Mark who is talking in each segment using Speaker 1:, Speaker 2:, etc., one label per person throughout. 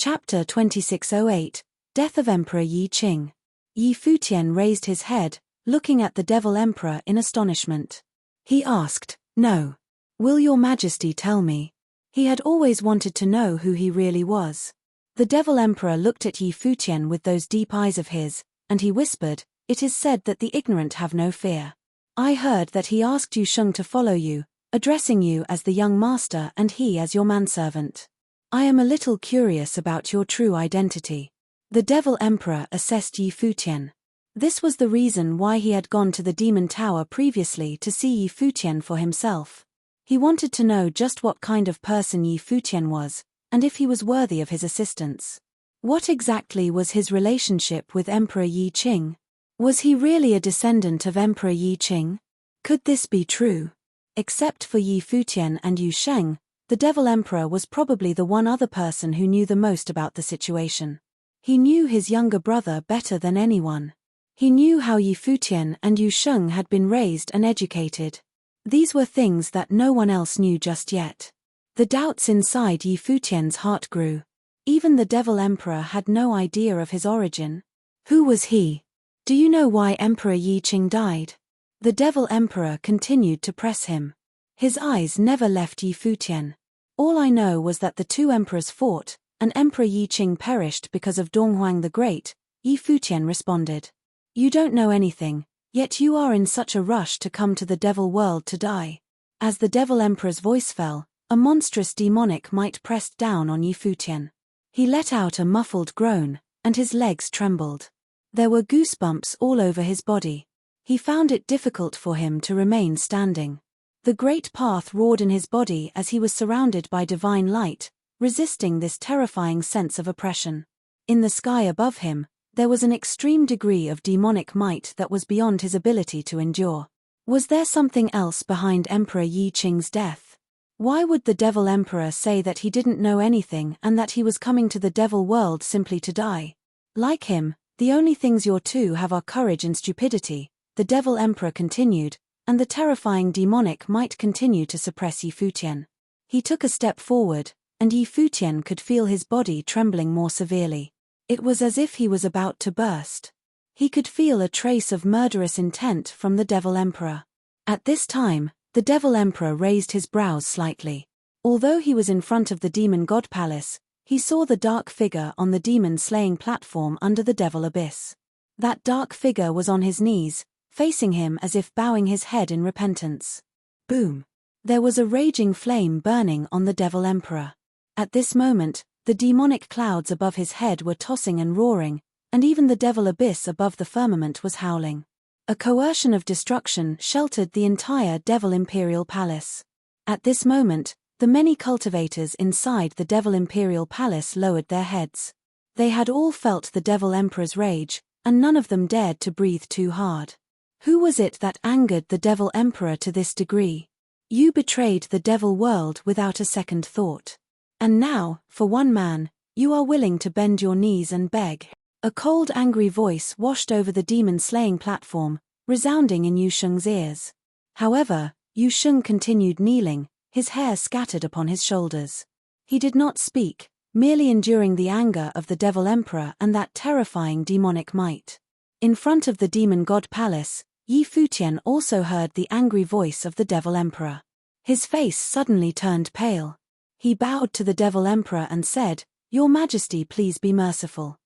Speaker 1: Chapter 2608, Death of Emperor Yi Qing. Yi Futian raised his head, looking at the Devil Emperor in astonishment. He asked, "No. Will your Majesty tell me?" He had always wanted to know who he really was. The Devil Emperor looked at Yi Futian with those deep eyes of his, and he whispered, "It is said that the ignorant have no fear. I heard that he asked Yu Sheng to follow you, addressing you as the young master and he as your manservant. I am a little curious about your true identity." The Devil Emperor assessed Yi Futian. This was the reason why he had gone to the Demon Tower previously, to see Yi Futian for himself. He wanted to know just what kind of person Yi Futian was, and if he was worthy of his assistance. What exactly was his relationship with Emperor Yi Qing? Was he really a descendant of Emperor Yi Qing? Could this be true? Except for Yi Futian and Yu Sheng, the Devil Emperor was probably the one other person who knew the most about the situation. He knew his younger brother better than anyone. He knew how Yi Futian and Yu Sheng had been raised and educated. These were things that no one else knew just yet. The doubts inside Yi Futian's heart grew. Even the Devil Emperor had no idea of his origin. Who was he? Do you know why Emperor Yi Qing died? The Devil Emperor continued to press him. His eyes never left Yi Futian. All I know was that the two emperors fought, and Emperor Yi Qing perished because of Donghuang the Great, Yi Futian responded. You don't know anything, yet you are in such a rush to come to the devil world to die. As the Devil Emperor's voice fell, a monstrous demonic might pressed down on Yi Futian. He let out a muffled groan, and his legs trembled. There were goosebumps all over his body. He found it difficult for him to remain standing. The great path roared in his body as he was surrounded by divine light, resisting this terrifying sense of oppression. In the sky above him, there was an extreme degree of demonic might that was beyond his ability to endure. Was there something else behind Emperor Yi Qing's death? Why would the Devil Emperor say that he didn't know anything and that he was coming to the devil world simply to die? Like him, the only things your two have are courage and stupidity, the Devil Emperor continued, and the terrifying demonic might continue to suppress Yi Futian. He took a step forward, and Yi Futian could feel his body trembling more severely. It was as if he was about to burst. He could feel a trace of murderous intent from the Devil Emperor. At this time, the Devil Emperor raised his brows slightly. Although he was in front of the Demon God Palace, he saw the dark figure on the demon-slaying platform under the Devil Abyss. That dark figure was on his knees, facing him as if bowing his head in repentance. Boom! There was a raging flame burning on the Devil Emperor. At this moment, the demonic clouds above his head were tossing and roaring, and even the Devil Abyss above the firmament was howling. A coercion of destruction sheltered the entire Devil Imperial Palace. At this moment, the many cultivators inside the Devil Imperial Palace lowered their heads. They had all felt the Devil Emperor's rage, and none of them dared to breathe too hard. Who was it that angered the Devil Emperor to this degree? You betrayed the devil world without a second thought. And now, for one man, you are willing to bend your knees and beg. A cold, angry voice washed over the demon-slaying platform, resounding in Yu Sheng's ears. However, Yu Sheng continued kneeling, his hair scattered upon his shoulders. He did not speak, merely enduring the anger of the Devil Emperor and that terrifying demonic might. In front of the Demon God Palace, Yi Futian also heard the angry voice of the Devil Emperor. His face suddenly turned pale. He bowed to the Devil Emperor and said, "Your Majesty, please be merciful.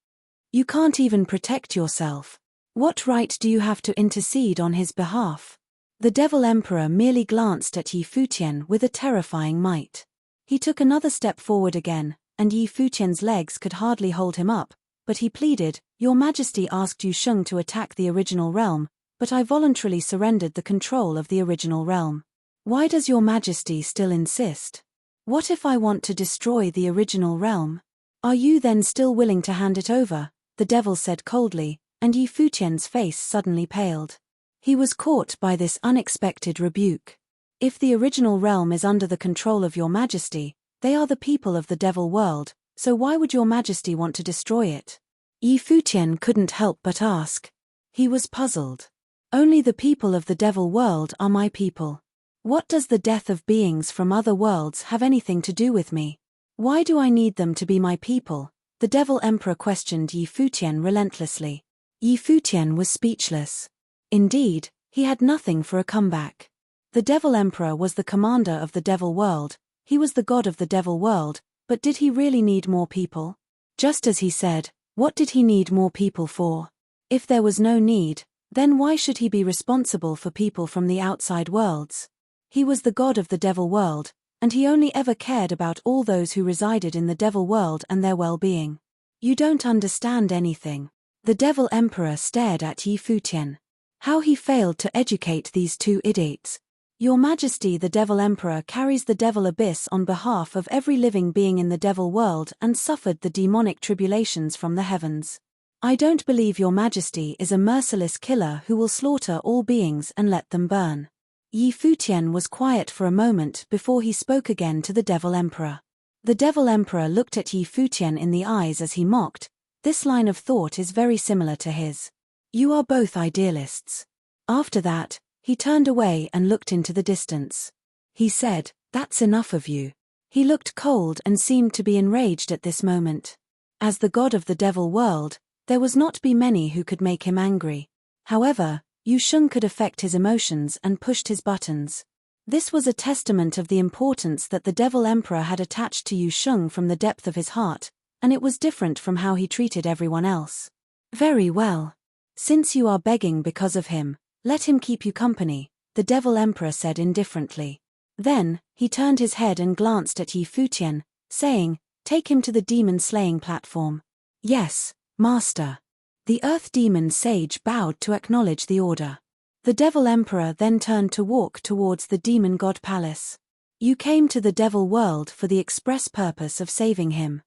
Speaker 1: You can't even protect yourself. What right do you have to intercede on his behalf?" The Devil Emperor merely glanced at Yi Futian with a terrifying might. He took another step forward again, and Yi Futian's legs could hardly hold him up, but he pleaded, "Your Majesty asked Yu Sheng to attack the original realm, but I voluntarily surrendered the control of the original realm. Why does Your Majesty still insist? What if I want to destroy the original realm? Are you then still willing to hand it over?" the devil said coldly, and Yi Futian's face suddenly paled. He was caught by this unexpected rebuke. If the original realm is under the control of Your Majesty, they are the people of the devil world, so why would Your Majesty want to destroy it? Yi Futian couldn't help but ask. He was puzzled. Only the people of the devil world are my people. What does the death of beings from other worlds have anything to do with me? Why do I need them to be my people? The Devil Emperor questioned Yi Futian relentlessly. Yi Futian was speechless. Indeed, he had nothing for a comeback. The Devil Emperor was the commander of the Devil World, he was the god of the Devil World, but did he really need more people? Just as he said, what did he need more people for? If there was no need, then why should he be responsible for people from the outside worlds? He was the god of the Devil World, and he only ever cared about all those who resided in the Devil World and their well-being. You don't understand anything. The Devil Emperor stared at Yi Futian. How he failed to educate these two idiots. Your Majesty, the Devil Emperor carries the Devil Abyss on behalf of every living being in the Devil World and suffered the demonic tribulations from the heavens. I don't believe Your Majesty is a merciless killer who will slaughter all beings and let them burn. Yi Futian was quiet for a moment before he spoke again to the Devil Emperor. The Devil Emperor looked at Yi Futian in the eyes as he mocked. This line of thought is very similar to his. You are both idealists. After that, he turned away and looked into the distance. He said, that's enough of you. He looked cold and seemed to be enraged at this moment. As the god of the Devil World, there was not be many who could make him angry. However, Yu Sheng could affect his emotions and pushed his buttons. This was a testament of the importance that the Devil Emperor had attached to Yu Sheng from the depth of his heart, and it was different from how he treated everyone else. Very well. Since you are begging because of him, let him keep you company, the Devil Emperor said indifferently. Then, he turned his head and glanced at Yi Futian, saying, take him to the demon-slaying platform. Yes, Master. The Earth Demon Sage bowed to acknowledge the order. The Devil Emperor then turned to walk towards the Demon God Palace. You came to the Devil World for the express purpose of saving him.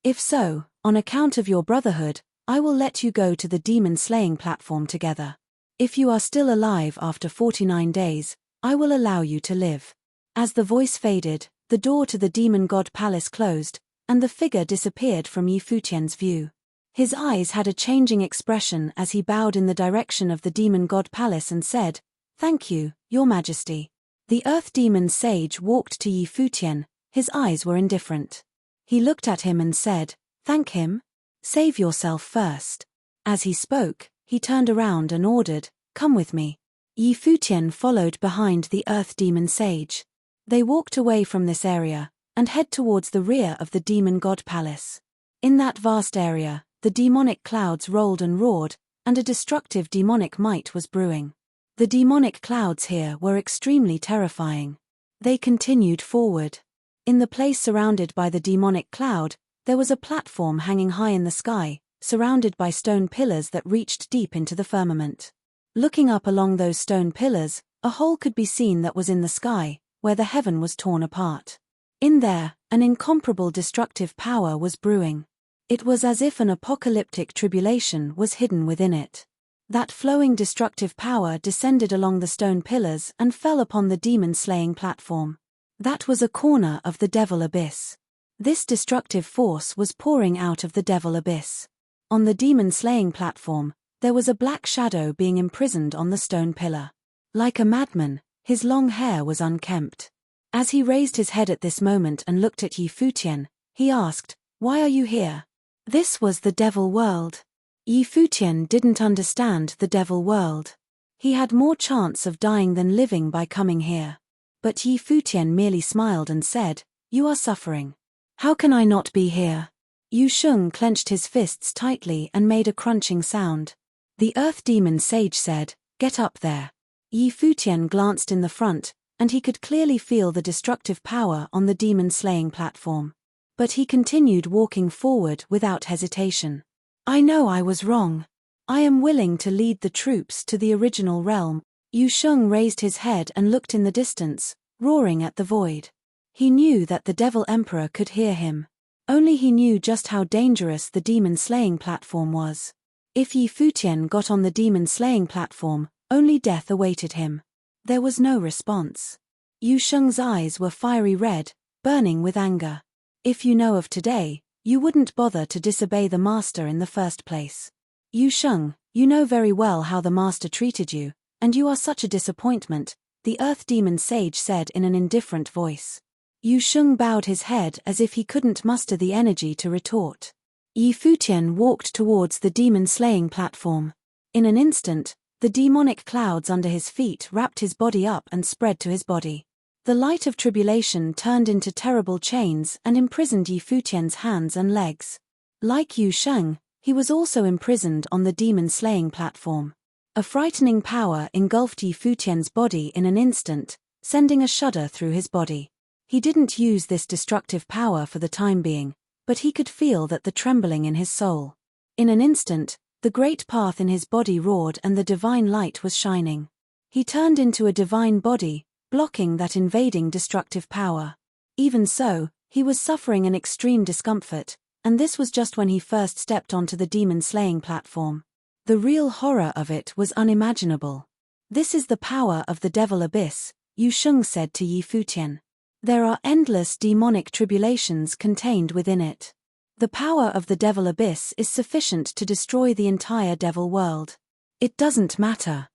Speaker 1: If so, on account of your brotherhood, I will let you go to the demon-slaying platform together. If you are still alive after 49 days, I will allow you to live. As the voice faded, the door to the Demon God Palace closed, and the figure disappeared from Yi Futian's view. His eyes had a changing expression as he bowed in the direction of the Demon God Palace and said, thank you, Your Majesty. The Earth Demon Sage walked to Yi Futian, his eyes were indifferent. He looked at him and said, thank him? Save yourself first. As he spoke, he turned around and ordered, come with me. Yi Futian followed behind the Earth Demon Sage. They walked away from this area, and head towards the rear of the Demon God Palace. In that vast area, the demonic clouds rolled and roared, and a destructive demonic might was brewing. The demonic clouds here were extremely terrifying. They continued forward. In the place surrounded by the demonic cloud, there was a platform hanging high in the sky, surrounded by stone pillars that reached deep into the firmament. Looking up along those stone pillars, a hole could be seen that was in the sky, where the heaven was torn apart. In there, an incomparable destructive power was brewing. It was as if an apocalyptic tribulation was hidden within it. That flowing destructive power descended along the stone pillars and fell upon the demon-slaying platform. That was a corner of the Devil Abyss. This destructive force was pouring out of the Devil Abyss. On the demon-slaying platform, there was a black shadow being imprisoned on the stone pillar. Like a madman, his long hair was unkempt. As he raised his head at this moment and looked at Yi Futian, he asked, why are you here? This was the Devil World. Yi Futian didn't understand the Devil World. He had more chance of dying than living by coming here. But Yi Futian merely smiled and said, you are suffering. How can I not be here? Yu Sheng clenched his fists tightly and made a crunching sound. The Earth Demon Sage said, get up there. Yi Futian glanced in the front, and he could clearly feel the destructive power on the demon-slaying platform. But he continued walking forward without hesitation. I know I was wrong. I am willing to lead the troops to the original realm. Yu Sheng raised his head and looked in the distance, roaring at the void. He knew that the Devil Emperor could hear him. Only he knew just how dangerous the demon-slaying platform was. If Yi Futian got on the demon-slaying platform, only death awaited him. There was no response. Yu Sheng's eyes were fiery red, burning with anger. If you know of today, you wouldn't bother to disobey the master in the first place. Yu Sheng, you know very well how the master treated you, and you are such a disappointment, the Earth Demon Sage said in an indifferent voice. Yu Sheng bowed his head as if he couldn't muster the energy to retort. Yi Futian walked towards the demon-slaying platform. In an instant, the demonic clouds under his feet wrapped his body up and spread to his body. The light of tribulation turned into terrible chains and imprisoned Yi Futian's hands and legs. Like Yu Sheng, he was also imprisoned on the demon-slaying platform. A frightening power engulfed Yi Futian's body in an instant, sending a shudder through his body. He didn't use this destructive power for the time being, but he could feel that the trembling in his soul. In an instant, the great path in his body roared and the divine light was shining. He turned into a divine body, blocking that invading destructive power. Even so, he was suffering an extreme discomfort, and this was just when he first stepped onto the demon-slaying platform. The real horror of it was unimaginable. "This is the power of the devil abyss," Yu Sheng said to Yi Futian. "There are endless demonic tribulations contained within it. The power of the devil abyss is sufficient to destroy the entire devil world. It doesn't matter.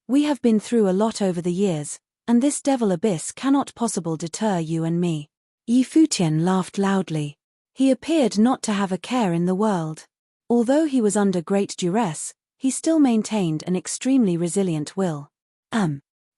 Speaker 1: We have been through a lot over the years, and this devil abyss cannot possibly deter you and me." Yi Futian laughed loudly. He appeared not to have a care in the world. Although he was under great duress, he still maintained an extremely resilient will.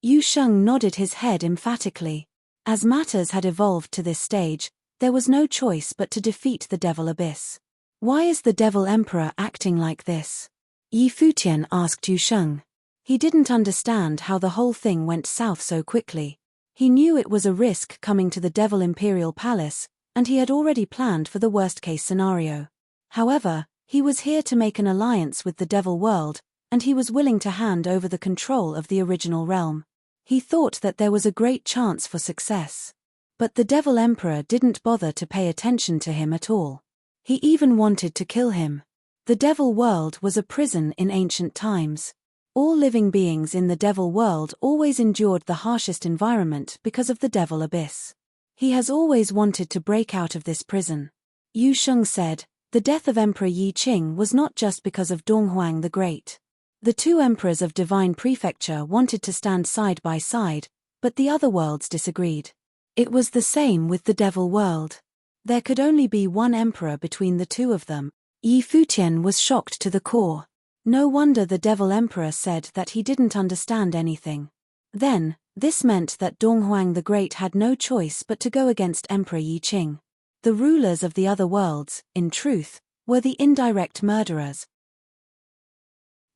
Speaker 1: Yu Sheng nodded his head emphatically. As matters had evolved to this stage, there was no choice but to defeat the devil abyss. "Why is the devil emperor acting like this?" Yi Futian asked Yu Sheng. He didn't understand how the whole thing went south so quickly. He knew it was a risk coming to the devil imperial palace, and he had already planned for the worst-case scenario. However, he was here to make an alliance with the devil world, and he was willing to hand over the control of the original realm. He thought that there was a great chance for success. But the devil emperor didn't bother to pay attention to him at all. He even wanted to kill him. The devil world was a prison in ancient times. All living beings in the devil world always endured the harshest environment because of the devil abyss. He has always wanted to break out of this prison. Yu Sheng said, "The death of Emperor Yi Qing was not just because of Donghuang the Great. The two emperors of Divine Prefecture wanted to stand side by side, but the other worlds disagreed. It was the same with the devil world. There could only be one emperor between the two of them." Yi Futian was shocked to the core. No wonder the devil emperor said that he didn't understand anything. Then, this meant that Donghuang the Great had no choice but to go against Emperor Yi Qing. The rulers of the other worlds, in truth, were the indirect murderers.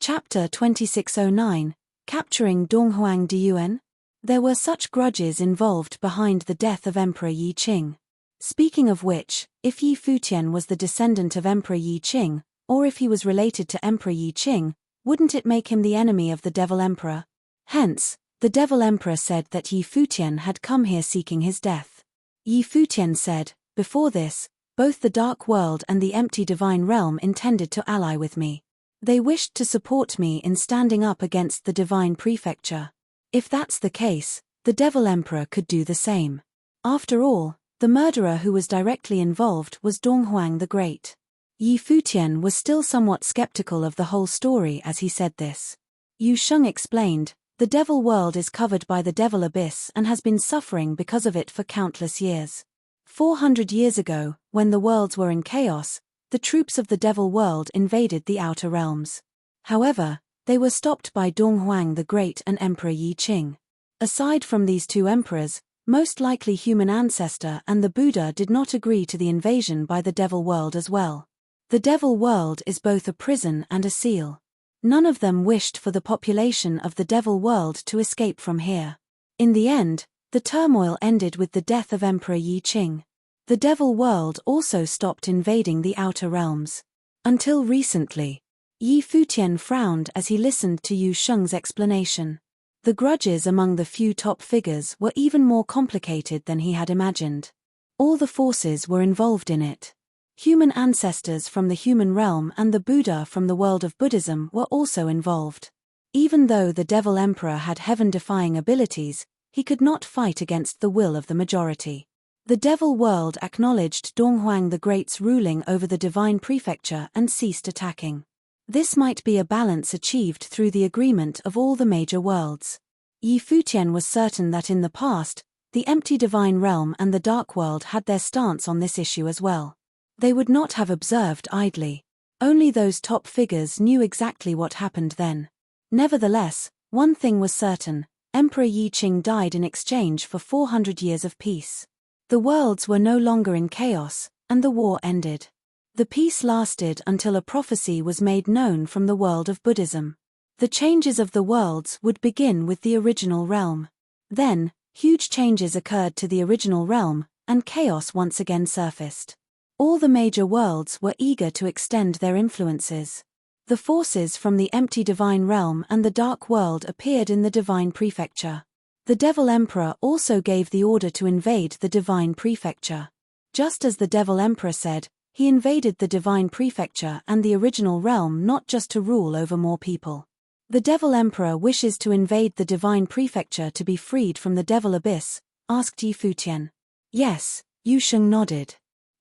Speaker 1: Chapter 2609, Capturing Donghuang Diyuan? There were such grudges involved behind the death of Emperor Yi Qing. Speaking of which, if Yi Futian was the descendant of Emperor Yi Qing, or if he was related to Emperor Yi Qing, wouldn't it make him the enemy of the devil emperor? Hence, the devil emperor said that Yi Futian had come here seeking his death. Yi Futian said, "Before this, both the dark world and the empty divine realm intended to ally with me. They wished to support me in standing up against the divine prefecture. If that's the case, the devil emperor could do the same. After all, the murderer who was directly involved was Donghuang the Great." Yi Futian was still somewhat skeptical of the whole story as he said this. Yu Sheng explained, "The devil world is covered by the devil abyss and has been suffering because of it for countless years. 400 years ago, when the worlds were in chaos, the troops of the devil world invaded the outer realms. However, they were stopped by Donghuang the Great and Emperor Yi Qing. Aside from these two emperors, most likely human ancestor and the Buddha did not agree to the invasion by the devil world as well. The devil world is both a prison and a seal. None of them wished for the population of the devil world to escape from here. In the end, the turmoil ended with the death of Emperor Yi Qing. The devil world also stopped invading the outer realms. Until recently." Yi Futian frowned as he listened to Yu Sheng's explanation. The grudges among the few top figures were even more complicated than he had imagined. All the forces were involved in it. Human ancestors from the human realm and the Buddha from the world of Buddhism were also involved. Even though the devil emperor had heaven-defying abilities, he could not fight against the will of the majority. The devil world acknowledged Donghuang the Great's ruling over the divine prefecture and ceased attacking. This might be a balance achieved through the agreement of all the major worlds. Yi Futian was certain that in the past, the empty divine realm and the dark world had their stance on this issue as well. They would not have observed idly. Only those top figures knew exactly what happened then. Nevertheless, one thing was certain: Emperor Yi Qing died in exchange for 400 years of peace. The worlds were no longer in chaos, and the war ended. The peace lasted until a prophecy was made known from the world of Buddhism. The changes of the worlds would begin with the original realm. Then, huge changes occurred to the original realm, and chaos once again surfaced. All the major worlds were eager to extend their influences. The forces from the empty divine realm and the dark world appeared in the divine prefecture. The Devil Emperor also gave the order to invade the divine prefecture. Just as the Devil Emperor said, he invaded the divine prefecture and the original realm not just to rule over more people. The Devil Emperor wishes to invade the divine prefecture to be freed from the Devil Abyss, asked Yi Futian. Yes, Yu Sheng nodded.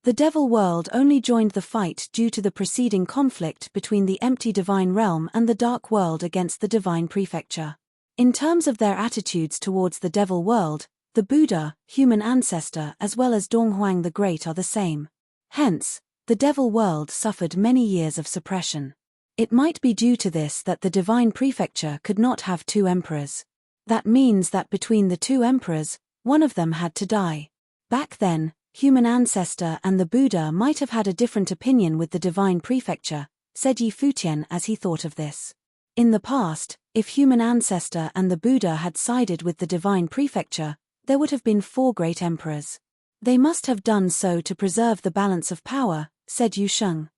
Speaker 1: The Devil World only joined the fight due to the preceding conflict between the empty divine realm and the dark world against the divine prefecture. In terms of their attitudes towards the Devil World, the Buddha, human ancestor as well as Donghuang the Great are the same. Hence, the Devil World suffered many years of suppression. It might be due to this that the divine prefecture could not have two emperors. That means that between the two emperors, one of them had to die. Back then, human ancestor and the Buddha might have had a different opinion with the divine prefecture, said Yi Futian as he thought of this. In the past, if human ancestor and the Buddha had sided with the divine prefecture, there would have been 4 great emperors. They must have done so to preserve the balance of power, said Yu Sheng.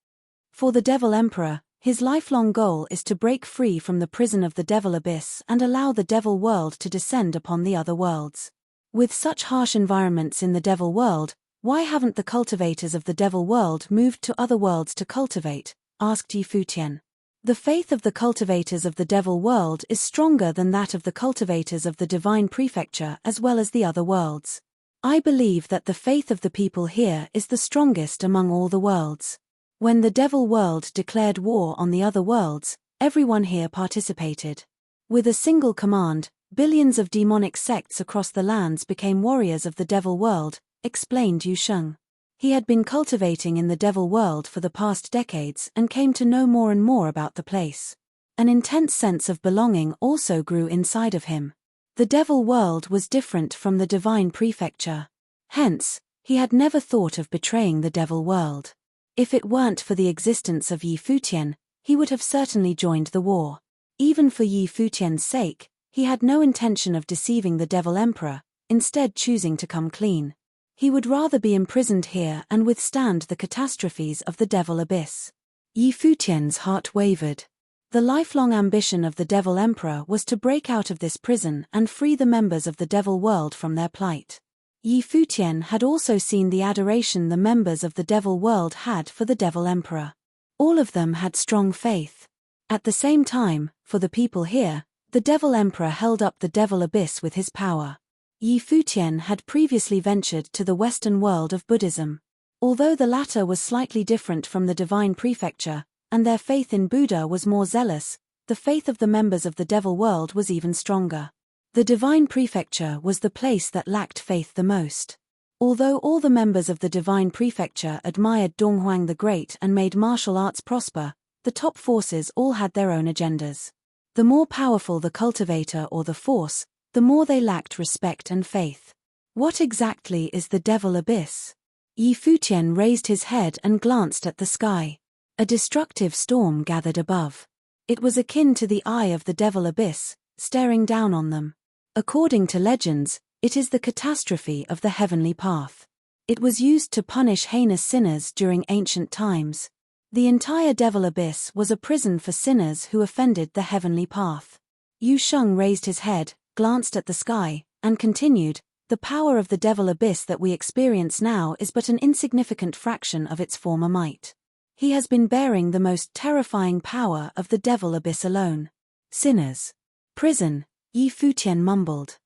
Speaker 1: For the Devil Emperor, his lifelong goal is to break free from the prison of the Devil Abyss and allow the Devil World to descend upon the other worlds. With such harsh environments in the Devil World, why haven't the cultivators of the Devil World moved to other worlds to cultivate? Asked Yi Futian. The faith of the cultivators of the Devil World is stronger than that of the cultivators of the Divine Prefecture as well as the other worlds. I believe that the faith of the people here is the strongest among all the worlds. When the Devil World declared war on the other worlds, everyone here participated. With a single command, billions of demonic sects across the lands became warriors of the Devil World, explained Yu Sheng. He had been cultivating in the Devil World for the past decades and came to know more and more about the place. An intense sense of belonging also grew inside of him. The Devil World was different from the Divine Prefecture. Hence, he had never thought of betraying the Devil World. If it weren't for the existence of Yi Futian, he would have certainly joined the war. Even for Yi Futian's sake, he had no intention of deceiving the Devil Emperor, instead choosing to come clean. He would rather be imprisoned here and withstand the catastrophes of the Devil Abyss. Yi Futian's heart wavered. The lifelong ambition of the Devil Emperor was to break out of this prison and free the members of the Devil World from their plight. Yi Futian had also seen the adoration the members of the Devil World had for the Devil Emperor. All of them had strong faith. At the same time, for the people here, the Devil Emperor held up the Devil Abyss with his power. Yi Futian had previously ventured to the Western world of Buddhism. Although the latter was slightly different from the Divine Prefecture, and their faith in Buddha was more zealous, the faith of the members of the Devil World was even stronger. The Divine Prefecture was the place that lacked faith the most. Although all the members of the Divine Prefecture admired Donghuang the Great and made martial arts prosper, the top forces all had their own agendas. The more powerful the cultivator or the force, the more they lacked respect and faith. What exactly is the Devil Abyss? Yi Futian raised his head and glanced at the sky. A destructive storm gathered above. It was akin to the eye of the Devil Abyss, staring down on them. According to legends, it is the catastrophe of the heavenly path. It was used to punish heinous sinners during ancient times. The entire Devil Abyss was a prison for sinners who offended the heavenly path. Yu Sheng raised his head, glanced at the sky, and continued, "The power of the Devil Abyss that we experience now is but an insignificant fraction of its former might. He has been bearing the most terrifying power of the Devil Abyss alone. Sinners. Prison," Yi Futian mumbled.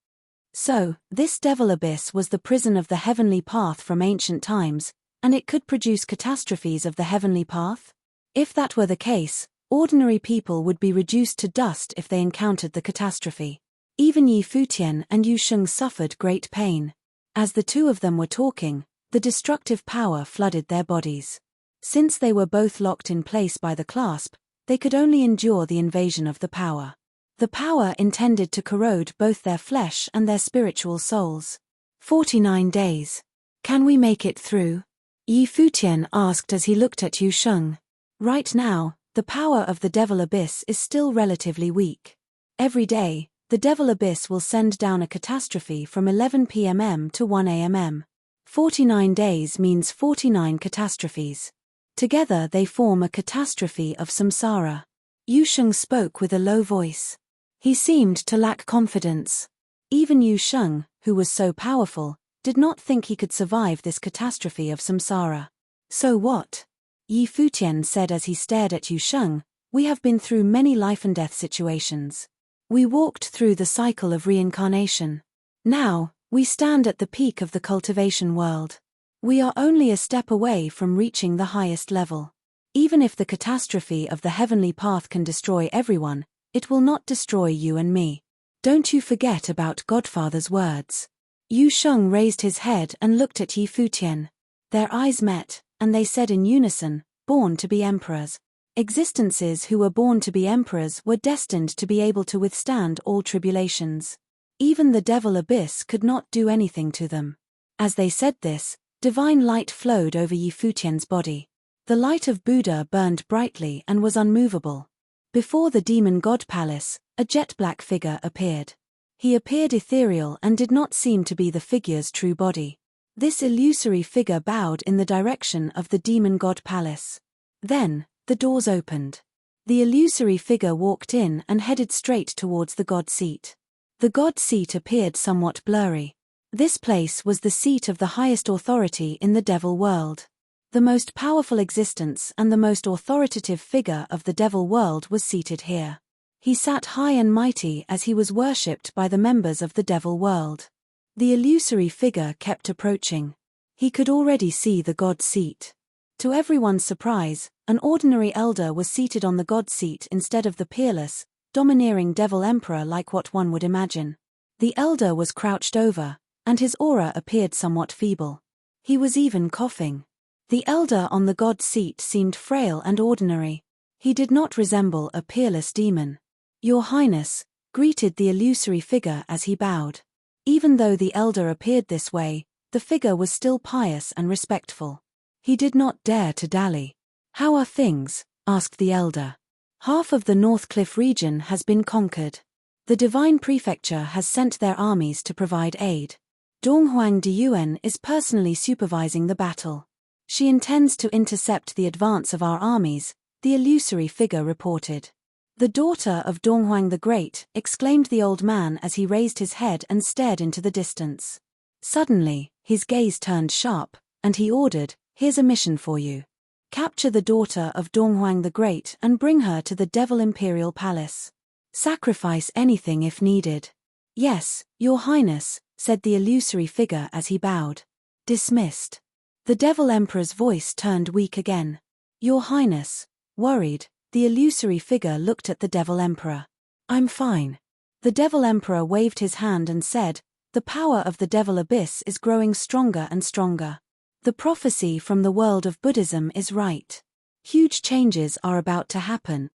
Speaker 1: So, this Devil Abyss was the prison of the heavenly path from ancient times, and it could produce catastrophes of the heavenly path? If that were the case, ordinary people would be reduced to dust if they encountered the catastrophe. Even Yi Futian and Yu Sheng suffered great pain. As the two of them were talking, the destructive power flooded their bodies. Since they were both locked in place by the clasp, they could only endure the invasion of the power. The power intended to corrode both their flesh and their spiritual souls. 49 days. Can we make it through? Yi Futian asked as he looked at Yu Sheng. Right now, the power of the Devil Abyss is still relatively weak. Every day, the Devil Abyss will send down a catastrophe from 11 p.m. to 1 a.m. 49 days means 49 catastrophes. Together they form a catastrophe of samsara. Yu Sheng spoke with a low voice. He seemed to lack confidence. Even Yu Sheng, who was so powerful, did not think he could survive this catastrophe of samsara. So what? Yi Futian said as he stared at Yu Sheng, we have been through many life and death situations. We walked through the cycle of reincarnation. Now, we stand at the peak of the cultivation world. We are only a step away from reaching the highest level. Even if the catastrophe of the heavenly path can destroy everyone, it will not destroy you and me. Don't you forget about Godfather's words. Yu Sheng raised his head and looked at Yi Futian. Their eyes met, and they said in unison, born to be emperors. Existences who were born to be emperors were destined to be able to withstand all tribulations. Even the Devil Abyss could not do anything to them. As they said this, divine light flowed over Yi Futian's body. The light of Buddha burned brightly and was unmovable. Before the demon god palace, a jet-black figure appeared. He appeared ethereal and did not seem to be the figure's true body. This illusory figure bowed in the direction of the demon god palace. Then, the doors opened. The illusory figure walked in and headed straight towards the god seat. The god seat appeared somewhat blurry. This place was the seat of the highest authority in the devil world. The most powerful existence and the most authoritative figure of the devil world was seated here. He sat high and mighty as he was worshipped by the members of the devil world. The illusory figure kept approaching. He could already see the god seat. To everyone's surprise, an ordinary elder was seated on the god seat instead of the peerless, domineering devil emperor like what one would imagine. The elder was crouched over, and his aura appeared somewhat feeble. He was even coughing. The elder on the god seat seemed frail and ordinary. He did not resemble a peerless demon. Your Highness, greeted the illusory figure as he bowed. Even though the elder appeared this way, the figure was still pious and respectful. He did not dare to dally. How are things? Asked the elder. Half of the North Cliff region has been conquered. The Divine Prefecture has sent their armies to provide aid. Donghuang Diyuan is personally supervising the battle. She intends to intercept the advance of our armies, the illusory figure reported. The daughter of Donghuang the Great, exclaimed the old man as he raised his head and stared into the distance. Suddenly, his gaze turned sharp, and he ordered, here's a mission for you. Capture the daughter of Donghuang the Great and bring her to the Devil Imperial Palace. Sacrifice anything if needed. Yes, Your Highness, said the illusory figure as he bowed. Dismissed. The Devil Emperor's voice turned weak again. Your Highness, worried, the illusory figure looked at the Devil Emperor. I'm fine. The Devil Emperor waved his hand and said, the power of the Devil Abyss is growing stronger and stronger. The prophecy from the world of Buddhism is right. Huge changes are about to happen.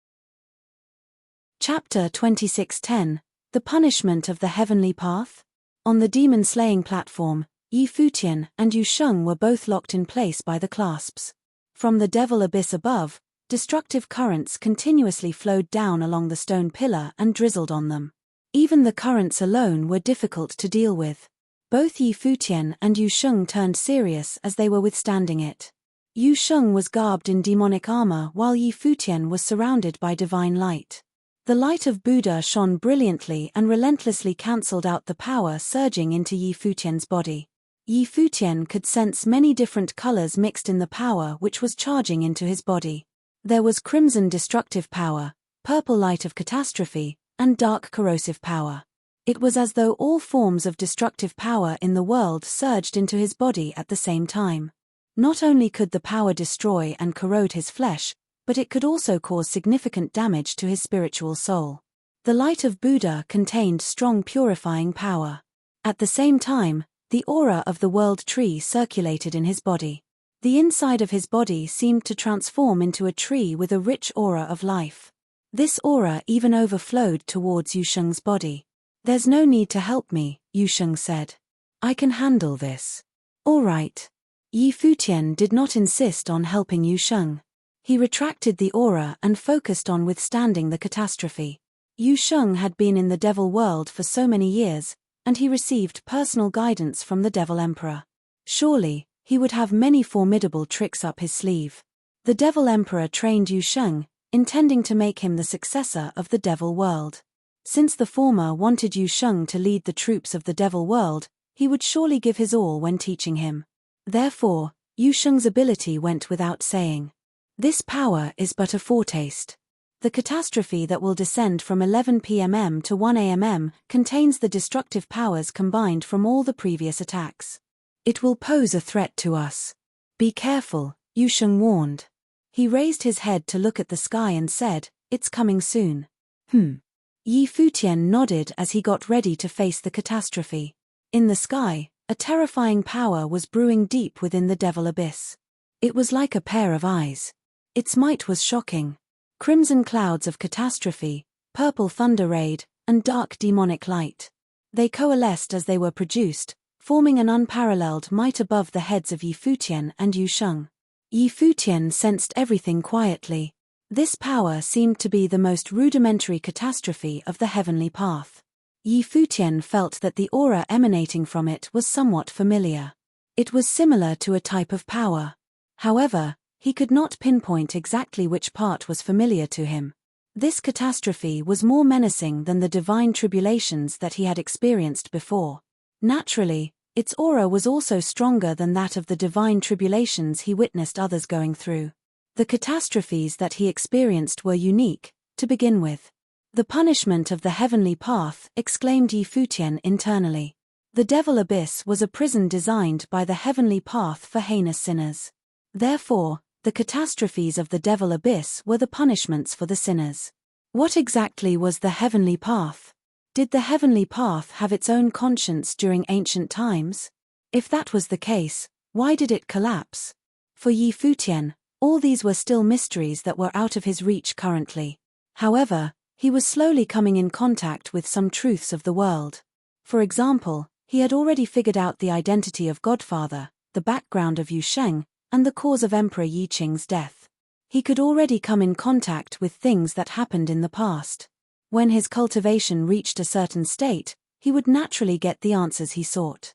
Speaker 1: Chapter 26:10, The Punishment of the Heavenly Path? On the demon-slaying platform, Yi Futian and Yu Sheng were both locked in place by the clasps. From the Devil Abyss above, destructive currents continuously flowed down along the stone pillar and drizzled on them. Even the currents alone were difficult to deal with. Both Yi Futian and Yu Sheng turned serious as they were withstanding it. Yu Sheng was garbed in demonic armor while Yi Futian was surrounded by divine light. The light of Buddha shone brilliantly and relentlessly cancelled out the power surging into Yi Futian's body. Yi Futian could sense many different colors mixed in the power which was charging into his body. There was crimson destructive power, purple light of catastrophe, and dark corrosive power. It was as though all forms of destructive power in the world surged into his body at the same time. Not only could the power destroy and corrode his flesh, but it could also cause significant damage to his spiritual soul. The light of Buddha contained strong purifying power. At the same time, the aura of the world tree circulated in his body. The inside of his body seemed to transform into a tree with a rich aura of life. This aura even overflowed towards Yusheng's body. "There's no need to help me," Yusheng said. "I can handle this." "All right." Yi Futian did not insist on helping Yusheng. He retracted the aura and focused on withstanding the catastrophe. Yusheng had been in the devil world for so many years, and he received personal guidance from the Devil Emperor. Surely, he would have many formidable tricks up his sleeve. The Devil Emperor trained Yusheng, intending to make him the successor of the devil world. Since the former wanted Yusheng to lead the troops of the devil world, he would surely give his all when teaching him. Therefore, Yusheng's ability went without saying. This power is but a foretaste. The catastrophe that will descend from 11 p.m. to 1 a.m. contains the destructive powers combined from all the previous attacks. It will pose a threat to us. Be careful, Yusheng warned. He raised his head to look at the sky and said, "It's coming soon." Yi Futian nodded as he got ready to face the catastrophe. In the sky, a terrifying power was brewing deep within the devil abyss. It was like a pair of eyes. Its might was shocking. Crimson clouds of catastrophe, purple thunder raid, and dark demonic light. They coalesced as they were produced, forming an unparalleled might above the heads of Yi Futian and Yusheng. Yi Futian sensed everything quietly. This power seemed to be the most rudimentary catastrophe of the heavenly path. Yi Futian felt that the aura emanating from it was somewhat familiar. It was similar to a type of power. However, he could not pinpoint exactly which part was familiar to him. This catastrophe was more menacing than the divine tribulations that he had experienced before. Naturally, its aura was also stronger than that of the divine tribulations he witnessed others going through. The catastrophes that he experienced were unique, to begin with. "The punishment of the heavenly path," exclaimed Yi Futian internally. The devil abyss was a prison designed by the heavenly path for heinous sinners. Therefore, the catastrophes of the devil abyss were the punishments for the sinners. What exactly was the heavenly path? Did the heavenly path have its own conscience during ancient times? If that was the case, why did it collapse? For Yi Futian, all these were still mysteries that were out of his reach currently. However, he was slowly coming in contact with some truths of the world. For example, he had already figured out the identity of Godfather, the background of Yusheng, and the cause of Emperor Yi Qing's death. He could already come in contact with things that happened in the past. When his cultivation reached a certain state, he would naturally get the answers he sought.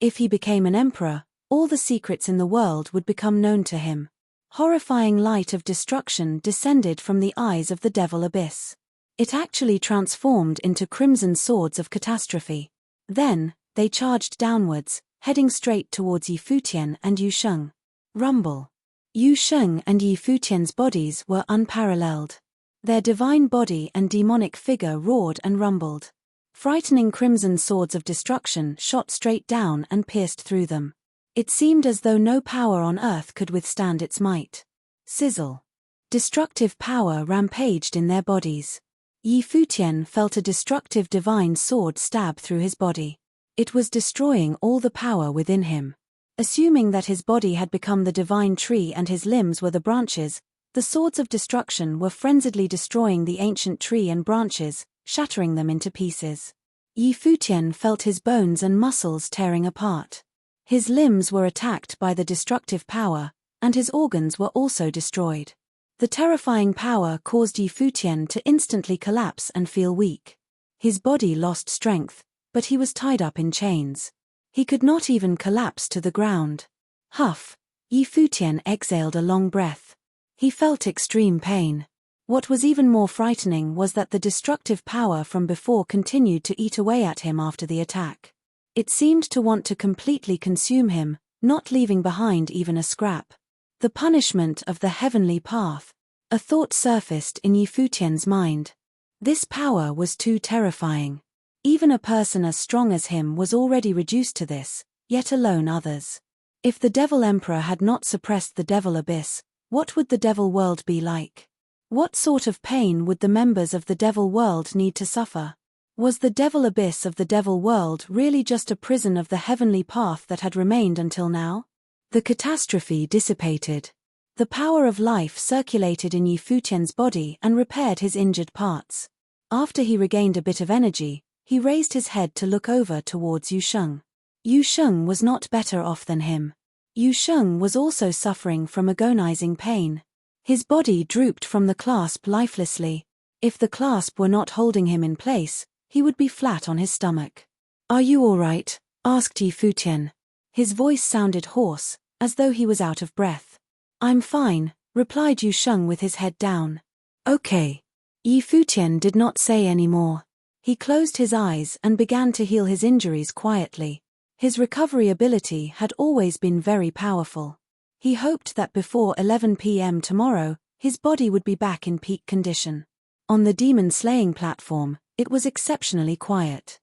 Speaker 1: If he became an emperor, all the secrets in the world would become known to him. Horrifying light of destruction descended from the eyes of the devil abyss. It actually transformed into crimson swords of catastrophe. Then, they charged downwards, heading straight towards Yi Futian and Yusheng. Rumble. Yusheng and Yi Futian's bodies were unparalleled. Their divine body and demonic figure roared and rumbled. Frightening crimson swords of destruction shot straight down and pierced through them. It seemed as though no power on earth could withstand its might. Sizzle. Destructive power rampaged in their bodies. Yi Futian felt a destructive divine sword stab through his body. It was destroying all the power within him. Assuming that his body had become the divine tree and his limbs were the branches, the swords of destruction were frenziedly destroying the ancient tree and branches, shattering them into pieces. Yi Futian felt his bones and muscles tearing apart. His limbs were attacked by the destructive power, and his organs were also destroyed. The terrifying power caused Yi Futian to instantly collapse and feel weak. His body lost strength, but he was tied up in chains. He could not even collapse to the ground. Huff. Yi Futian exhaled a long breath. He felt extreme pain. What was even more frightening was that the destructive power from before continued to eat away at him after the attack. It seemed to want to completely consume him, not leaving behind even a scrap. The punishment of the heavenly path. A thought surfaced in Yi Futian's mind. This power was too terrifying. Even a person as strong as him was already reduced to this, yet alone others. If the Devil Emperor had not suppressed the Devil Abyss, what would the Devil World be like? What sort of pain would the members of the Devil World need to suffer? Was the Devil Abyss of the Devil World really just a prison of the heavenly path that had remained until now? The catastrophe dissipated. The power of life circulated in Yi Futian's body and repaired his injured parts. After he regained a bit of energy, he raised his head to look over towards Yu Sheng. Yu Sheng was not better off than him. Yu Sheng was also suffering from agonizing pain. His body drooped from the clasp lifelessly. If the clasp were not holding him in place, he would be flat on his stomach. "Are you all right?" asked Yi Futian. His voice sounded hoarse, as though he was out of breath. "I'm fine," replied Yu Sheng with his head down. "Okay." Yi Futian did not say any more. He closed his eyes and began to heal his injuries quietly. His recovery ability had always been very powerful. He hoped that before 11 p.m. tomorrow, his body would be back in peak condition. On the demon-slaying platform, it was exceptionally quiet.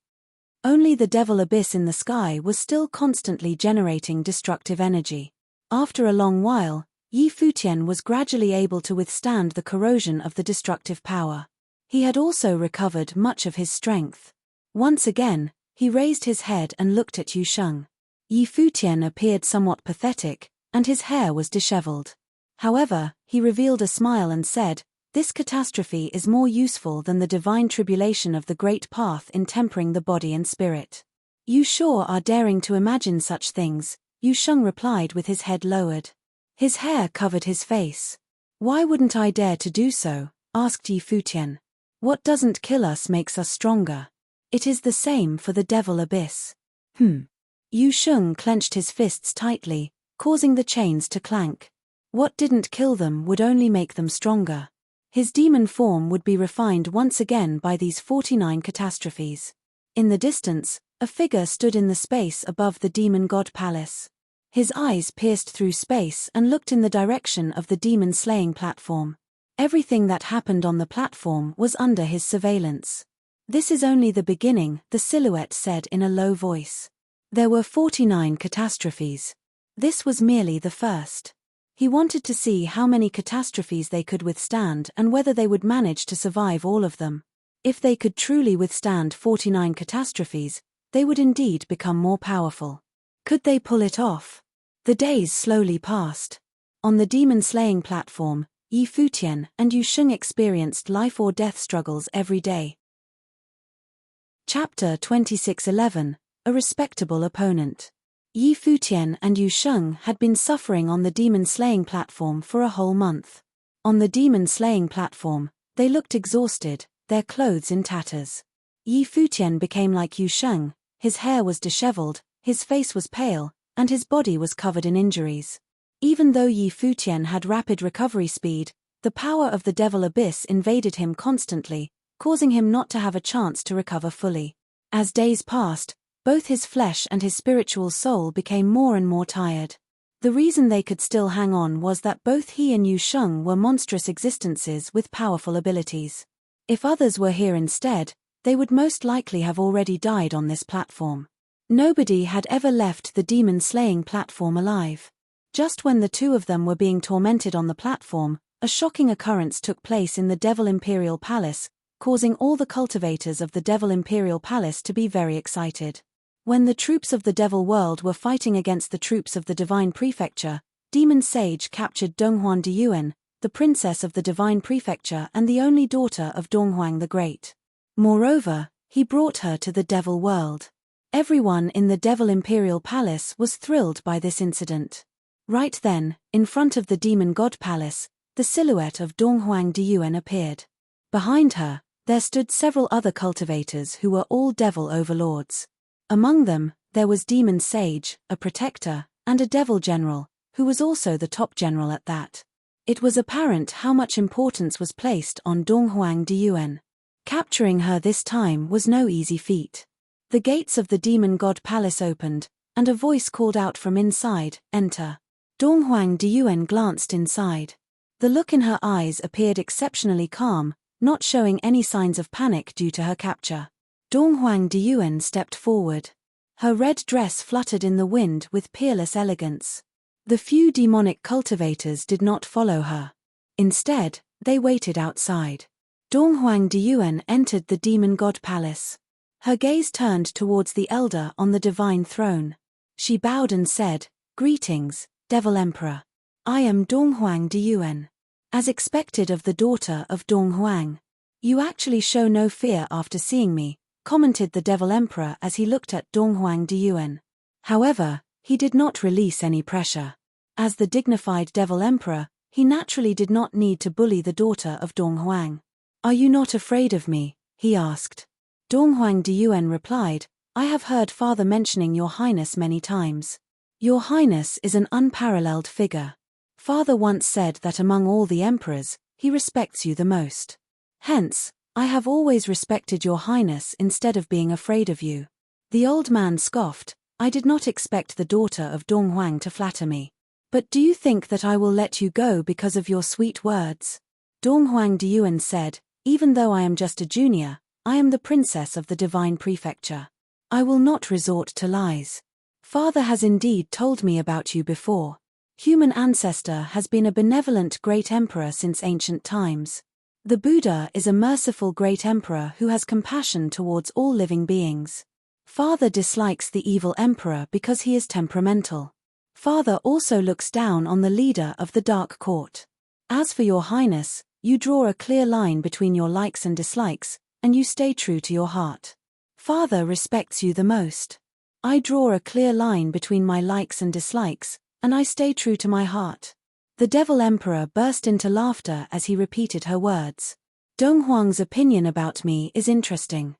Speaker 1: Only the devil abyss in the sky was still constantly generating destructive energy. After a long while, Yi Futian was gradually able to withstand the corrosion of the destructive power. He had also recovered much of his strength. Once again, he raised his head and looked at Yu Sheng. Yi Futian appeared somewhat pathetic, and his hair was disheveled. However, he revealed a smile and said, "This catastrophe is more useful than the divine tribulation of the great path in tempering the body and spirit." "You sure are daring to imagine such things," Yu Sheng replied with his head lowered. His hair covered his face. "Why wouldn't I dare to do so?" asked Yi Futian. "What doesn't kill us makes us stronger. It is the same for the devil abyss." Yu Sheng clenched his fists tightly, causing the chains to clank. What didn't kill them would only make them stronger. His demon form would be refined once again by these 49 catastrophes. In the distance, a figure stood in the space above the demon god palace. His eyes pierced through space and looked in the direction of the demon-slaying platform. Everything that happened on the platform was under his surveillance. "This is only the beginning," the silhouette said in a low voice. There were 49 catastrophes. This was merely the first. He wanted to see how many catastrophes they could withstand and whether they would manage to survive all of them. If they could truly withstand 49 catastrophes, they would indeed become more powerful. Could they pull it off? The days slowly passed. On the demon-slaying platform, Yi Futian and Yu Sheng experienced life-or-death struggles every day. Chapter 26:11, A Respectable Opponent. Yi Futian and Yu Sheng had been suffering on the demon-slaying platform for a whole month. On the demon-slaying platform, they looked exhausted, their clothes in tatters. Yi Futian became like Yu Sheng, his hair was disheveled, his face was pale, and his body was covered in injuries. Even though Yi Futian had rapid recovery speed, the power of the devil abyss invaded him constantly, causing him not to have a chance to recover fully. As days passed, both his flesh and his spiritual soul became more and more tired. The reason they could still hang on was that both he and Yu Sheng were monstrous existences with powerful abilities. If others were here instead, they would most likely have already died on this platform. Nobody had ever left the demon-slaying platform alive. Just when the two of them were being tormented on the platform, a shocking occurrence took place in the Devil Imperial Palace, causing all the cultivators of the Devil Imperial Palace to be very excited. When the troops of the Devil World were fighting against the troops of the Divine Prefecture, Demon Sage captured Donghuang Diyuan, the princess of the Divine Prefecture and the only daughter of Donghuang the Great. Moreover, he brought her to the Devil World. Everyone in the Devil Imperial Palace was thrilled by this incident. Right then, in front of the Demon God Palace, the silhouette of Donghuang Diyuan appeared. Behind her, there stood several other cultivators who were all devil overlords. Among them, there was Demon Sage, a protector, and a devil general, who was also the top general at that. It was apparent how much importance was placed on Donghuang Diyuan. Capturing her this time was no easy feat. The gates of the Demon God Palace opened, and a voice called out from inside, "Enter." Donghuang Diyuan glanced inside. The look in her eyes appeared exceptionally calm, not showing any signs of panic due to her capture. Donghuang Diyuan stepped forward. Her red dress fluttered in the wind with peerless elegance. The few demonic cultivators did not follow her. Instead, they waited outside. Donghuang Diyuan entered the Demon God Palace. Her gaze turned towards the elder on the divine throne. She bowed and said, "Greetings, Devil Emperor. I am Donghuang Diyuan. As expected of the daughter of Donghuang. You actually show no fear after seeing me, commented the Devil Emperor as he looked at Donghuang Diyuan. However, he did not release any pressure. As the dignified Devil Emperor, he naturally did not need to bully the daughter of Donghuang. Are you not afraid of me? He asked. Donghuang Diyuan replied, I have heard father mentioning your highness many times. Your highness is an unparalleled figure. Father once said that among all the emperors, he respects you the most. Hence, I have always respected your highness instead of being afraid of you. The old man scoffed, I did not expect the daughter of Donghuang to flatter me. But do you think that I will let you go because of your sweet words? Donghuang Diyuan said, even though I am just a junior, I am the princess of the divine prefecture. I will not resort to lies. Father has indeed told me about you before. Human ancestor has been a benevolent great emperor since ancient times. The Buddha is a merciful great emperor who has compassion towards all living beings. Father dislikes the evil emperor because he is temperamental. Father also looks down on the leader of the Dark Court. As for your highness, you draw a clear line between your likes and dislikes, and you stay true to your heart. Father respects you the most. I draw a clear line between my likes and dislikes, and I stay true to my heart. The Devil Emperor burst into laughter as he repeated her words. Donghuang's opinion about me is interesting.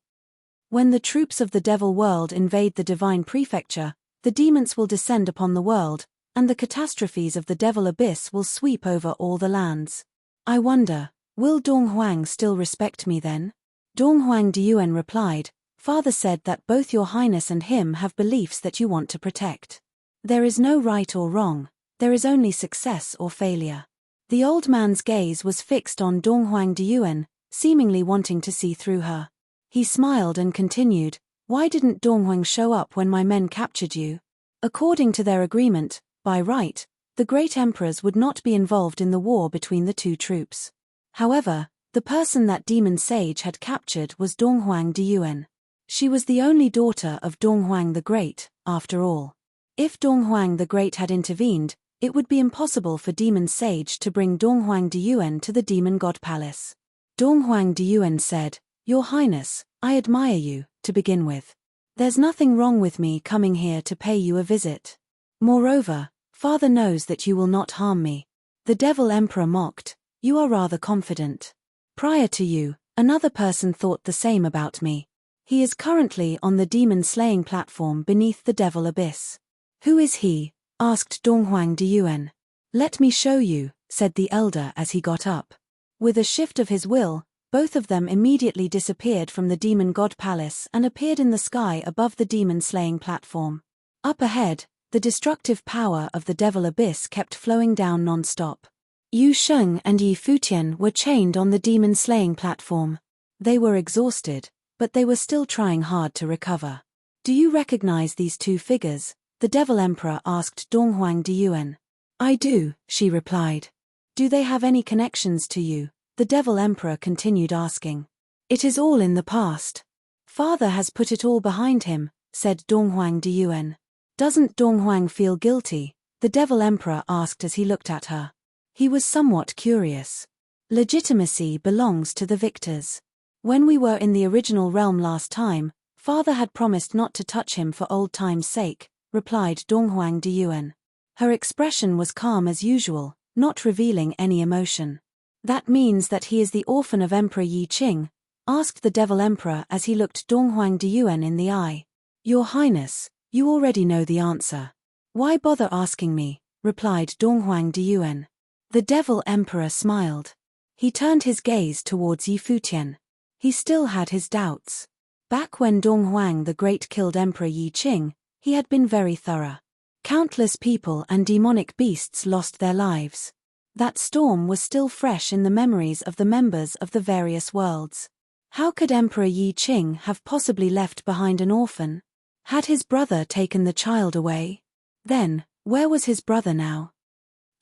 Speaker 1: When the troops of the Devil World invade the Divine Prefecture, the demons will descend upon the world, and the catastrophes of the Devil Abyss will sweep over all the lands. I wonder, will Donghuang still respect me then? Donghuang Diyuan replied, Father said that both your highness and him have beliefs that you want to protect. There is no right or wrong, there is only success or failure. The old man's gaze was fixed on Donghuang Diyuan, seemingly wanting to see through her. He smiled and continued, why didn't Donghuang show up when my men captured you? According to their agreement, by right, the great emperors would not be involved in the war between the two troops. However, the person that demon sage had captured was Donghuang Diyuan. She was the only daughter of Donghuang the Great, after all. If Donghuang the Great had intervened, it would be impossible for demon sage to bring Donghuang Diyuan to the demon god palace. Donghuang Diyuan said, Your Highness, I admire you, to begin with. There's nothing wrong with me coming here to pay you a visit. Moreover, Father knows that you will not harm me. The Devil Emperor mocked, You are rather confident. Prior to you, another person thought the same about me. He is currently on the demon-slaying platform beneath the Devil Abyss. Who is he? Asked Donghuang Diyuan. Let me show you, said the elder as he got up. With a shift of his will, both of them immediately disappeared from the demon god palace and appeared in the sky above the demon-slaying platform. Up ahead, the destructive power of the Devil Abyss kept flowing down non-stop. Yu Sheng and Yi Futian were chained on the demon-slaying platform. They were exhausted, but they were still trying hard to recover. Do you recognize these two figures? The Devil Emperor asked Donghuang Diyuan. I do, she replied. Do they have any connections to you? The Devil Emperor continued asking. It is all in the past. Father has put it all behind him, said Donghuang Diyuan. Doesn't Donghuang feel guilty? The Devil Emperor asked as he looked at her. He was somewhat curious. Legitimacy belongs to the victors. When we were in the original realm last time, Father had promised not to touch him for old time's sake, replied Donghuang Diyuan. Her expression was calm as usual, not revealing any emotion. That means that he is the orphan of Emperor Yi Qing? Asked the Devil Emperor as he looked Donghuang Diyuan in the eye. Your Highness, you already know the answer. Why bother asking me? Replied Donghuang Diyuan. The Devil Emperor smiled. He turned his gaze towards Yi Futian. He still had his doubts. Back when Donghuang the Great killed Emperor Yi Qing, he had been very thorough. Countless people and demonic beasts lost their lives. That storm was still fresh in the memories of the members of the various worlds. How could Emperor Yi Qing have possibly left behind an orphan? Had his brother taken the child away? Then, where was his brother now?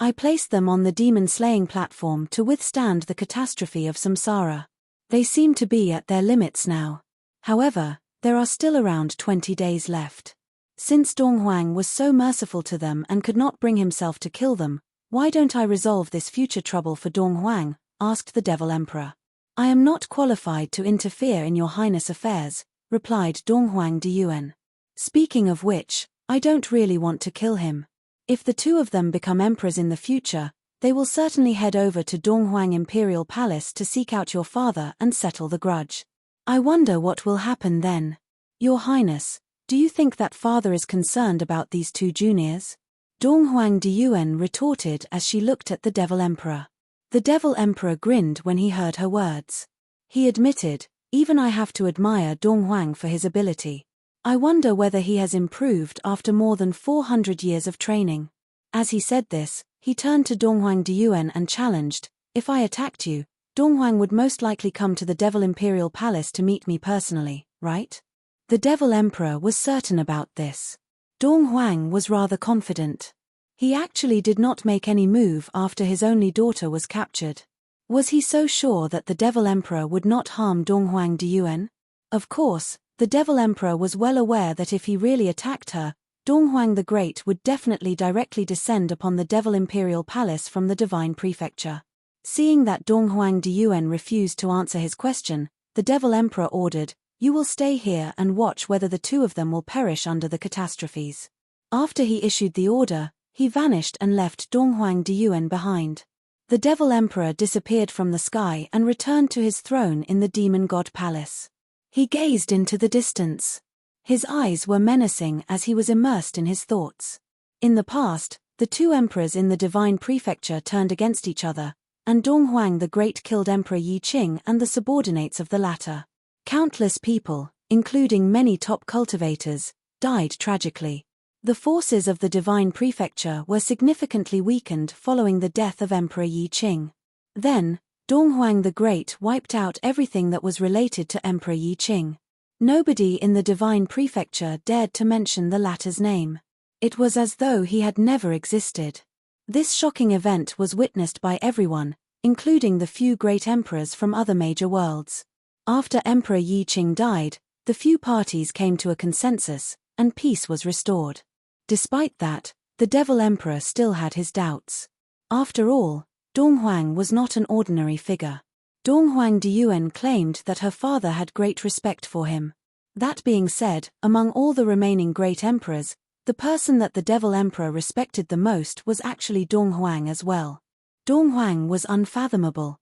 Speaker 1: I placed them on the demon-slaying platform to withstand the catastrophe of samsara. They seem to be at their limits now. However, there are still around 20 days left. Since Donghuang was so merciful to them and could not bring himself to kill them, why don't I resolve this future trouble for Donghuang? Asked the Devil Emperor. I am not qualified to interfere in your highness' affairs, replied Donghuang Diyuan. Speaking of which, I don't really want to kill him. If the two of them become emperors in the future, they will certainly head over to Donghuang Imperial Palace to seek out your father and settle the grudge. I wonder what will happen then. Your Highness, do you think that father is concerned about these two juniors? Donghuang Diyuan retorted as she looked at the Devil Emperor. The Devil Emperor grinned when he heard her words. He admitted, even I have to admire Donghuang for his ability. I wonder whether he has improved after more than 400 years of training. As he said this, he turned to Donghuang Diyuan and challenged, if I attacked you, Donghuang would most likely come to the Devil Imperial Palace to meet me personally, right? The Devil Emperor was certain about this. Donghuang was rather confident. He actually did not make any move after his only daughter was captured. Was he so sure that the Devil Emperor would not harm Donghuang Diyuan? Of course, the Devil Emperor was well aware that if he really attacked her, Donghuang the Great would definitely directly descend upon the Devil Imperial Palace from the Divine Prefecture. Seeing that Donghuang Diyuan refused to answer his question, the Devil Emperor ordered, "You will stay here and watch whether the two of them will perish under the catastrophes." After he issued the order, he vanished and left Donghuang Diyuan behind. The Devil Emperor disappeared from the sky and returned to his throne in the Demon God Palace. He gazed into the distance. His eyes were menacing as he was immersed in his thoughts. In the past, the two emperors in the Divine Prefecture turned against each other, and Donghuang the Great killed Emperor Yi Qing and the subordinates of the latter. Countless people, including many top cultivators, died tragically. The forces of the Divine Prefecture were significantly weakened following the death of Emperor Yi Qing. Then, Donghuang the Great wiped out everything that was related to Emperor Yi Qing. Nobody in the Divine Prefecture dared to mention the latter's name. It was as though he had never existed. This shocking event was witnessed by everyone, including the few great emperors from other major worlds. After Emperor Yi Qing died, the few parties came to a consensus, and peace was restored. Despite that, the Devil Emperor still had his doubts. After all, Donghuang was not an ordinary figure. Donghuang Diyuan claimed that her father had great respect for him. That being said, among all the remaining great emperors, the person that the Devil Emperor respected the most was actually Donghuang as well. Donghuang was unfathomable.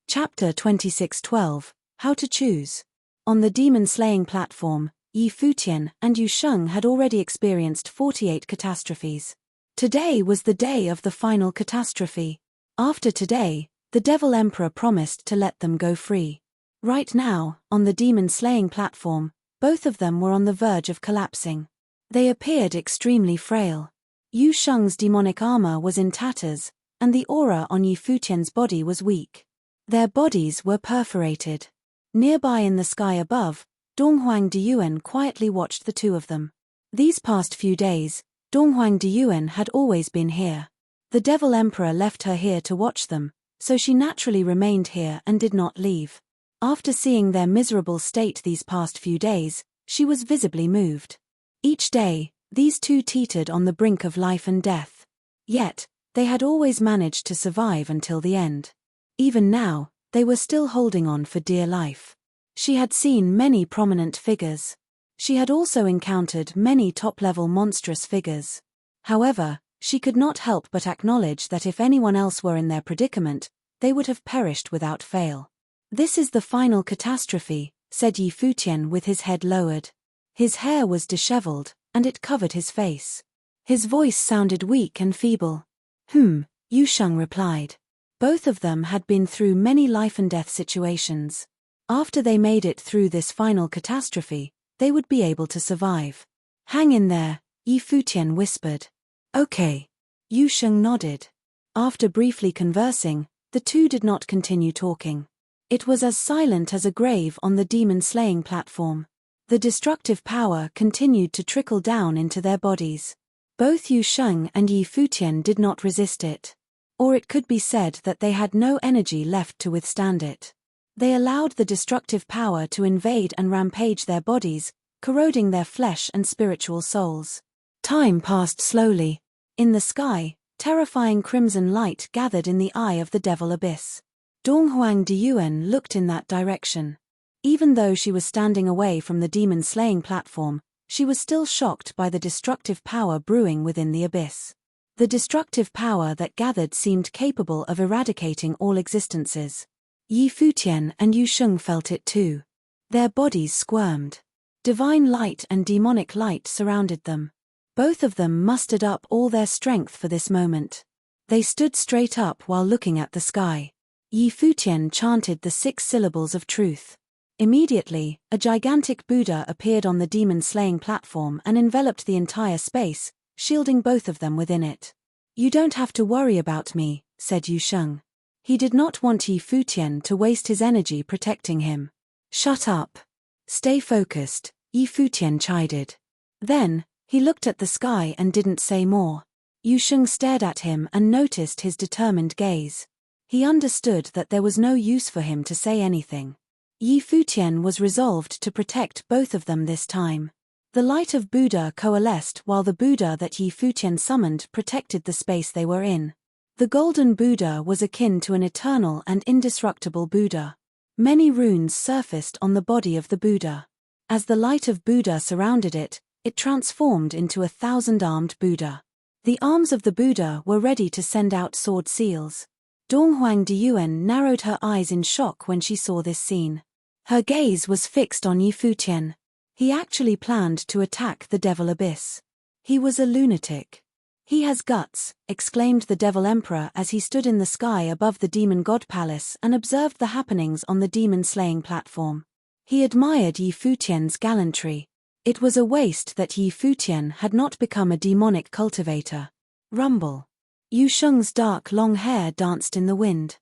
Speaker 1: Chapter 26:12, How to Choose. On the demon-slaying platform, Yi Futian and Yu Sheng had already experienced 48 catastrophes. Today was the day of the final catastrophe. After today, the Devil Emperor promised to let them go free. Right now, on the demon-slaying platform, both of them were on the verge of collapsing. They appeared extremely frail. Yu Sheng's demonic armor was in tatters, and the aura on Yi Futian's body was weak. Their bodies were perforated. Nearby in the sky above, Donghuang Diyuan quietly watched the two of them. These past few days, Donghuang Diyuan had always been here. The Devil Emperor left her here to watch them, so she naturally remained here and did not leave. After seeing their miserable state these past few days, she was visibly moved. Each day, these two teetered on the brink of life and death. Yet, they had always managed to survive until the end. Even now, they were still holding on for dear life. She had seen many prominent figures. She had also encountered many top-level monstrous figures. However, she could not help but acknowledge that if anyone else were in their predicament, they would have perished without fail. "This is the final catastrophe," said Yi Futian with his head lowered. His hair was disheveled, and it covered his face. His voice sounded weak and feeble. Yu Sheng replied. Both of them had been through many life-and-death situations. After they made it through this final catastrophe, they would be able to survive. "Hang in there," Yi Futian whispered. "Okay." Yu Sheng nodded. After briefly conversing, the two did not continue talking. It was as silent as a grave on the demon-slaying platform. The destructive power continued to trickle down into their bodies. Both Yu Sheng and Yi Futian did not resist it. Or it could be said that they had no energy left to withstand it. They allowed the destructive power to invade and rampage their bodies, corroding their flesh and spiritual souls. Time passed slowly. In the sky, terrifying crimson light gathered in the eye of the devil abyss. Donghuang Diyuan looked in that direction. Even though she was standing away from the demon-slaying platform, she was still shocked by the destructive power brewing within the abyss. The destructive power that gathered seemed capable of eradicating all existences. Yi Futian and Yu Sheng felt it too. Their bodies squirmed. Divine light and demonic light surrounded them. Both of them mustered up all their strength for this moment. They stood straight up while looking at the sky. Yi Futian chanted the 6 syllables of truth. Immediately, a gigantic Buddha appeared on the demon-slaying platform and enveloped the entire space, shielding both of them within it. "You don't have to worry about me," said Yu Sheng. He did not want Yi Futian to waste his energy protecting him. "Shut up. Stay focused," Yi Futian chided. Then, he looked at the sky and didn't say more. Yu Sheng stared at him and noticed his determined gaze. He understood that there was no use for him to say anything. Yi Futian was resolved to protect both of them this time. The light of Buddha coalesced while the Buddha that Yi Futian summoned protected the space they were in. The golden Buddha was akin to an eternal and indestructible Buddha. Many runes surfaced on the body of the Buddha. As the light of Buddha surrounded it, it transformed into a 1,000-armed Buddha. The arms of the Buddha were ready to send out sword seals. Donghuang Diyuan narrowed her eyes in shock when she saw this scene. Her gaze was fixed on Yi Futian. He actually planned to attack the Devil Abyss. He was a lunatic. "He has guts," exclaimed the Devil Emperor as he stood in the sky above the Demon God Palace and observed the happenings on the demon-slaying platform. He admired Yi Futian's gallantry. It was a waste that Yi Futian had not become a demonic cultivator. Rumble. Yu Sheng's dark long hair danced in the wind.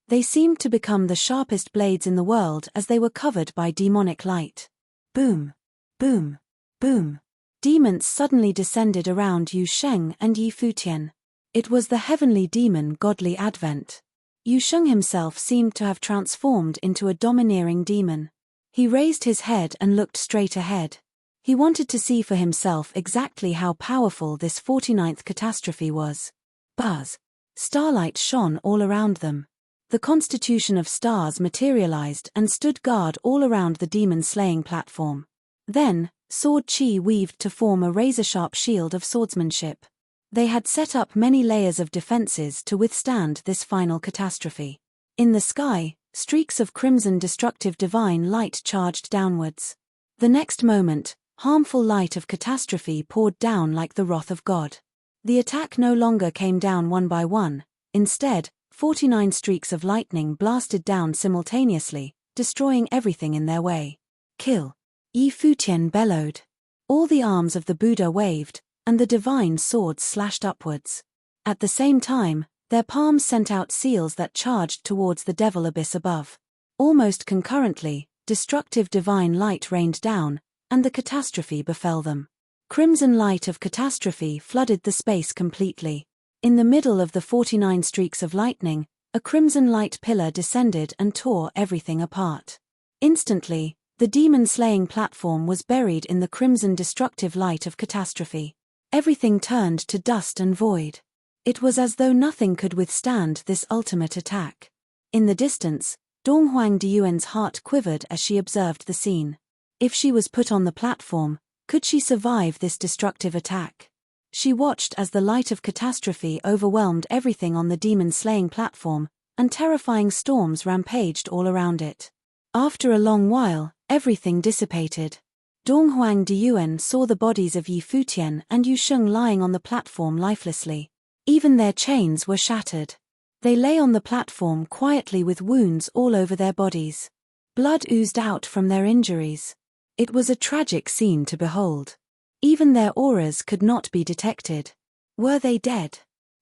Speaker 1: They seemed to become the sharpest blades in the world as they were covered by demonic light. Boom. Boom. Boom. Demons suddenly descended around Yu Sheng and Yi Futian. It was the heavenly demon godly advent. Yu Sheng himself seemed to have transformed into a domineering demon. He raised his head and looked straight ahead. He wanted to see for himself exactly how powerful this 49th catastrophe was. Buzz. Starlight shone all around them. The constitution of stars materialized and stood guard all around the demon-slaying platform. Then, sword chi weaved to form a razor-sharp shield of swordsmanship. They had set up many layers of defenses to withstand this final catastrophe. In the sky, streaks of crimson destructive divine light charged downwards. The next moment, harmful light of catastrophe poured down like the wrath of God. The attack no longer came down one by one. Instead, 49 streaks of lightning blasted down simultaneously, destroying everything in their way. "Kill!" Yi Futian bellowed. All the arms of the Buddha waved, and the divine swords slashed upwards. At the same time, their palms sent out seals that charged towards the devil abyss above. Almost concurrently, destructive divine light rained down, and the catastrophe befell them. Crimson light of catastrophe flooded the space completely. In the middle of the 49 streaks of lightning, a crimson light pillar descended and tore everything apart. Instantly, the demon-slaying platform was buried in the crimson destructive light of catastrophe. Everything turned to dust and void. It was as though nothing could withstand this ultimate attack. In the distance, Donghuang Diyuan's heart quivered as she observed the scene. If she was put on the platform, could she survive this destructive attack? She watched as the light of catastrophe overwhelmed everything on the demon-slaying platform, and terrifying storms rampaged all around it. After a long while, everything dissipated. Donghuang Diyuan saw the bodies of Yi Futian and Yu Sheng lying on the platform lifelessly. Even their chains were shattered. They lay on the platform quietly with wounds all over their bodies. Blood oozed out from their injuries. It was a tragic scene to behold. Even their auras could not be detected. Were they dead?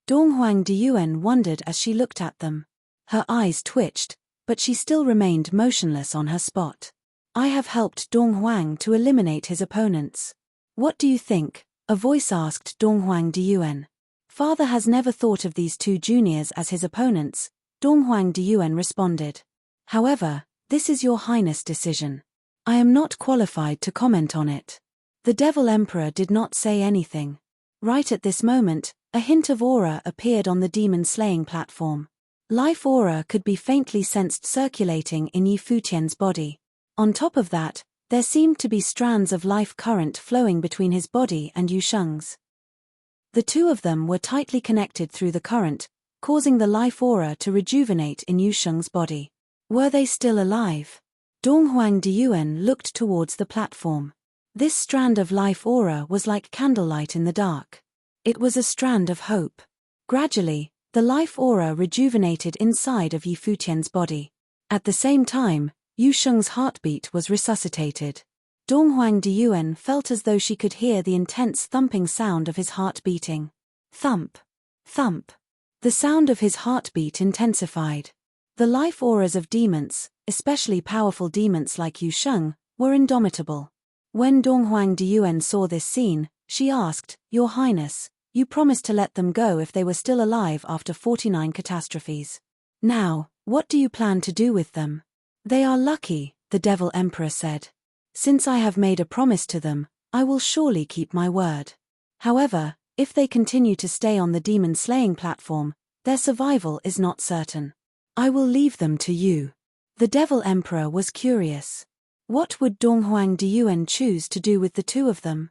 Speaker 1: Donghuang Diyuan wondered as she looked at them. Her eyes twitched, but she still remained motionless on her spot. "I have helped Donghuang to eliminate his opponents. What do you think?" a voice asked Donghuang Diyuan. "Father has never thought of these two juniors as his opponents," Donghuang Diyuan responded. "However, this is your highness' decision. I am not qualified to comment on it. The Devil Emperor did not say anything. Right at this moment, a hint of aura appeared on the demon-slaying platform. Life aura could be faintly sensed circulating in Yi Futian's body. On top of that, there seemed to be strands of life current flowing between his body and Yu Sheng's. The two of them were tightly connected through the current, causing the life aura to rejuvenate in Yu Sheng's body. Were they still alive? Donghuang Diyuan looked towards the platform. This strand of life aura was like candlelight in the dark. It was a strand of hope. Gradually, the life aura rejuvenated inside of Yi Futian's body. At the same time, Yu Sheng's heartbeat was resuscitated. Donghuang Diyuan felt as though she could hear the intense thumping sound of his heart beating. Thump. Thump. The sound of his heartbeat intensified. The life auras of demons, especially powerful demons like Yu Sheng, were indomitable. When Donghuang Diyuan saw this scene, she asked, "Your Highness, you promised to let them go if they were still alive after 49 catastrophes. Now, what do you plan to do with them?" "They are lucky," the Devil Emperor said. "Since I have made a promise to them, I will surely keep my word. However, if they continue to stay on the demon-slaying platform, their survival is not certain. I will leave them to you." The Devil Emperor was curious. What would Donghuang Diyuan choose to do with the two of them?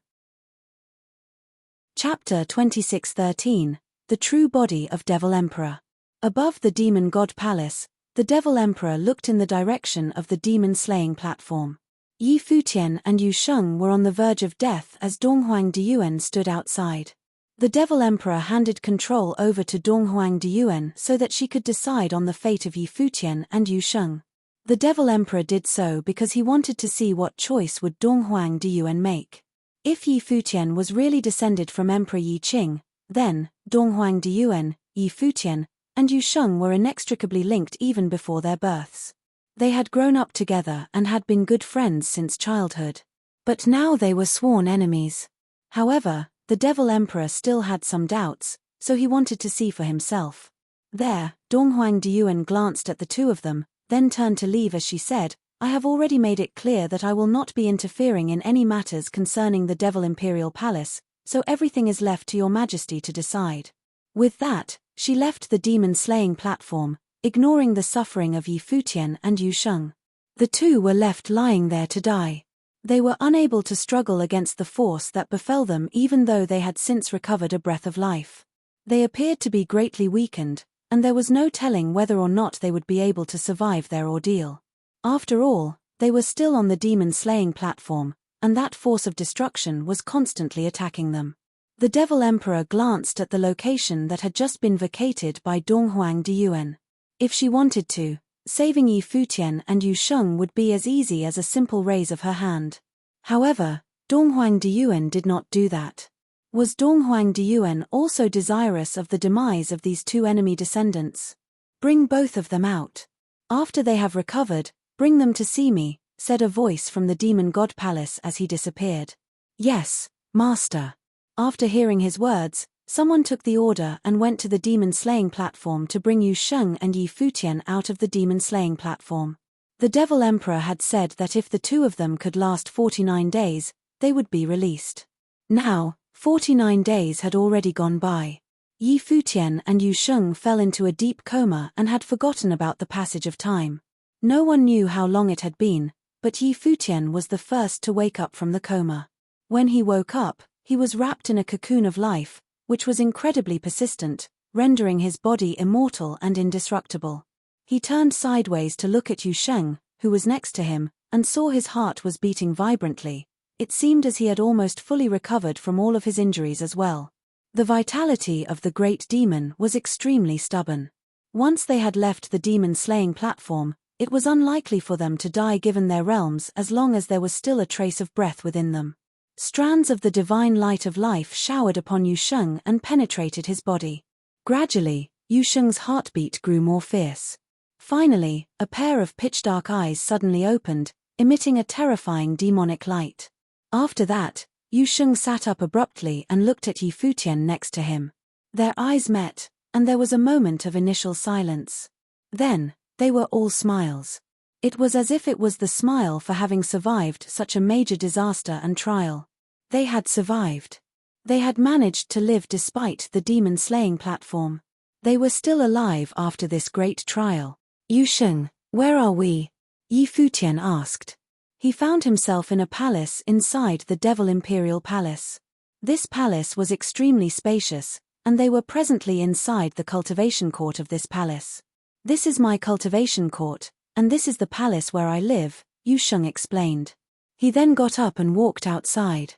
Speaker 1: Chapter 26:13, The True Body of Devil Emperor. Above the Demon God Palace, the Devil Emperor looked in the direction of the demon-slaying platform. Yi Futian and Yu Sheng were on the verge of death as Donghuang Diyuan stood outside. The Devil Emperor handed control over to Donghuang Diyuan so that she could decide on the fate of Yi Futian and Yu Sheng. The Devil Emperor did so because he wanted to see what choice would Donghuang Diyuan make. If Yi Futian was really descended from Emperor Yi Qing, then Donghuang Diyuan, Yi Futian, and Yu Sheng were inextricably linked even before their births. They had grown up together and had been good friends since childhood. But now they were sworn enemies. However, the Devil Emperor still had some doubts, so he wanted to see for himself. There, Donghuang Diyuan glanced at the two of them, then turned to leave as she said, "I have already made it clear that I will not be interfering in any matters concerning the Devil Imperial Palace, so everything is left to your Majesty to decide." With that, she left the demon-slaying platform, ignoring the suffering of Yi Futian and Yu Sheng. The two were left lying there to die. They were unable to struggle against the force that befell them even though they had since recovered a breath of life. They appeared to be greatly weakened, and there was no telling whether or not they would be able to survive their ordeal. After all, they were still on the demon-slaying platform, and that force of destruction was constantly attacking them. The Devil Emperor glanced at the location that had just been vacated by Donghuang Diyuan. If she wanted to, saving Yi Futian and Yu Sheng would be as easy as a simple raise of her hand. However, Donghuang Diyuan did not do that. Was Donghuang Diyuan also desirous of the demise of these two enemy descendants? "Bring both of them out. After they have recovered, bring them to see me," said a voice from the Demon God Palace as he disappeared. "Yes, Master." After hearing his words, someone took the order and went to the demon-slaying platform to bring Yu Sheng and Yi Futian out of the demon-slaying platform. The Devil Emperor had said that if the two of them could last 49 days, they would be released. Now, 49 days had already gone by. Yi Futian and Yu Sheng fell into a deep coma and had forgotten about the passage of time. No one knew how long it had been, but Yi Futian was the first to wake up from the coma. When he woke up, he was wrapped in a cocoon of life, which was incredibly persistent, rendering his body immortal and indestructible. He turned sideways to look at Yu Sheng, who was next to him, and saw his heart was beating vibrantly. It seemed as he had almost fully recovered from all of his injuries as well. The vitality of the great demon was extremely stubborn. Once they had left the demon-slaying platform, it was unlikely for them to die given their realms as long as there was still a trace of breath within them. Strands of the divine light of life showered upon Yu Sheng and penetrated his body. Gradually, Yu Sheng's heartbeat grew more fierce. Finally, a pair of pitch-dark eyes suddenly opened, emitting a terrifying demonic light. After that, Yu Sheng sat up abruptly and looked at Yi Futian next to him. Their eyes met, and there was a moment of initial silence. Then, they were all smiles. It was as if it was the smile for having survived such a major disaster and trial. They had survived. They had managed to live despite the demon-slaying platform. They were still alive after this great trial. Yusheng, where are we? Yi Futian asked. He found himself in a palace inside the Devil Imperial Palace. This palace was extremely spacious, and they were presently inside the cultivation court of this palace. This is my cultivation court, and this is the palace where I live, Yusheng explained. He then got up and walked outside.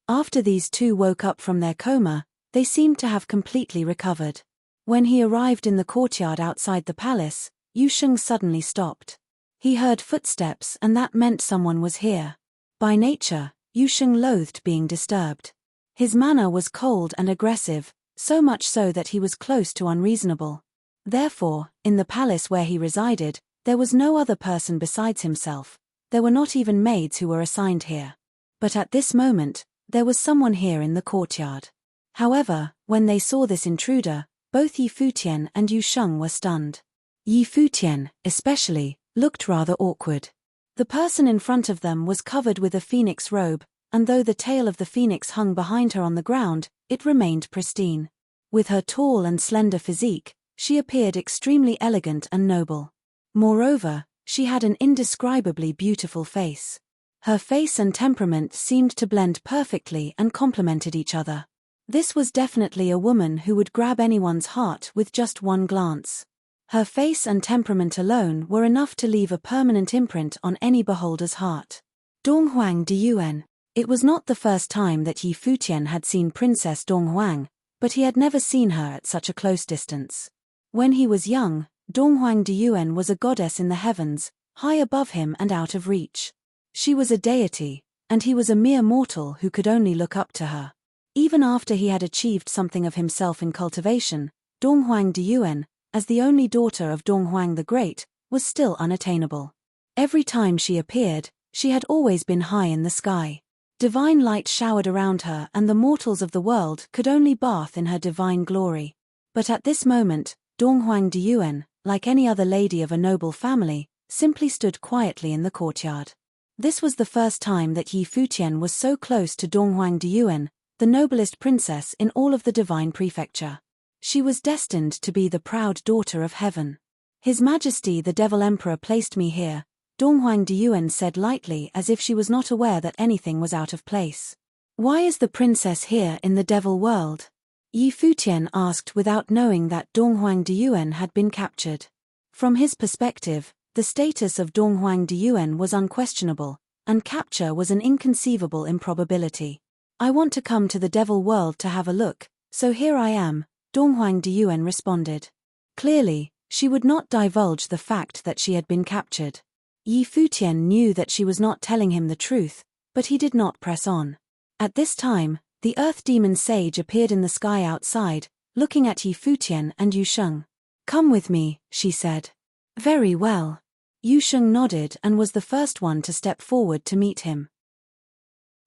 Speaker 1: After these two woke up from their coma, they seemed to have completely recovered. When he arrived in the courtyard outside the palace, Yusheng suddenly stopped. He heard footsteps and that meant someone was here. By nature, Yusheng loathed being disturbed. His manner was cold and aggressive, so much so that he was close to unreasonable. Therefore, in the palace where he resided, there was no other person besides himself. There were not even maids who were assigned here. But at this moment, there was someone here in the courtyard. However, when they saw this intruder, both Yi Futian and Yusheng were stunned. Yi Futian, especially, looked rather awkward. The person in front of them was covered with a phoenix robe, and though the tail of the phoenix hung behind her on the ground, it remained pristine. With her tall and slender physique, she appeared extremely elegant and noble. Moreover, she had an indescribably beautiful face. Her face and temperament seemed to blend perfectly and complemented each other. This was definitely a woman who would grab anyone's heart with just one glance. Her face and temperament alone were enough to leave a permanent imprint on any beholder's heart. Donghuang Diyuan. It was not the first time that Yi Futian had seen Princess Donghuang, but he had never seen her at such a close distance. When he was young, Donghuang Diyuan was a goddess in the heavens, high above him and out of reach. She was a deity, and he was a mere mortal who could only look up to her. Even after he had achieved something of himself in cultivation, Donghuang Diyuan, as the only daughter of Donghuang the Great, was still unattainable. Every time she appeared, she had always been high in the sky. Divine light showered around her and the mortals of the world could only bath in her divine glory. But at this moment, Donghuang Diyuan, like any other lady of a noble family, simply stood quietly in the courtyard. This was the first time that Yi Futian was so close to Donghuang Diyuan, the noblest princess in all of the divine prefecture. She was destined to be the proud daughter of heaven. His Majesty the Devil Emperor placed me here, Donghuang Diyuan said lightly as if she was not aware that anything was out of place. Why is the princess here in the devil world? Yi Futian asked without knowing that Donghuang Diyuan had been captured. From his perspective, the status of Donghuang Diyuan was unquestionable, and capture was an inconceivable improbability. I want to come to the devil world to have a look, so here I am, Donghuang Diyuan responded. Clearly, she would not divulge the fact that she had been captured. Yi Futian knew that she was not telling him the truth, but he did not press on. At this time, the Earth Demon Sage appeared in the sky outside, looking at Yi Futian and Yusheng. Come with me, she said. Very well. Yusheng nodded and was the first one to step forward to meet him.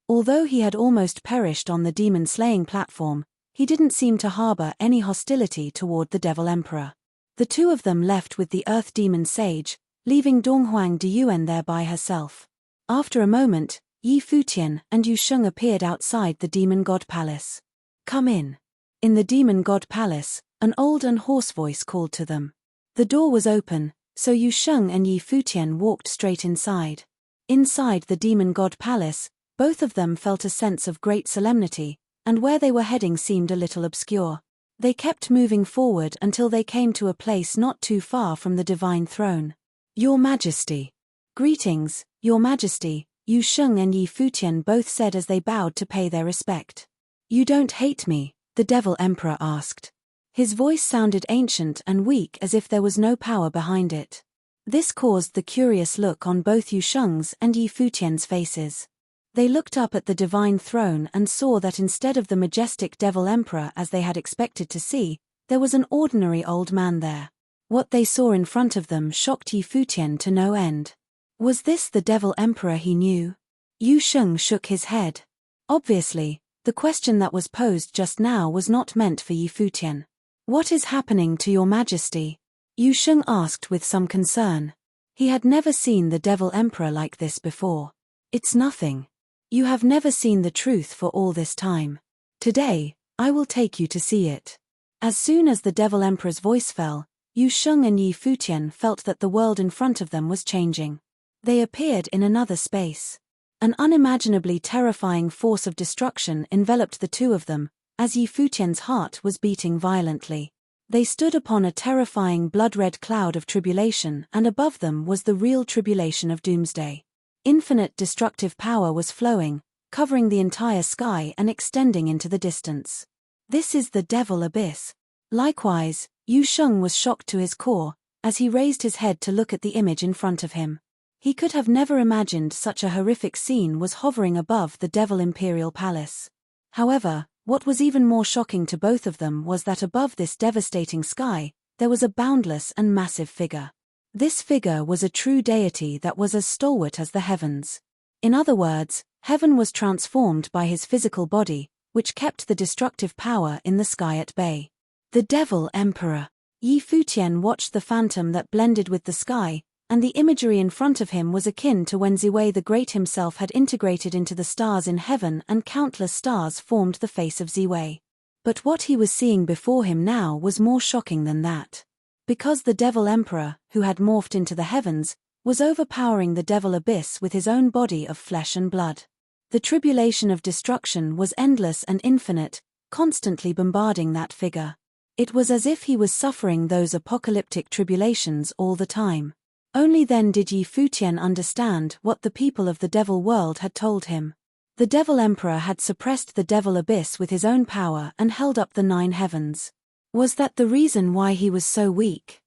Speaker 1: Although he had almost perished on the demon-slaying platform, he didn't seem to harbor any hostility toward the Devil Emperor. The two of them left with the Earth Demon Sage, leaving Donghuang Diyuan there by herself. After a moment, Yi Futian and Yusheng appeared outside the Demon God Palace. Come in. In the Demon God Palace, an old and hoarse voice called to them. The door was open, so Yusheng and Yi Futian walked straight inside. Inside the Demon God Palace, both of them felt a sense of great solemnity, and where they were heading seemed a little obscure. They kept moving forward until they came to a place not too far from the divine throne. Your Majesty. Greetings, Your Majesty, Yusheng and Yi Futian both said as they bowed to pay their respect. You don't hate me? The Devil Emperor asked. His voice sounded ancient and weak as if there was no power behind it. This caused the curious look on both Yusheng's and Yi Futian's faces. They looked up at the divine throne and saw that instead of the majestic Devil Emperor as they had expected to see, there was an ordinary old man there. What they saw in front of them shocked Yi Futian to no end. Was this the Devil Emperor he knew? Yusheng shook his head. Obviously, the question that was posed just now was not meant for Yi Futian. What is happening to Your Majesty? Yusheng asked with some concern. He had never seen the Devil Emperor like this before. It's nothing. You have never seen the truth for all this time. Today, I will take you to see it. As soon as the Devil Emperor's voice fell, Yu Sheng and Yi Futian felt that the world in front of them was changing. They appeared in another space. An unimaginably terrifying force of destruction enveloped the two of them, as Yi Futian's heart was beating violently. They stood upon a terrifying blood-red cloud of tribulation, and above them was the real tribulation of doomsday. Infinite destructive power was flowing, covering the entire sky and extending into the distance. This is the Devil Abyss. Likewise, Yu Sheng was shocked to his core, as he raised his head to look at the image in front of him. He could have never imagined such a horrific scene was hovering above the Devil Imperial Palace. However, what was even more shocking to both of them was that above this devastating sky, there was a boundless and massive figure. This figure was a true deity that was as stalwart as the heavens. In other words, heaven was transformed by his physical body, which kept the destructive power in the sky at bay. The Devil Emperor. Yi Futian watched the phantom that blended with the sky, and the imagery in front of him was akin to when Ziwei the Great himself had integrated into the stars in heaven and countless stars formed the face of Ziwei. But what he was seeing before him now was more shocking than that. Because the Devil Emperor, who had morphed into the heavens, was overpowering the Devil Abyss with his own body of flesh and blood. The tribulation of destruction was endless and infinite, constantly bombarding that figure. It was as if he was suffering those apocalyptic tribulations all the time. Only then did Yi Futian understand what the people of the Devil World had told him. The Devil Emperor had suppressed the Devil Abyss with his own power and held up the 9 heavens. Was that the reason why he was so weak?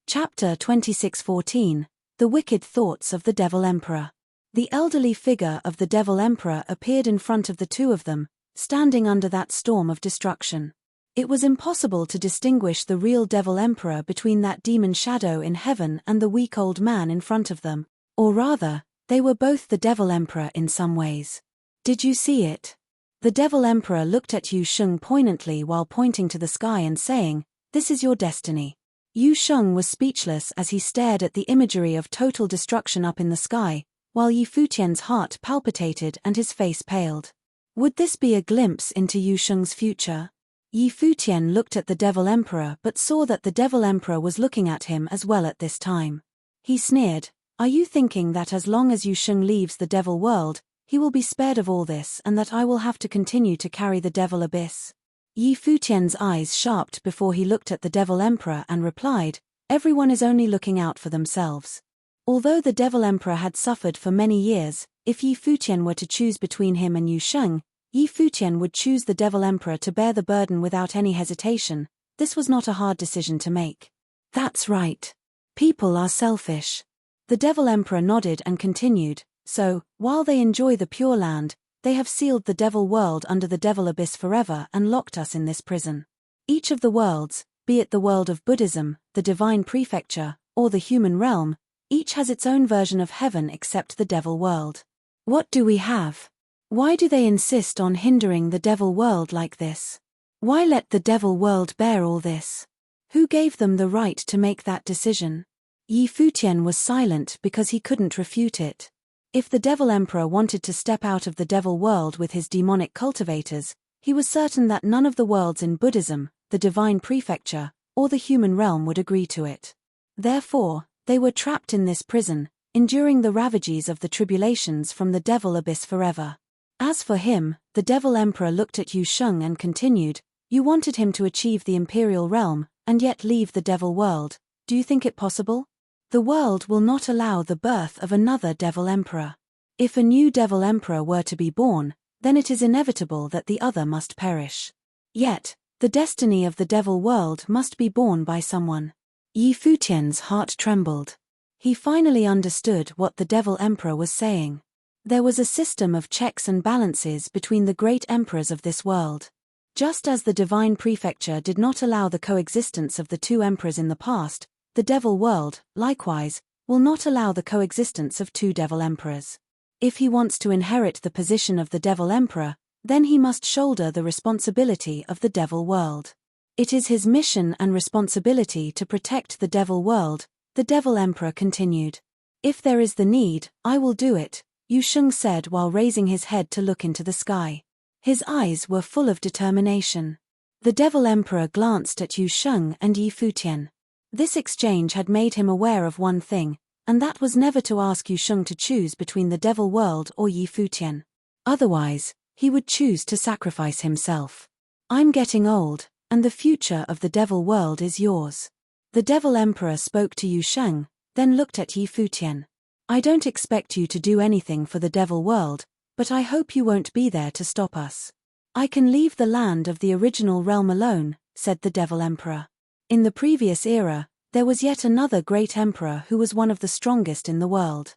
Speaker 1: Chapter 26:14 The Wicked Thoughts of the Devil Emperor. The elderly figure of the Devil Emperor appeared in front of the two of them, standing under that storm of destruction. It was impossible to distinguish the real Devil Emperor between that demon shadow in heaven and the weak old man in front of them, or rather, they were both the Devil Emperor in some ways. Did you see it? The Devil Emperor looked at Yu Sheng poignantly while pointing to the sky and saying, "This is your destiny." Yu Sheng was speechless as he stared at the imagery of total destruction up in the sky, while Yi Futian's heart palpitated and his face paled. Would this be a glimpse into Yu Sheng's future? Yi Futian looked at the Devil Emperor but saw that the Devil Emperor was looking at him as well at this time. He sneered, "Are you thinking that as long as Yu Sheng leaves the Devil World, he will be spared of all this and that I will have to continue to carry the Devil Abyss?" Yi Futian's eyes sharpened before he looked at the Devil Emperor and replied, "Everyone is only looking out for themselves." Although the Devil Emperor had suffered for many years, if Yi Futian were to choose between him and Yu Sheng, Yi Futian would choose the Devil Emperor to bear the burden without any hesitation. This was not a hard decision to make. "That's right. People are selfish." The Devil Emperor nodded and continued, "So, while they enjoy the Pure Land, they have sealed the Devil World under the Devil Abyss forever and locked us in this prison. Each of the worlds, be it the world of Buddhism, the Divine Prefecture, or the human realm, each has its own version of heaven except the Devil World. What do we have? Why do they insist on hindering the Devil World like this? Why let the Devil World bear all this? Who gave them the right to make that decision?" Yi Futian was silent because he couldn't refute it. If the Devil Emperor wanted to step out of the Devil World with his demonic cultivators, he was certain that none of the worlds in Buddhism, the Divine Prefecture, or the human realm would agree to it. Therefore, they were trapped in this prison, enduring the ravages of the tribulations from the Devil Abyss forever. As for him, the Devil Emperor looked at Yu Sheng and continued, "You wanted him to achieve the Imperial Realm, and yet leave the Devil World. Do you think it possible? The world will not allow the birth of another Devil Emperor. If a new Devil Emperor were to be born, then it is inevitable that the other must perish. Yet, the destiny of the Devil World must be borne by someone." Yi Futian's heart trembled. He finally understood what the Devil Emperor was saying. There was a system of checks and balances between the great emperors of this world. Just as the Divine Prefecture did not allow the coexistence of the two emperors in the past, the Devil World, likewise, will not allow the coexistence of two Devil Emperors. If he wants to inherit the position of the Devil Emperor, then he must shoulder the responsibility of the Devil World. It is his mission and responsibility to protect the Devil World, The Devil Emperor continued. If there is the need, I will do it, Yu Sheng said while raising his head to look into the sky. His eyes were full of determination. The Devil Emperor glanced at Yu Sheng and Yi Futian. This exchange had made him aware of one thing, and that was never to ask Yu Sheng to choose between the Devil World or Yi Futian. Otherwise, he would choose to sacrifice himself. I'm getting old, and the future of the Devil World is yours. The Devil Emperor spoke to Yu Sheng, then looked at Yi Futian. I don't expect you to do anything for the Devil World, but I hope you won't be there to stop us. I can leave the land of the original realm alone, said the Devil Emperor. In the previous era, there was yet another great emperor who was one of the strongest in the world.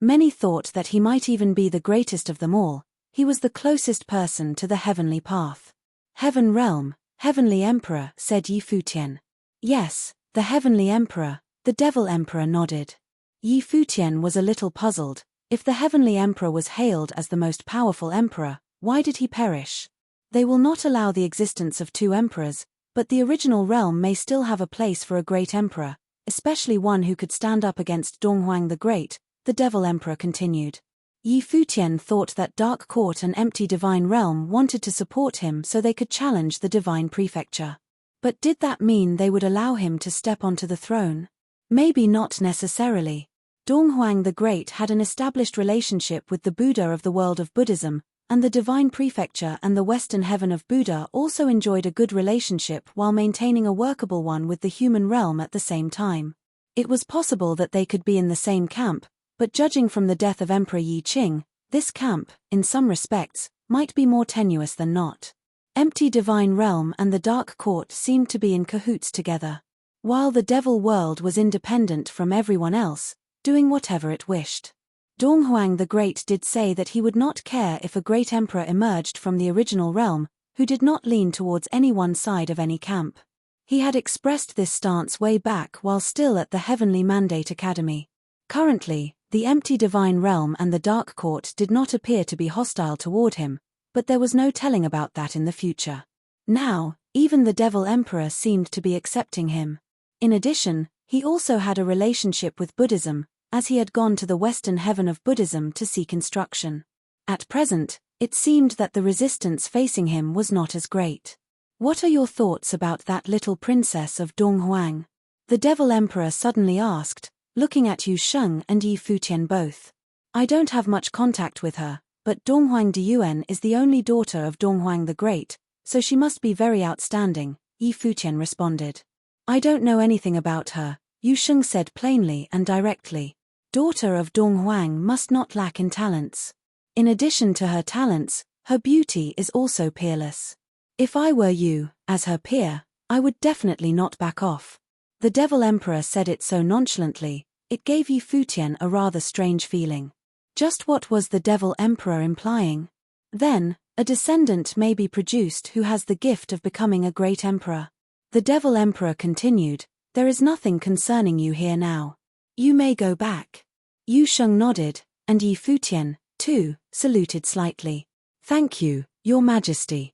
Speaker 1: Many thought that he might even be the greatest of them all. He was the closest person to the heavenly path. Heaven realm, heavenly emperor, said Yi Futian. Yes, the heavenly emperor, the Devil Emperor nodded. Yi Futian was a little puzzled. If the heavenly emperor was hailed as the most powerful emperor, why did he perish? They will not allow the existence of two emperors, but the original realm may still have a place for a great emperor, especially one who could stand up against Donghuang the Great, the Devil Emperor continued. Yi Futian thought that Dark Court and Empty Divine Realm wanted to support him so they could challenge the Divine Prefecture. But did that mean they would allow him to step onto the throne? Maybe not necessarily. Donghuang the Great had an established relationship with the Buddha of the world of Buddhism, and the Divine Prefecture and the Western Heaven of Buddha also enjoyed a good relationship while maintaining a workable one with the human realm at the same time. It was possible that they could be in the same camp, but judging from the death of Emperor Yi Qing, this camp, in some respects, might be more tenuous than not. Empty Divine Realm and the Dark Court seemed to be in cahoots together. While the Devil World was independent from everyone else, doing whatever it wished. Donghuang the Great did say that he would not care if a great emperor emerged from the original realm, who did not lean towards any one side of any camp. He had expressed this stance way back while still at the Heavenly Mandate Academy. Currently, the Empty Divine Realm and the Dark Court did not appear to be hostile toward him, but there was no telling about that in the future. Now, even the Devil Emperor seemed to be accepting him. In addition, he also had a relationship with Buddhism, as he had gone to the Western Heaven of Buddhism to seek instruction. At present, it seemed that the resistance facing him was not as great. What are your thoughts about that little princess of Donghuang? The Devil Emperor suddenly asked, looking at Yu Sheng and Yi Futian both. I don't have much contact with her, but Donghuang Diyuan is the only daughter of Donghuang the Great, so she must be very outstanding, Yi Futian responded. I don't know anything about her, Yu Sheng said plainly and directly. Daughter of Donghuang must not lack in talents. In addition to her talents, her beauty is also peerless. If I were you, as her peer, I would definitely not back off. The Devil Emperor said it so nonchalantly, it gave Yi Futian a rather strange feeling. Just what was the Devil Emperor implying? Then, a descendant may be produced who has the gift of becoming a great emperor. The Devil Emperor continued, there is nothing concerning you here now. You may go back. Yu Sheng nodded, and Yi Futian, too, saluted slightly. Thank you, Your Majesty.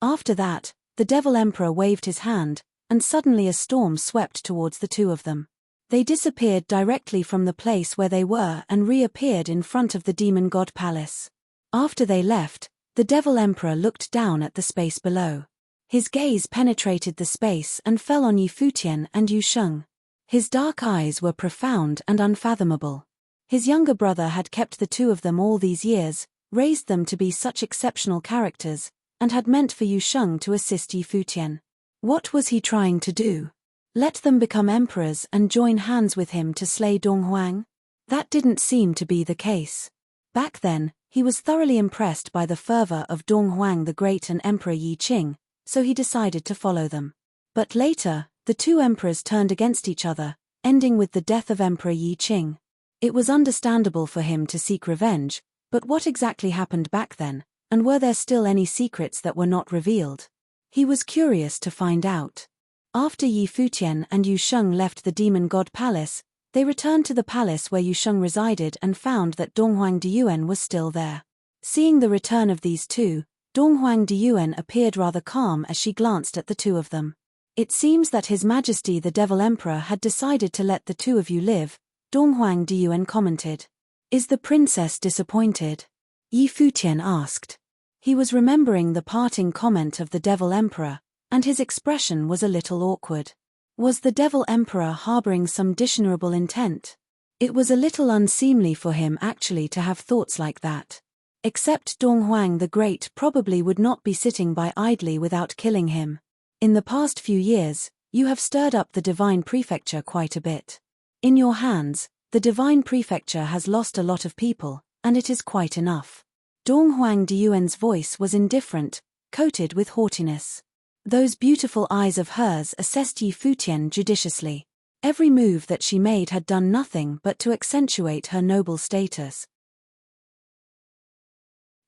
Speaker 1: After that, the Devil Emperor waved his hand, and suddenly a storm swept towards the two of them. They disappeared directly from the place where they were and reappeared in front of the Demon God Palace. After they left, the Devil Emperor looked down at the space below. His gaze penetrated the space and fell on Yi Futian and Yu Sheng. His dark eyes were profound and unfathomable. His younger brother had kept the two of them all these years, raised them to be such exceptional characters, and had meant for Yu Sheng to assist Yi Futian. What was he trying to do? Let them become emperors and join hands with him to slay Donghuang? That didn't seem to be the case. Back then, he was thoroughly impressed by the fervor of Donghuang the Great and Emperor Yi Qing, so he decided to follow them. But later, the two emperors turned against each other, ending with the death of Emperor Yi Qing. It was understandable for him to seek revenge, but what exactly happened back then, and were there still any secrets that were not revealed? He was curious to find out. After Yi Futian and Yu Sheng left the Demon God Palace, they returned to the palace where Yu Sheng resided and found that Donghuang Diyuan was still there. Seeing the return of these two, Donghuang Diyuan appeared rather calm as she glanced at the two of them. It seems that His Majesty the Devil Emperor had decided to let the two of you live, Donghuang Diyuan commented. Is the princess disappointed? Yi Futian asked. He was remembering the parting comment of the Devil Emperor, and his expression was a little awkward. Was the Devil Emperor harboring some dishonorable intent? It was a little unseemly for him actually to have thoughts like that. Except Donghuang the Great probably would not be sitting by idly without killing him. In the past few years, you have stirred up the divine prefecture quite a bit. In your hands, the divine prefecture has lost a lot of people, and it is quite enough. Donghuang Diyuan's voice was indifferent, coated with haughtiness. Those beautiful eyes of hers assessed Yi Futian judiciously. Every move that she made had done nothing but to accentuate her noble status.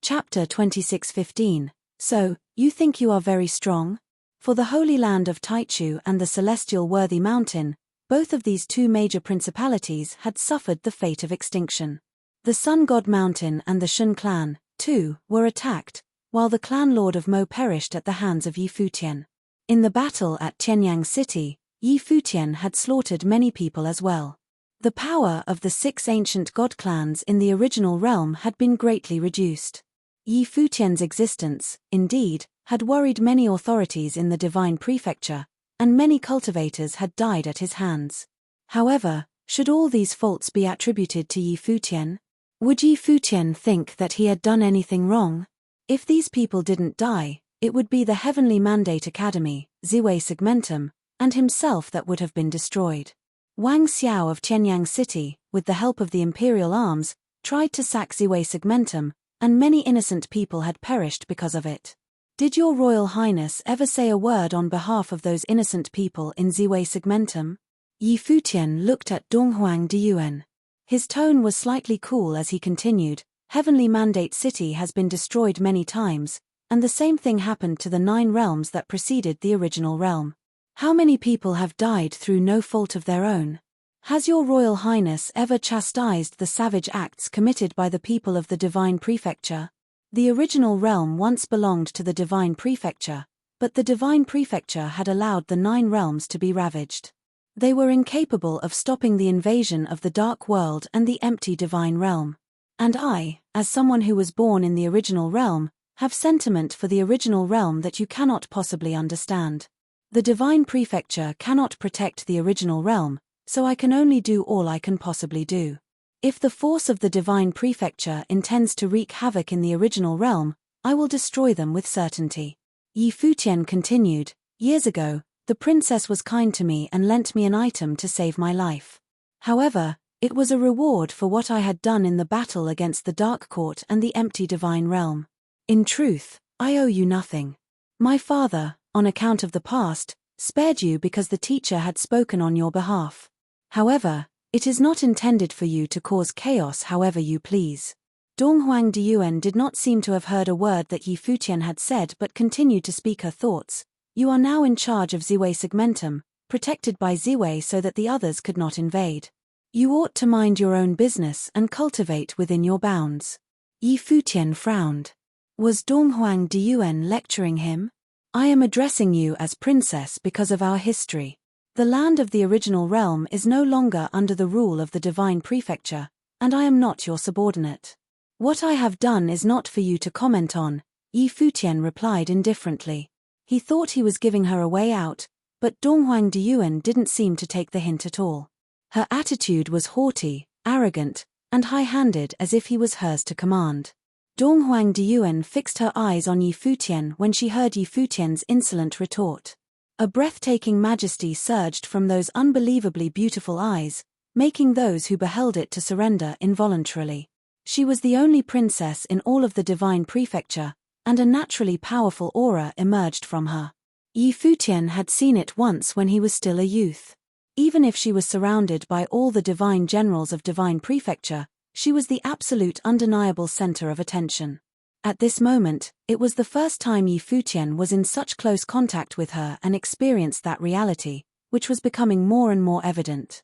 Speaker 1: Chapter 26:15. So, you think you are very strong? For the Holy Land of Taichu and the celestial Worthy Mountain, both of these two major principalities had suffered the fate of extinction. The Sun God Mountain and the Shun clan, too, were attacked, while the clan lord of Mo perished at the hands of Yi Futian. In the battle at Tianyang City, Yi Futian had slaughtered many people as well. The power of the 6 ancient god clans in the original realm had been greatly reduced. Yi Futian's existence, indeed, had worried many authorities in the divine prefecture, and many cultivators had died at his hands. However, should all these faults be attributed to Yi Futian? Would Yi Futian think that he had done anything wrong? If these people didn't die, it would be the Heavenly Mandate Academy, Ziwei Segmentum, and himself that would have been destroyed. Wang Xiao of Tianyang City, with the help of the imperial arms, tried to sack Ziwei Segmentum, and many innocent people had perished because of it. Did your Royal Highness ever say a word on behalf of those innocent people in Ziwei Segmentum? Yi Futian looked at Donghuang Diyuan. His tone was slightly cool as he continued, Heavenly Mandate City has been destroyed many times, and the same thing happened to the 9 realms that preceded the original realm. How many people have died through no fault of their own? Has your Royal Highness ever chastised the savage acts committed by the people of the Divine Prefecture? The original realm once belonged to the Divine Prefecture, but the Divine Prefecture had allowed the 9 realms to be ravaged. They were incapable of stopping the invasion of the Dark World and the empty Divine Realm. And I, as someone who was born in the original realm, have sentiment for the original realm that you cannot possibly understand. The Divine Prefecture cannot protect the original realm, so I can only do all I can possibly do. If the force of the Divine Prefecture intends to wreak havoc in the original realm, I will destroy them with certainty. Yi Futian continued, years ago, the princess was kind to me and lent me an item to save my life. However, it was a reward for what I had done in the battle against the Dark Court and the empty Divine Realm. In truth, I owe you nothing. My father, on account of the past, spared you because the teacher had spoken on your behalf. However, it is not intended for you to cause chaos however you please. Donghuang Diyuan did not seem to have heard a word that Yi Futian had said but continued to speak her thoughts. You are now in charge of Ziwei Segmentum, protected by Ziwei so that the others could not invade. You ought to mind your own business and cultivate within your bounds. Yi Futian frowned. Was Donghuang Diyuan lecturing him? I am addressing you as princess because of our history. The land of the original realm is no longer under the rule of the Divine Prefecture, and I am not your subordinate. What I have done is not for you to comment on, Yi Futian replied indifferently. He thought he was giving her a way out, but Donghuang Diyuan didn't seem to take the hint at all. Her attitude was haughty, arrogant, and high-handed as if he was hers to command. Donghuang Diyuan fixed her eyes on Yi Futian when she heard Yi Futian's insolent retort. A breathtaking majesty surged from those unbelievably beautiful eyes, making those who beheld it to surrender involuntarily. She was the only princess in all of the Divine Prefecture, and a naturally powerful aura emerged from her. Yi Futian had seen it once when he was still a youth. Even if she was surrounded by all the divine generals of Divine Prefecture, she was the absolute undeniable center of attention. At this moment, it was the first time Yi Futian was in such close contact with her and experienced that reality, which was becoming more and more evident.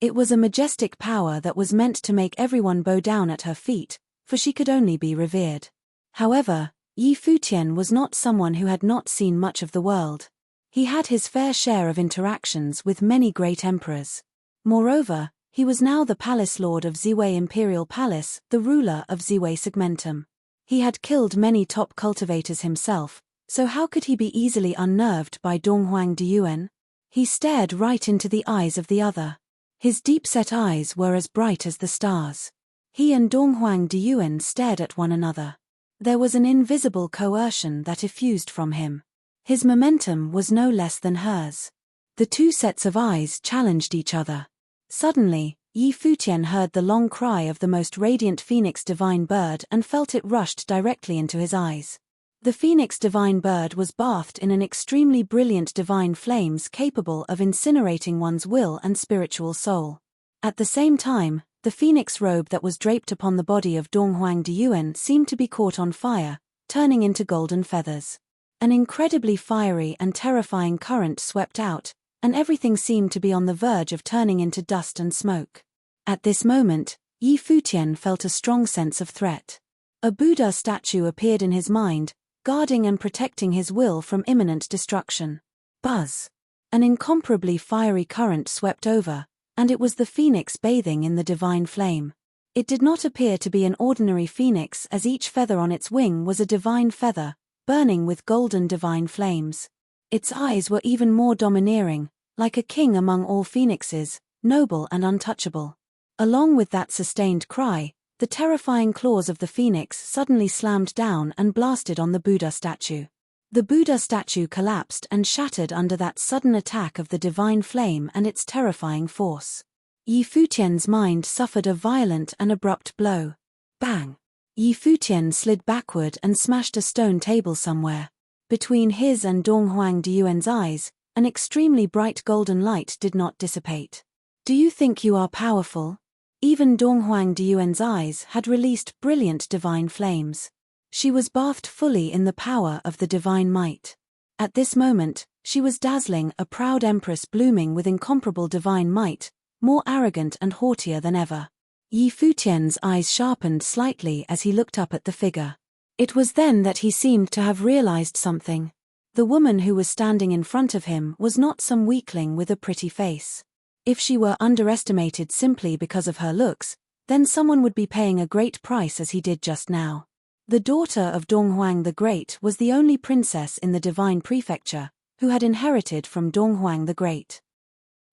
Speaker 1: It was a majestic power that was meant to make everyone bow down at her feet, for she could only be revered. However, Yi Futian was not someone who had not seen much of the world. He had his fair share of interactions with many great emperors. Moreover, he was now the palace lord of Ziwei Imperial Palace, the ruler of Ziwei Segmentum. He had killed many top cultivators himself, so how could he be easily unnerved by Donghuang Diyuan? He stared right into the eyes of the other. His deep-set eyes were as bright as the stars. He and Donghuang Diyuan stared at one another. There was an invisible coercion that effused from him. His momentum was no less than hers. The two sets of eyes challenged each other. Suddenly, Yi Futian heard the long cry of the most radiant phoenix divine bird and felt it rushed directly into his eyes. The phoenix divine bird was bathed in an extremely brilliant divine flames capable of incinerating one's will and spiritual soul. At the same time, the phoenix robe that was draped upon the body of Donghuang Diyuan seemed to be caught on fire, turning into golden feathers. An incredibly fiery and terrifying current swept out, and everything seemed to be on the verge of turning into dust and smoke. At this moment, Yi Futian felt a strong sense of threat. A Buddha statue appeared in his mind, guarding and protecting his will from imminent destruction. Buzz! An incomparably fiery current swept over, and it was the phoenix bathing in the divine flame. It did not appear to be an ordinary phoenix, as each feather on its wing was a divine feather, burning with golden divine flames. Its eyes were even more domineering, like a king among all phoenixes, noble and untouchable. Along with that sustained cry, the terrifying claws of the phoenix suddenly slammed down and blasted on the Buddha statue. The Buddha statue collapsed and shattered under that sudden attack of the divine flame and its terrifying force. Yi Futian's mind suffered a violent and abrupt blow. Bang! Yi Futian slid backward and smashed a stone table somewhere. Between his and Donghuang Diyuan's eyes, an extremely bright golden light did not dissipate. Do you think you are powerful? Even Donghuang Diyuan's eyes had released brilliant divine flames. She was bathed fully in the power of the divine might. At this moment, she was dazzling, a proud empress blooming with incomparable divine might, more arrogant and haughtier than ever. Yi Futian's eyes sharpened slightly as he looked up at the figure. It was then that he seemed to have realized something. The woman who was standing in front of him was not some weakling with a pretty face. If she were underestimated simply because of her looks, then someone would be paying a great price, as he did just now. The daughter of Donghuang the Great was the only princess in the divine prefecture who had inherited from Donghuang the Great.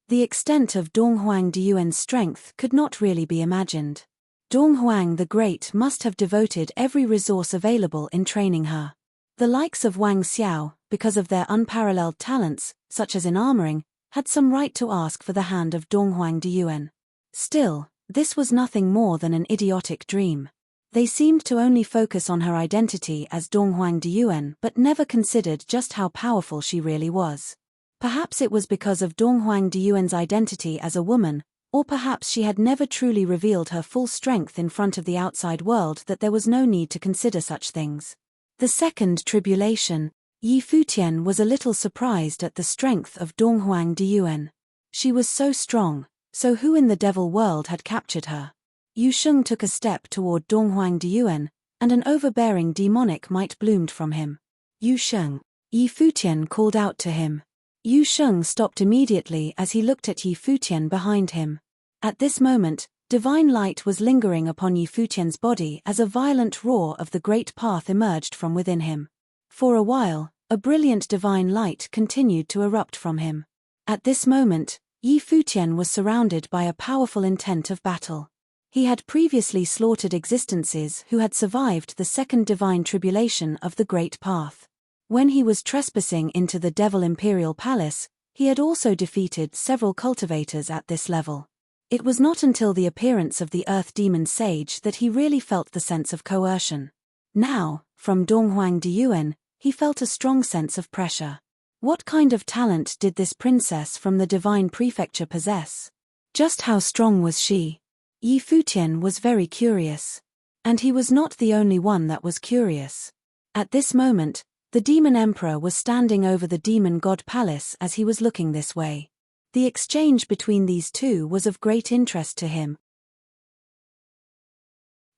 Speaker 1: The extent of Donghuang Diyuan's strength could not really be imagined. Donghuang the Great must have devoted every resource available in training her. The likes of Wang Xiao, because of their unparalleled talents, such as in armoring, had some right to ask for the hand of Donghuang Diyuan. Still, this was nothing more than an idiotic dream. They seemed to only focus on her identity as Donghuang Diyuan but never considered just how powerful she really was. Perhaps it was because of Donghuang Diyuan's identity as a woman, or perhaps she had never truly revealed her full strength in front of the outside world that there was no need to consider such things. The second tribulation. Yi Futian was a little surprised at the strength of Donghuang Diyuan. She was so strong, so who in the devil world had captured her? Yu Sheng took a step toward Donghuang Diyuan, and an overbearing demonic might bloomed from him. Yu Sheng! Yi Futian called out to him. Yu Sheng stopped immediately as he looked at Yi Futian behind him. At this moment, divine light was lingering upon Yi Futian's body as a violent roar of the great path emerged from within him. For a while, a brilliant divine light continued to erupt from him. At this moment, Yi Futian was surrounded by a powerful intent of battle. He had previously slaughtered existences who had survived the second divine tribulation of the Great Path. When he was trespassing into the Devil Imperial Palace, he had also defeated several cultivators at this level. It was not until the appearance of the Earth Demon Sage that he really felt the sense of coercion. Now, from Donghuang Diyuan, he felt a strong sense of pressure. What kind of talent did this princess from the divine prefecture possess? Just how strong was she? Yi Futian was very curious. And he was not the only one that was curious. At this moment, the demon emperor was standing over the demon god palace as he was looking this way. The exchange between these two was of great interest to him.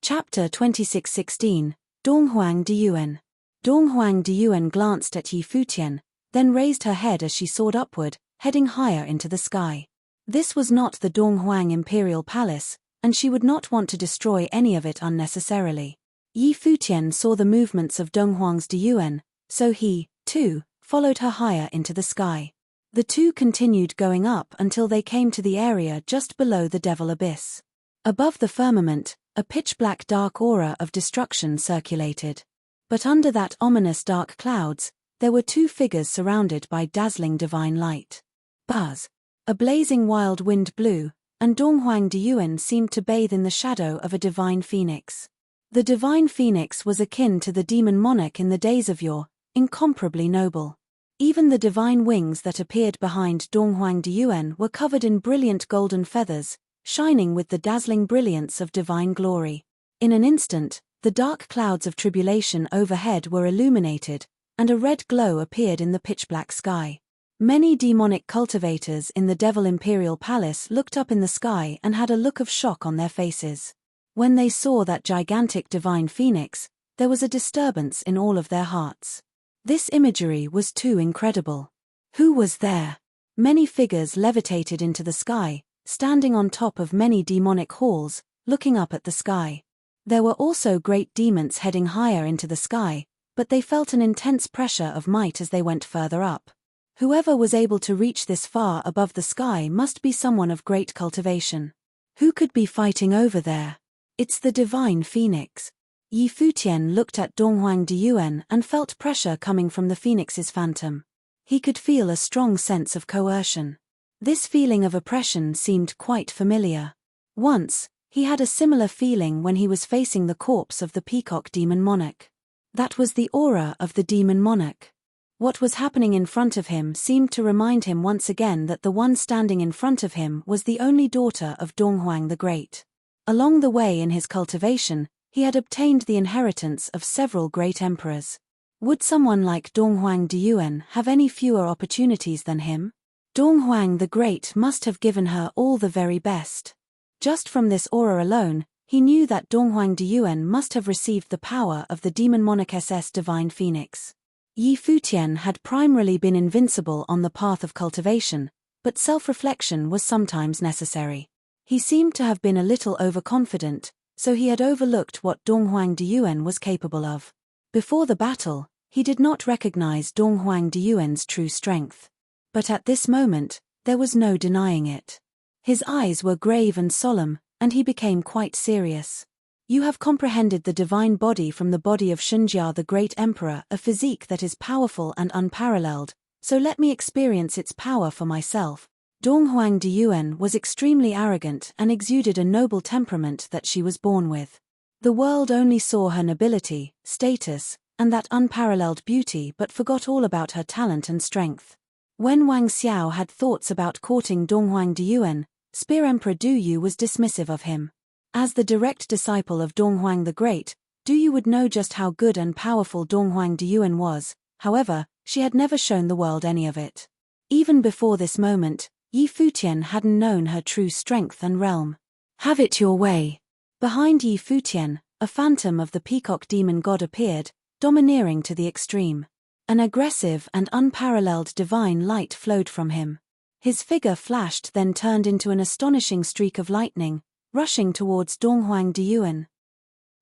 Speaker 1: Chapter 26:16, Donghuang Diyuan. Donghuang Diyuan glanced at Yi Futian, then raised her head as she soared upward, heading higher into the sky. This was not the Donghuang Imperial Palace, and she would not want to destroy any of it unnecessarily. Yi Futian saw the movements of Donghuang's Deyuan, so he, too, followed her higher into the sky. The two continued going up until they came to the area just below the Devil Abyss. Above the firmament, a pitch-black dark aura of destruction circulated. But under that ominous dark clouds, there were two figures surrounded by dazzling divine light. Buzz! A blazing wild wind blew, and Donghuang Deyuan seemed to bathe in the shadow of a divine phoenix. The divine phoenix was akin to the demon monarch in the days of yore, incomparably noble. Even the divine wings that appeared behind Donghuang Deyuan were covered in brilliant golden feathers, shining with the dazzling brilliance of divine glory. In an instant, the dark clouds of tribulation overhead were illuminated, and a red glow appeared in the pitch-black sky. Many demonic cultivators in the Devil Imperial Palace looked up in the sky and had a look of shock on their faces. When they saw that gigantic divine phoenix, there was a disturbance in all of their hearts. This imagery was too incredible. Who was there? Many figures levitated into the sky, standing on top of many demonic halls, looking up at the sky. There were also great demons heading higher into the sky, but they felt an intense pressure of might as they went further up. Whoever was able to reach this far above the sky must be someone of great cultivation. Who could be fighting over there? It's the divine phoenix. Yi Futian looked at Donghuang Deyuan and felt pressure coming from the phoenix's phantom. He could feel a strong sense of coercion. This feeling of oppression seemed quite familiar. Once, he had a similar feeling when he was facing the corpse of the peacock demon monarch. That was the aura of the demon monarch. What was happening in front of him seemed to remind him once again that the one standing in front of him was the only daughter of Donghuang the Great. Along the way in his cultivation, he had obtained the inheritance of several great emperors. Would someone like Donghuang Deyuan have any fewer opportunities than him? Donghuang the Great must have given her all the very best. Just from this aura alone, he knew that Donghuang Deyuan must have received the power of the demon monarch's divine phoenix. Yi Futian had primarily been invincible on the path of cultivation, but self-reflection was sometimes necessary. He seemed to have been a little overconfident, so he had overlooked what Donghuang Deyuan was capable of. Before the battle, he did not recognize Donghuang Deyuan's true strength. But at this moment, there was no denying it. His eyes were grave and solemn, and he became quite serious. You have comprehended the divine body from the body of Shunjia the Great Emperor, a physique that is powerful and unparalleled, so let me experience its power for myself. Donghuang Deyuan was extremely arrogant and exuded a noble temperament that she was born with. The world only saw her nobility, status, and that unparalleled beauty but forgot all about her talent and strength. When Wang Xiao had thoughts about courting Donghuang Deyuan, Spear Emperor Du Yu was dismissive of him. As the direct disciple of Donghuang the Great, Du Yu would know just how good and powerful Donghuang Deyuan was. However, she had never shown the world any of it. Even before this moment, Yi Futian hadn't known her true strength and realm. Have it your way. Behind Yi Futian, a phantom of the peacock demon god appeared, domineering to the extreme. An aggressive and unparalleled divine light flowed from him. His figure flashed then turned into an astonishing streak of lightning, rushing towards Donghuang Deyuan.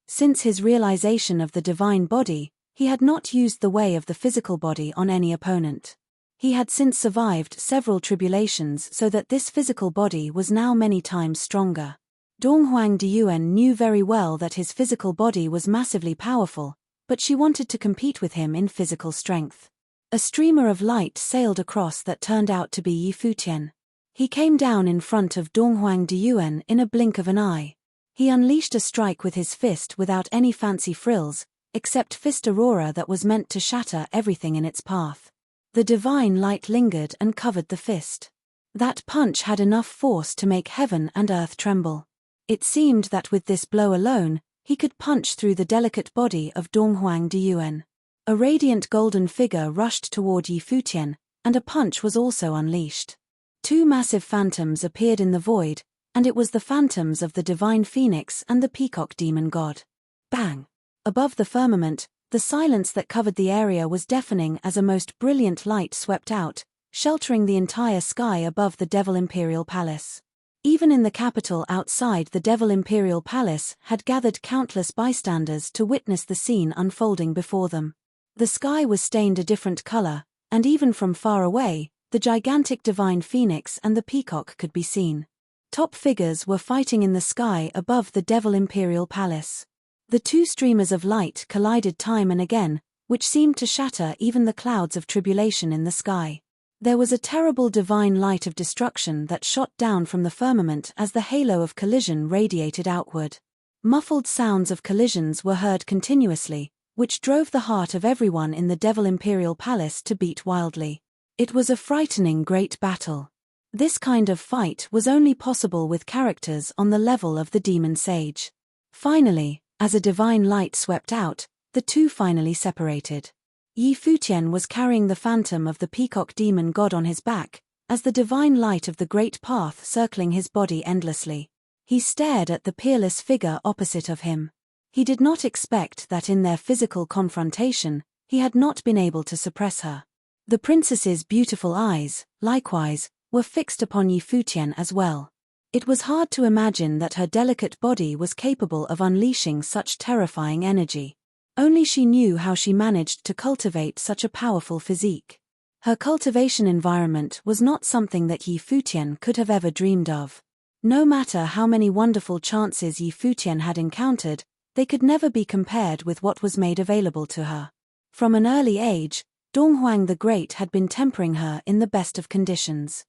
Speaker 1: Since his realization of the divine body, he had not used the way of the physical body on any opponent. He had since survived several tribulations so that this physical body was now many times stronger. Donghuang Deyuan knew very well that his physical body was massively powerful, but she wanted to compete with him in physical strength. A streamer of light sailed across that turned out to be Yi Futian. He came down in front of Donghuang Deyuan in a blink of an eye. He unleashed a strike with his fist without any fancy frills, except fist aurora that was meant to shatter everything in its path. The divine light lingered and covered the fist. That punch had enough force to make heaven and earth tremble. It seemed that with this blow alone, he could punch through the delicate body of Donghuang Deyuan. A radiant golden figure rushed toward Yi Futian, and a punch was also unleashed. Two massive phantoms appeared in the void, and it was the phantoms of the divine phoenix and the peacock demon god. Bang! Above the firmament, The silence that covered the area was deafening as a most brilliant light swept out, sheltering the entire sky above the Devil Imperial Palace. Even in the capital outside the Devil Imperial Palace had gathered countless bystanders to witness the scene unfolding before them. The sky was stained a different color, and even from far away, the gigantic divine phoenix and the peacock could be seen. Top figures were fighting in the sky above the Devil Imperial Palace. The two streamers of light collided time and again, which seemed to shatter even the clouds of tribulation in the sky. There was a terrible divine light of destruction that shot down from the firmament as the halo of collision radiated outward. Muffled sounds of collisions were heard continuously, which drove the heart of everyone in the Devil Imperial Palace to beat wildly. It was a frightening great battle. This kind of fight was only possible with characters on the level of the demon sage. Finally, as a divine light swept out, the two finally separated. Futian was carrying the phantom of the peacock demon god on his back, as the divine light of the great path circling his body endlessly. He stared at the peerless figure opposite of him. He did not expect that in their physical confrontation, he had not been able to suppress her. The princess's beautiful eyes, likewise, were fixed upon Futian as well. It was hard to imagine that her delicate body was capable of unleashing such terrifying energy. Only she knew how she managed to cultivate such a powerful physique. Her cultivation environment was not something that Futian could have ever dreamed of. No matter how many wonderful chances Futian had encountered, they could never be compared with what was made available to her. From an early age, Donghuang the Great had been tempering her in the best of conditions.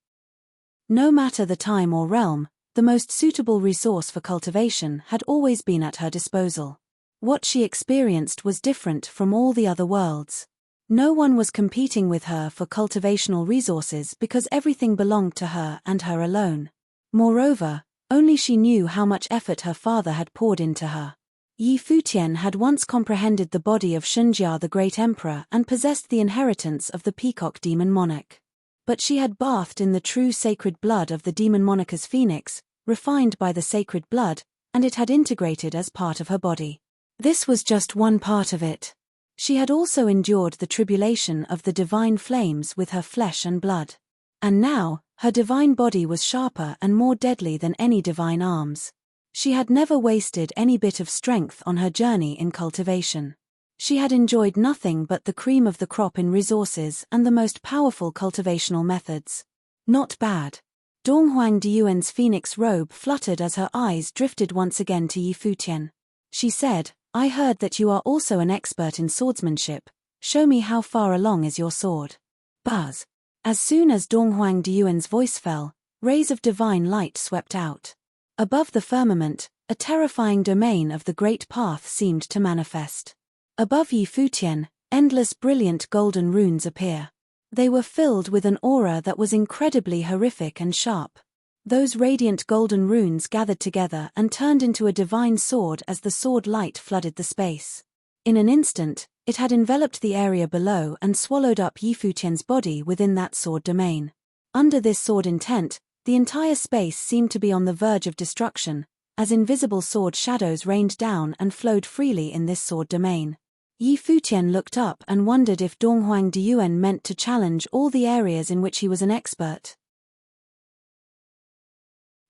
Speaker 1: No matter the time or realm, the most suitable resource for cultivation had always been at her disposal. What she experienced was different from all the other worlds. No one was competing with her for cultivational resources because everything belonged to her and her alone. Moreover, only she knew how much effort her father had poured into her. Futian had once comprehended the body of Shunjia the Great Emperor and possessed the inheritance of the peacock demon monarch. But she had bathed in the true sacred blood of the demon monarch's phoenix, refined by the sacred blood, and it had integrated as part of her body. This was just one part of it. She had also endured the tribulation of the divine flames with her flesh and blood. And now, her divine body was sharper and more deadly than any divine arms. She had never wasted any bit of strength on her journey in cultivation. She had enjoyed nothing but the cream of the crop in resources and the most powerful cultivational methods. Not bad. Donghuang Diyuan's phoenix robe fluttered as her eyes drifted once again to Futian. She said, "I heard that you are also an expert in swordsmanship. Show me how far along is your sword." Buzz. As soon as Donghuang Diyuan's voice fell, rays of divine light swept out. Above the firmament, a terrifying domain of the great path seemed to manifest. Above Futian, endless brilliant golden runes appear. They were filled with an aura that was incredibly horrific and sharp. Those radiant golden runes gathered together and turned into a divine sword as the sword light flooded the space. In an instant, it had enveloped the area below and swallowed up Futian's body within that sword domain. Under this sword intent, the entire space seemed to be on the verge of destruction, as invisible sword shadows rained down and flowed freely in this sword domain. Futian looked up and wondered if Donghuang Diyuan meant to challenge all the areas in which he was an expert.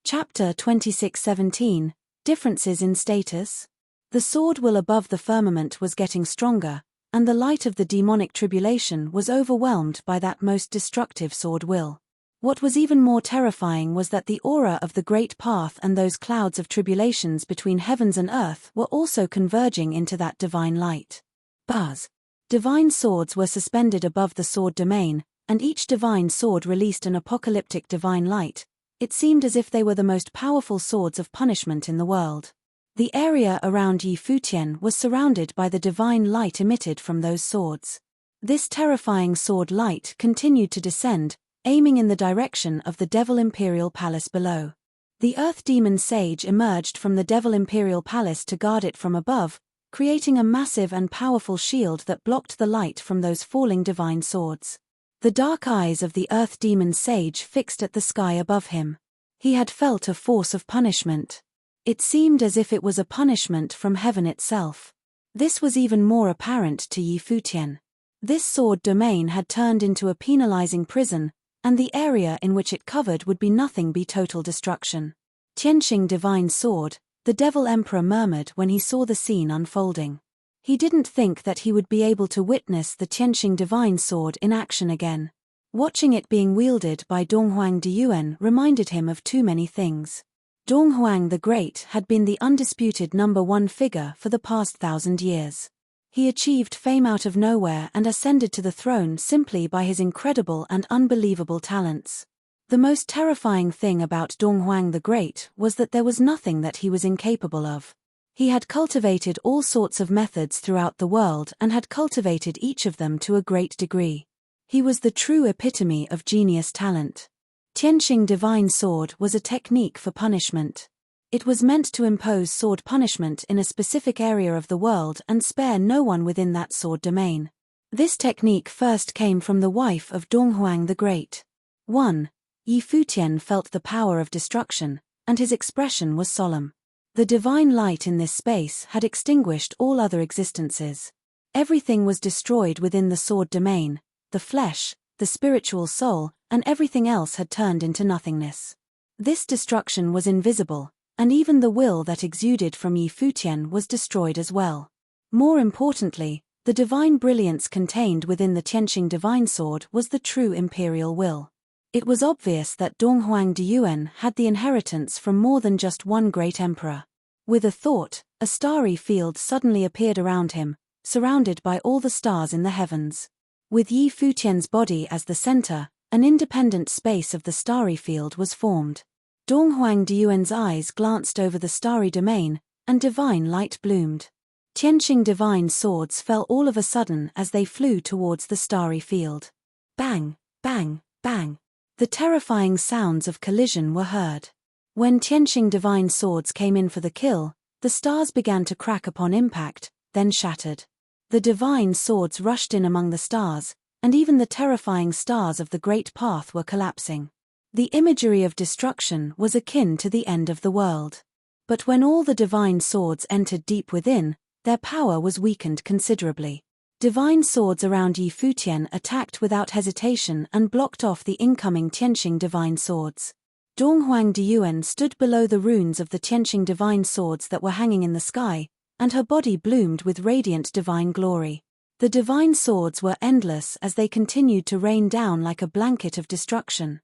Speaker 1: Chapter 26:17 Differences in Status. The sword will above the firmament was getting stronger, and the light of the demonic tribulation was overwhelmed by that most destructive sword will. What was even more terrifying was that the aura of the great path and those clouds of tribulations between heavens and earth were also converging into that divine light. Buzz. Divine swords were suspended above the sword domain, and each divine sword released an apocalyptic divine light. It seemed as if they were the most powerful swords of punishment in the world. The area around Futian was surrounded by the divine light emitted from those swords. This terrifying sword light continued to descend, aiming in the direction of the Devil Imperial Palace below. The Earth Demon Sage emerged from the Devil Imperial Palace to guard it from above, creating a massive and powerful shield that blocked the light from those falling divine swords. The dark eyes of the Earth Demon Sage fixed at the sky above him. He had felt a force of punishment. It seemed as if it was a punishment from heaven itself. This was even more apparent to Yi Futian. This sword domain had turned into a penalizing prison, and the area in which it covered would be nothing but total destruction. Tianqing Divine Sword, the Devil Emperor murmured when he saw the scene unfolding. He didn't think that he would be able to witness the Tianqing Divine Sword in action again. Watching it being wielded by Donghuang Diyuan reminded him of too many things. Donghuang the Great had been the undisputed #1 figure for the past 1,000 years. He achieved fame out of nowhere and ascended to the throne simply by his incredible and unbelievable talents. The most terrifying thing about Donghuang the Great was that there was nothing that he was incapable of. He had cultivated all sorts of methods throughout the world and had cultivated each of them to a great degree. He was the true epitome of genius talent. Tianqing Divine Sword was a technique for punishment. It was meant to impose sword punishment in a specific area of the world and spare no one within that sword domain. This technique first came from the wife of Donghuang the Great. 1. Yi Futian felt the power of destruction, and his expression was solemn. The divine light in this space had extinguished all other existences. Everything was destroyed within the sword domain, the flesh, the spiritual soul, and everything else had turned into nothingness. This destruction was invisible, and even the will that exuded from Yi Futian was destroyed as well. More importantly, the divine brilliance contained within the Tianqing Divine Sword was the true imperial will. It was obvious that Donghuang Diyuan had the inheritance from more than just one great emperor. With a thought, a starry field suddenly appeared around him, surrounded by all the stars in the heavens. With Yi Futian's body as the center, an independent space of the starry field was formed. Donghuang Diyuan's eyes glanced over the starry domain, and divine light bloomed. Tianqing Divine Swords fell all of a sudden as they flew towards the starry field. Bang, bang, bang. The terrifying sounds of collision were heard. When Tianqing Divine Swords came in for the kill, the stars began to crack upon impact, then shattered. The divine swords rushed in among the stars, and even the terrifying stars of the Great Path were collapsing. The imagery of destruction was akin to the end of the world. But when all the divine swords entered deep within, their power was weakened considerably. Divine swords around Yi Futian attacked without hesitation and blocked off the incoming Tianqing Divine Swords. Donghuang Diyuan stood below the runes of the Tianqing Divine Swords that were hanging in the sky, and her body bloomed with radiant divine glory. The divine swords were endless as they continued to rain down like a blanket of destruction.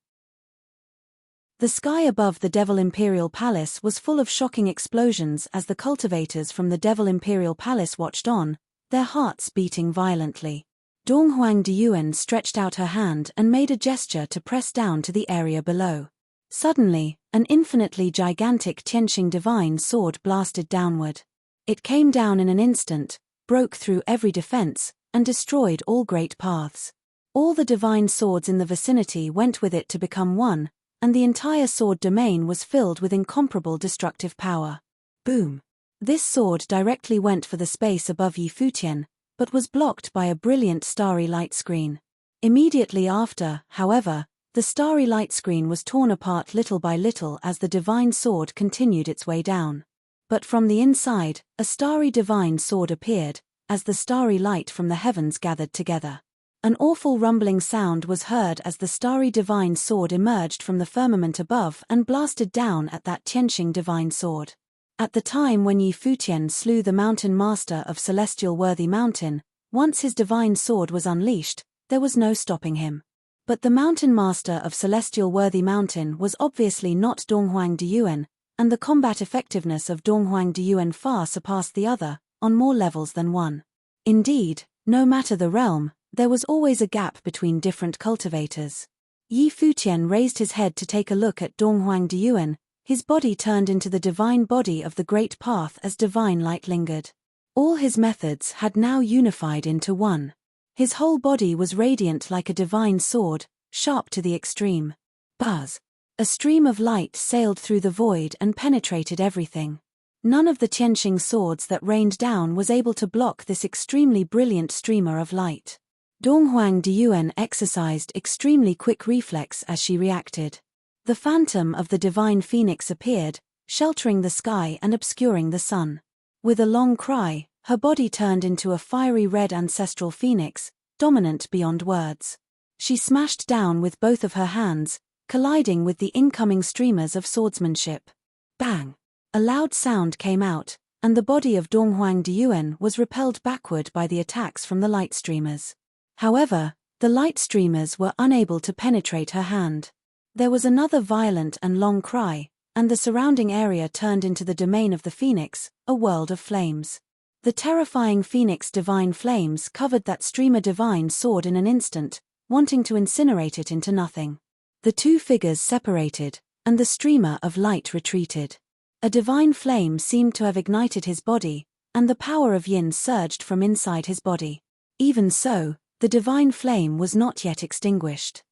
Speaker 1: The sky above the Devil Imperial Palace was full of shocking explosions as the cultivators from the Devil Imperial Palace watched on, their hearts beating violently. Donghuang Diyuan stretched out her hand and made a gesture to press down to the area below. Suddenly, an infinitely gigantic Tianqing Divine Sword blasted downward. It came down in an instant, broke through every defense, and destroyed all great paths. All the divine swords in the vicinity went with it to become one, and the entire sword domain was filled with incomparable destructive power. Boom! This sword directly went for the space above Yi Futian, but was blocked by a brilliant starry light screen. Immediately after, however, the starry light screen was torn apart little by little as the divine sword continued its way down. But from the inside, a starry divine sword appeared, as the starry light from the heavens gathered together. An awful rumbling sound was heard as the starry divine sword emerged from the firmament above and blasted down at that Tianqing Divine Sword. At the time when Yi Futian slew the mountain master of Celestial Worthy Mountain, once his divine sword was unleashed, there was no stopping him. But the mountain master of Celestial Worthy Mountain was obviously not Donghuang Diyuan, and the combat effectiveness of Donghuang Diyuan far surpassed the other, on more levels than one. Indeed, no matter the realm, there was always a gap between different cultivators. Yi Futian raised his head to take a look at Donghuang Diyuan, his body turned into the divine body of the Great Path as divine light lingered. All his methods had now unified into one. His whole body was radiant like a divine sword, sharp to the extreme. Buzz! A stream of light sailed through the void and penetrated everything. None of the Tianqing swords that rained down was able to block this extremely brilliant streamer of light. Donghuang Diyuan exercised extremely quick reflex as she reacted. The phantom of the divine phoenix appeared, sheltering the sky and obscuring the sun. With a long cry, Her body turned into a fiery red ancestral phoenix, dominant beyond words. She smashed down with both of her hands, colliding with the incoming streamers of swordsmanship. Bang! A loud sound came out, and the body of Donghuang Diyuan was repelled backward by the attacks from the light streamers. However, the light streamers were unable to penetrate her hand. There was another violent and long cry, and the surrounding area turned into the domain of the phoenix, a world of flames. The terrifying phoenix divine flames covered that streamer divine sword in an instant, wanting to incinerate it into nothing. The two figures separated, and the streamer of light retreated. A divine flame seemed to have ignited his body, and the power of yin surged from inside his body. Even so, the divine flame was not yet extinguished.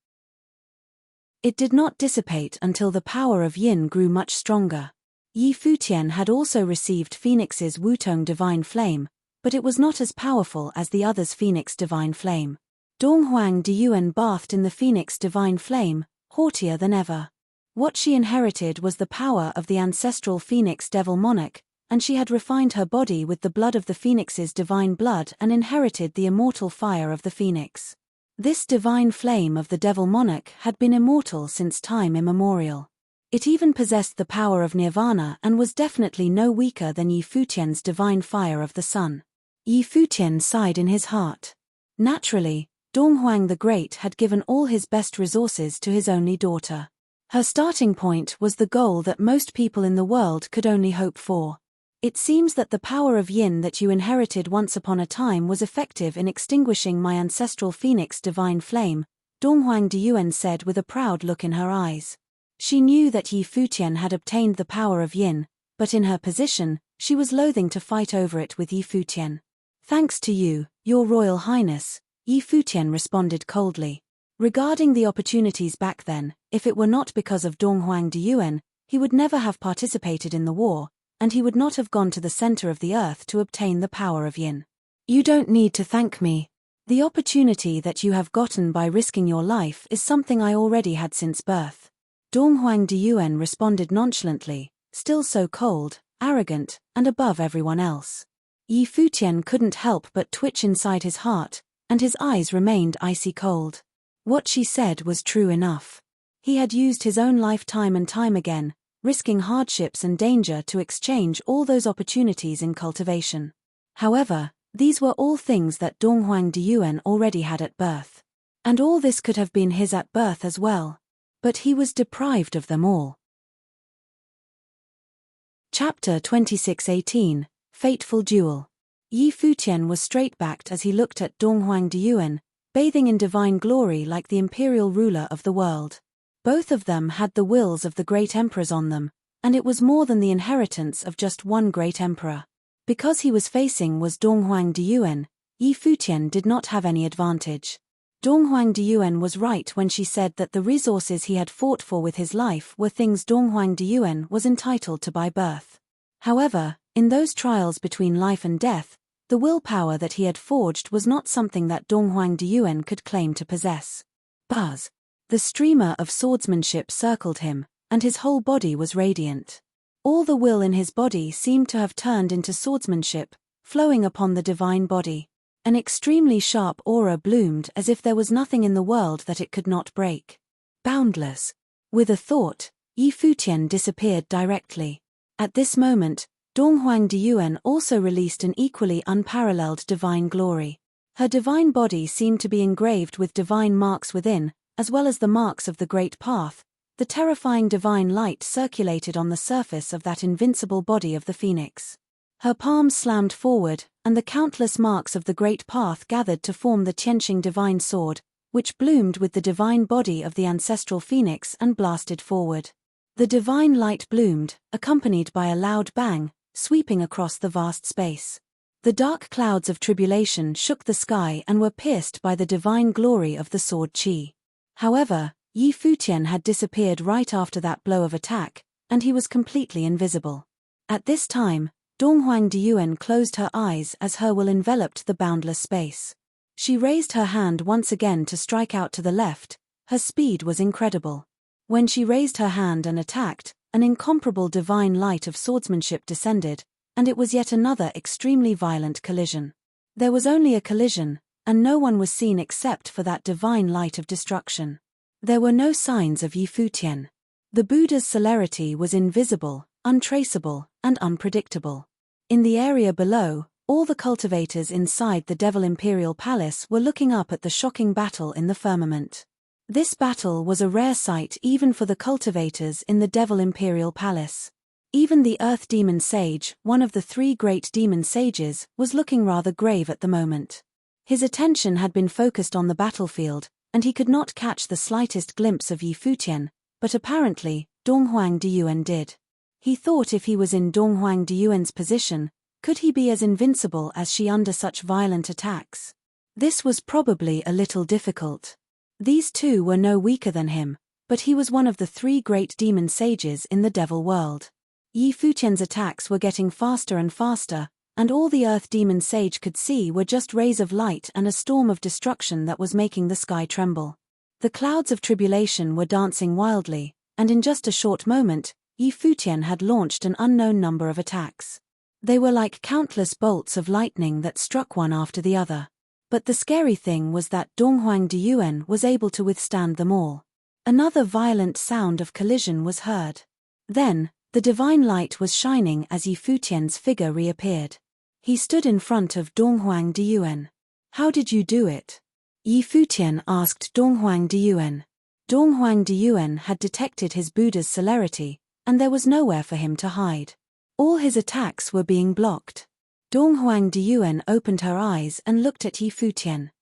Speaker 1: It did not dissipate until the power of yin grew much stronger. Yi Futian had also received Phoenix's Wutong divine flame, but it was not as powerful as the other's Phoenix divine flame. Donghuang Diyuan bathed in the Phoenix divine flame, haughtier than ever. What she inherited was the power of the ancestral Phoenix devil monarch, and she had refined her body with the blood of the Phoenix's divine blood and inherited the immortal fire of the Phoenix. This divine flame of the devil monarch had been immortal since time immemorial. It even possessed the power of nirvana and was definitely no weaker than Yi Futian's divine fire of the sun. Yi Futian sighed in his heart. Naturally, Donghuang the Great had given all his best resources to his only daughter. Her starting point was the goal that most people in the world could only hope for. It seems that the power of yin that you inherited once upon a time was effective in extinguishing my ancestral phoenix divine flame, Donghuang Diyuan said with a proud look in her eyes. She knew that Yi Futian had obtained the power of yin, but in her position, she was loathing to fight over it with Yi Futian. Thanks to you, Your Royal Highness, Yi Futian responded coldly. Regarding the opportunities back then, if it were not because of Donghuang Diyuan, he would never have participated in the war, and he would not have gone to the center of the earth to obtain the power of yin. You don't need to thank me. The opportunity that you have gotten by risking your life is something I already had since birth. Donghuang Diyuan responded nonchalantly, still so cold, arrogant, and above everyone else. Yi Futian couldn't help but twitch inside his heart, and his eyes remained icy cold. What she said was true enough. He had used his own life time and time again, risking hardships and danger to exchange all those opportunities in cultivation. However, these were all things that Donghuang Diyuan already had at birth. And all this could have been his at birth as well. But he was deprived of them all. Chapter 26:18, Fateful Duel. Yi Futian was straight-backed as he looked at Donghuang Diyuan, bathing in divine glory like the imperial ruler of the world. Both of them had the wills of the great emperors on them, and it was more than the inheritance of just one great emperor. Because he was facing was Donghuang Diyuan, Yi Futian did not have any advantage. Donghuang Diyuan was right when she said that the resources he had fought for with his life were things Donghuang Diyuan was entitled to by birth. However, in those trials between life and death, the willpower that he had forged was not something that Donghuang Diyuan could claim to possess. Buzz! The streamer of swordsmanship circled him, and his whole body was radiant. All the will in his body seemed to have turned into swordsmanship, flowing upon the divine body. An extremely sharp aura bloomed as if there was nothing in the world that it could not break. Boundless. With a thought, Yi Futian disappeared directly. At this moment, Donghuang Diyuan also released an equally unparalleled divine glory. Her divine body seemed to be engraved with divine marks within, as well as the marks of the great path. The terrifying divine light circulated on the surface of that invincible body of the phoenix. Her palms slammed forward, and the countless marks of the great path gathered to form the Tianqing divine sword, which bloomed with the divine body of the ancestral phoenix and blasted forward. The divine light bloomed, accompanied by a loud bang, sweeping across the vast space. The dark clouds of tribulation shook the sky and were pierced by the divine glory of the sword qi. However, Yi Futian had disappeared right after that blow of attack, and he was completely invisible. At this time, Donghuang Diyuan closed her eyes as her will enveloped the boundless space. She raised her hand once again to strike out to the left. Her speed was incredible. When she raised her hand and attacked, an incomparable divine light of swordsmanship descended, and it was yet another extremely violent collision. There was only a collision, and no one was seen except for that divine light of destruction. There were no signs of Yi Futian. The Buddha's celerity was invisible, untraceable, and unpredictable. In the area below, all the cultivators inside the Devil Imperial Palace were looking up at the shocking battle in the firmament. This battle was a rare sight even for the cultivators in the Devil Imperial Palace. Even the Earth Demon Sage, one of the 3 great demon sages, was looking rather grave at the moment. His attention had been focused on the battlefield, and he could not catch the slightest glimpse of Yi Futian, but apparently, Donghuang Diyuan did. He thought if he was in Donghuang Diyuan's position, could he be as invincible as she under such violent attacks? This was probably a little difficult. These two were no weaker than him, but he was one of the 3 great demon sages in the devil world. Yi Futian's attacks were getting faster and faster, and all the Earth Demon Sage could see were just rays of light and a storm of destruction that was making the sky tremble. The clouds of tribulation were dancing wildly, and in just a short moment, Yi Futian had launched an unknown number of attacks. They were like countless bolts of lightning that struck one after the other. But the scary thing was that Donghuang Diyuan was able to withstand them all. Another violent sound of collision was heard. Then, the divine light was shining as Yi Futian's figure reappeared. He stood in front of Donghuang Diyuan. "How did you do it?" Yi Futian asked Donghuang Diyuan. Donghuang Diyuan had detected his Buddha's celerity, and there was nowhere for him to hide. All his attacks were being blocked. Donghuang Diyuan opened her eyes and looked at Yi Futian.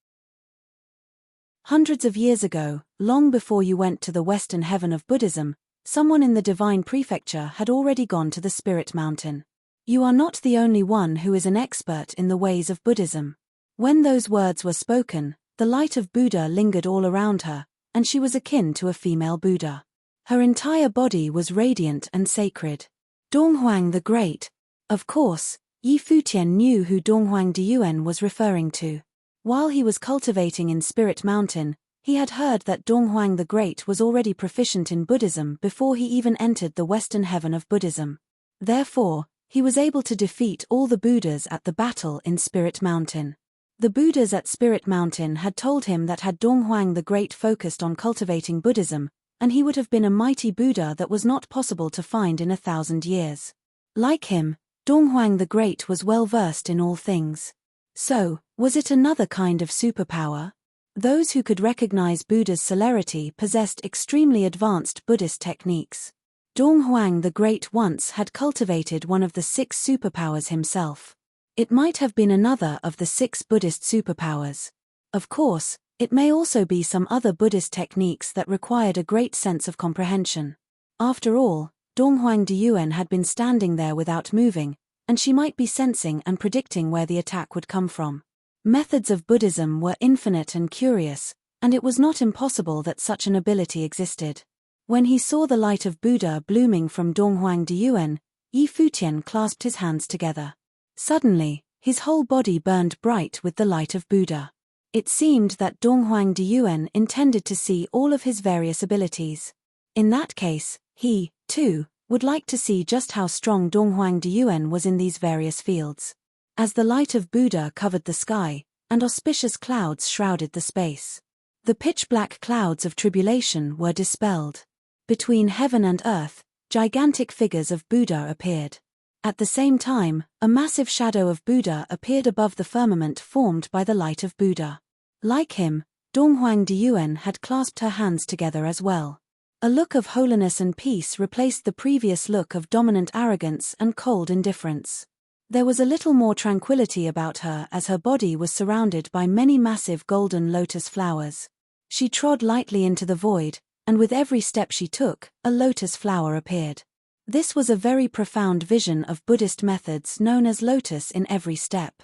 Speaker 1: "Hundreds of years ago, long before you went to the western heaven of Buddhism, someone in the divine prefecture had already gone to the spirit mountain. You are not the only one who is an expert in the ways of Buddhism." When those words were spoken, the light of Buddha lingered all around her, and she was akin to a female Buddha. Her entire body was radiant and sacred. Donghuang the Great. Of course, Yi Futian knew who Donghuang Diyuan was referring to. While he was cultivating in Spirit Mountain, he had heard that Donghuang the Great was already proficient in Buddhism before he even entered the western heaven of Buddhism. Therefore, he was able to defeat all the Buddhas at the battle in Spirit Mountain. The Buddhas at Spirit Mountain had told him that had Donghuang the Great focused on cultivating Buddhism, and he would have been a mighty Buddha that was not possible to find in 1,000 years. Like him, Donghuang the Great was well versed in all things. So, was it another kind of superpower? Those who could recognize Buddha's celerity possessed extremely advanced Buddhist techniques. Donghuang the Great once had cultivated one of the 6 superpowers himself. It might have been another of the 6 Buddhist superpowers. Of course, it may also be some other Buddhist techniques that required a great sense of comprehension. After all, Donghuang Diyuan had been standing there without moving, and she might be sensing and predicting where the attack would come from. Methods of Buddhism were infinite and curious, and it was not impossible that such an ability existed. When he saw the light of Buddha blooming from Donghuang Diyuan, Yi Futian clasped his hands together. Suddenly, his whole body burned bright with the light of Buddha. It seemed that Donghuang Diyuan intended to see all of his various abilities. In that case, he, too, would like to see just how strong Donghuang Diyuan was in these various fields. As the light of Buddha covered the sky, and auspicious clouds shrouded the space, the pitch-black clouds of tribulation were dispelled. Between heaven and earth, gigantic figures of Buddha appeared. At the same time, a massive shadow of Buddha appeared above the firmament formed by the light of Buddha. Like him, Donghuang Diyuan had clasped her hands together as well. A look of holiness and peace replaced the previous look of dominant arrogance and cold indifference. There was a little more tranquility about her as her body was surrounded by many massive golden lotus flowers. She trod lightly into the void, and with every step she took, a lotus flower appeared. This was a very profound vision of Buddhist methods known as lotus in every step.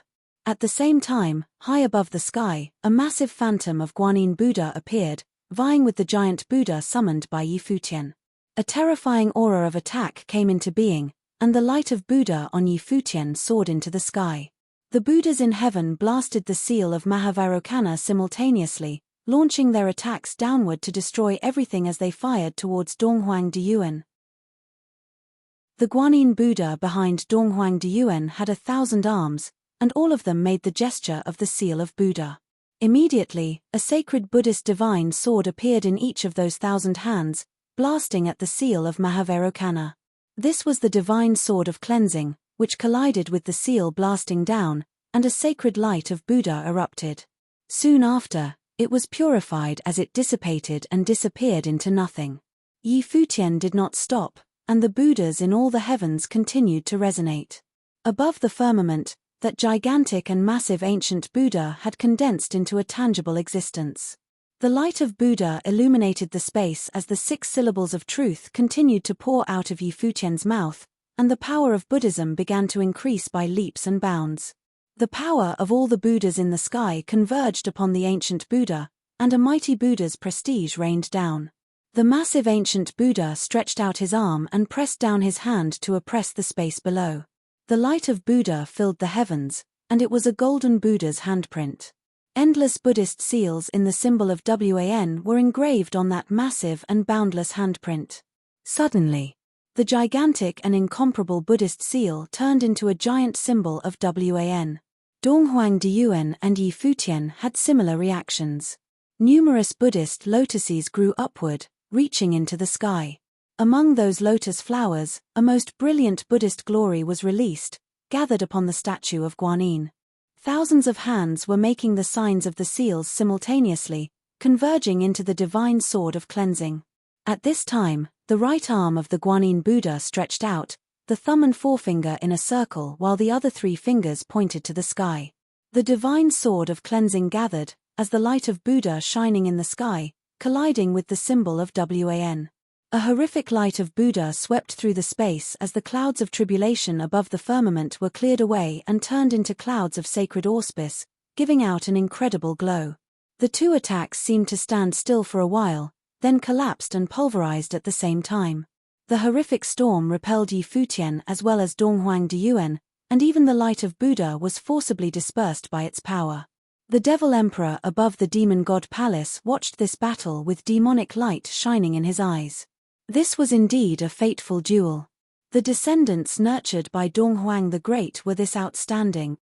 Speaker 1: At the same time, high above the sky, a massive phantom of Guanyin Buddha appeared, vying with the giant Buddha summoned by Yi Futian. A terrifying aura of attack came into being, and the light of Buddha on Yi Futian soared into the sky. The Buddhas in heaven blasted the seal of Mahavarokana simultaneously, launching their attacks downward to destroy everything as they fired towards Donghuang Diyuan. The Guanyin Buddha behind Donghuang Diyuan had 1,000 arms, and all of them made the gesture of the seal of Buddha. Immediately, a sacred Buddhist divine sword appeared in each of those 1,000 hands, blasting at the seal of Mahavairokkana. This was the divine sword of cleansing, which collided with the seal blasting down, and a sacred light of Buddha erupted. Soon after, it was purified as it dissipated and disappeared into nothing. Yi Futian did not stop, and the Buddhas in all the heavens continued to resonate. Above the firmament, that gigantic and massive ancient Buddha had condensed into a tangible existence. The light of Buddha illuminated the space as the 6 syllables of truth continued to pour out of Yi Futian's mouth, and the power of Buddhism began to increase by leaps and bounds. The power of all the Buddhas in the sky converged upon the ancient Buddha, and a mighty Buddha's prestige rained down. The massive ancient Buddha stretched out his arm and pressed down his hand to oppress the space below. The light of Buddha filled the heavens, and it was a golden Buddha's handprint. Endless Buddhist seals in the symbol of WAN were engraved on that massive and boundless handprint. Suddenly, the gigantic and incomparable Buddhist seal turned into a giant symbol of WAN. Donghuang Diyuan and Yi Futian had similar reactions. Numerous Buddhist lotuses grew upward, reaching into the sky. Among those lotus flowers, a most brilliant Buddhist glory was released, gathered upon the statue of Guanyin. Thousands of hands were making the signs of the seals simultaneously, converging into the divine sword of cleansing. At this time, the right arm of the Guanyin Buddha stretched out, the thumb and forefinger in a circle while the other 3 fingers pointed to the sky. The divine sword of cleansing gathered, as the light of Buddha shining in the sky, colliding with the symbol of WAN. A horrific light of Buddha swept through the space as the clouds of tribulation above the firmament were cleared away and turned into clouds of sacred auspice, giving out an incredible glow. The 2 attacks seemed to stand still for a while, then collapsed and pulverized at the same time. The horrific storm repelled Yi Futian as well as Donghuang Diyuan, and even the light of Buddha was forcibly dispersed by its power. The Devil Emperor above the Demon God Palace watched this battle with demonic light shining in his eyes. This was indeed a fateful duel. The descendants nurtured by Donghuang the Great were this outstanding.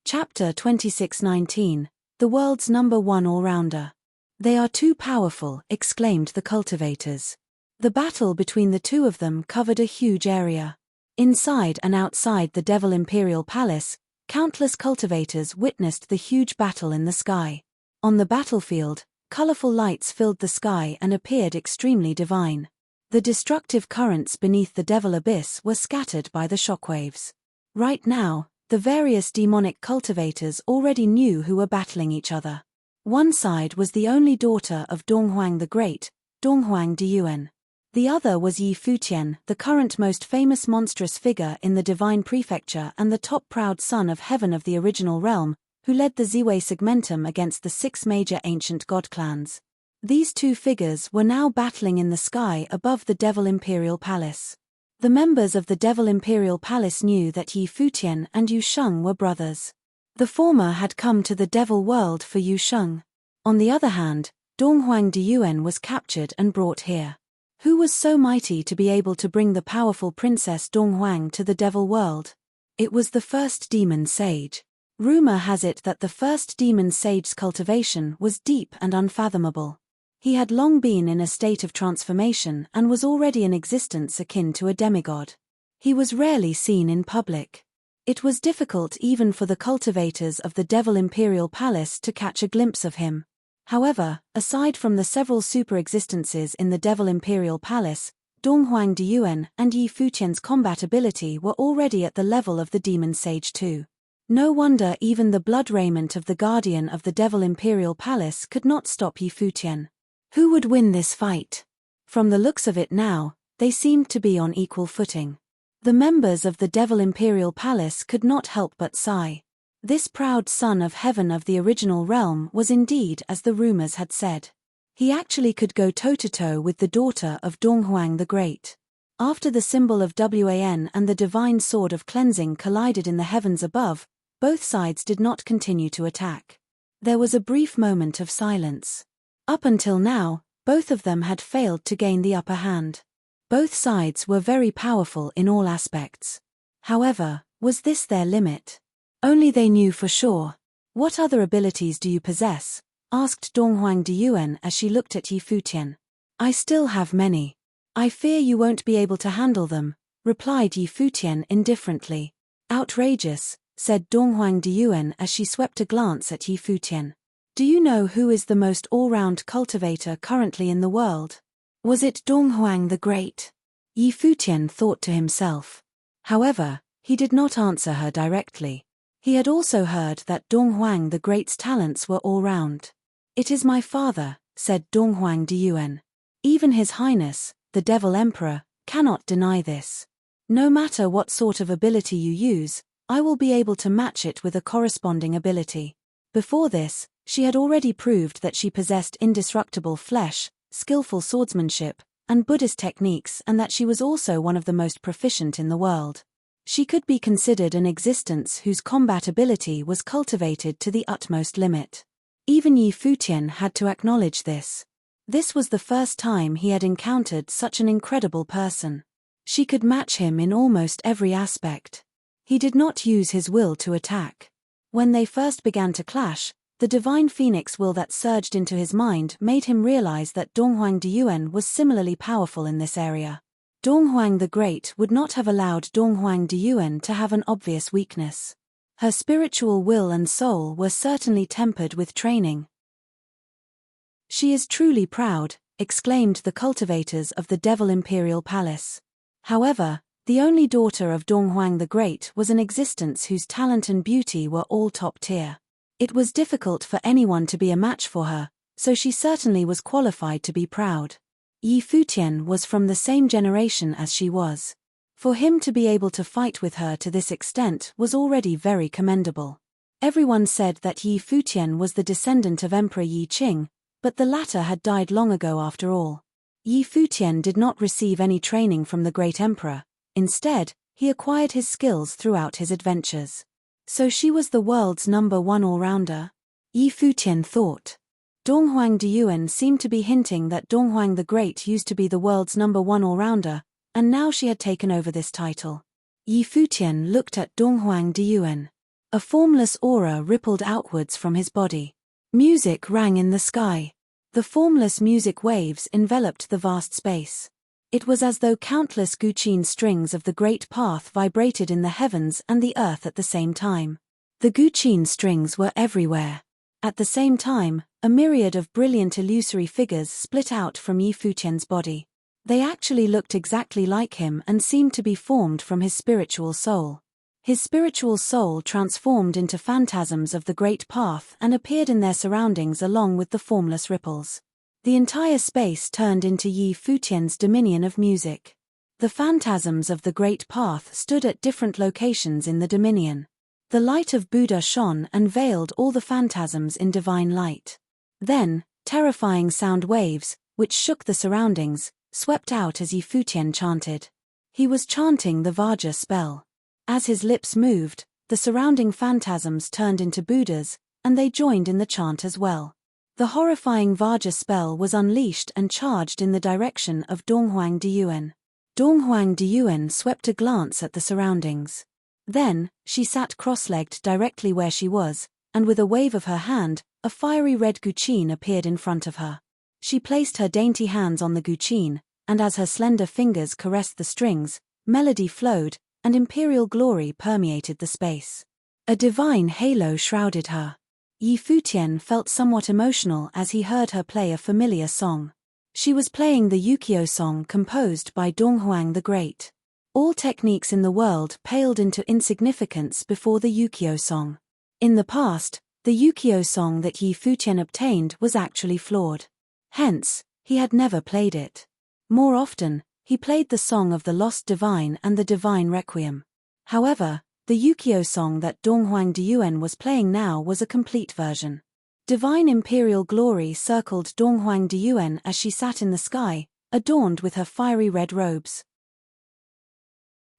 Speaker 1: Chapter 26:19, The World's #1 All-Rounder. They are too powerful, exclaimed the cultivators. The battle between the 2 of them covered a huge area. Inside and outside the Devil Imperial Palace, countless cultivators witnessed the huge battle in the sky. On the battlefield, colorful lights filled the sky and appeared extremely divine. The destructive currents beneath the Devil Abyss were scattered by the shockwaves. Right now, the various demonic cultivators already knew who were battling each other. One side was the only daughter of Donghuang the Great, Donghuang Diyuan. The other was Yi Futian, the current most famous monstrous figure in the divine prefecture and the top proud son of heaven of the original realm, who led the Ziwei segmentum against the 6 major ancient god clans. These 2 figures were now battling in the sky above the Devil Imperial Palace. The members of the Devil Imperial Palace knew that Yi Futian and Yu Sheng were brothers. The former had come to the Devil world for Yu Sheng. On the other hand, Donghuang Diyuan was captured and brought here. Who was so mighty to be able to bring the powerful Princess Donghuang to the Devil world? It was the first demon sage. Rumor has it that the first demon sage's cultivation was deep and unfathomable. He had long been in a state of transformation and was already in existence akin to a demigod. He was rarely seen in public. It was difficult even for the cultivators of the Devil Imperial Palace to catch a glimpse of him. However, aside from the several super-existences in the Devil Imperial Palace, Donghuang Diyuan and Yi Futian's combat ability were already at the level of the demon sage too. No wonder even the blood raiment of the guardian of the Devil Imperial Palace could not stop Yi Futian. Who would win this fight? From the looks of it now, they seemed to be on equal footing. The members of the Devil Imperial Palace could not help but sigh. This proud son of heaven of the original realm was indeed as the rumors had said. He actually could go toe-to-toe with the daughter of Donghuang the Great. After the symbol of WAN and the divine sword of cleansing collided in the heavens above, both sides did not continue to attack. There was a brief moment of silence. Up until now, both of them had failed to gain the upper hand. Both sides were very powerful in all aspects. However, was this their limit? Only they knew for sure. What other abilities do you possess? Asked Donghuang Diyuan as she looked at Yi Futian. I still have many. I fear you won't be able to handle them, replied Yi Futian indifferently. Outrageous, said Donghuang Diyuan as she swept a glance at Yi Futian. Do you know who is the most all-round cultivator currently in the world? Was it Donghuang the Great? Yi Futian thought to himself. However, he did not answer her directly. He had also heard that Donghuang the Great's talents were all-round. It is my father, said Donghuang Diyuan. Even His Highness, the Devil Emperor, cannot deny this. No matter what sort of ability you use, I will be able to match it with a corresponding ability. Before this, she had already proved that she possessed indestructible flesh, skillful swordsmanship, and Buddhist techniques, and that she was also one of the most proficient in the world. She could be considered an existence whose combat ability was cultivated to the utmost limit. Even Yi Futian had to acknowledge this. This was the first time he had encountered such an incredible person. She could match him in almost every aspect. He did not use his will to attack. When they first began to clash, the divine phoenix will that surged into his mind made him realize that Donghuang Diyuan was similarly powerful in this area. Donghuang the Great would not have allowed Donghuang Diyuan to have an obvious weakness. Her spiritual will and soul were certainly tempered with training. She is truly proud, exclaimed the cultivators of the Devil Imperial Palace. However, the only daughter of Donghuang the Great was an existence whose talent and beauty were all top tier. It was difficult for anyone to be a match for her, so she certainly was qualified to be proud. Yi Futian was from the same generation as she was. For him to be able to fight with her to this extent was already very commendable. Everyone said that Yi Futian was the descendant of Emperor Yi Qing, but the latter had died long ago after all. Yi Futian did not receive any training from the great emperor. Instead, he acquired his skills throughout his adventures. So she was the world's #1 all-rounder? Yi Futian thought. Donghuang Diyuan seemed to be hinting that Donghuang the Great used to be the world's #1 all-rounder, and now she had taken over this title. Yi Futian looked at Donghuang Diyuan. A formless aura rippled outwards from his body. Music rang in the sky. The formless music waves enveloped the vast space. It was as though countless guqin strings of the great path vibrated in the heavens and the earth at the same time. The guqin strings were everywhere. At the same time, a myriad of brilliant illusory figures split out from Yi Futian's body. They actually looked exactly like him and seemed to be formed from his spiritual soul. His spiritual soul transformed into phantasms of the great path and appeared in their surroundings along with the formless ripples. The entire space turned into Yi Futian's dominion of music. The phantasms of the great path stood at different locations in the dominion. The light of Buddha shone and veiled all the phantasms in divine light. Then, terrifying sound waves, which shook the surroundings, swept out as Yi Futian chanted. He was chanting the Vajra spell. As his lips moved, the surrounding phantasms turned into Buddhas, and they joined in the chant as well. The horrifying Vajra spell was unleashed and charged in the direction of Donghuang Diyuan. Donghuang Diyuan swept a glance at the surroundings. Then, she sat cross-legged directly where she was, and with a wave of her hand, a fiery red guqin appeared in front of her. She placed her dainty hands on the guqin, and as her slender fingers caressed the strings, melody flowed, and imperial glory permeated the space. A divine halo shrouded her. Yi Futian felt somewhat emotional as he heard her play a familiar song. She was playing the Yukio song composed by Donghuang the Great. All techniques in the world paled into insignificance before the Yukio song. In the past, the Yukio song that Yi Futian obtained was actually flawed. Hence, he had never played it. More often, he played the Song of the Lost Divine and the Divine Requiem. However, the Yukio song that Donghuang Diyuan was playing now was a complete version. Divine imperial glory circled Donghuang Diyuan as she sat in the sky, adorned with her fiery red robes.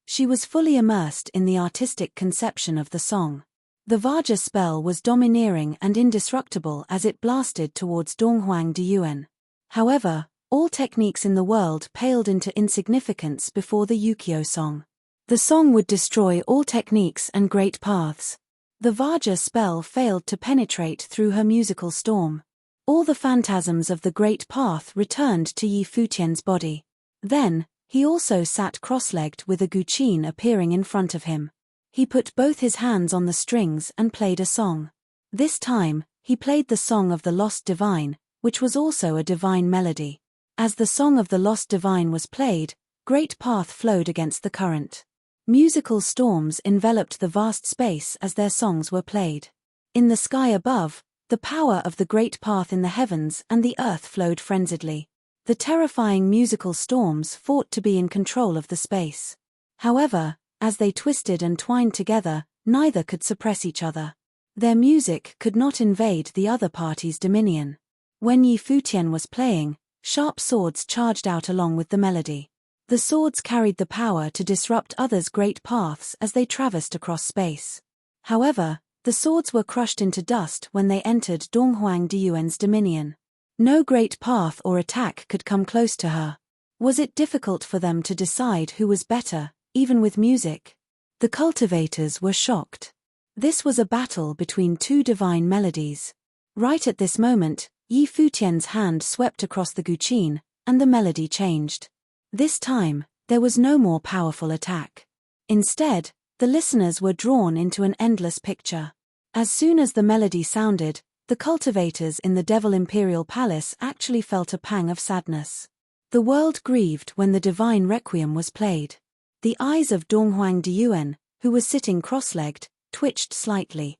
Speaker 1: She was fully immersed in the artistic conception of the song. The Vajra spell was domineering and indestructible as it blasted towards Donghuang Diyuan. However, All techniques in the world paled into insignificance before the Yukio song. The song would destroy all techniques and great paths. The Vajra spell failed to penetrate through her musical storm. All the phantasms of the great path returned to Yi Futian's body. Then, he also sat cross-legged with a guqin appearing in front of him. He put both his hands on the strings and played a song. This time, he played the Song of the Lost Divine, which was also a divine melody. As the Song of the Lost Divine was played, great path flowed against the current. Musical storms enveloped the vast space as their songs were played. In the sky above, the power of the great path in the heavens and the earth flowed frenziedly. The terrifying musical storms fought to be in control of the space. However, as they twisted and twined together, neither could suppress each other. Their music could not invade the other party's dominion. When Yi Futian was playing, sharp swords charged out along with the melody. The swords carried the power to disrupt others' great paths as they traversed across space. However, the swords were crushed into dust when they entered Donghuang Diyuan's dominion. No great path or attack could come close to her. Was it difficult for them to decide who was better, even with music? The cultivators were shocked. This was a battle between two divine melodies. Right at this moment, Yi Futian's hand swept across the guqin, and the melody changed. This time, there was no more powerful attack. Instead, the listeners were drawn into an endless picture. As soon as the melody sounded, the cultivators in the Devil Imperial Palace actually felt a pang of sadness. The world grieved when the divine requiem was played. The eyes of Donghuang Diyuan, who was sitting cross-legged, twitched slightly.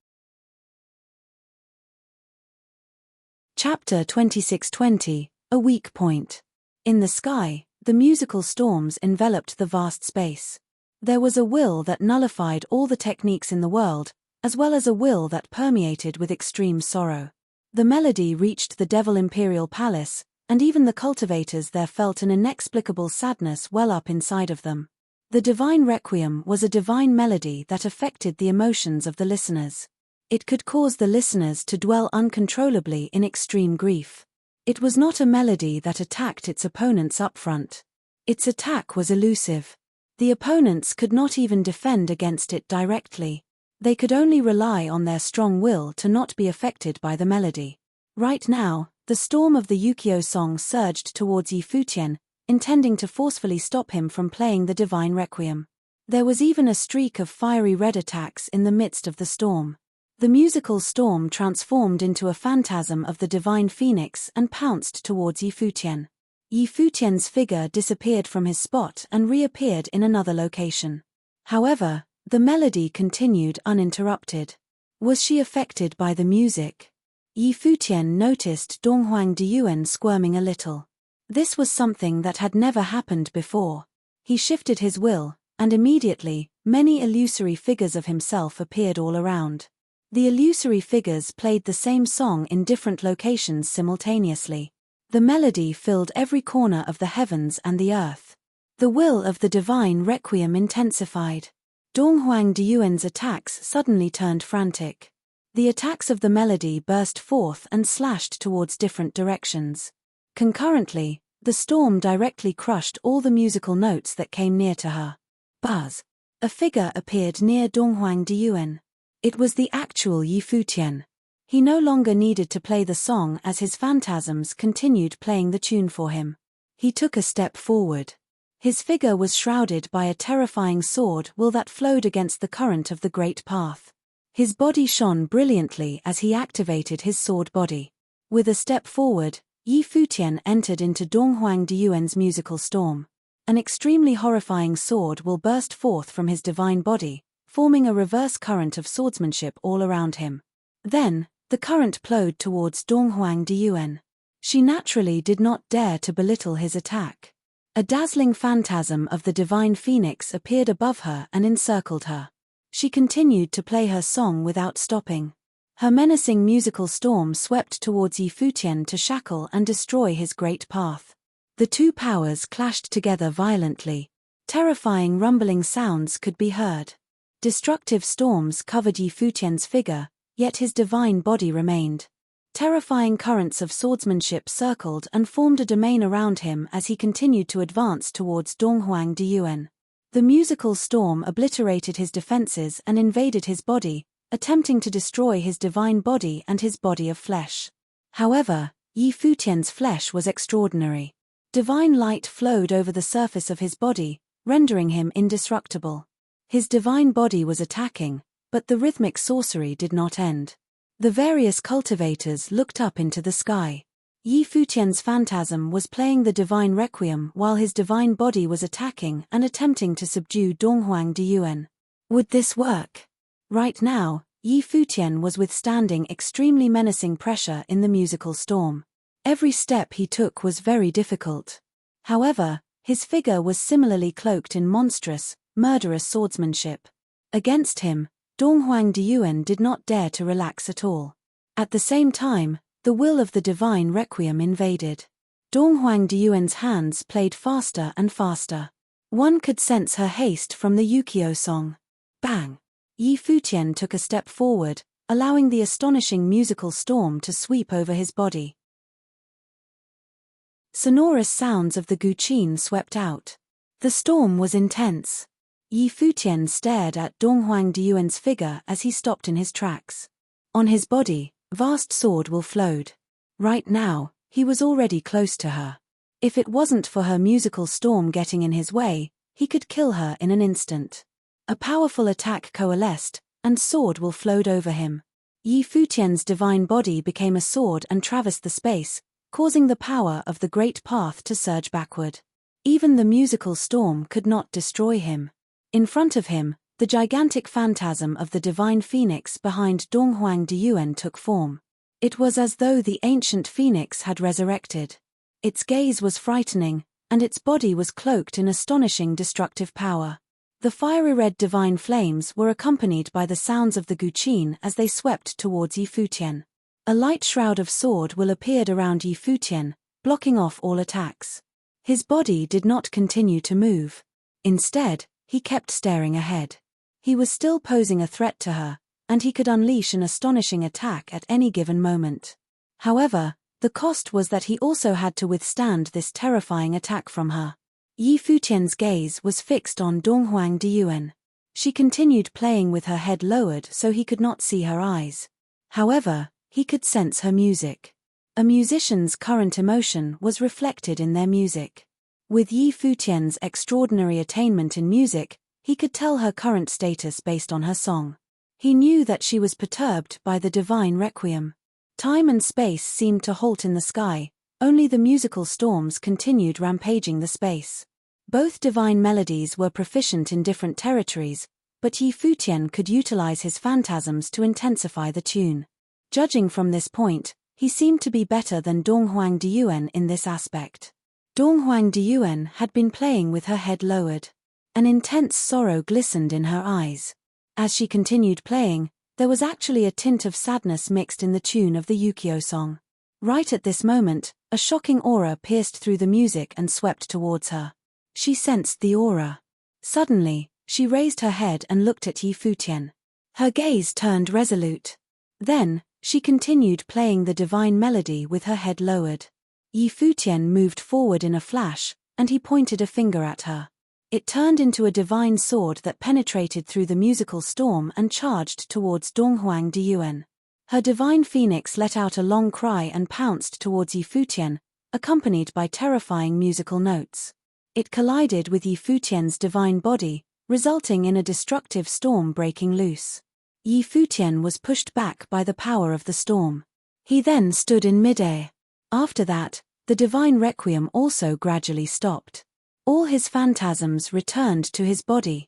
Speaker 1: Chapter 2620, A Weak Point. In the sky, the musical storms enveloped the vast space. There was a will that nullified all the techniques in the world, as well as a will that permeated with extreme sorrow. The melody reached the Devil Imperial Palace, and even the cultivators there felt an inexplicable sadness well up inside of them. The divine requiem was a divine melody that affected the emotions of the listeners. It could cause the listeners to dwell uncontrollably in extreme grief. It was not a melody that attacked its opponents up front. Its attack was elusive. The opponents could not even defend against it directly. They could only rely on their strong will to not be affected by the melody. Right now, the storm of the Yukio song surged towards Yi Futian, intending to forcefully stop him from playing the divine requiem. There was even a streak of fiery red attacks in the midst of the storm. The musical storm transformed into a phantasm of the divine phoenix and pounced towards Yi Futian. Yi Futian's figure disappeared from his spot and reappeared in another location. However, the melody continued uninterrupted. Was she affected by the music? Yi Futian noticed Donghuang Diyuan squirming a little. This was something that had never happened before. He shifted his will, and immediately, many illusory figures of himself appeared all around. The illusory figures played the same song in different locations simultaneously. The melody filled every corner of the heavens and the earth. The will of the divine requiem intensified. Donghuang Diyuan's attacks suddenly turned frantic. The attacks of the melody burst forth and slashed towards different directions. Concurrently, the storm directly crushed all the musical notes that came near to her. Buzz! A figure appeared near Donghuang Diyuan. It was the actual Yi Futian. He no longer needed to play the song as his phantasms continued playing the tune for him. He took a step forward. His figure was shrouded by a terrifying sword will that flowed against the current of the great path. His body shone brilliantly as he activated his sword body. With a step forward, Yi Futian entered into Donghuang Diyuan's musical storm. An extremely horrifying sword will burst forth from his divine body, forming a reverse current of swordsmanship all around him. Then, the current flowed towards Donghuang Diyuan. She naturally did not dare to belittle his attack. A dazzling phantasm of the divine phoenix appeared above her and encircled her. She continued to play her song without stopping. Her menacing musical storm swept towards Yi Futian to shackle and destroy his great path. The two powers clashed together violently. Terrifying rumbling sounds could be heard. Destructive storms covered Yi Futian's figure, yet his divine body remained. Terrifying currents of swordsmanship circled and formed a domain around him as he continued to advance towards Donghuang Diyuan. The musical storm obliterated his defenses and invaded his body, attempting to destroy his divine body and his body of flesh. However, Yi Futian's flesh was extraordinary. Divine light flowed over the surface of his body, rendering him indestructible. His divine body was attacking, but the rhythmic sorcery did not end. The various cultivators looked up into the sky. Yi Futian's phantasm was playing the divine requiem while his divine body was attacking and attempting to subdue Donghuang Diyuan. Would this work? Right now, Yi Futian was withstanding extremely menacing pressure in the musical storm. Every step he took was very difficult. However, his figure was similarly cloaked in monstrous, murderous swordsmanship. Against him, Donghuang Diyuan did not dare to relax at all. At the same time, the will of the divine requiem invaded. Donghuang Diyuan's hands played faster and faster. One could sense her haste from the Yukio song. Bang! Yi Futian took a step forward, allowing the astonishing musical storm to sweep over his body. Sonorous sounds of the guqin swept out. The storm was intense. Yi Futian stared at Donghuang Diyuan's figure as he stopped in his tracks. On his body, vast sword will flowed. Right now, he was already close to her. If it wasn't for her musical storm getting in his way, he could kill her in an instant. A powerful attack coalesced, and sword will flowed over him. Yi Futian's divine body became a sword and traversed the space, causing the power of the great path to surge backward. Even the musical storm could not destroy him. In front of him, the gigantic phantasm of the divine phoenix behind Donghuang Diyuan took form. It was as though the ancient phoenix had resurrected. Its gaze was frightening, and its body was cloaked in astonishing destructive power. The fiery red divine flames were accompanied by the sounds of the guqin as they swept towards Yi Futian. A light shroud of sword will appeared around Yi Futian, blocking off all attacks. His body did not continue to move. Instead, he kept staring ahead. He was still posing a threat to her, and he could unleash an astonishing attack at any given moment. However, the cost was that he also had to withstand this terrifying attack from her. Yi Futian's gaze was fixed on Donghuang Diyuan. She continued playing with her head lowered so he could not see her eyes. However, he could sense her music. A musician's current emotion was reflected in their music. With Yi Futian's extraordinary attainment in music, he could tell her current status based on her song. He knew that she was perturbed by the divine requiem. Time and space seemed to halt in the sky, only the musical storms continued rampaging the space. Both divine melodies were proficient in different territories, but Yi Futian could utilize his phantasms to intensify the tune. Judging from this point, he seemed to be better than Donghuang Diyuan in this aspect. Donghuang Diyuan had been playing with her head lowered. An intense sorrow glistened in her eyes. As she continued playing, there was actually a tint of sadness mixed in the tune of the Yukio song. Right at this moment, a shocking aura pierced through the music and swept towards her. She sensed the aura. Suddenly, she raised her head and looked at Yi Futian. Her gaze turned resolute. Then, she continued playing the divine melody with her head lowered. Yi Futian moved forward in a flash, and he pointed a finger at her. It turned into a divine sword that penetrated through the musical storm and charged towards Donghuang Diyuan. Her divine phoenix let out a long cry and pounced towards Yi Futian, accompanied by terrifying musical notes. It collided with Yi Futian's divine body, resulting in a destructive storm breaking loose. Yi Futian was pushed back by the power of the storm. He then stood in midair. After that, the divine requiem also gradually stopped. All his phantasms returned to his body.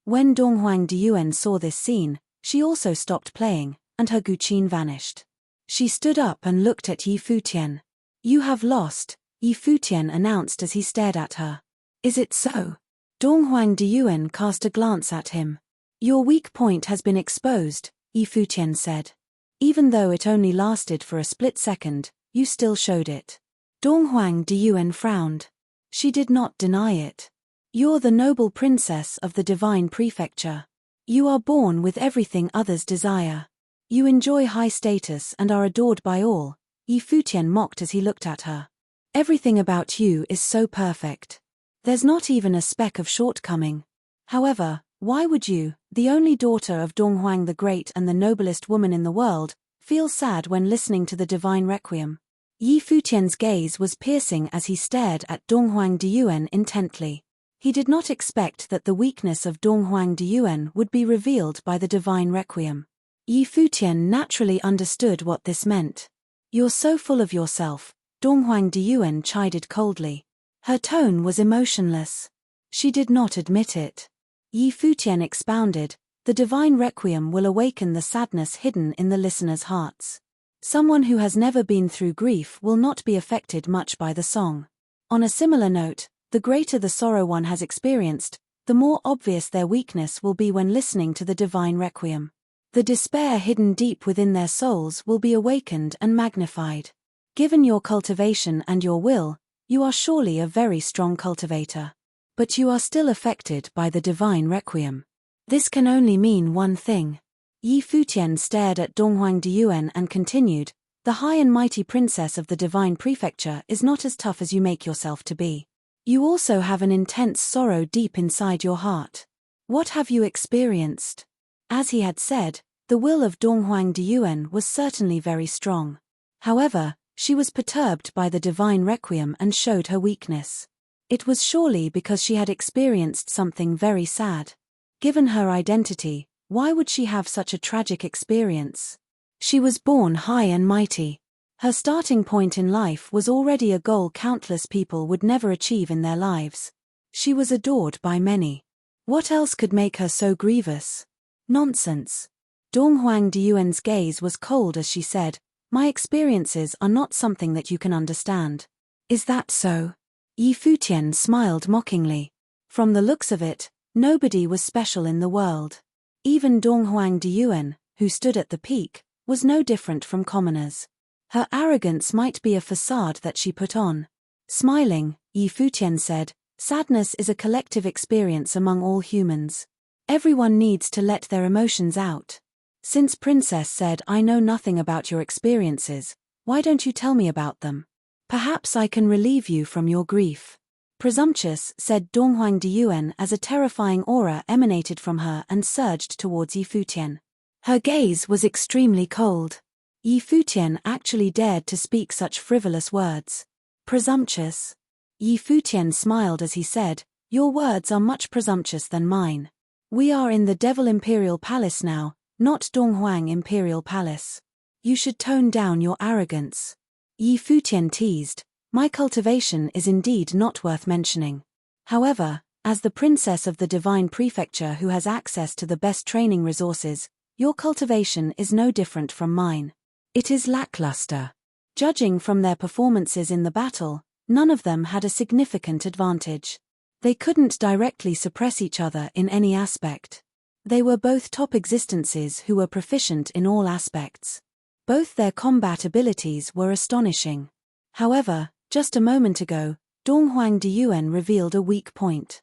Speaker 1: When Donghuang Diyuan saw this scene, she also stopped playing, and her guqin vanished. She stood up and looked at Yi Futian. "You have lost," Yi Futian announced as he stared at her. "Is it so?" Donghuang Diyuan cast a glance at him. "Your weak point has been exposed," Yi Futian said. "Even though it only lasted for a split second, you still showed it." Donghuang Diyuan frowned. She did not deny it. "You're the noble princess of the divine prefecture. You are born with everything others desire. You enjoy high status and are adored by all, Yi Futian mocked as he looked at her. Everything about you is so perfect. There's not even a speck of shortcoming. However, why would you, the only daughter of Donghuang the Great and the noblest woman in the world, feel sad when listening to the divine requiem? Yi Futian's gaze was piercing as he stared at Donghuang Diyuan intently. He did not expect that the weakness of Donghuang Diyuan would be revealed by the divine requiem. Yi Futian naturally understood what this meant. You're so full of yourself, Donghuang Diyuan chided coldly. Her tone was emotionless. She did not admit it. Yi Futian expounded, the divine requiem will awaken the sadness hidden in the listeners' hearts. Someone who has never been through grief will not be affected much by the song. On a similar note, the greater the sorrow one has experienced, the more obvious their weakness will be when listening to the divine requiem. The despair hidden deep within their souls will be awakened and magnified. Given your cultivation and your will, you are surely a very strong cultivator. But you are still affected by the divine requiem. This can only mean one thing. Yi Futian stared at Donghuang Diyuan and continued, the high and mighty princess of the divine prefecture is not as tough as you make yourself to be. You also have an intense sorrow deep inside your heart. What have you experienced? As he had said, the will of Donghuang Diyuan was certainly very strong. However, she was perturbed by the divine requiem and showed her weakness. It was surely because she had experienced something very sad. Given her identity, why would she have such a tragic experience? She was born high and mighty. Her starting point in life was already a goal countless people would never achieve in their lives. She was adored by many. What else could make her so grievous? Nonsense. Donghuang Diyuan's gaze was cold as she said, my experiences are not something that you can understand. Is that so? Yi Futian smiled mockingly. From the looks of it, nobody was special in the world. Even Donghuang Diyuan, who stood at the peak, was no different from commoners. Her arrogance might be a facade that she put on. Smiling, Yi Futian said, sadness is a collective experience among all humans. Everyone needs to let their emotions out. Since Princess said I know nothing about your experiences, why don't you tell me about them? Perhaps I can relieve you from your grief. Presumptuous, said Donghuang Diyuan as a terrifying aura emanated from her and surged towards Yi Futian. Her gaze was extremely cold. Yi Futian actually dared to speak such frivolous words. Presumptuous? Yi Futian smiled as he said, your words are much presumptuous than mine. We are in the Devil Imperial Palace now, not Donghuang Imperial Palace. You should tone down your arrogance. Yi Futian teased, my cultivation is indeed not worth mentioning. However, as the princess of the divine prefecture who has access to the best training resources, your cultivation is no different from mine. It is lackluster. Judging from their performances in the battle, none of them had a significant advantage. They couldn't directly suppress each other in any aspect. They were both top existences who were proficient in all aspects. Both their combat abilities were astonishing. However, just a moment ago, Donghuang Diyuan revealed a weak point.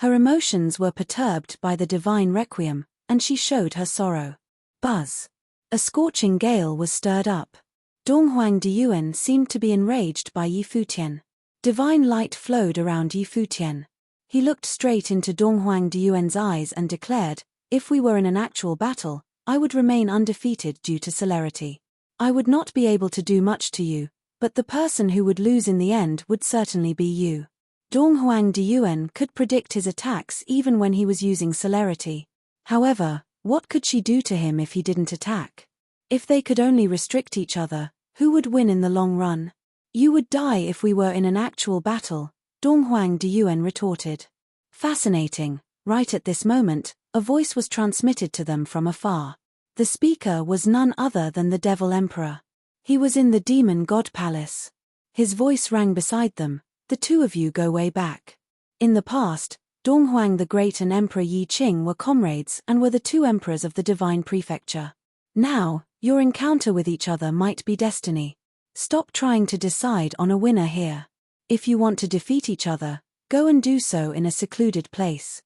Speaker 1: Her emotions were perturbed by the divine requiem, and she showed her sorrow. Buzz. A scorching gale was stirred up. Donghuang Diyuan seemed to be enraged by Yi Futian. Divine light flowed around Yi Futian. He looked straight into Donghuang Diyuan's eyes and declared, if we were in an actual battle, I would remain undefeated due to celerity. I would not be able to do much to you, but the person who would lose in the end would certainly be you. Donghuang Diyuan could predict his attacks even when he was using celerity. However, what could she do to him if he didn't attack? If they could only restrict each other, who would win in the long run? You would die if we were in an actual battle, Donghuang Diyuan retorted. Fascinating. Right at this moment, a voice was transmitted to them from afar. The speaker was none other than the Devil Emperor. He was in the Demon God Palace. His voice rang beside them, the two of you go way back. In the past, Donghuang the Great and Emperor Yi Qing were comrades and were the two emperors of the divine prefecture. Now, your encounter with each other might be destiny. Stop trying to decide on a winner here. If you want to defeat each other, go and do so in a secluded place.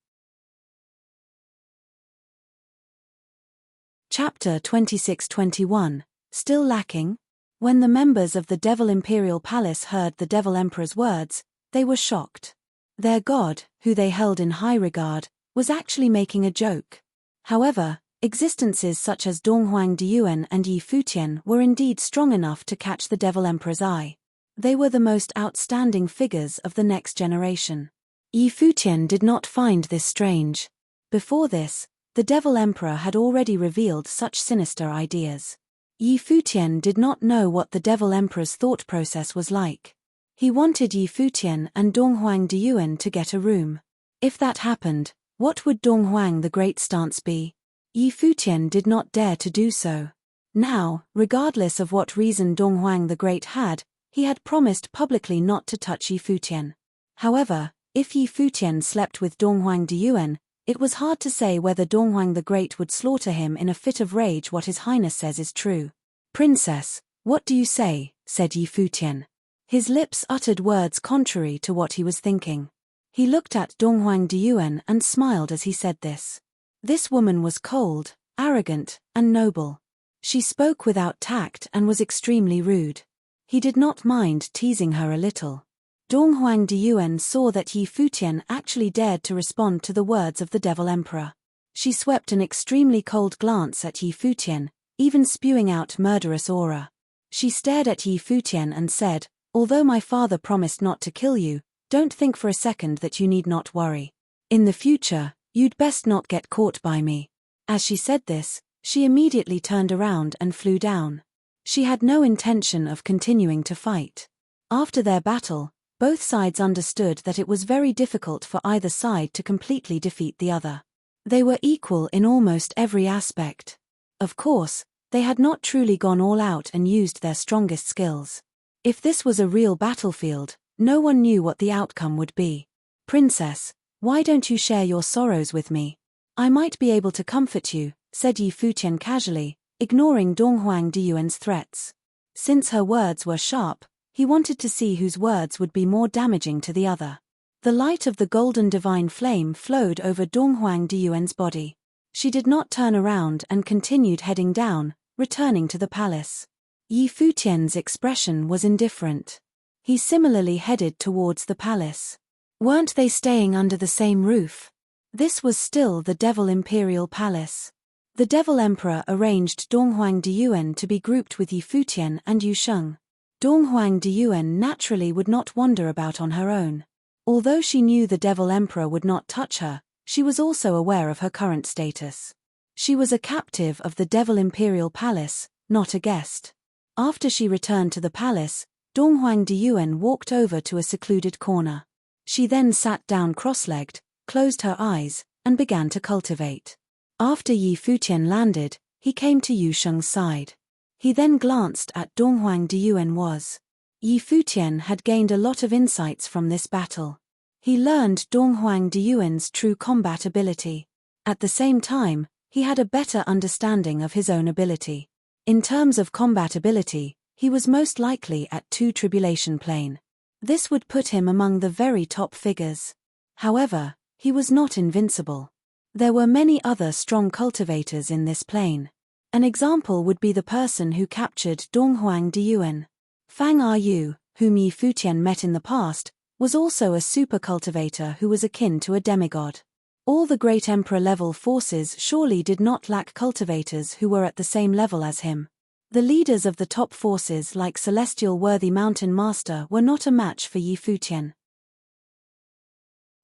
Speaker 1: Chapter 26-21, Still Lacking? When the members of the Devil Imperial Palace heard the Devil Emperor's words, they were shocked. Their god, who they held in high regard, was actually making a joke. However, existences such as Donghuang Diyuan and Yi Futian were indeed strong enough to catch the Devil Emperor's eye. They were the most outstanding figures of the next generation. Yi Futian did not find this strange. Before this, the Devil Emperor had already revealed such sinister ideas. Yi Futian did not know what the Devil Emperor's thought process was like. He wanted Yi Futian and Donghuang Diyuan to get a room. If that happened, what would Donghuang the Great's stance be? Yi Futian did not dare to do so. Now, regardless of what reason Donghuang the Great had, he had promised publicly not to touch Yi Futian. However, if Yi Futian slept with Donghuang Diyuan, it was hard to say whether Donghuang the Great would slaughter him in a fit of rage. What His Highness says is true. Princess, what do you say? Said Yi Futian. His lips uttered words contrary to what he was thinking. He looked at Donghuang Diyuan and smiled as he said this. This woman was cold, arrogant, and noble. She spoke without tact and was extremely rude. He did not mind teasing her a little. Donghuang Diyuan saw that Yi Futian actually dared to respond to the words of the Devil Emperor. She swept an extremely cold glance at Yi Futian, even spewing out murderous aura. She stared at Yi Futian and said, "Although my father promised not to kill you, don't think for a second that you need not worry. In the future, you'd best not get caught by me." As she said this, she immediately turned around and flew down. She had no intention of continuing to fight. After their battle, both sides understood that it was very difficult for either side to completely defeat the other. They were equal in almost every aspect. Of course, they had not truly gone all out and used their strongest skills. If this was a real battlefield, no one knew what the outcome would be. "Princess, why don't you share your sorrows with me? I might be able to comfort you," said Yi Futian casually, ignoring Donghuang Diyuan's threats. Since her words were sharp, he wanted to see whose words would be more damaging to the other. The light of the golden divine flame flowed over Donghuang Diyuan's body. She did not turn around and continued heading down, returning to the palace. Yi Futian's expression was indifferent. He similarly headed towards the palace. Weren't they staying under the same roof? This was still the Devil Imperial Palace. The Devil Emperor arranged Donghuang Diyuan to be grouped with Yi Futian and Yu Sheng. Donghuang Diyuan naturally would not wander about on her own. Although she knew the Devil Emperor would not touch her, she was also aware of her current status. She was a captive of the Devil Imperial Palace, not a guest. After she returned to the palace, Donghuang Diyuan walked over to a secluded corner. She then sat down cross-legged, closed her eyes, and began to cultivate. After Yi Futian landed, he came to Yu Sheng's side. He then glanced at Donghuang Diyuan. Yi Futian had gained a lot of insights from this battle. He learned Donghuang Diyuan's true combat ability. At the same time, he had a better understanding of his own ability. In terms of combat ability, he was most likely at 2 Tribulation Plane. This would put him among the very top figures. However, he was not invincible. There were many other strong cultivators in this plane. An example would be the person who captured Donghuang Diyuan. Fang Yu, whom Yi Futian met in the past, was also a super cultivator who was akin to a demigod. All the great emperor-level forces surely did not lack cultivators who were at the same level as him. The leaders of the top forces like Celestial Worthy Mountain Master were not a match for Yi Futian.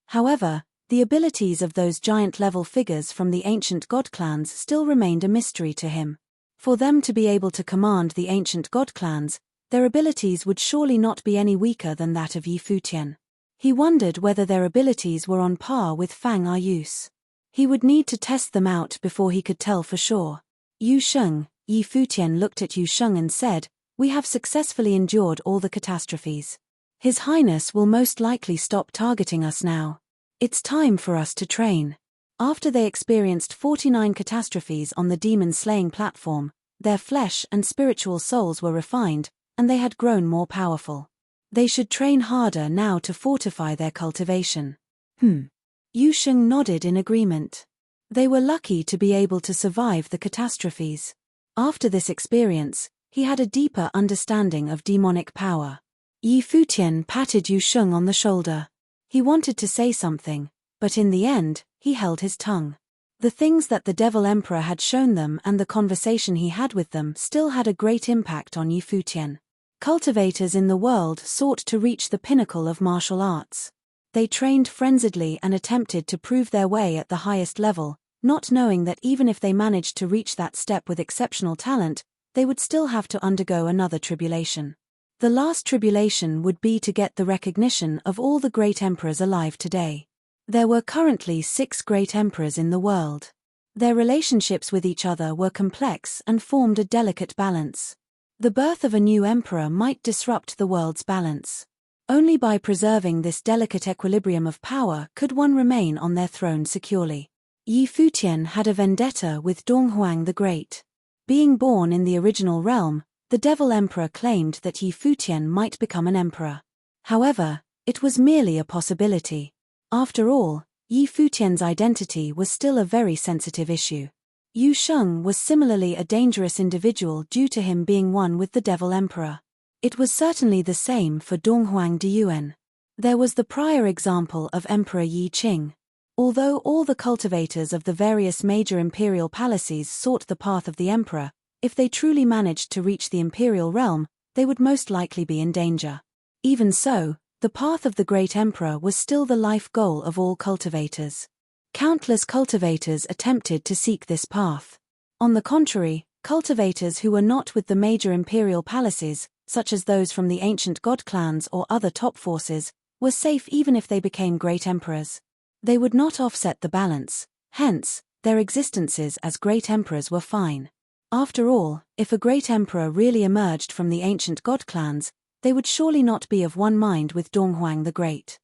Speaker 1: However, the abilities of those giant-level figures from the ancient god clans still remained a mystery to him. For them to be able to command the ancient god clans, their abilities would surely not be any weaker than that of Yi Futian. He wondered whether their abilities were on par with Fang Yu's. He would need to test them out before he could tell for sure. Yu Sheng, Yi Futian looked at Yu Sheng and said, "We have successfully endured all the catastrophes. His Highness will most likely stop targeting us now. It's time for us to train." After they experienced 49 catastrophes on the demon-slaying platform, their flesh and spiritual souls were refined, and they had grown more powerful. They should train harder now to fortify their cultivation. Yu Sheng nodded in agreement. They were lucky to be able to survive the catastrophes. After this experience, he had a deeper understanding of demonic power. Yi Futian patted Yu Sheng on the shoulder. He wanted to say something, but in the end, he held his tongue. The things that the Devil Emperor had shown them and the conversation he had with them still had a great impact on Yi Futian. Cultivators in the world sought to reach the pinnacle of martial arts. They trained frenziedly and attempted to prove their way at the highest level, not knowing that even if they managed to reach that step with exceptional talent, they would still have to undergo another tribulation. The last tribulation would be to get the recognition of all the great emperors alive today. There were currently 6 great emperors in the world. Their relationships with each other were complex and formed a delicate balance. The birth of a new emperor might disrupt the world's balance. Only by preserving this delicate equilibrium of power could one remain on their throne securely. Yi Futian had a vendetta with Donghuang the Great. Being born in the original realm, the Devil Emperor claimed that Yi Futian might become an emperor. However, it was merely a possibility. After all, Yi Futian's identity was still a very sensitive issue. Yu Sheng was similarly a dangerous individual due to him being one with the Devil Emperor. It was certainly the same for Donghuang Diyuan. There was the prior example of Emperor Yi Qing. Although all the cultivators of the various major imperial palaces sought the path of the emperor, if they truly managed to reach the imperial realm, they would most likely be in danger. Even so, the path of the great emperor was still the life goal of all cultivators. Countless cultivators attempted to seek this path. On the contrary, cultivators who were not with the major imperial palaces, such as those from the ancient god clans or other top forces, were safe even if they became great emperors. They would not offset the balance, hence, their existences as great emperors were fine. After all, if a great emperor really emerged from the ancient god clans, they would surely not be of one mind with Donghuang the Great.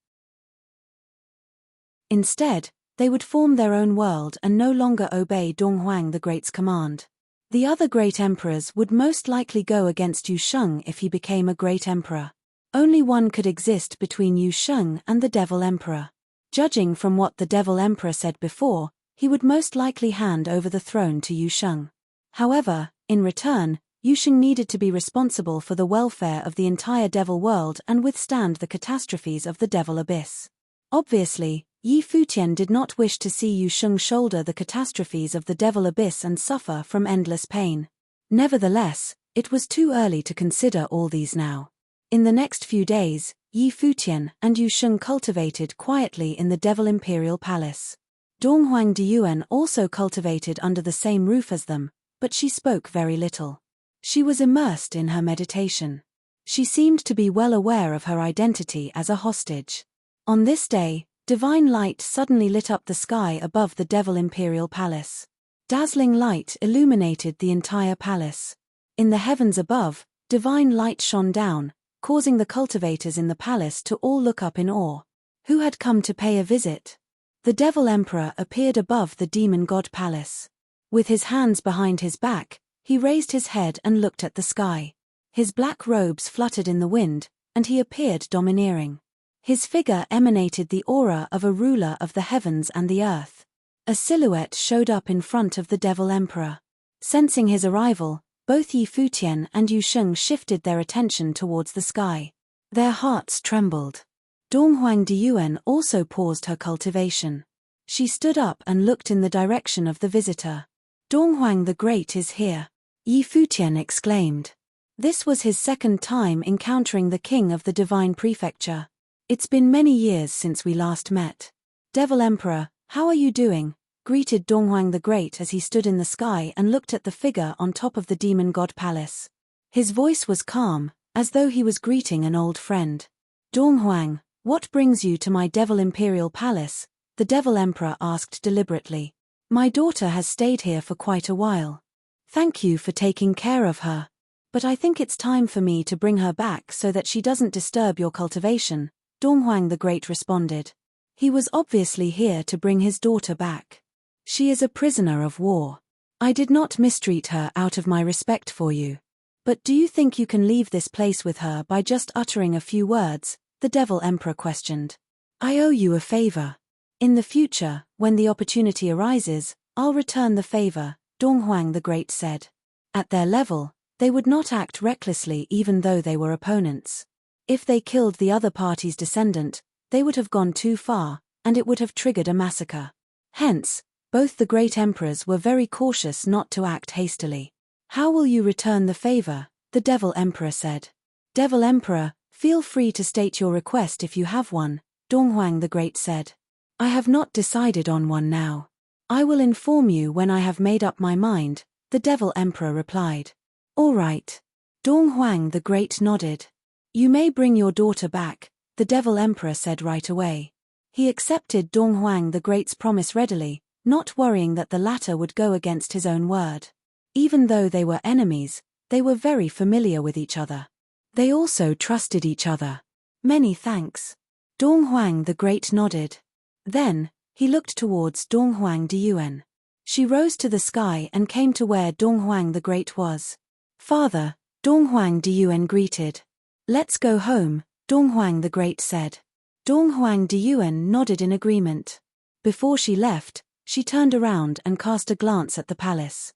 Speaker 1: Instead, they would form their own world and no longer obey Donghuang the Great's command. The other great emperors would most likely go against Yu Sheng if he became a great emperor. Only one could exist between Yu Sheng and the Devil Emperor. Judging from what the Devil Emperor said before, he would most likely hand over the throne to Yu Sheng. However, in return, Yu Sheng needed to be responsible for the welfare of the entire Devil world and withstand the catastrophes of the Devil Abyss. Obviously, Yi Futian did not wish to see Yu Sheng shoulder the catastrophes of the Devil Abyss and suffer from endless pain. Nevertheless, it was too early to consider all these now. In the next few days, Yi Futian and Yu Sheng cultivated quietly in the Devil Imperial Palace. Donghuang Diyuan also cultivated under the same roof as them, but she spoke very little. She was immersed in her meditation. She seemed to be well aware of her identity as a hostage. On this day, divine light suddenly lit up the sky above the Devil Imperial Palace. Dazzling light illuminated the entire palace. In the heavens above, divine light shone down, causing the cultivators in the palace to all look up in awe. Who had come to pay a visit? The Devil Emperor appeared above the Demon God Palace. With his hands behind his back, he raised his head and looked at the sky. His black robes fluttered in the wind, and he appeared domineering. His figure emanated the aura of a ruler of the heavens and the earth. A silhouette showed up in front of the Devil Emperor. Sensing his arrival, both Yi Futian and Yu Sheng shifted their attention towards the sky. Their hearts trembled. Donghuang Diyuan also paused her cultivation. She stood up and looked in the direction of the visitor. Donghuang the Great is here, Yi Futian exclaimed. This was his second time encountering the king of the Divine Prefecture. It's been many years since we last met. Devil Emperor, how are you doing? Greeted Donghuang the Great as he stood in the sky and looked at the figure on top of the Demon God Palace. His voice was calm, as though he was greeting an old friend. Donghuang, what brings you to my Devil Imperial Palace? The Devil Emperor asked deliberately. My daughter has stayed here for quite a while. Thank you for taking care of her. But I think it's time for me to bring her back so that she doesn't disturb your cultivation, Donghuang the Great responded. He was obviously here to bring his daughter back. She is a prisoner of war. I did not mistreat her out of my respect for you. But do you think you can leave this place with her by just uttering a few words? The Devil Emperor questioned. I owe you a favor. In the future, when the opportunity arises, I'll return the favor, Donghuang the Great said. At their level, they would not act recklessly even though they were opponents. If they killed the other party's descendant, they would have gone too far, and it would have triggered a massacre. Hence, both the great emperors were very cautious not to act hastily. How will you return the favor? The Devil Emperor said. Devil Emperor, feel free to state your request if you have one, Donghuang the Great said. I have not decided on one now. I will inform you when I have made up my mind, the Devil Emperor replied. All right. Donghuang the Great nodded. You may bring your daughter back, the Devil Emperor said right away. He accepted Donghuang the Great's promise readily, not worrying that the latter would go against his own word. Even though they were enemies, they were very familiar with each other. They also trusted each other. Many thanks. Donghuang the Great nodded. Then, he looked towards Donghuang Diyuan. She rose to the sky and came to where Donghuang the Great was. Father, Donghuang Diyuan greeted. Let's go home, Donghuang the Great said. Donghuang Diyuan nodded in agreement. Before she left, she turned around and cast a glance at the palace.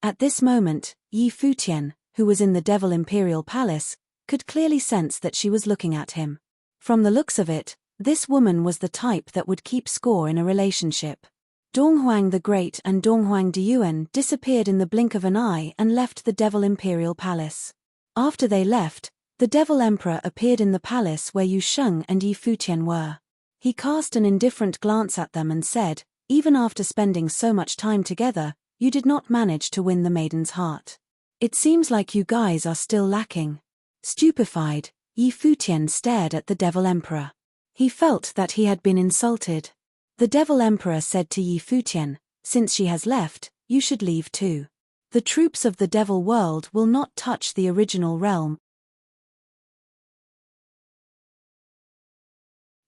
Speaker 1: At this moment, Yi Futian, who was in the Devil Imperial Palace, could clearly sense that she was looking at him. From the looks of it, this woman was the type that would keep score in a relationship. Donghuang the Great and Donghuang Diyuan disappeared in the blink of an eye and left the Devil Imperial Palace. After they left, the Devil Emperor appeared in the palace where Yu Sheng and Yi Futian were. He cast an indifferent glance at them and said, even after spending so much time together, you did not manage to win the maiden's heart. It seems like you guys are still lacking. Stupefied, Yi Futian stared at the Devil Emperor. He felt that he had been insulted. The Devil Emperor said to Yi Futian, since she has left, you should leave too. The troops of the Devil World will not touch the original realm.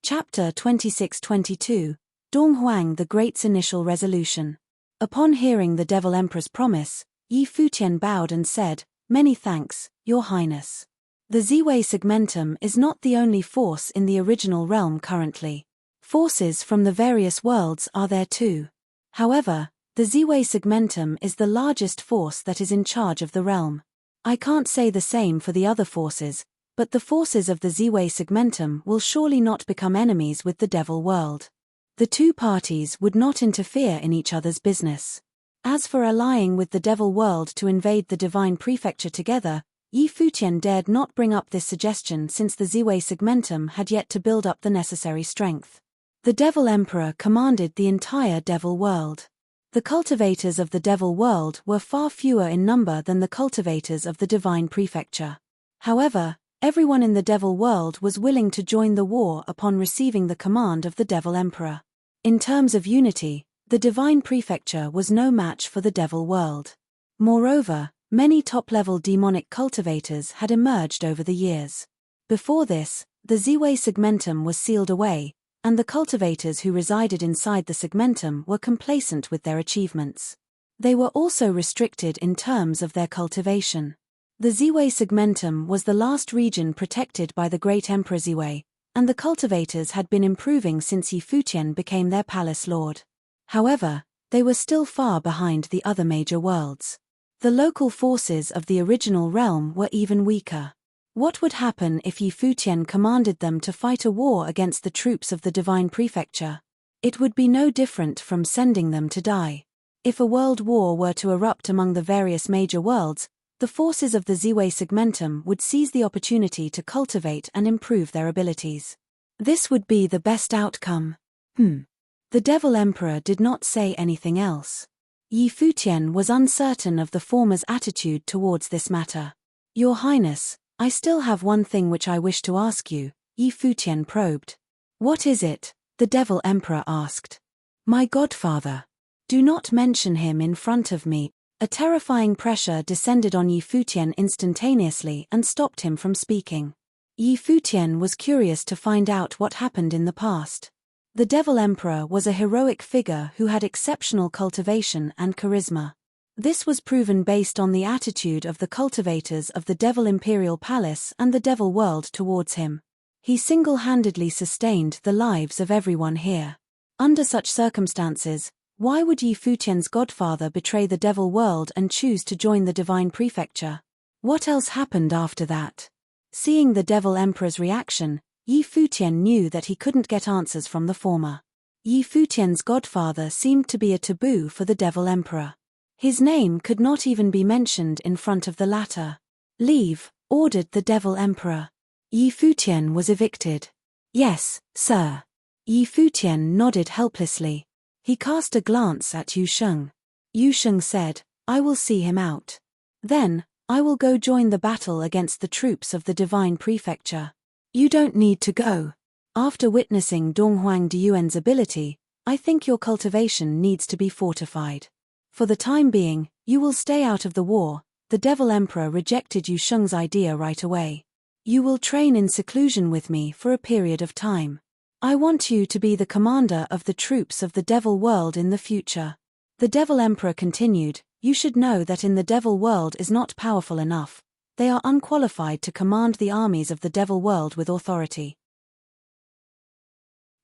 Speaker 1: Chapter 26-22, Donghuang the Great's Initial Resolution. Upon hearing the Devil Emperor's promise, Yi Futian bowed and said, many thanks, Your Highness. The Ziwei Segmentum is not the only force in the original realm currently. Forces from the various worlds are there too. However, the Ziwei Segmentum is the largest force that is in charge of the realm. I can't say the same for the other forces, but the forces of the Ziwei Segmentum will surely not become enemies with the Devil World. The two parties would not interfere in each other's business. As for allying with the Devil World to invade the Divine Prefecture together, Yi Futian dared not bring up this suggestion since the Ziwei Segmentum had yet to build up the necessary strength. The Devil Emperor commanded the entire Devil World. The cultivators of the Devil World were far fewer in number than the cultivators of the Divine Prefecture. However, everyone in the Devil World was willing to join the war upon receiving the command of the Devil Emperor. In terms of unity, the Divine Prefecture was no match for the Devil World. Moreover, many top-level demonic cultivators had emerged over the years. Before this, the Ziwei Segmentum was sealed away, and the cultivators who resided inside the Segmentum were complacent with their achievements. They were also restricted in terms of their cultivation. The Ziwei Segmentum was the last region protected by the Great Emperor Ziwei, and the cultivators had been improving since Yi Futian became their palace lord. However, they were still far behind the other major worlds. The local forces of the original realm were even weaker. What would happen if Yi Futian commanded them to fight a war against the troops of the Divine Prefecture? It would be no different from sending them to die. If a world war were to erupt among the various major worlds, the forces of the Ziwei Segmentum would seize the opportunity to cultivate and improve their abilities. This would be the best outcome. The Devil Emperor did not say anything else. Yi Futian was uncertain of the former's attitude towards this matter. Your Highness, I still have one thing which I wish to ask you, Yi Futian probed. What is it? The Devil Emperor asked. My godfather. Do not mention him in front of me. A terrifying pressure descended on Yi Futian instantaneously and stopped him from speaking. Yi Futian was curious to find out what happened in the past. The Devil Emperor was a heroic figure who had exceptional cultivation and charisma. This was proven based on the attitude of the cultivators of the Devil Imperial Palace and the Devil World towards him. He single-handedly sustained the lives of everyone here. Under such circumstances, why would Yi Futian's godfather betray the devil world and choose to join the divine prefecture? What else happened after that? Seeing the devil emperor's reaction, Yi Futian knew that he couldn't get answers from the former. Yi Futian's godfather seemed to be a taboo for the devil emperor. His name could not even be mentioned in front of the latter. "Leave," ordered the devil emperor. Yi Futian was evicted. "Yes, sir." Yi Futian nodded helplessly. He cast a glance at Yu Sheng. Yu Sheng said, "I will see him out. Then, I will go join the battle against the troops of the divine prefecture." "You don't need to go. After witnessing Donghuang Diyuan's ability, I think your cultivation needs to be fortified. For the time being, you will stay out of the war." The devil emperor rejected Yu Sheng's idea right away. "You will train in seclusion with me for a period of time. I want you to be the commander of the troops of the devil world in the future." The devil emperor continued, "You should know that in the devil world is not powerful enough. They are unqualified to command the armies of the devil world with authority."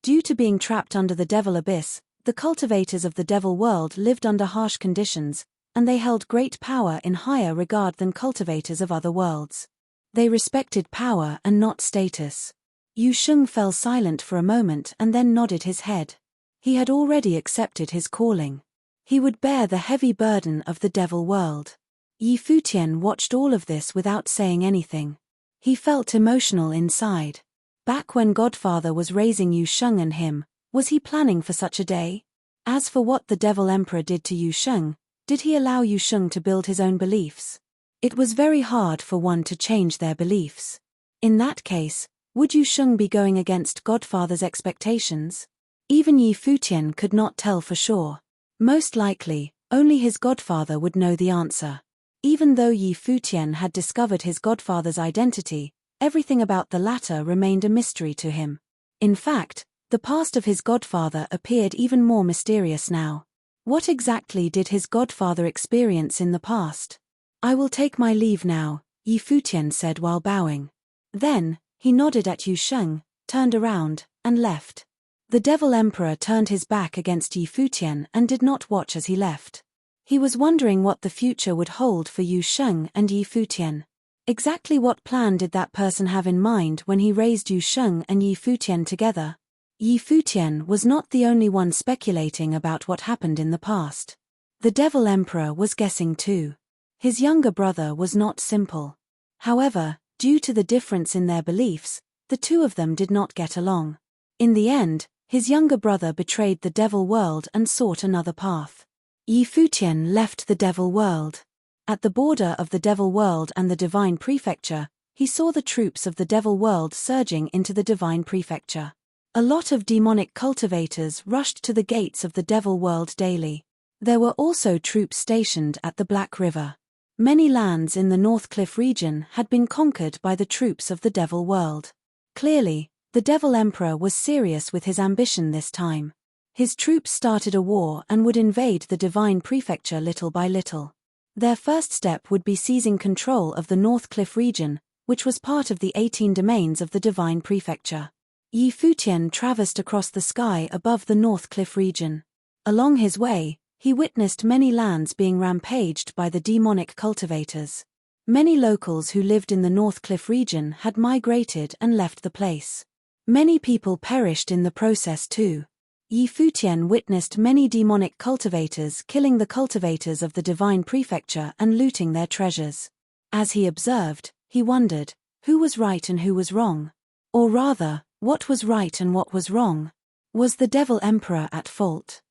Speaker 1: Due to being trapped under the devil abyss, the cultivators of the devil world lived under harsh conditions, and they held great power in higher regard than cultivators of other worlds. They respected power and not status. Yu Sheng fell silent for a moment and then nodded his head. He had already accepted his calling. He would bear the heavy burden of the devil world. Yi Futian watched all of this without saying anything. He felt emotional inside. Back when Godfather was raising Yu Sheng and him, was he planning for such a day? As for what the devil emperor did to Yu Sheng, did he allow Yu Sheng to build his own beliefs? It was very hard for one to change their beliefs. In that case, would Yu Sheng be going against Godfather's expectations? Even Yi Futian could not tell for sure. Most likely, only his godfather would know the answer. Even though Yi Futian had discovered his godfather's identity, everything about the latter remained a mystery to him. In fact, the past of his godfather appeared even more mysterious now. What exactly did his godfather experience in the past? "I will take my leave now," Yi Futian said while bowing. Then, he nodded at Yu Sheng, turned around, and left. The devil emperor turned his back against Yi Futian and did not watch as he left. He was wondering what the future would hold for Yu Sheng and Yi Futian. Exactly what plan did that person have in mind when he raised Yu Sheng and Yi Futian together? Yi Futian was not the only one speculating about what happened in the past. The devil emperor was guessing too. His younger brother was not simple. However, due to the difference in their beliefs, the two of them did not get along. In the end, his younger brother betrayed the devil world and sought another path. Yi Futian left the devil world. At the border of the devil world and the divine prefecture, he saw the troops of the devil world surging into the divine prefecture. A lot of demonic cultivators rushed to the gates of the devil world daily. There were also troops stationed at the Black River. Many lands in the North Cliff region had been conquered by the troops of the devil world. Clearly, the devil emperor was serious with his ambition this time. His troops started a war and would invade the divine prefecture little by little. Their first step would be seizing control of the North Cliff region, which was part of the 18 domains of the divine prefecture. Yi Futian traversed across the sky above the North Cliff region. Along his way, he witnessed many lands being rampaged by the demonic cultivators. Many locals who lived in the North Cliff region had migrated and left the place. Many people perished in the process too. Yi Futian witnessed many demonic cultivators killing the cultivators of the divine prefecture and looting their treasures. As he observed, he wondered, who was right and who was wrong? Or rather, what was right and what was wrong? Was the devil emperor at fault?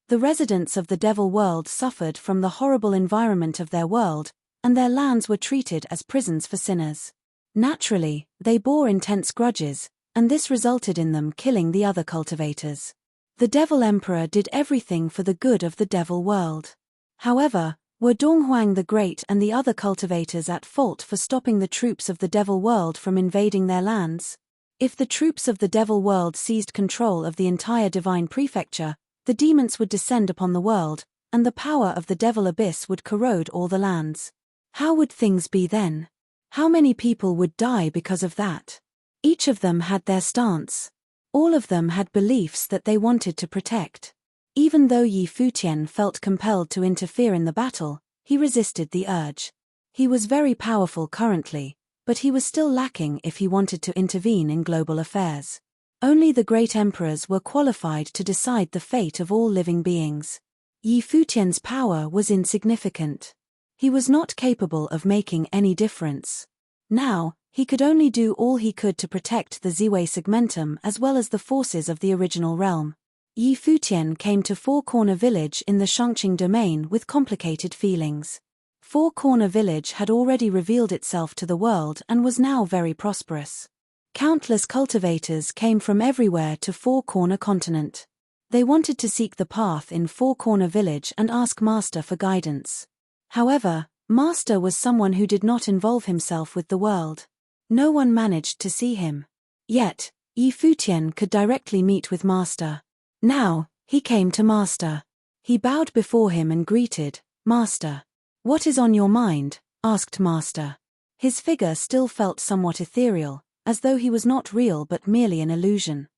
Speaker 1: The residents of the devil world suffered from the horrible environment of their world, and their lands were treated as prisons for sinners. Naturally, they bore intense grudges, and this resulted in them killing the other cultivators. The devil emperor did everything for the good of the devil world. However, were Donghuang the Great and the other cultivators at fault for stopping the troops of the devil world from invading their lands? If the troops of the devil world seized control of the entire divine prefecture, the demons would descend upon the world, and the power of the devil abyss would corrode all the lands. How would things be then? How many people would die because of that? Each of them had their stance. All of them had beliefs that they wanted to protect. Even though Yi Futian felt compelled to interfere in the battle, he resisted the urge. He was very powerful currently, but he was still lacking if he wanted to intervene in global affairs. Only the great emperors were qualified to decide the fate of all living beings. Yi Futian's power was insignificant. He was not capable of making any difference. Now, he could only do all he could to protect the Ziwei segmentum as well as the forces of the original realm. Yi Futian came to Four Corner Village in the Shangqing domain with complicated feelings. Four Corner Village had already revealed itself to the world and was now very prosperous. Countless cultivators came from everywhere to Four Corner Continent. They wanted to seek the path in Four Corner Village and ask Master for guidance. However, Master was someone who did not involve himself with the world. No one managed to see him. Yet, Yi Futian could directly meet with Master. Now, he came to Master. He bowed before him and greeted, "Master." "What is on your mind?" asked Master. His figure still felt somewhat ethereal, as though he was not real but merely an illusion.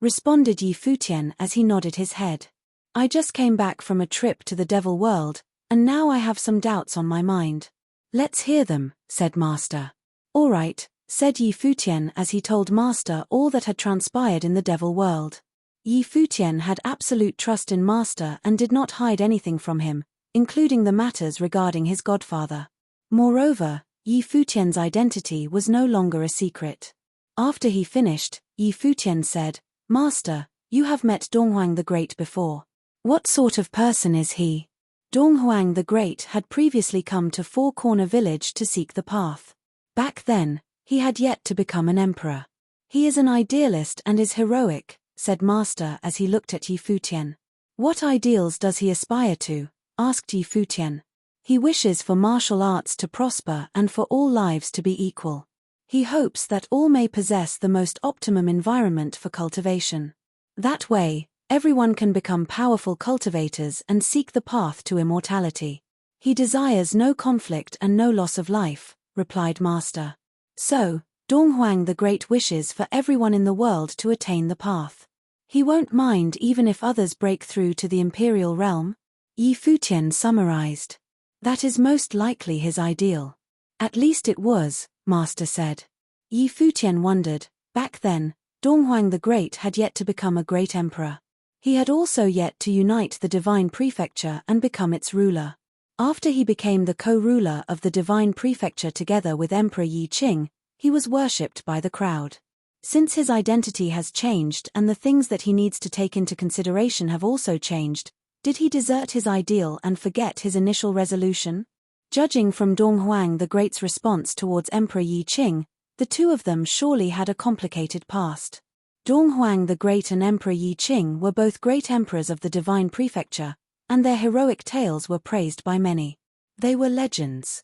Speaker 1: Responded Yi Futian as he nodded his head. "I just came back from a trip to the Devil World, and now I have some doubts on my mind." "Let's hear them," said Master. "All right," said Yi Futian as he told Master all that had transpired in the Devil World. Yi Futian had absolute trust in Master and did not hide anything from him, including the matters regarding his godfather. Moreover, Yi Futian's identity was no longer a secret. After he finished, Yi Futian said, "Master, you have met Donghuang the Great before. What sort of person is he?" Donghuang the Great had previously come to Four Corner Village to seek the path. Back then, he had yet to become an emperor. "He is an idealist and is heroic," said Master as he looked at Yi Futian. "What ideals does he aspire to?" asked Yi Futian. "He wishes for martial arts to prosper and for all lives to be equal. He hopes that all may possess the most optimum environment for cultivation. That way, everyone can become powerful cultivators and seek the path to immortality. He desires no conflict and no loss of life," replied Master. "So, Donghuang the Great wishes for everyone in the world to attain the path. He won't mind even if others break through to the imperial realm?" Yi Futian summarized. "That is most likely his ideal." "At least it was," Master said. Yi Futian wondered, back then, Donghuang the Great had yet to become a great emperor. He had also yet to unite the divine prefecture and become its ruler. After he became the co-ruler of the divine prefecture together with Emperor Yi Qing, he was worshipped by the crowd. Since his identity has changed and the things that he needs to take into consideration have also changed, did he desert his ideal and forget his initial resolution? Judging from Donghuang the Great's response towards Emperor Yi Qing, the two of them surely had a complicated past. Donghuang the Great and Emperor Yi Qing were both great emperors of the divine prefecture, and their heroic tales were praised by many. They were legends.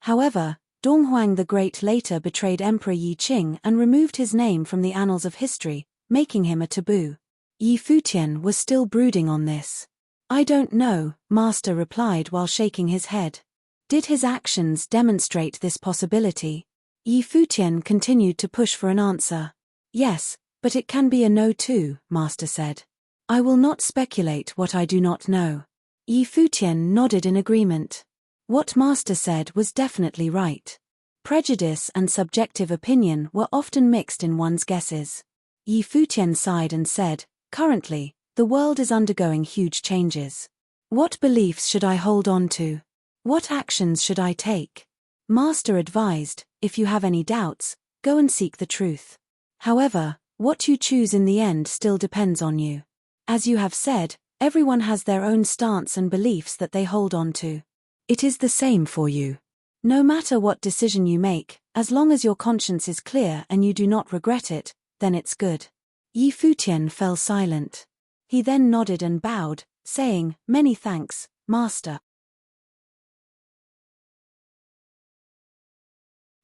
Speaker 1: However, Donghuang the Great later betrayed Emperor Yi Qing and removed his name from the annals of history, making him a taboo. Yi Futian was still brooding on this. "I don't know," Master replied while shaking his head. Did his actions demonstrate this possibility? Yi Futian continued to push for an answer. "Yes, but it can be a no too," Master said. "I will not speculate what I do not know." Yi Futian nodded in agreement. What Master said was definitely right. Prejudice and subjective opinion were often mixed in one's guesses. Yi Futian sighed and said, "Currently, the world is undergoing huge changes. What beliefs should I hold on to? What actions should I take?" Master advised, "If you have any doubts, go and seek the truth. However, what you choose in the end still depends on you. As you have said, everyone has their own stance and beliefs that they hold on to. It is the same for you. No matter what decision you make, as long as your conscience is clear and you do not regret it, then it's good." Yi Futian fell silent. He then nodded and bowed, saying, "Many thanks, Master."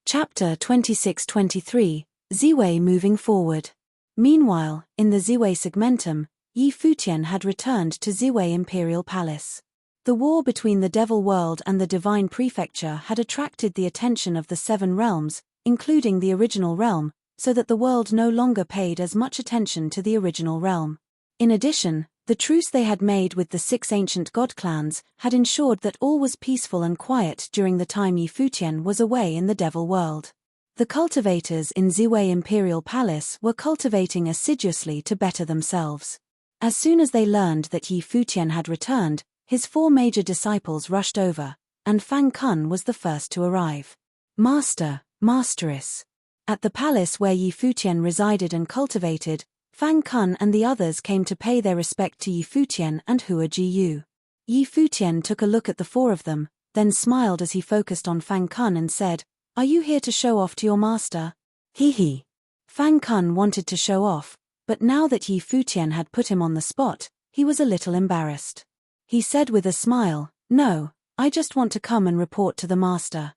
Speaker 1: Chapter 26-23, Ziwei moving forward. Meanwhile, in the Ziwei segmentum, Yi Futian had returned to Ziwei Imperial Palace. The war between the devil world and the divine prefecture had attracted the attention of the 7 realms, including the original realm, so that the world no longer paid as much attention to the original realm. In addition, the truce they had made with the 6 ancient god clans had ensured that all was peaceful and quiet during the time Yi Futian was away in the devil world. The cultivators in Ziwei Imperial Palace were cultivating assiduously to better themselves. As soon as they learned that Yi Futian had returned, his 4 major disciples rushed over, and Fang Kun was the first to arrive. Master, Masteress. At the palace where Yi Futian resided and cultivated, Fang Kun and the others came to pay their respect to Yi Futian and Hua Jiyu. Yi Futian took a look at the 4 of them, then smiled as he focused on Fang Kun and said, "Are you here to show off to your master?" He. Fang Kun wanted to show off, but now that Yi Futian had put him on the spot, he was a little embarrassed. He said with a smile, "No, I just want to come and report to the master."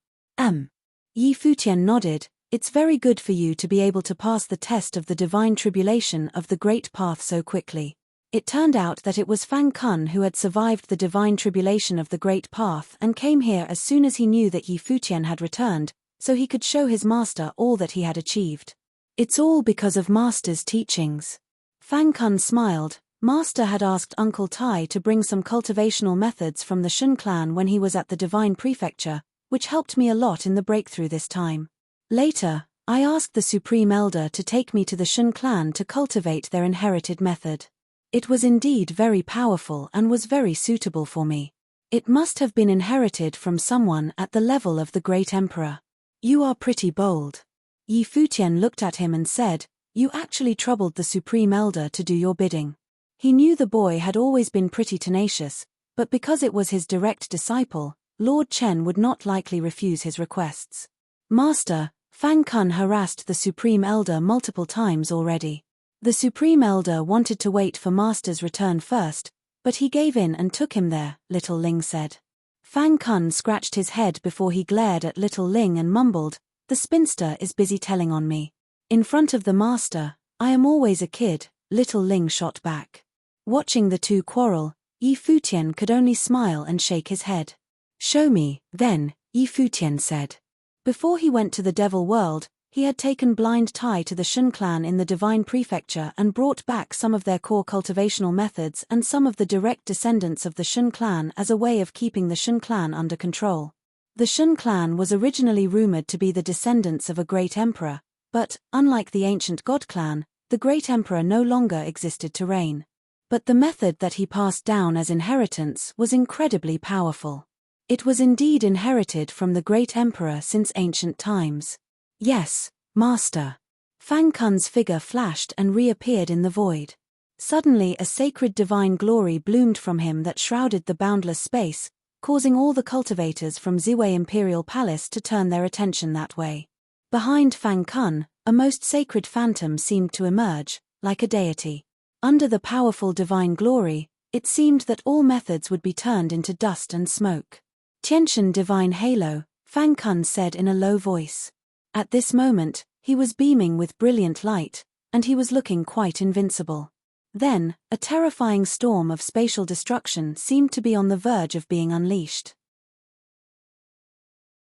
Speaker 1: Yi Futian nodded. "It's very good for you to be able to pass the test of the divine tribulation of the Great Path so quickly." It turned out that it was Fang Kun who had survived the divine tribulation of the Great Path and came here as soon as he knew that Yi Futian had returned, so he could show his master all that he had achieved. "It's all because of master's teachings." Fang Kun smiled. Master had asked Uncle Tai to bring some cultivational methods from the Shun clan when he was at the divine prefecture, which helped me a lot in the breakthrough this time. Later, I asked the Supreme Elder to take me to the Shun clan to cultivate their inherited method. It was indeed very powerful and was very suitable for me. It must have been inherited from someone at the level of the Great Emperor. "You are pretty bold." Yi Futian looked at him and said, "You actually troubled the Supreme Elder to do your bidding." He knew the boy had always been pretty tenacious, but because it was his direct disciple, Lord Chen would not likely refuse his requests. "Master, Fang Kun harassed the Supreme Elder multiple times already. The Supreme Elder wanted to wait for Master's return first, but he gave in and took him there," Little Ling said. Fang Kun scratched his head before he glared at Little Ling and mumbled, "The spinster is busy telling on me. In front of the master, I am always a kid," Little Ling shot back. Watching the 2 quarrel, Yi Futian could only smile and shake his head. "Show me, then," Yi Futian said. Before he went to the devil world, he had taken Blind Tai to the Shun clan in the divine prefecture and brought back some of their core cultivational methods and some of the direct descendants of the Shun clan as a way of keeping the Shun clan under control. The Shun clan was originally rumored to be the descendants of a great emperor, but, unlike the ancient god clan, the great emperor no longer existed to reign. But the method that he passed down as inheritance was incredibly powerful. It was indeed inherited from the great emperor since ancient times. "Yes, master." Fang Kun's figure flashed and reappeared in the void. Suddenly a sacred divine glory bloomed from him that shrouded the boundless space, causing all the cultivators from Ziwei Imperial Palace to turn their attention that way. Behind Fang Kun, a most sacred phantom seemed to emerge, like a deity. Under the powerful divine glory, it seemed that all methods would be turned into dust and smoke. "Tiantian divine halo," Fang Kun said in a low voice. At this moment, he was beaming with brilliant light, and he was looking quite invincible. Then, a terrifying storm of spatial destruction seemed to be on the verge of being unleashed.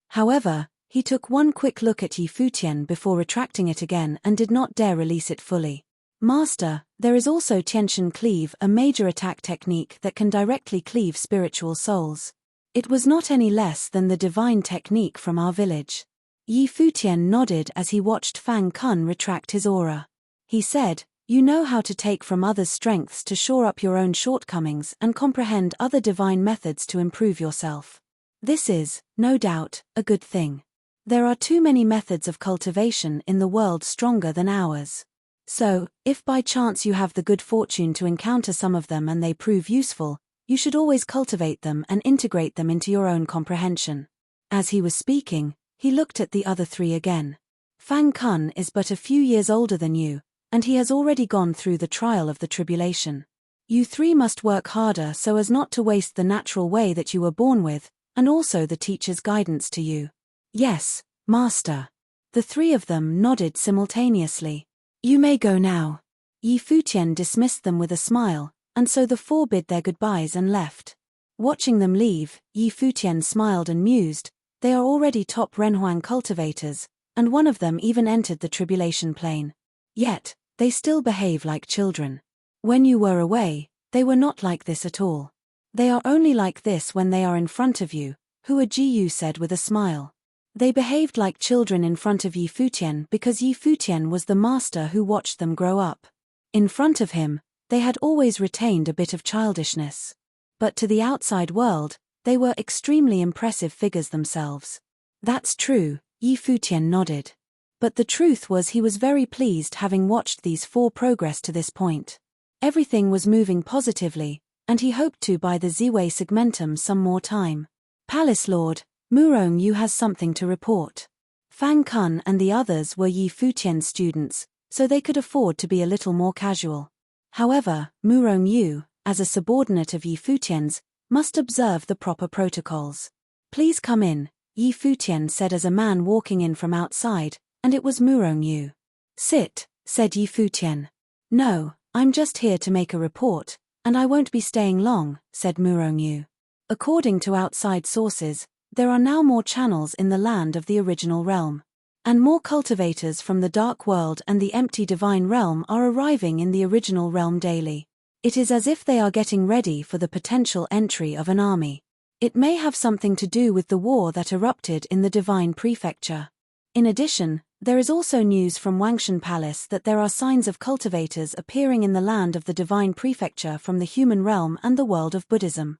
Speaker 1: However, he took one quick look at Yi Futian before retracting it again and did not dare release it fully. "Master, there is also Tiantian Cleave, a major attack technique that can directly cleave spiritual souls. It was not any less than the divine technique from our village." Yi Futian nodded as he watched Fang Kun retract his aura. He said, "You know how to take from others' strengths to shore up your own shortcomings and comprehend other divine methods to improve yourself. This is, no doubt, a good thing. There are too many methods of cultivation in the world stronger than ours. So, if by chance you have the good fortune to encounter some of them and they prove useful, you should always cultivate them and integrate them into your own comprehension." As he was speaking, he looked at the other 3 again. "Fang Kun is but a few years older than you, and he has already gone through the trial of the tribulation. You 3 must work harder so as not to waste the natural way that you were born with, and also the teacher's guidance to you." "Yes, master." The 3 of them nodded simultaneously. "You may go now." Yi Futian dismissed them with a smile, and so the 4 bid their goodbyes and left. Watching them leave, Yi Futian smiled and mused, they are already top Renhuang cultivators, and one of them even entered the tribulation plane. Yet, they still behave like children. When you were away, they were not like this at all. They are only like this when they are in front of you, Hua Jiyu said with a smile. They behaved like children in front of Yi Futian because Yi Futian was the master who watched them grow up. In front of him, they had always retained a bit of childishness. But to the outside world, they were extremely impressive figures themselves. That's true, Yi Futian nodded. But the truth was he was very pleased having watched these four progress to this point. Everything was moving positively, and he hoped to buy the Ziwei segmentum some more time. Palace Lord, Murong Yu has something to report. Fang Kun and the others were Yi Futian students, so they could afford to be a little more casual. However, Murong Yu, as a subordinate of Yi Futian's, must observe the proper protocols. Please come in, Yi Futian said as a man walking in from outside, and it was Murong Yu. Sit, said Yi Futian. No, I'm just here to make a report, and I won't be staying long, said Murong Yu. According to outside sources, there are now more channels in the land of the original realm. And more cultivators from the dark world and the empty divine realm are arriving in the original realm daily. It is as if they are getting ready for the potential entry of an army. It may have something to do with the war that erupted in the divine prefecture. In addition, there is also news from Wangshan Palace that there are signs of cultivators appearing in the land of the divine prefecture from the human realm and the world of Buddhism.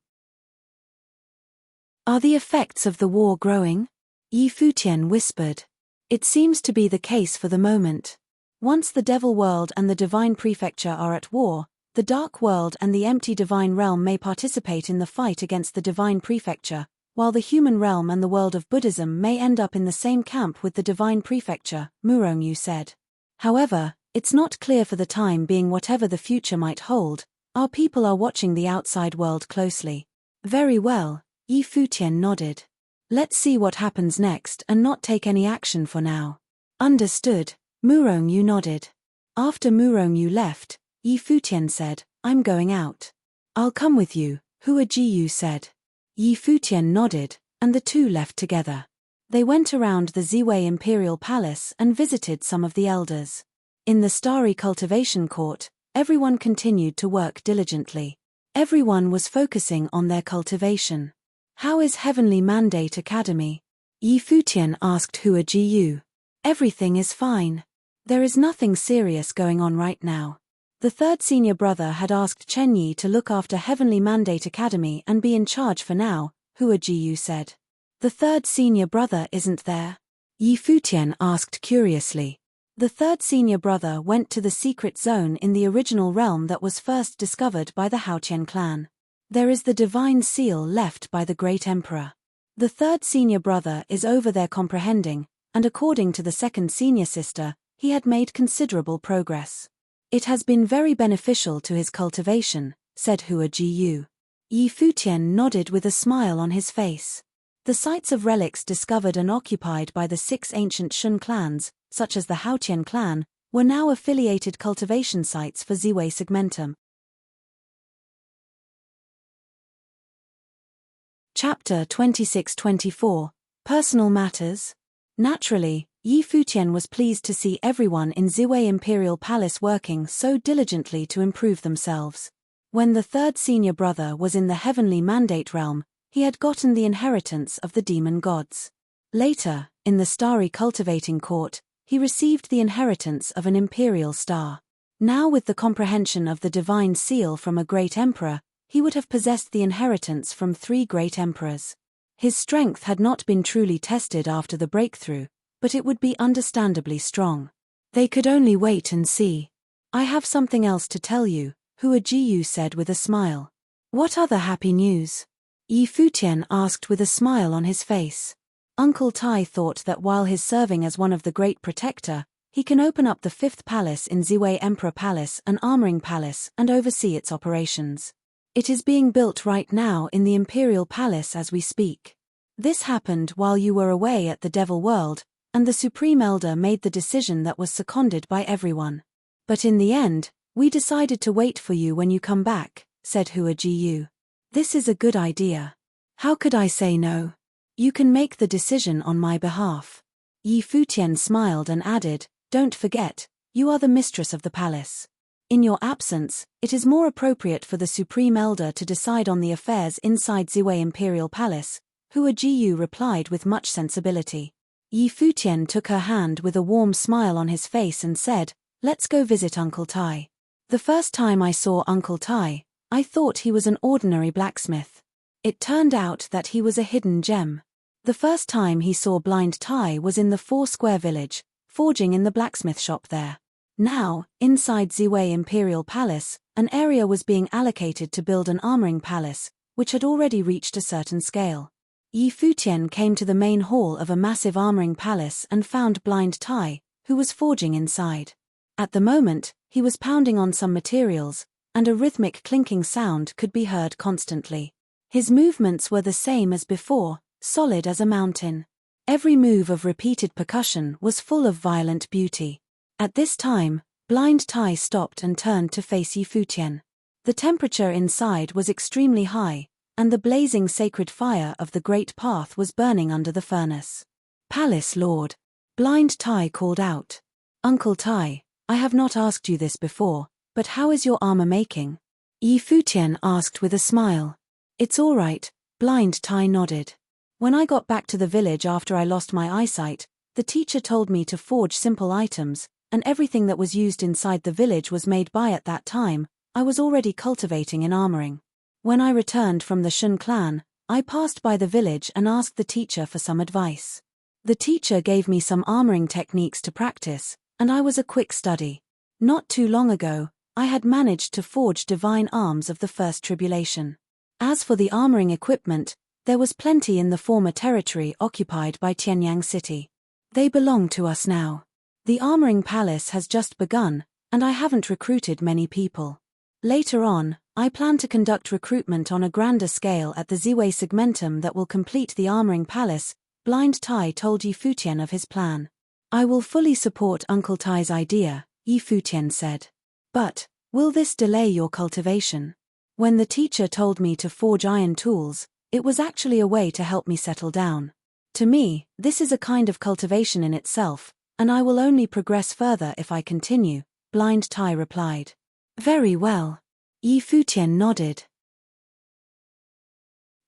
Speaker 1: Are the effects of the war growing? Yi Futian whispered. It seems to be the case for the moment. Once the devil world and the divine prefecture are at war, the dark world and the empty divine realm may participate in the fight against the divine prefecture, while the human realm and the world of Buddhism may end up in the same camp with the divine prefecture, Murong Yu said. However, it's not clear for the time being whatever the future might hold. Our people are watching the outside world closely. Very well, Yi Futian nodded. Let's see what happens next and not take any action for now. Understood, Murong Yu nodded. After Murong Yu left, Yi Futian said, I'm going out. I'll come with you, Hua Jiyu said. Yi Futian nodded, and the two left together. They went around the Ziwei Imperial Palace and visited some of the elders. In the starry cultivation court, everyone continued to work diligently. Everyone was focusing on their cultivation. How is Heavenly Mandate Academy? Yi Futian asked Hua Jiyu. Everything is fine. There is nothing serious going on right now. The third senior brother had asked Chen Yi to look after Heavenly Mandate Academy and be in charge for now, Hua Jiyu said. The third senior brother isn't there? Yi Futian asked curiously. The third senior brother went to the secret zone in the original realm that was first discovered by the Haotian clan. There is the divine seal left by the great emperor. The third senior brother is over there comprehending, and according to the second senior sister, he had made considerable progress. It has been very beneficial to his cultivation, said Hua Jiyu. Yi Futian nodded with a smile on his face. The sites of relics discovered and occupied by the 6 ancient Shun clans, such as the Haotian clan, were now affiliated cultivation sites for Ziwei segmentum. Chapter 26-24, Personal Matters. Naturally, Yi Futian was pleased to see everyone in Ziwei Imperial Palace working so diligently to improve themselves. When the third senior brother was in the Heavenly Mandate realm, he had gotten the inheritance of the demon gods. Later, in the starry cultivating court, he received the inheritance of an imperial star. Now with the comprehension of the divine seal from a great emperor, he would have possessed the inheritance from 3 great emperors. His strength had not been truly tested after the breakthrough, but it would be understandably strong. They could only wait and see. I have something else to tell you, Hua Jiyu said with a smile. What other happy news? Yi Futian asked with a smile on his face. Uncle Tai thought that while he's serving as one of the great protector, he can open up the 5th palace in Ziwei Emperor Palace and Armoring Palace and oversee its operations. It is being built right now in the Imperial Palace as we speak. This happened while you were away at the Devil World, and the Supreme Elder made the decision that was seconded by everyone. But in the end, we decided to wait for you when you come back, said Hua Jiyu. This is a good idea. How could I say no? You can make the decision on my behalf. Yi Futian smiled and added, don't forget, you are the mistress of the palace. In your absence, it is more appropriate for the Supreme Elder to decide on the affairs inside Ziwei Imperial Palace, Hua Jiyu replied with much sensibility. Yi Futian took her hand with a warm smile on his face and said, let's go visit Uncle Tai. The first time I saw Uncle Tai, I thought he was an ordinary blacksmith. It turned out that he was a hidden gem. The first time he saw Blind Tai was in the Four-Square village, forging in the blacksmith shop there. Now, inside Ziwei Imperial Palace, an area was being allocated to build an armoring palace, which had already reached a certain scale. Yi Futian came to the main hall of a massive armoring palace and found Blind Tai, who was forging inside. At the moment, he was pounding on some materials, and a rhythmic clinking sound could be heard constantly. His movements were the same as before, solid as a mountain. Every move of repeated percussion was full of violent beauty. At this time, Blind Tai stopped and turned to face Yi Futian. The temperature inside was extremely high, and the blazing sacred fire of the great path was burning under the furnace. Palace Lord. Blind Tai called out. Uncle Tai, I have not asked you this before, but how is your armor making? Yi Futian asked with a smile. It's all right, Blind Tai nodded. When I got back to the village after I lost my eyesight, the teacher told me to forge simple items, and everything that was used inside the village was made by at that time, I was already cultivating in armoring. When I returned from the Shun clan, I passed by the village and asked the teacher for some advice. The teacher gave me some armoring techniques to practice, and I was a quick study. Not too long ago, I had managed to forge divine arms of the first tribulation. As for the armoring equipment, there was plenty in the former territory occupied by Tianyang City. They belong to us now. The armoring palace has just begun, and I haven't recruited many people. Later on, I plan to conduct recruitment on a grander scale at the Ziwei segmentum that will complete the armoring palace. Blind Tai told Yi Futian of his plan. I will fully support Uncle Tai's idea, Yi Futian said. But, will this delay your cultivation? When the teacher told me to forge iron tools, it was actually a way to help me settle down. To me, this is a kind of cultivation in itself, and I will only progress further if I continue, Blind Tai replied. Very well. Yi Futian nodded.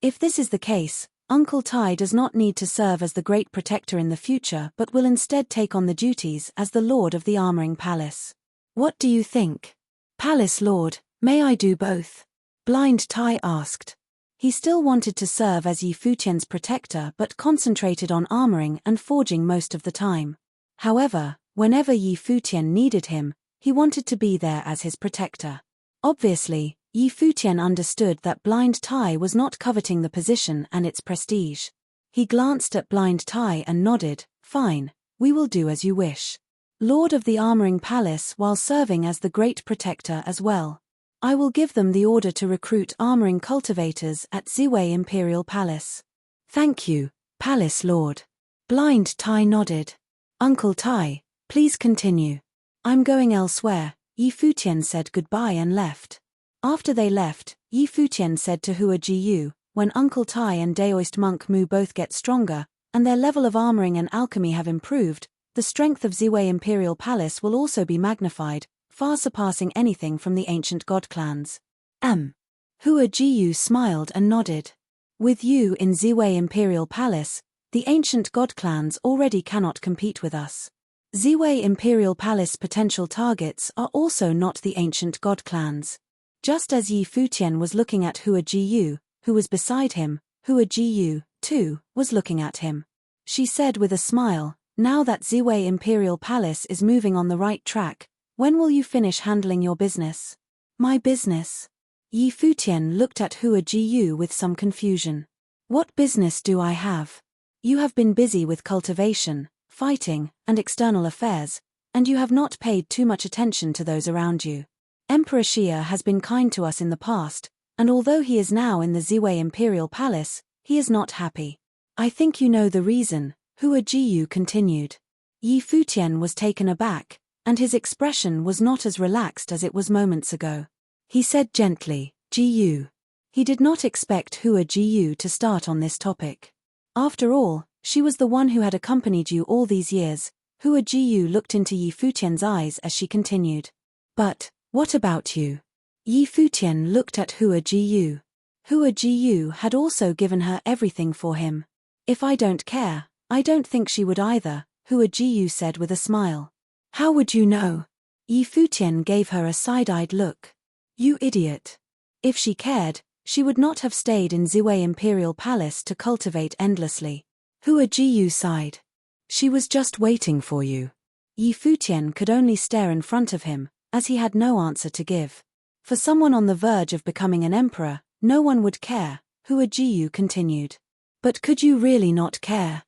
Speaker 1: If this is the case, Uncle Tai does not need to serve as the great protector in the future but will instead take on the duties as the Lord of the Armoring Palace. What do you think? Palace Lord, may I do both? Blind Tai asked. He still wanted to serve as Yi Futian's protector but concentrated on armoring and forging most of the time. However, whenever Yi Futian needed him, he wanted to be there as his protector. Obviously, Yi Futian understood that Blind Tai was not coveting the position and its prestige. He glanced at Blind Tai and nodded, fine, we will do as you wish. Lord of the Armoring Palace while serving as the great protector as well. I will give them the order to recruit armoring cultivators at Ziwei Imperial Palace. Thank you, Palace Lord. Blind Tai nodded. Uncle Tai, please continue. I'm going elsewhere. Yi Futian said goodbye and left. After they left, Yi Futian said to Hua Jiyu, when Uncle Tai and Daoist Monk Mu both get stronger, and their level of armoring and alchemy have improved, the strength of Ziwei Imperial Palace will also be magnified, far surpassing anything from the ancient god clans. Hua Jiyu smiled and nodded. With you in Ziwei Imperial Palace, the ancient god clans already cannot compete with us. Ziwei Imperial Palace potential targets are also not the ancient god clans. Just as Yi Futian was looking at Hua Jiyu, who was beside him, Hua Jiyu, too, was looking at him. She said with a smile, now that Ziwei Imperial Palace is moving on the right track, when will you finish handling your business? My business? Yi Futian looked at Hua Jiyu with some confusion. What business do I have? You have been busy with cultivation, fighting, and external affairs, and you have not paid too much attention to those around you. Emperor Xia has been kind to us in the past, and although he is now in the Ziwei Imperial Palace, he is not happy. I think you know the reason, Hua Jiyu continued. Yi Futian was taken aback, and his expression was not as relaxed as it was moments ago. He said gently, Jiyu. He did not expect Hua Jiyu to start on this topic. After all, she was the one who had accompanied you all these years. Hua Jiyu looked into Yi Futian's eyes as she continued. But, what about you? Yi Futian looked at Hua Jiyu. Hua Jiyu had also given her everything for him. If I don't care, I don't think she would either, Hua Jiyu said with a smile. How would you know? Yi Futian gave her a side-eyed look. You idiot. If she cared, she would not have stayed in Ziwei Imperial Palace to cultivate endlessly. Hua Jiyu sighed. She was just waiting for you. Yi Futian could only stare in front of him, as he had no answer to give. For someone on the verge of becoming an emperor, no one would care, Hua Jiyu continued. But could you really not care?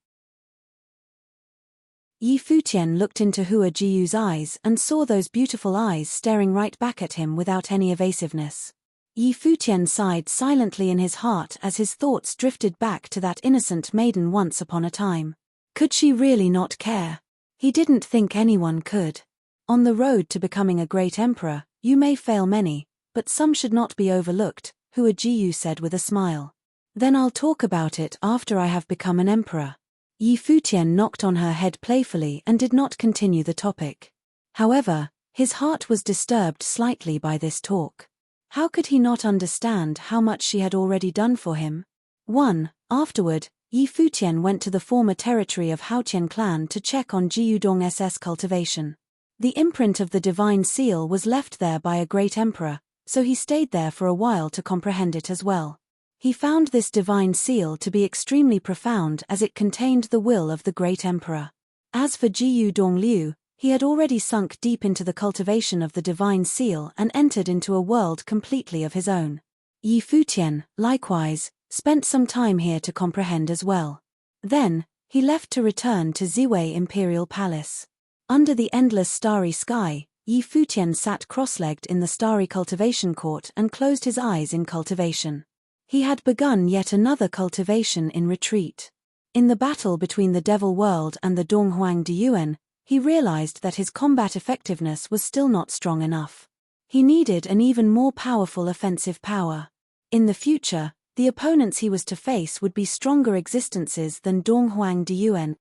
Speaker 1: Yi Futian looked into Hua Jiyu's eyes and saw those beautiful eyes staring right back at him without any evasiveness. Yi Futian sighed silently in his heart as his thoughts drifted back to that innocent maiden once upon a time. Could she really not care? He didn't think anyone could. On the road to becoming a great emperor, you may fail many, but some should not be overlooked, Hua Jiyu said with a smile. Then I'll talk about it after I have become an emperor. Yi Futian knocked on her head playfully and did not continue the topic. However, his heart was disturbed slightly by this talk. How could he not understand how much she had already done for him? Afterward, Yi Futian went to the former territory of Haotian clan to check on Jiyudong SS cultivation. The imprint of the divine seal was left there by a great emperor, so he stayed there for a while to comprehend it as well. He found this divine seal to be extremely profound as it contained the will of the great emperor. As for Jiyudong Liu, he had already sunk deep into the cultivation of the divine seal and entered into a world completely of his own. Yi Futian, likewise, spent some time here to comprehend as well. Then, he left to return to Ziwei Imperial Palace. Under the endless starry sky, Yi Futian sat cross-legged in the starry cultivation court and closed his eyes in cultivation. He had begun yet another cultivation in retreat. In the battle between the Devil World and the Donghuang Diyuan, he realized that his combat effectiveness was still not strong enough. He needed an even more powerful offensive power. In the future, the opponents he was to face would be stronger existences than Donghuang Diyuan.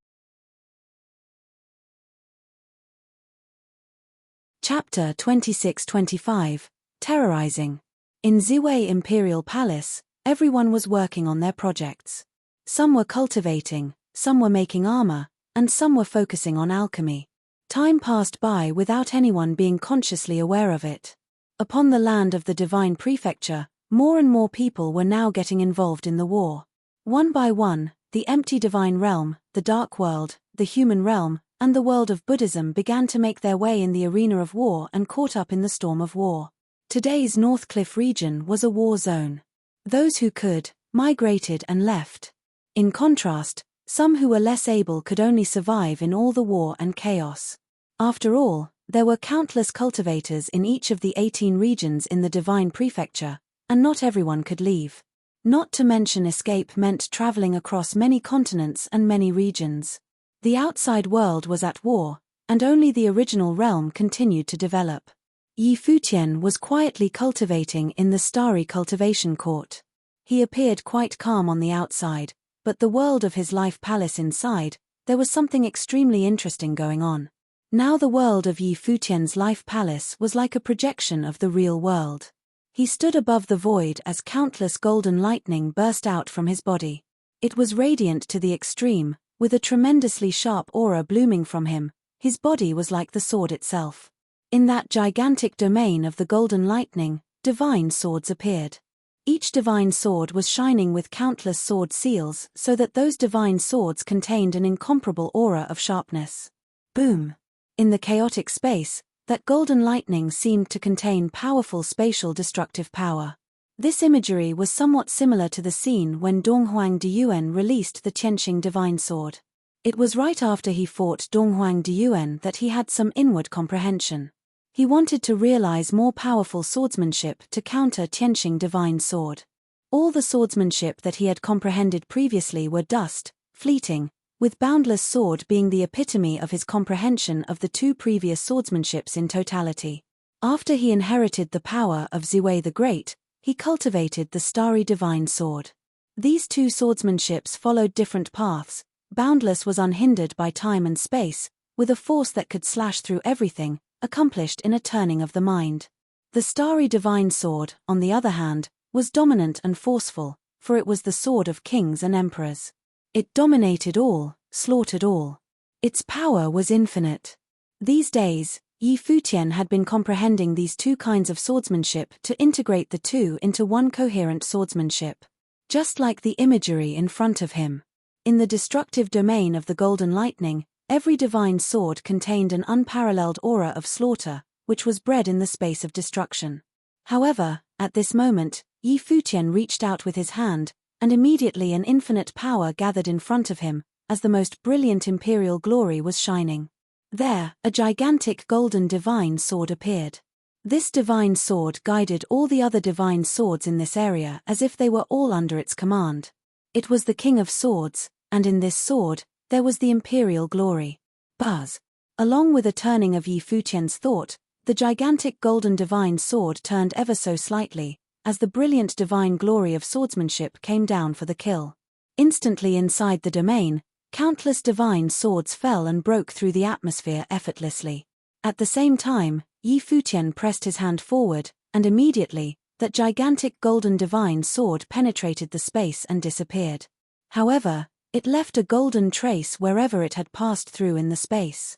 Speaker 1: Chapter 26-25, Terrorizing. In Ziwei Imperial Palace, everyone was working on their projects. Some were cultivating, some were making armor, and some were focusing on alchemy. Time passed by without anyone being consciously aware of it. Upon the land of the Divine Prefecture, more and more people were now getting involved in the war. One by one, the empty divine realm, the dark world, the human realm, and the world of Buddhism began to make their way in the arena of war and caught up in the storm of war. Today's Northcliff region was a war zone. Those who could, migrated and left. In contrast, some who were less able could only survive in all the war and chaos. After all, there were countless cultivators in each of the 18 regions in the Divine Prefecture, and not everyone could leave. Not to mention escape meant traveling across many continents and many regions. The outside world was at war, and only the original realm continued to develop. Yi Futian was quietly cultivating in the starry cultivation court. He appeared quite calm on the outside, but the world of his life palace inside, there was something extremely interesting going on. Now the world of Yi Futian's life palace was like a projection of the real world. He stood above the void as countless golden lightning burst out from his body. It was radiant to the extreme, with a tremendously sharp aura blooming from him. His body was like the sword itself. In that gigantic domain of the golden lightning, divine swords appeared. Each divine sword was shining with countless sword seals so that those divine swords contained an incomparable aura of sharpness. Boom! In the chaotic space, that golden lightning seemed to contain powerful spatial destructive power. This imagery was somewhat similar to the scene when Donghuang Diyuan released the Tianqing divine sword. It was right after he fought Donghuang Diyuan that he had some inward comprehension. He wanted to realize more powerful swordsmanship to counter Tianqing divine sword. All the swordsmanship that he had comprehended previously were dust, fleeting, with Boundless Sword being the epitome of his comprehension of the two previous swordsmanships in totality. After he inherited the power of Ziwei the Great, he cultivated the starry divine sword. These two swordsmanships followed different paths. Boundless was unhindered by time and space, with a force that could slash through everything, accomplished in a turning of the mind. The starry divine sword, on the other hand, was dominant and forceful, for it was the sword of kings and emperors. It dominated all, slaughtered all. Its power was infinite. These days, Futian had been comprehending these two kinds of swordsmanship to integrate the two into one coherent swordsmanship. Just like the imagery in front of him. In the destructive domain of the golden lightning, every divine sword contained an unparalleled aura of slaughter, which was bred in the space of destruction. However, at this moment, Futian reached out with his hand, and immediately an infinite power gathered in front of him, as the most brilliant imperial glory was shining. There, a gigantic golden divine sword appeared. This divine sword guided all the other divine swords in this area as if they were all under its command. It was the King of Swords, and in this sword, there was the imperial glory. Buzz. Along with a turning of Futian's thought, the gigantic golden divine sword turned ever so slightly, as the brilliant divine glory of swordsmanship came down for the kill. Instantly inside the domain, countless divine swords fell and broke through the atmosphere effortlessly. At the same time, Futian pressed his hand forward, and immediately, that gigantic golden divine sword penetrated the space and disappeared. However, it left a golden trace wherever it had passed through in the space.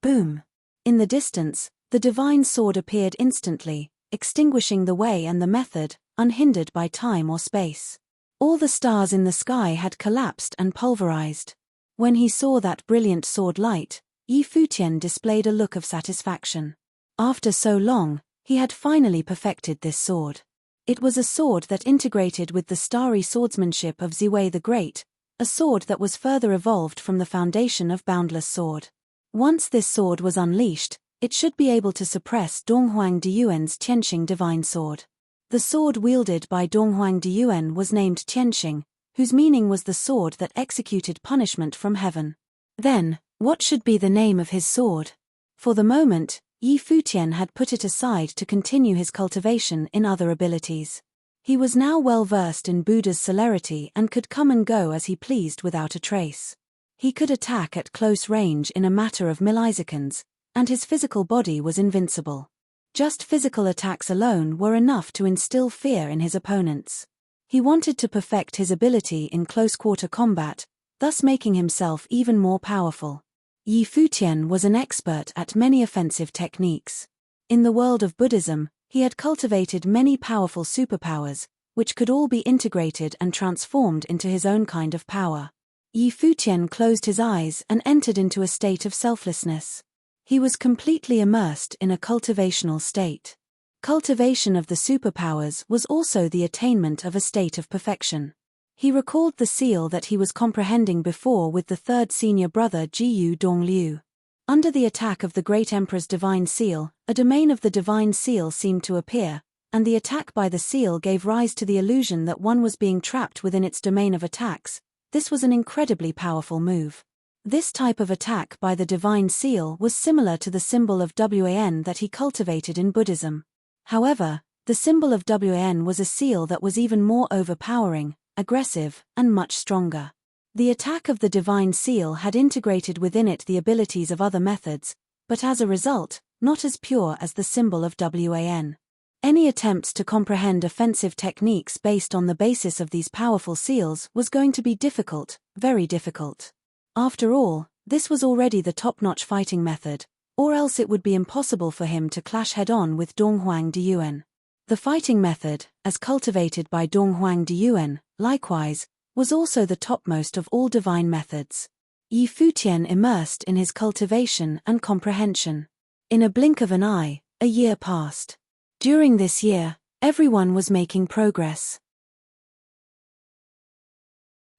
Speaker 1: Boom! In the distance, the divine sword appeared instantly, extinguishing the way and the method, unhindered by time or space. All the stars in the sky had collapsed and pulverized. When he saw that brilliant sword light, Futian displayed a look of satisfaction. After so long, he had finally perfected this sword. It was a sword that integrated with the starry swordsmanship of Ziwei the Great, a sword that was further evolved from the foundation of Boundless Sword. Once this sword was unleashed, it should be able to suppress Donghuang Diyuan's Tianxing divine sword. The sword wielded by Donghuang Diyuan was named Tianxing, whose meaning was the sword that executed punishment from heaven. Then, what should be the name of his sword? For the moment, Futian had put it aside to continue his cultivation in other abilities. He was now well versed in Buddha's celerity and could come and go as he pleased without a trace. He could attack at close range in a matter of milliseconds, and his physical body was invincible. Just physical attacks alone were enough to instill fear in his opponents. He wanted to perfect his ability in close-quarter combat, thus making himself even more powerful. Futian was an expert at many offensive techniques. In the world of Buddhism, he had cultivated many powerful superpowers, which could all be integrated and transformed into his own kind of power. Futian closed his eyes and entered into a state of selflessness. He was completely immersed in a cultivational state. Cultivation of the superpowers was also the attainment of a state of perfection. He recalled the seal that he was comprehending before with the third senior brother Jiyu Dongliu. Under the attack of the great emperor's divine seal, a domain of the divine seal seemed to appear, and the attack by the seal gave rise to the illusion that one was being trapped within its domain of attacks. This was an incredibly powerful move. This type of attack by the divine seal was similar to the symbol of Wan that he cultivated in Buddhism. However, the symbol of Wan was a seal that was even more overpowering, aggressive, and much stronger. The attack of the divine seal had integrated within it the abilities of other methods, but as a result, not as pure as the symbol of Wan. Any attempts to comprehend offensive techniques based on the basis of these powerful seals was going to be difficult, very difficult. After all, this was already the top-notch fighting method, or else it would be impossible for him to clash head-on with Donghuang Diyuan. The fighting method, as cultivated by Donghuang Diyuan, likewise, was also the topmost of all divine methods. Futian immersed in his cultivation and comprehension. In a blink of an eye, a year passed. During this year, everyone was making progress.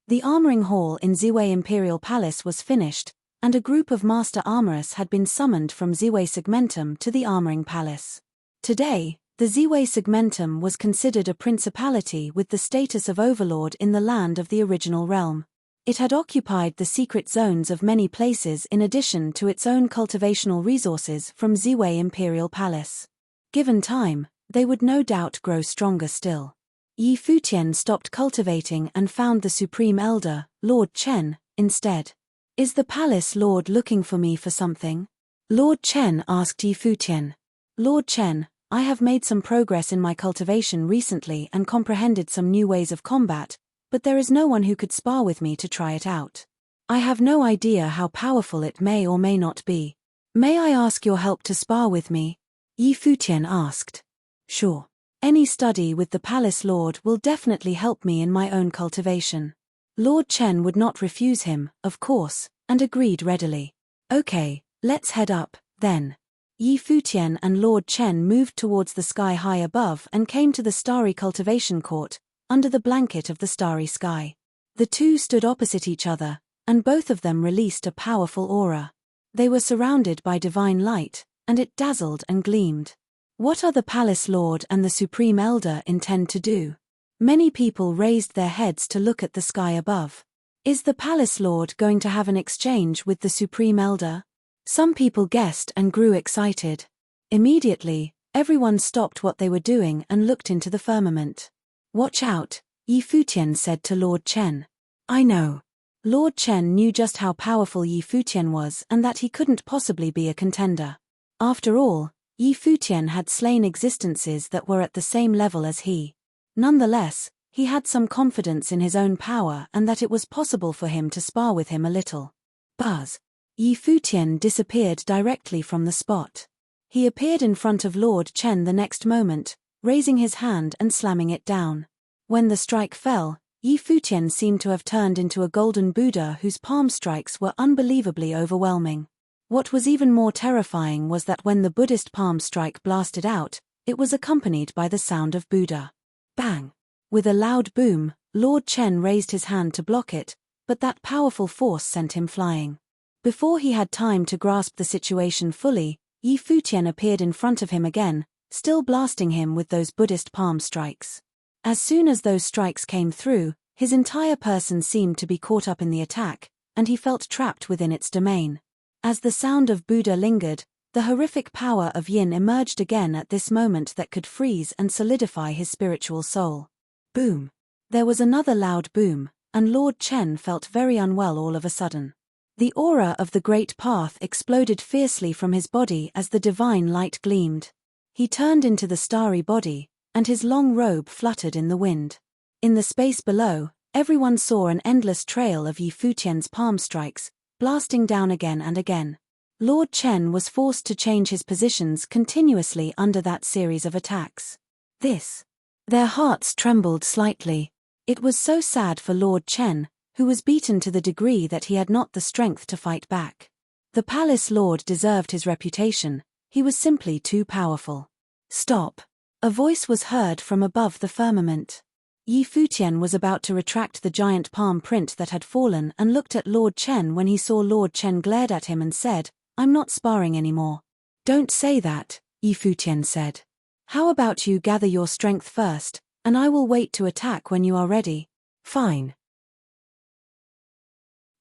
Speaker 1: The armoring hall in Ziwei Imperial Palace was finished, and a group of master armorers had been summoned from Ziwei Segmentum to the armoring palace. Today, the Ziwei Segmentum was considered a principality with the status of overlord in the land of the original realm. It had occupied the secret zones of many places in addition to its own cultivational resources from Ziwei Imperial Palace. Given time, they would no doubt grow stronger still. Yi Futian stopped cultivating and found the Supreme Elder, Lord Chen, instead. Is the Palace Lord looking for me for something? Lord Chen asked Yi Futian. Lord Chen, I have made some progress in my cultivation recently and comprehended some new ways of combat, but there is no one who could spar with me to try it out. I have no idea how powerful it may or may not be. May I ask your help to spar with me? Yi Futian asked. Sure. Any study with the Palace Lord will definitely help me in my own cultivation. Lord Chen would not refuse him, of course, and agreed readily. Okay, let's head up, then. Yi Futian and Lord Chen moved towards the sky high above and came to the starry cultivation court, under the blanket of the starry sky. The two stood opposite each other, and both of them released a powerful aura. They were surrounded by divine light, and it dazzled and gleamed. What are the Palace Lord and the Supreme Elder intend to do? Many people raised their heads to look at the sky above. Is the Palace Lord going to have an exchange with the Supreme Elder? Some people guessed and grew excited. Immediately, everyone stopped what they were doing and looked into the firmament. Watch out, Yi Futian said to Lord Chen. I know. Lord Chen knew just how powerful Yi Futian was and that he couldn't possibly be a contender. After all, Yi Futian had slain existences that were at the same level as he. Nonetheless, he had some confidence in his own power and that it was possible for him to spar with him a little. Buzz. Yi Futian disappeared directly from the spot. He appeared in front of Lord Chen the next moment, raising his hand and slamming it down. When the strike fell, Yi Futian seemed to have turned into a golden Buddha whose palm strikes were unbelievably overwhelming. What was even more terrifying was that when the Buddhist palm strike blasted out, it was accompanied by the sound of Buddha. Bang! With a loud boom, Lord Chen raised his hand to block it, but that powerful force sent him flying. Before he had time to grasp the situation fully, Yi Futian appeared in front of him again, still blasting him with those Buddhist palm strikes. As soon as those strikes came through, his entire person seemed to be caught up in the attack, and he felt trapped within its domain. As the sound of Buddha lingered, the horrific power of Yin emerged again at this moment that could freeze and solidify his spiritual soul. Boom! There was another loud boom, and Lord Chen felt very unwell all of a sudden. The aura of the Great Path exploded fiercely from his body as the divine light gleamed. He turned into the starry body, and his long robe fluttered in the wind. In the space below, everyone saw an endless trail of Yi Futian's palm strikes, blasting down again and again. Lord Chen was forced to change his positions continuously under that series of attacks. Their hearts trembled slightly. It was so sad for Lord Chen, who was beaten to the degree that he had not the strength to fight back. The Palace Lord deserved his reputation, he was simply too powerful. Stop! A voice was heard from above the firmament. Yi Futian was about to retract the giant palm print that had fallen and looked at Lord Chen when he saw Lord Chen glared at him and said, I'm not sparring anymore. Don't say that, Yi Futian said. How about you gather your strength first, and I will wait to attack when you are ready. Fine.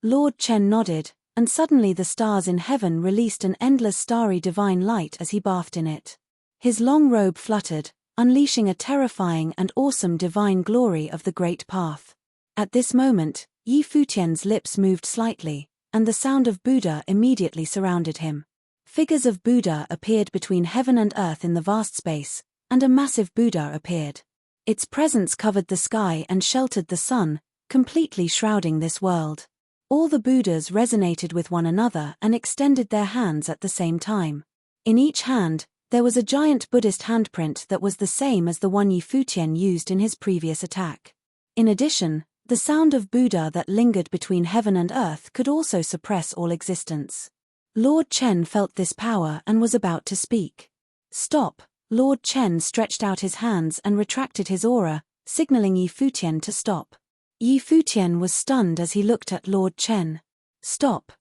Speaker 1: Lord Chen nodded, and suddenly the stars in heaven released an endless starry divine light as he bathed in it. His long robe fluttered, unleashing a terrifying and awesome divine glory of the Great Path. At this moment, Yi Futian's lips moved slightly, and the sound of Buddha immediately surrounded him. Figures of Buddha appeared between heaven and earth in the vast space, and a massive Buddha appeared. Its presence covered the sky and sheltered the sun, completely shrouding this world. All the Buddhas resonated with one another and extended their hands at the same time. In each hand, there was a giant Buddhist handprint that was the same as the one Yi Futian used in his previous attack. In addition, the sound of Buddha that lingered between heaven and earth could also suppress all existence. Lord Chen felt this power and was about to speak. Stop! Lord Chen stretched out his hands and retracted his aura, signaling Yi Futian to stop. Yi Futian was stunned as he looked at Lord Chen. Stop,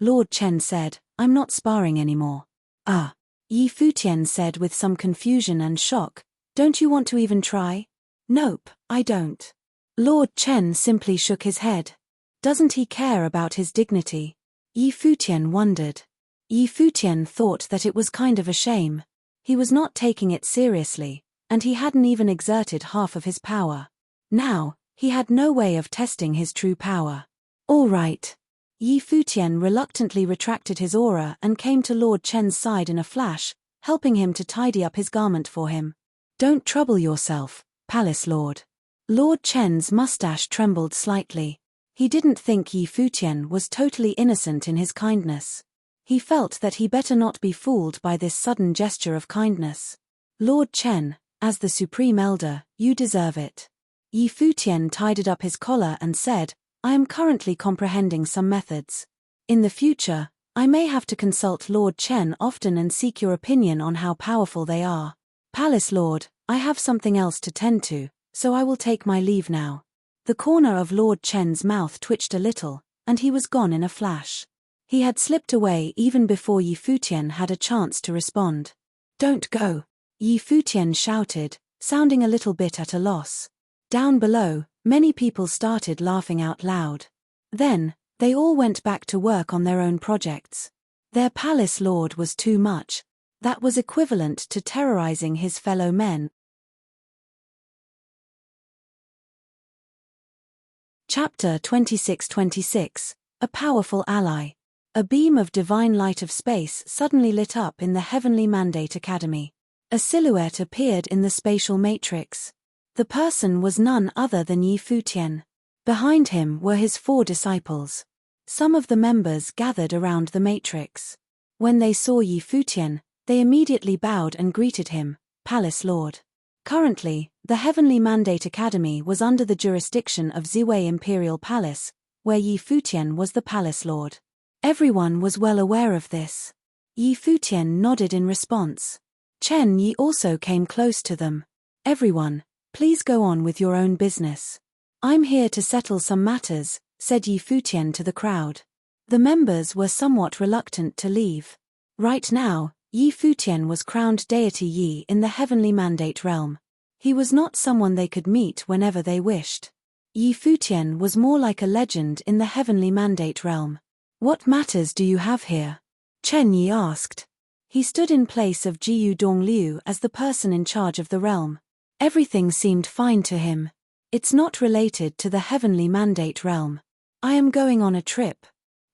Speaker 1: Lord Chen said, I'm not sparring anymore. Ah. Yi Futian said with some confusion and shock, don't you want to even try? Nope, I don't. Lord Chen simply shook his head. Doesn't he care about his dignity? Yi Futian wondered. Yi Futian thought that it was kind of a shame. He was not taking it seriously, and he hadn't even exerted half of his power. Now, he had no way of testing his true power. All right. Yi Futian reluctantly retracted his aura and came to Lord Chen's side in a flash, helping him to tidy up his garment for him. Don't trouble yourself, Palace Lord. Lord Chen's mustache trembled slightly. He didn't think Yi Futian was totally innocent in his kindness. He felt that he better not be fooled by this sudden gesture of kindness. Lord Chen, as the Supreme Elder, you deserve it. Yi Futian tidied up his collar and said, I am currently comprehending some methods. In the future, I may have to consult Lord Chen often and seek your opinion on how powerful they are. Palace Lord, I have something else to tend to, so I will take my leave now. The corner of Lord Chen's mouth twitched a little, and he was gone in a flash. He had slipped away even before Yi Futian had a chance to respond. Don't go! Yi Futian shouted, sounding a little bit at a loss. Down below, many people started laughing out loud. Then, they all went back to work on their own projects. Their palace lord was too much. That was equivalent to terrorizing his fellow men. Chapter 26-26, A Powerful Ally. A beam of divine light of space suddenly lit up in the Heavenly Mandate Academy. A silhouette appeared in the spatial matrix. The person was none other than Yi Futian. Behind him were his 4 disciples. Some of the members gathered around the matrix. When they saw Yi Futian, they immediately bowed and greeted him, Palace Lord. Currently, the Heavenly Mandate Academy was under the jurisdiction of Ziwei Imperial Palace, where Yi Futian was the Palace Lord. Everyone was well aware of this. Yi Futian nodded in response. Chen Yi also came close to them. Everyone, please go on with your own business. I'm here to settle some matters, said Yi Futian to the crowd. The members were somewhat reluctant to leave. Right now, Yi Futian was crowned deity Yi in the Heavenly Mandate realm. He was not someone they could meet whenever they wished. Yi Futian was more like a legend in the Heavenly Mandate realm. What matters do you have here? Chen Yi asked. He stood in place of Jiyu Dongliu as the person in charge of the realm. Everything seemed fine to him. It's not related to the Heavenly Mandate realm. I am going on a trip.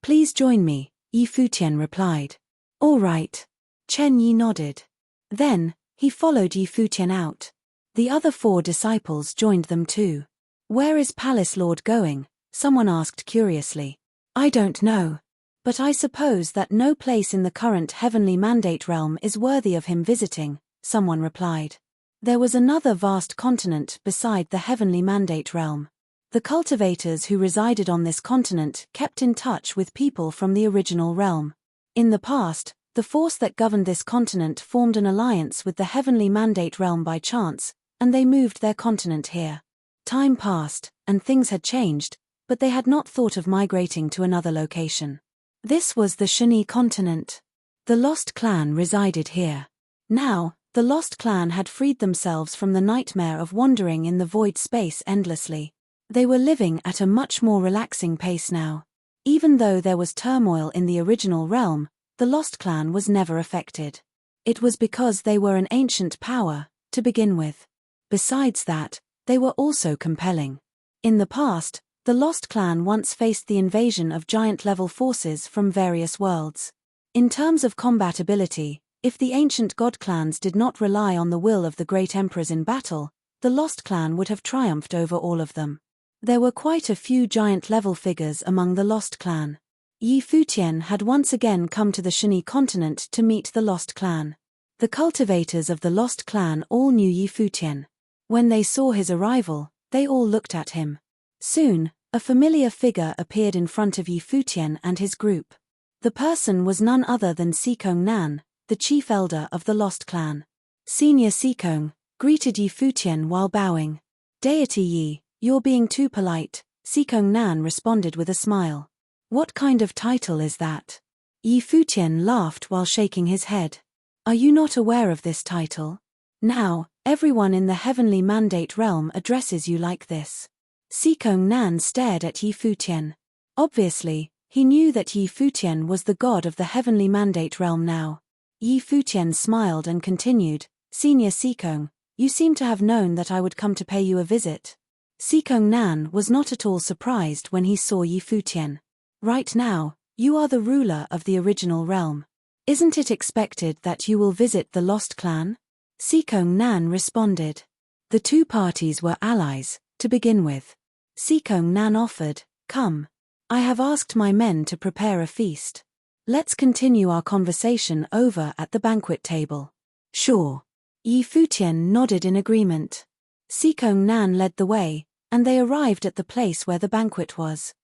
Speaker 1: Please join me, Yi Futian replied. All right. Chen Yi nodded. Then, he followed Yi Futian out. The other 4 disciples joined them too. Where is Palace Lord going? Someone asked curiously. I don't know. But I suppose that no place in the current Heavenly Mandate realm is worthy of him visiting, someone replied. There was another vast continent beside the Heavenly Mandate realm. The cultivators who resided on this continent kept in touch with people from the original realm. In the past, the force that governed this continent formed an alliance with the Heavenly Mandate realm by chance, and they moved their continent here. Time passed, and things had changed, but they had not thought of migrating to another location. This was the Shani continent. The Lost Clan resided here. Now, the Lost Clan had freed themselves from the nightmare of wandering in the void space endlessly. They were living at a much more relaxing pace now. Even though there was turmoil in the original realm, the Lost Clan was never affected. It was because they were an ancient power, to begin with. Besides that, they were also compelling. In the past, the Lost Clan once faced the invasion of giant-level forces from various worlds. In terms of combat ability, if the ancient god clans did not rely on the will of the great emperors in battle, the Lost Clan would have triumphed over all of them. There were quite a few giant-level figures among the Lost Clan. Yi Futian had once again come to the Shani continent to meet the Lost Clan. The cultivators of the Lost Clan all knew Yi Futian. When they saw his arrival, they all looked at him. Soon, a familiar figure appeared in front of Yi Futian and his group. The person was none other than Sikong Nan, the chief elder of the Lost Clan. Senior Sikong greeted Yi Futian while bowing. Deity Yi, you're being too polite, Sikong Nan responded with a smile. What kind of title is that? Yi Futian laughed while shaking his head. Are you not aware of this title? Now, everyone in the Heavenly Mandate realm addresses you like this. Sikong Nan stared at Yi Futian. Obviously, he knew that Yi Futian was the god of the Heavenly Mandate realm now. Yi Futian smiled and continued, Senior Sikong, you seem to have known that I would come to pay you a visit. Sikong Nan was not at all surprised when he saw Yi Futian. Right now, you are the ruler of the original realm. Isn't it expected that you will visit the Lost Clan? Sikong Nan responded. The two parties were allies, to begin with. Sikong Nan offered, come. I have asked my men to prepare a feast. Let's continue our conversation over at the banquet table. Sure. Yi Futian nodded in agreement. Sikong Nan led the way, and they arrived at the place where the banquet was.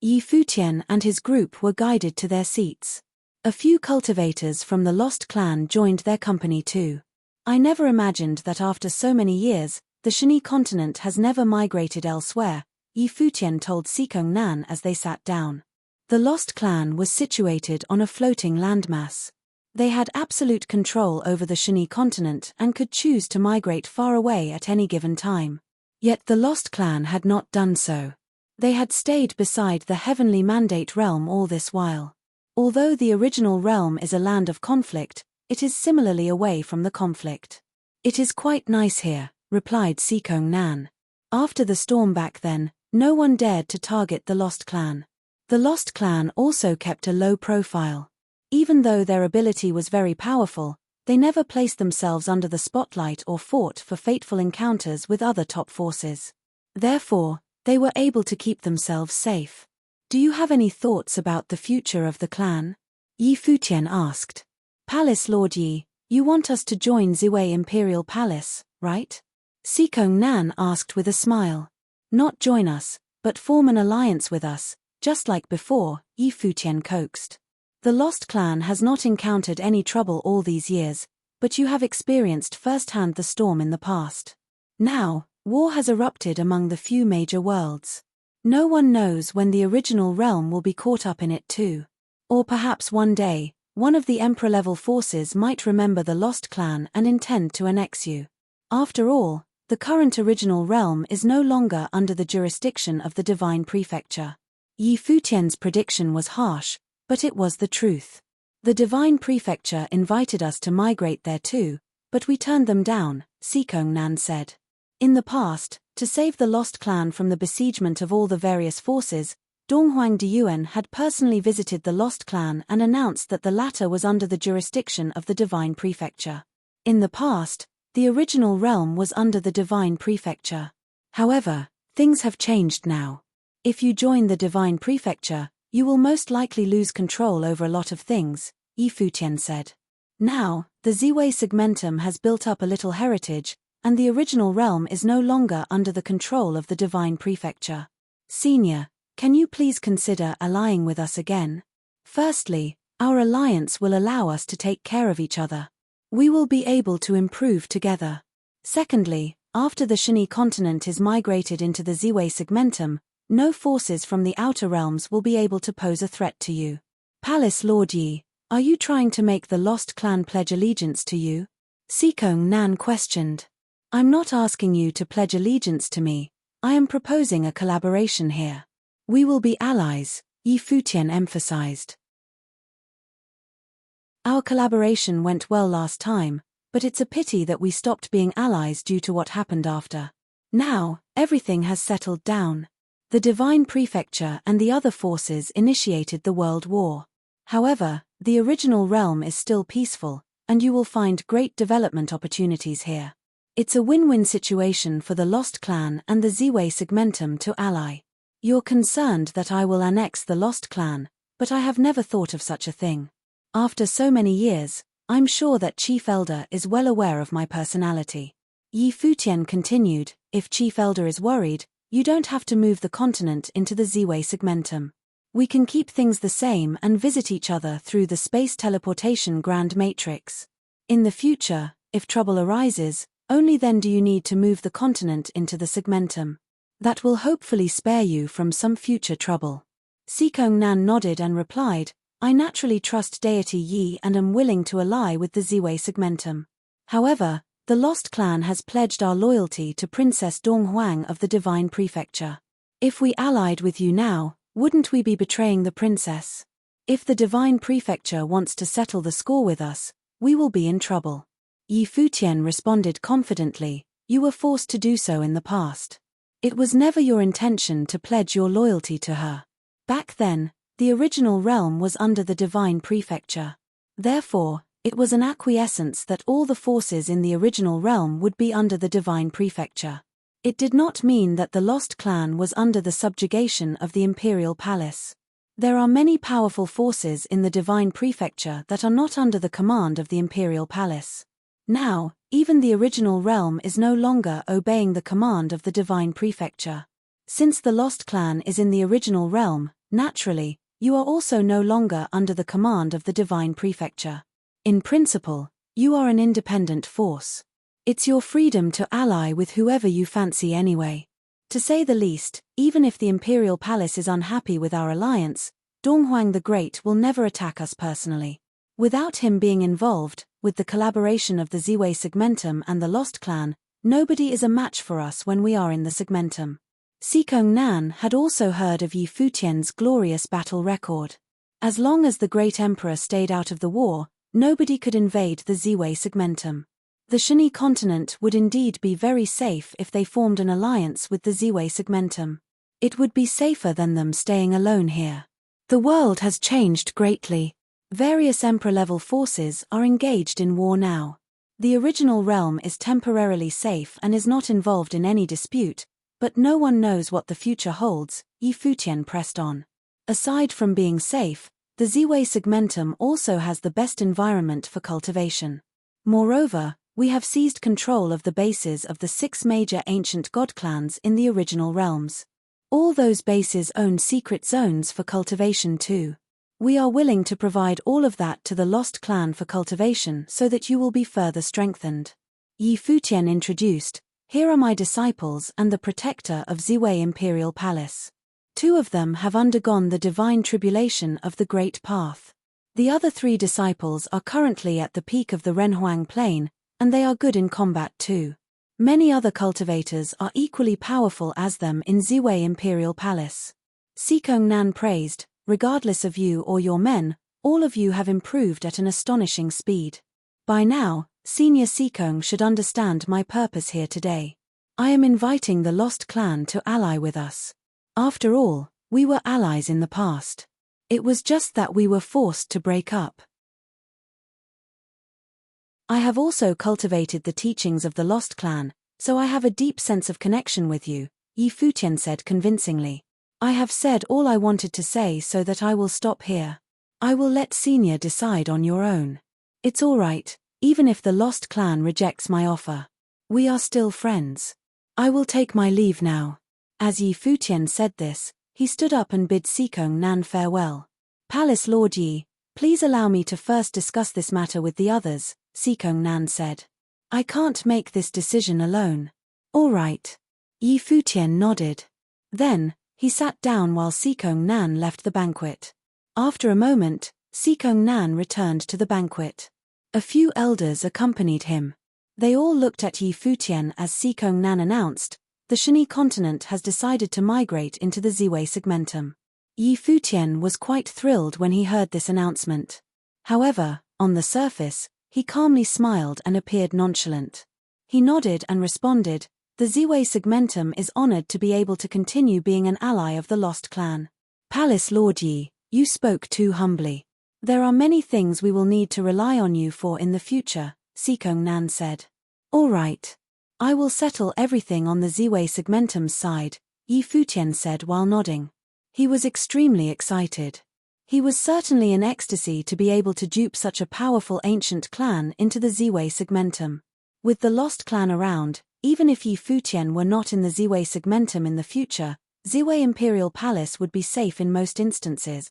Speaker 1: Yi Futian and his group were guided to their seats. A few cultivators from the Lost Clan joined their company too. I never imagined that after so many years, the Shani continent has never migrated elsewhere, Yi Futian told Sikong Nan as they sat down. The Lost Clan was situated on a floating landmass. They had absolute control over the Shani continent and could choose to migrate far away at any given time. Yet the Lost Clan had not done so. They had stayed beside the heavenly mandate realm all this while. Although the original realm is a land of conflict, it is similarly away from the conflict. It is quite nice here, replied Sikong Nan. After the storm back then, no one dared to target the Lost Clan. The Lost Clan also kept a low profile. Even though their ability was very powerful, they never placed themselves under the spotlight or fought for fateful encounters with other top forces. Therefore, they were able to keep themselves safe. Do you have any thoughts about the future of the clan? Yi Futian asked. Palace Lord Yi, you want us to join Ziwei Imperial Palace, right? Sikong Nan asked with a smile. Not join us, but form an alliance with us, just like before, Yi Futian coaxed. The Lost Clan has not encountered any trouble all these years, but you have experienced firsthand the storm in the past. Now, war has erupted among the few major worlds. No one knows when the original realm will be caught up in it too. Or perhaps one day, one of the Emperor-level forces might remember the Lost Clan and intend to annex you. After all, the current original realm is no longer under the jurisdiction of the Divine Prefecture. Yi Futian's prediction was harsh, but it was the truth. The Divine Prefecture invited us to migrate there too, but we turned them down, Sikong Nan said. In the past, to save the Lost Clan from the besiegement of all the various forces, Donghuang Diyuan had personally visited the Lost Clan and announced that the latter was under the jurisdiction of the Divine Prefecture. In the past, the original realm was under the Divine Prefecture. However, things have changed now. If you join the Divine Prefecture, you will most likely lose control over a lot of things, Yi Futian said. Now, the Ziwei segmentum has built up a little heritage, and the original realm is no longer under the control of the Divine Prefecture. Senior, can you please consider allying with us again? Firstly, our alliance will allow us to take care of each other. We will be able to improve together. Secondly, after the Shani continent is migrated into the Ziwei segmentum, no forces from the outer realms will be able to pose a threat to you. Palace Lord Yi, are you trying to make the Lost Clan pledge allegiance to you? Sikong Nan questioned. I'm not asking you to pledge allegiance to me, I am proposing a collaboration here. We will be allies, Yi Futian emphasized. Our collaboration went well last time, but it's a pity that we stopped being allies due to what happened after. Now, everything has settled down. The Divine Prefecture and the other forces initiated the World War. However, the original realm is still peaceful, and you will find great development opportunities here. It's a win-win situation for the Lost Clan and the Ziwei segmentum to ally. You're concerned that I will annex the Lost Clan, but I have never thought of such a thing. After so many years, I'm sure that Chief Elder is well aware of my personality. Yi Futian continued, if Chief Elder is worried, you don't have to move the continent into the Ziwei segmentum. We can keep things the same and visit each other through the space teleportation grand matrix. In the future, if trouble arises, only then do you need to move the continent into the segmentum. That will hopefully spare you from some future trouble. Sikong Nan nodded and replied, I naturally trust deity Yi and am willing to ally with the Ziwei segmentum. However, the Lost Clan has pledged our loyalty to Princess Donghuang of the Divine Prefecture. If we allied with you now, wouldn't we be betraying the princess? If the divine prefecture wants to settle the score with us, we will be in trouble. Yi Futian responded confidently, you were forced to do so in the past. It was never your intention to pledge your loyalty to her. Back then, the original realm was under the divine prefecture. Therefore, it was an acquiescence that all the forces in the original realm would be under the divine prefecture. It did not mean that the lost clan was under the subjugation of the imperial palace. There are many powerful forces in the divine prefecture that are not under the command of the imperial palace. Now, even the original realm is no longer obeying the command of the divine prefecture. Since the lost clan is in the original realm, naturally, you are also no longer under the command of the divine prefecture. In principle, you are an independent force. It's your freedom to ally with whoever you fancy anyway. To say the least, even if the imperial palace is unhappy with our alliance, Donghuang the Great will never attack us personally. Without him being involved, with the collaboration of the Ziwei Segmentum and the Lost Clan, nobody is a match for us when we are in the Segmentum. Sikong Nan had also heard of Yi Futian's glorious battle record. As long as the Great Emperor stayed out of the war, nobody could invade the Ziwei Segmentum. The Shani continent would indeed be very safe if they formed an alliance with the Ziwei Segmentum. It would be safer than them staying alone here. The world has changed greatly. Various emperor-level forces are engaged in war now. The original realm is temporarily safe and is not involved in any dispute, but no one knows what the future holds, Yi Futian pressed on. Aside from being safe, the Ziwei Segmentum also has the best environment for cultivation. Moreover, we have seized control of the bases of the 6 major ancient god clans in the original realms. All those bases own secret zones for cultivation too. We are willing to provide all of that to the Lost Clan for cultivation so that you will be further strengthened. Yi Futian introduced, here are my disciples and the protector of Ziwei Imperial Palace. 2 of them have undergone the divine tribulation of the Great Path. The other 3 disciples are currently at the peak of the Renhuang Plain, and they are good in combat too. Many other cultivators are equally powerful as them in Ziwei Imperial Palace. Sikong Nan praised, regardless of you or your men, all of you have improved at an astonishing speed. By now, Senior Sikong should understand my purpose here today. I am inviting the Lost Clan to ally with us. After all, we were allies in the past. It was just that we were forced to break up. I have also cultivated the teachings of the Lost Clan, so I have a deep sense of connection with you, Yi Futian said convincingly. I have said all I wanted to say so that I will stop here. I will let Senior decide on your own. It's all right, even if the Lost Clan rejects my offer. We are still friends. I will take my leave now. As Yi Futian said this, he stood up and bid Sikong Nan farewell. Palace Lord Yi, please allow me to first discuss this matter with the others, Sikong Nan said. I can't make this decision alone. All right. Yi Futian nodded. Then, he sat down while Sikong Nan left the banquet. After a moment, Sikong Nan returned to the banquet. A few elders accompanied him. They all looked at Yi Futian as Sikong Nan announced, the Shani continent has decided to migrate into the Ziwei Segmentum. Yi Futian was quite thrilled when he heard this announcement. However, on the surface, he calmly smiled and appeared nonchalant. He nodded and responded, the Ziwei Segmentum is honored to be able to continue being an ally of the Lost Clan. Palace Lord Yi, you spoke too humbly. There are many things we will need to rely on you for in the future, Sikong Nan said. All right. I will settle everything on the Ziwei Segmentum's side, Yi Futian said while nodding. He was extremely excited. He was certainly in ecstasy to be able to dupe such a powerful ancient clan into the Ziwei Segmentum. With the Lost Clan around, even if Yi Futian were not in the Ziwei Segmentum in the future, Ziwei Imperial Palace would be safe in most instances.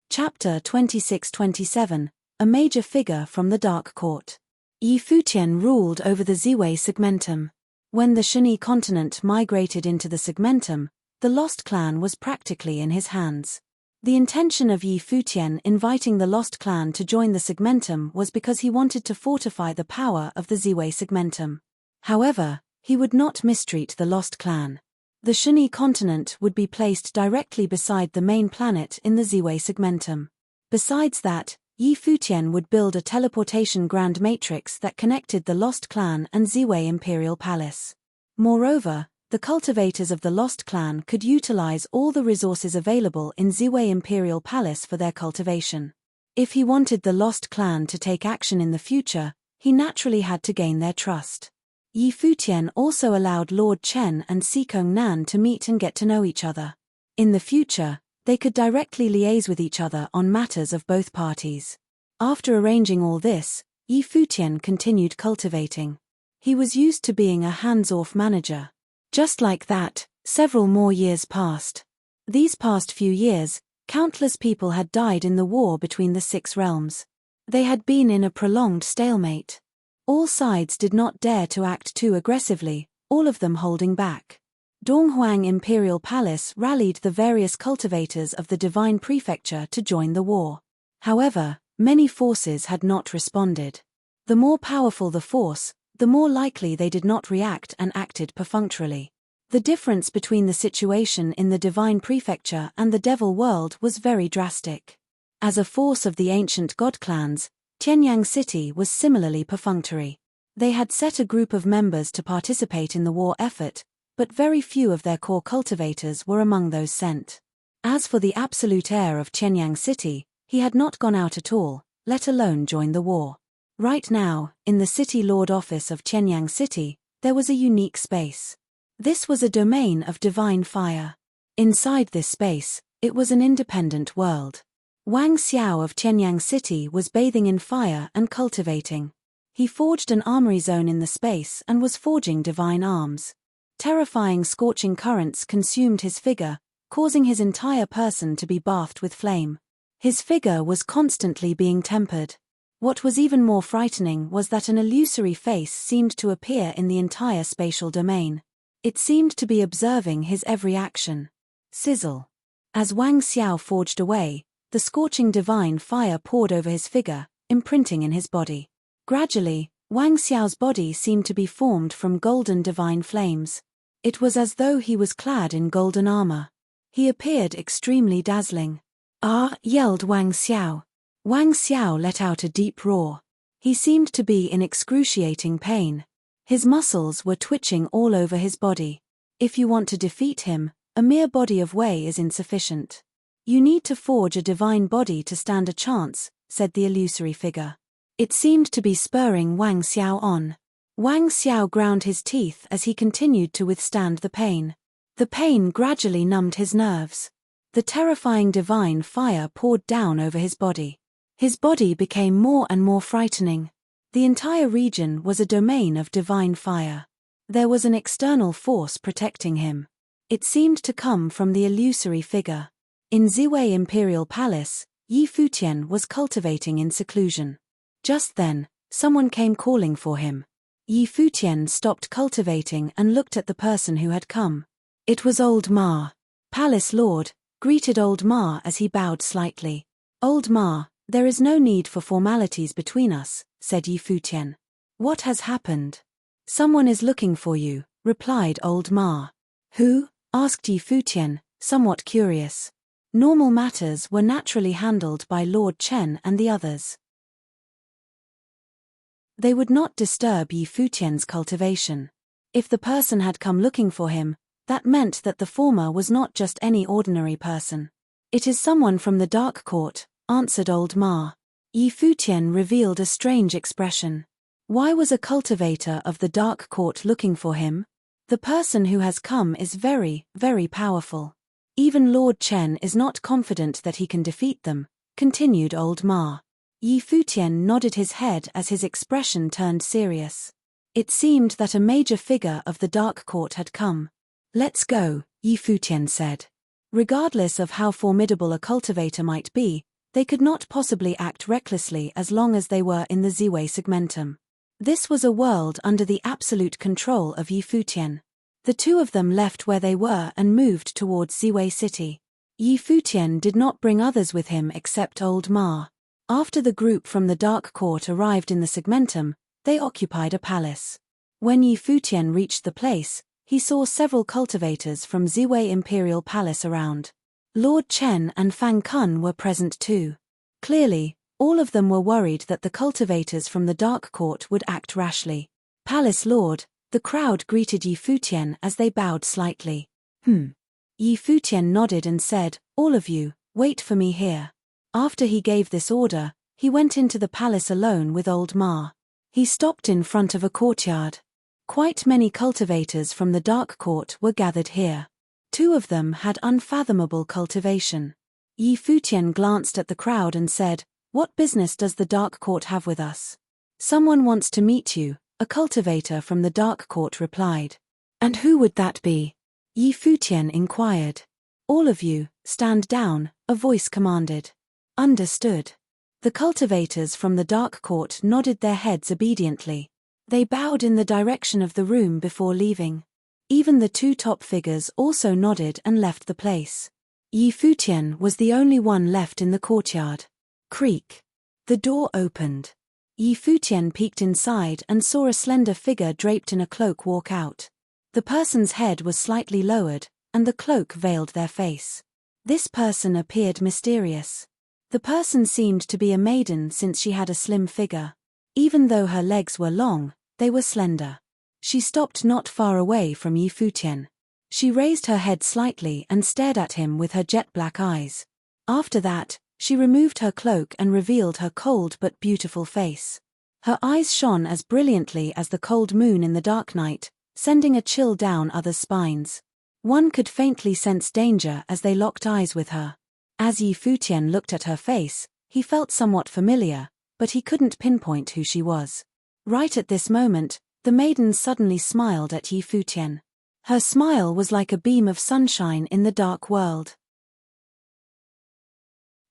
Speaker 1: Chapter 26-27, A Major Figure from the Dark Court. Yi Futian ruled over the Ziwei Segmentum. When the Shani continent migrated into the Segmentum, the Lost Clan was practically in his hands. The intention of Yi Futian inviting the Lost Clan to join the Segmentum was because he wanted to fortify the power of the Ziwei Segmentum. However, he would not mistreat the Lost Clan. The Shani continent would be placed directly beside the main planet in the Ziwei segmentum. Besides that, Yi Futian would build a teleportation grand matrix that connected the Lost Clan and Ziwei Imperial Palace. Moreover, the cultivators of the Lost Clan could utilize all the resources available in Ziwei Imperial Palace for their cultivation. If he wanted the Lost Clan to take action in the future, he naturally had to gain their trust. Yi Futian also allowed Lord Chen and Sikong Nan to meet and get to know each other. In the future, they could directly liaise with each other on matters of both parties. After arranging all this, Yi Futian continued cultivating. He was used to being a hands-off manager. Just like that, several more years passed. These past few years, countless people had died in the war between the 6 realms. They had been in a prolonged stalemate. All sides did not dare to act too aggressively, all of them holding back. Donghuang Imperial Palace rallied the various cultivators of the Divine Prefecture to join the war. However, many forces had not responded. The more powerful the force, the more likely they did not react and acted perfunctorily. The difference between the situation in the Divine Prefecture and the Devil World was very drastic. As a force of the ancient god clans, Tianyang City was similarly perfunctory. They had set a group of members to participate in the war effort, but very few of their core cultivators were among those sent. As for the absolute heir of Tianyang City, he had not gone out at all, let alone join the war. Right now, in the City Lord office of Tianyang City, there was a unique space. This was a domain of divine fire. Inside this space, it was an independent world. Wang Xiao of Tianyang City was bathing in fire and cultivating. He forged an armory zone in the space and was forging divine arms. Terrifying scorching currents consumed his figure, causing his entire person to be bathed with flame. His figure was constantly being tempered. What was even more frightening was that an illusory face seemed to appear in the entire spatial domain. It seemed to be observing his every action. Sizzle. As Wang Xiao forged away, the scorching divine fire poured over his figure, imprinting in his body. Gradually, Wang Xiao's body seemed to be formed from golden divine flames. It was as though he was clad in golden armor. He appeared extremely dazzling. "Ah!" yelled Wang Xiao. Wang Xiao let out a deep roar. He seemed to be in excruciating pain. His muscles were twitching all over his body. If you want to defeat him, a mere body of Wei is insufficient. You need to forge a divine body to stand a chance, said the illusory figure. It seemed to be spurring Wang Xiao on. Wang Xiao ground his teeth as he continued to withstand the pain. The pain gradually numbed his nerves. The terrifying divine fire poured down over his body. His body became more and more frightening. The entire region was a domain of divine fire. There was an external force protecting him. It seemed to come from the illusory figure. In Ziwei Imperial Palace, Yi Futian was cultivating in seclusion. Just then, someone came calling for him. Yi Futian stopped cultivating and looked at the person who had come. It was Old Ma. Palace Lord greeted Old Ma as he bowed slightly. "Old Ma, there is no need for formalities between us," said Yi Futian. "What has happened?" "Someone is looking for you," replied Old Ma. "Who?" asked Yi Futian, somewhat curious. Normal matters were naturally handled by Lord Chen and the others. They would not disturb Yi Futian's cultivation. If the person had come looking for him, that meant that the former was not just any ordinary person. "It is someone from the Dark Court," answered Old Ma. Yi Futian revealed a strange expression. Why was a cultivator of the Dark Court looking for him? The person who has come is very, very powerful. Even Lord Chen is not confident that he can defeat them, continued Old Ma. Yi Futian nodded his head as his expression turned serious. It seemed that a major figure of the Dark Court had come. "Let's go," Yi Futian said. Regardless of how formidable a cultivator might be, they could not possibly act recklessly as long as they were in the Ziwei segmentum. This was a world under the absolute control of Yi Futian. The two of them left where they were and moved towards Ziwei City. Yi Futian did not bring others with him except Old Ma. After the group from the Dark Court arrived in the segmentum, they occupied a palace. When Yi Futian reached the place, he saw several cultivators from Ziwei Imperial Palace around. Lord Chen and Fang Kun were present too. Clearly, all of them were worried that the cultivators from the Dark Court would act rashly. Palace Lord, the crowd greeted Yi Futian as they bowed slightly. Yi Futian nodded and said, "All of you, wait for me here." After he gave this order, he went into the palace alone with old Ma. He stopped in front of a courtyard. Quite many cultivators from the Dark Court were gathered here. 2 of them had unfathomable cultivation. Yi Futian glanced at the crowd and said, "What business does the Dark Court have with us?" "Someone wants to meet you," a cultivator from the Dark Court replied. "And who would that be?" Yi Futian inquired. "All of you, stand down," a voice commanded. "Understood." The cultivators from the Dark Court nodded their heads obediently. They bowed in the direction of the room before leaving. Even the 2 top figures also nodded and left the place. Yi Futian was the only one left in the courtyard. Creak. The door opened. Yi Futian peeked inside and saw a slender figure draped in a cloak walk out. The person's head was slightly lowered, and the cloak veiled their face. This person appeared mysterious. The person seemed to be a maiden since she had a slim figure. Even though her legs were long, they were slender. She stopped not far away from Yi Futian. She raised her head slightly and stared at him with her jet-black eyes. After that, she removed her cloak and revealed her cold but beautiful face. Her eyes shone as brilliantly as the cold moon in the dark night, sending a chill down others' spines. One could faintly sense danger as they locked eyes with her. As Yi Futian looked at her face, he felt somewhat familiar, but he couldn't pinpoint who she was. Right at this moment, the maiden suddenly smiled at Yi Futian. Her smile was like a beam of sunshine in the dark world.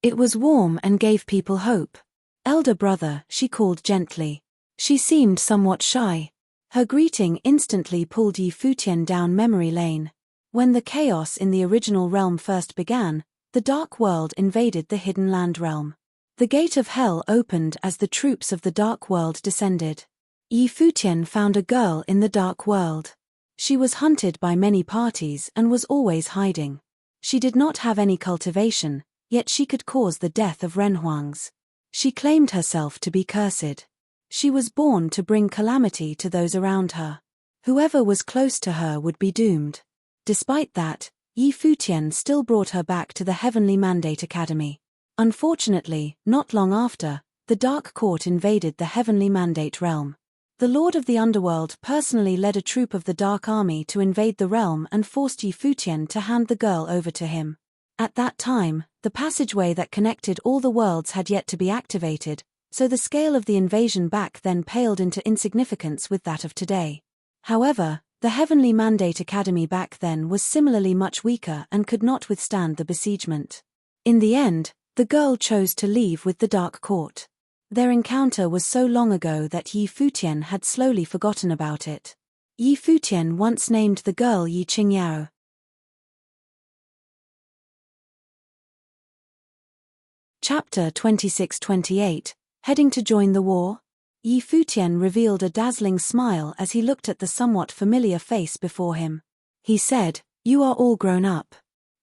Speaker 1: It was warm and gave people hope. "Elder brother," she called gently. She seemed somewhat shy. Her greeting instantly pulled Yi Futian down memory lane. When the chaos in the original realm first began, the dark world invaded the hidden land realm. The gate of hell opened as the troops of the dark world descended. Yi Futian found a girl in the dark world. She was hunted by many parties and was always hiding. She did not have any cultivation, yet she could cause the death of Renhuangs. She claimed herself to be cursed. She was born to bring calamity to those around her. Whoever was close to her would be doomed. Despite that, Yi Futian still brought her back to the Heavenly Mandate Academy. Unfortunately, not long after, the Dark Court invaded the Heavenly Mandate realm. The Lord of the Underworld personally led a troop of the Dark Army to invade the realm and forced Yi Futian to hand the girl over to him. At that time, the passageway that connected all the worlds had yet to be activated, so the scale of the invasion back then paled into insignificance with that of today. However, the Heavenly Mandate Academy back then was similarly much weaker and could not withstand the besiegement. In the end, the girl chose to leave with the Dark Court. Their encounter was so long ago that Yi Futian had slowly forgotten about it. Yi Futian once named the girl Yi Qingyao. Chapter 26-28, Heading to Join the War? Yi Futian revealed a dazzling smile as he looked at the somewhat familiar face before him. He said, "You are all grown up.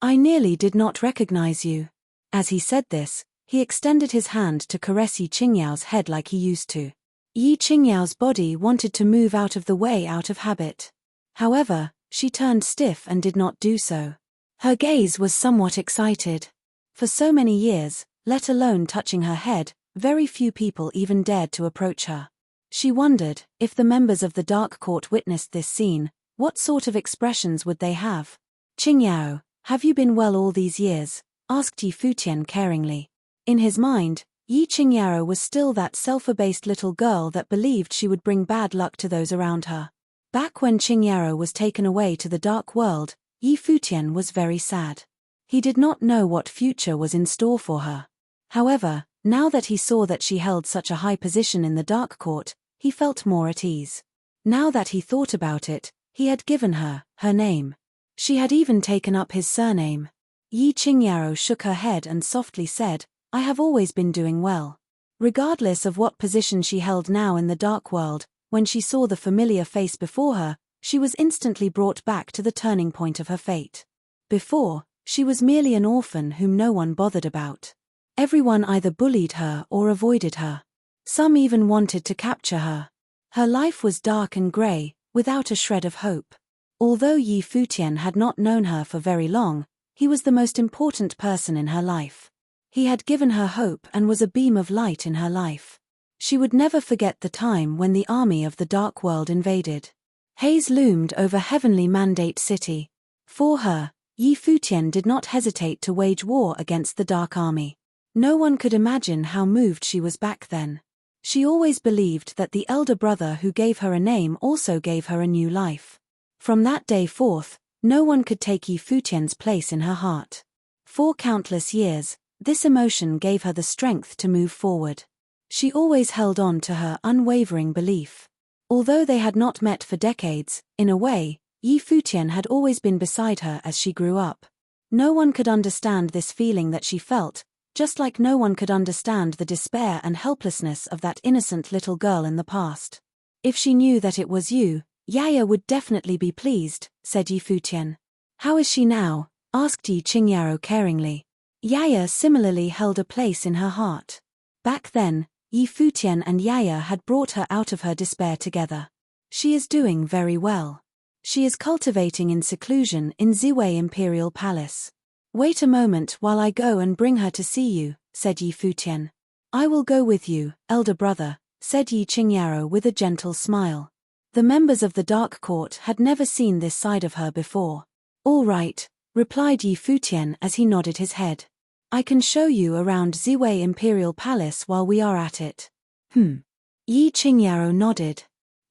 Speaker 1: I nearly did not recognize you." As he said this, he extended his hand to caress Yi Qingyao's head like he used to. Yi Qingyao's body wanted to move out of the way out of habit. However, she turned stiff and did not do so. Her gaze was somewhat excited. For so many years, let alone touching her head, very few people even dared to approach her. She wondered, if the members of the Dark Court witnessed this scene, what sort of expressions would they have? "Qingyao, have you been well all these years?" asked Yi Futian caringly. In his mind, Yi Qingyao was still that self-abased little girl that believed she would bring bad luck to those around her. Back when Qingyao was taken away to the dark world, Yi Futian was very sad. He did not know what future was in store for her. However, now that he saw that she held such a high position in the Dark Court, he felt more at ease. Now that he thought about it, he had given her her name. She had even taken up his surname. Yi Qingyao shook her head and softly said, "I have always been doing well." Regardless of what position she held now in the dark world, when she saw the familiar face before her, she was instantly brought back to the turning point of her fate. Before, she was merely an orphan whom no one bothered about. Everyone either bullied her or avoided her. Some even wanted to capture her. Her life was dark and grey, without a shred of hope. Although Yi Futian had not known her for very long, he was the most important person in her life. He had given her hope and was a beam of light in her life. She would never forget the time when the army of the Dark World invaded. Haze loomed over Heavenly Mandate City. For her, Yi Futian did not hesitate to wage war against the Dark Army. No one could imagine how moved she was back then. She always believed that the elder brother who gave her a name also gave her a new life. From that day forth, no one could take Yi Futian's place in her heart. For countless years, this emotion gave her the strength to move forward. She always held on to her unwavering belief. Although they had not met for decades, in a way, Yi Futian had always been beside her as she grew up. No one could understand this feeling that she felt, just like no one could understand the despair and helplessness of that innocent little girl in the past. If she knew that it was you, Yaya would definitely be pleased, said Yi Futian. How is she now? Asked Yi Qingyao caringly. Yaya similarly held a place in her heart. Back then, Yi Futian and Yaya had brought her out of her despair together. She is doing very well. She is cultivating in seclusion in Ziwei Imperial Palace. Wait a moment while I go and bring her to see you, said Yi Futian. I will go with you, elder brother, said Yi Qingyao with a gentle smile. The members of the Dark Court had never seen this side of her before. All right, replied Yi Futian as he nodded his head. I can show you around Ziwei Imperial Palace while we are at it. Yi Qingyao nodded.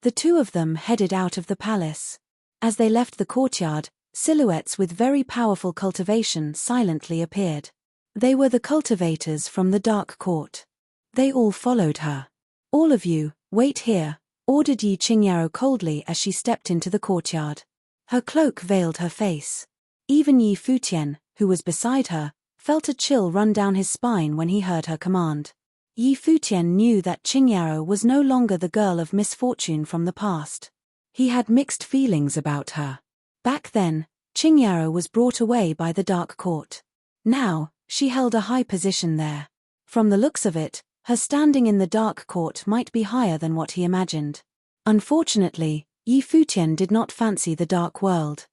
Speaker 1: The two of them headed out of the palace. As they left the courtyard, silhouettes with very powerful cultivation silently appeared. They were the cultivators from the Dark Court. They all followed her. All of you, wait here, ordered Yi Qingyao coldly as she stepped into the courtyard. Her cloak veiled her face. Even Yi Futian, who was beside her, felt a chill run down his spine when he heard her command. Yi Futian knew that Qingyao was no longer the girl of misfortune from the past. He had mixed feelings about her. Back then, Qingyao was brought away by the Dark Court. Now, she held a high position there. From the looks of it, her standing in the Dark Court might be higher than what he imagined. Unfortunately, Yi Futian did not fancy the Dark World.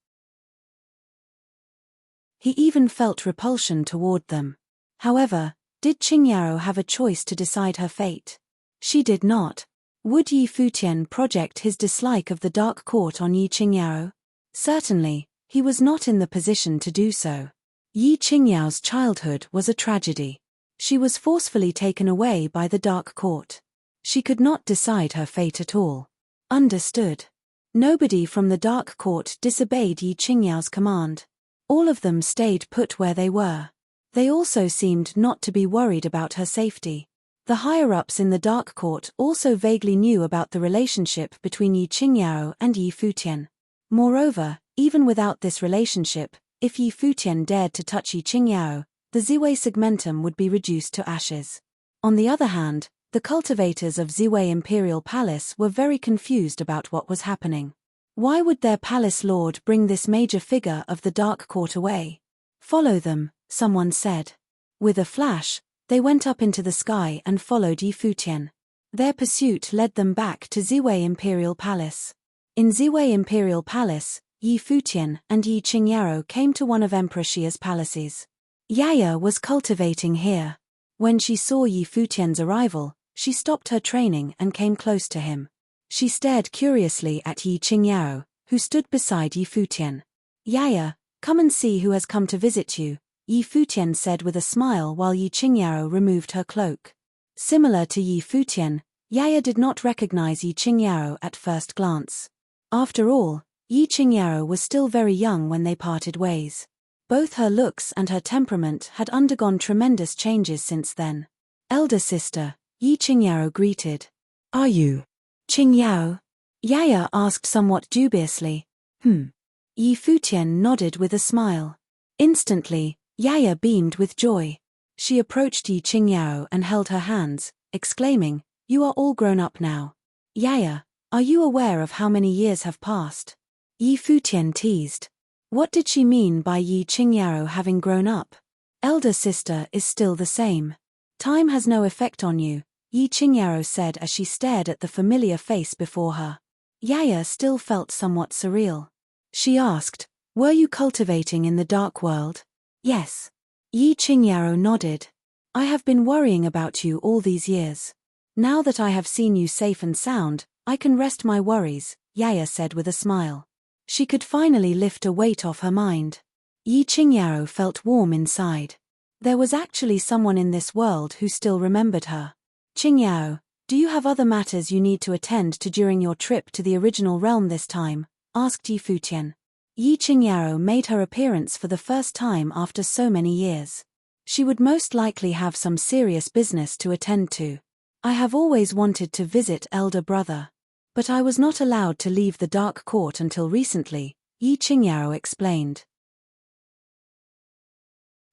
Speaker 1: He even felt repulsion toward them. However, did Qingyao have a choice to decide her fate? She did not. Would Yi Futian project his dislike of the Dark Court on Yi Qingyao? Certainly, he was not in the position to do so. Yi Qingyao's childhood was a tragedy. She was forcefully taken away by the Dark Court. She could not decide her fate at all. Understood. Nobody from the Dark Court disobeyed Yi Qingyao's command. All of them stayed put where they were. They also seemed not to be worried about her safety. The higher-ups in the Dark Court also vaguely knew about the relationship between Yi Qingyao and Yi Futian. Moreover, even without this relationship, if Yi Futian dared to touch Yi Qingyao, the Ziwei segmentum would be reduced to ashes. On the other hand, the cultivators of Ziwei Imperial Palace were very confused about what was happening. Why would their palace lord bring this major figure of the Dark Court away? Follow them, someone said. With a flash, they went up into the sky and followed Yi Futian. Their pursuit led them back to Ziwei Imperial Palace. In Ziwei Imperial Palace, Yi Futian and Yi Qingyao came to one of Emperor Xia's palaces. Yaya was cultivating here. When she saw Yi Futian's arrival, she stopped her training and came close to him. She stared curiously at Yi Qingyao, who stood beside Yi Futian. Yaya, come and see who has come to visit you, Yi Futian said with a smile while Yi Qingyao removed her cloak. Similar to Yi Futian, Yaya did not recognize Yi Qingyao at first glance. After all, Yi Qingyao was still very young when they parted ways. Both her looks and her temperament had undergone tremendous changes since then. Elder sister, Yi Qingyao greeted. Are you Qingyao? Yaya asked somewhat dubiously. Yi Futian nodded with a smile. Instantly, Yaya beamed with joy. She approached Yi Qingyao and held her hands, exclaiming, "You are all grown up now. Yaya, are you aware of how many years have passed?" Yi Futian teased. What did she mean by Yi Qingyao having grown up? Elder sister is still the same. Time has no effect on you, Yi Qingyao said as she stared at the familiar face before her. Yaya still felt somewhat surreal. She asked, were you cultivating in the dark world? Yes. Yi Qingyao nodded. I have been worrying about you all these years. Now that I have seen you safe and sound, I can rest my worries, Yaya said with a smile. She could finally lift a weight off her mind. Yi Qingyao felt warm inside. There was actually someone in this world who still remembered her. Qingyao, do you have other matters you need to attend to during your trip to the original realm this time? Asked Yi Futian. Yi Qingyao made her appearance for the first time after so many years. She would most likely have some serious business to attend to. I have always wanted to visit elder brother. But I was not allowed to leave the Dark Court until recently, Yi Qingyao explained.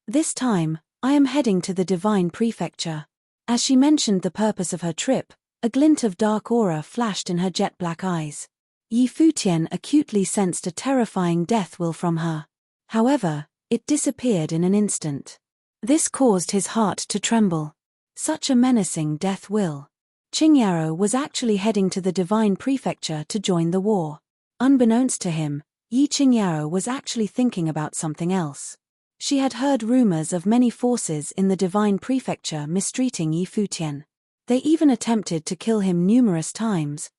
Speaker 1: This time, I am heading to the Divine Prefecture. As she mentioned the purpose of her trip, a glint of dark aura flashed in her jet-black eyes. Yi Futian acutely sensed a terrifying death will from her. However, it disappeared in an instant. This caused his heart to tremble. Such a menacing death will. Qingyao was actually heading to the Divine Prefecture to join the war. Unbeknownst to him, Yi Qingyao was actually thinking about something else. She had heard rumors of many forces in the Divine Prefecture mistreating Yi Futian. They even attempted to kill him numerous times.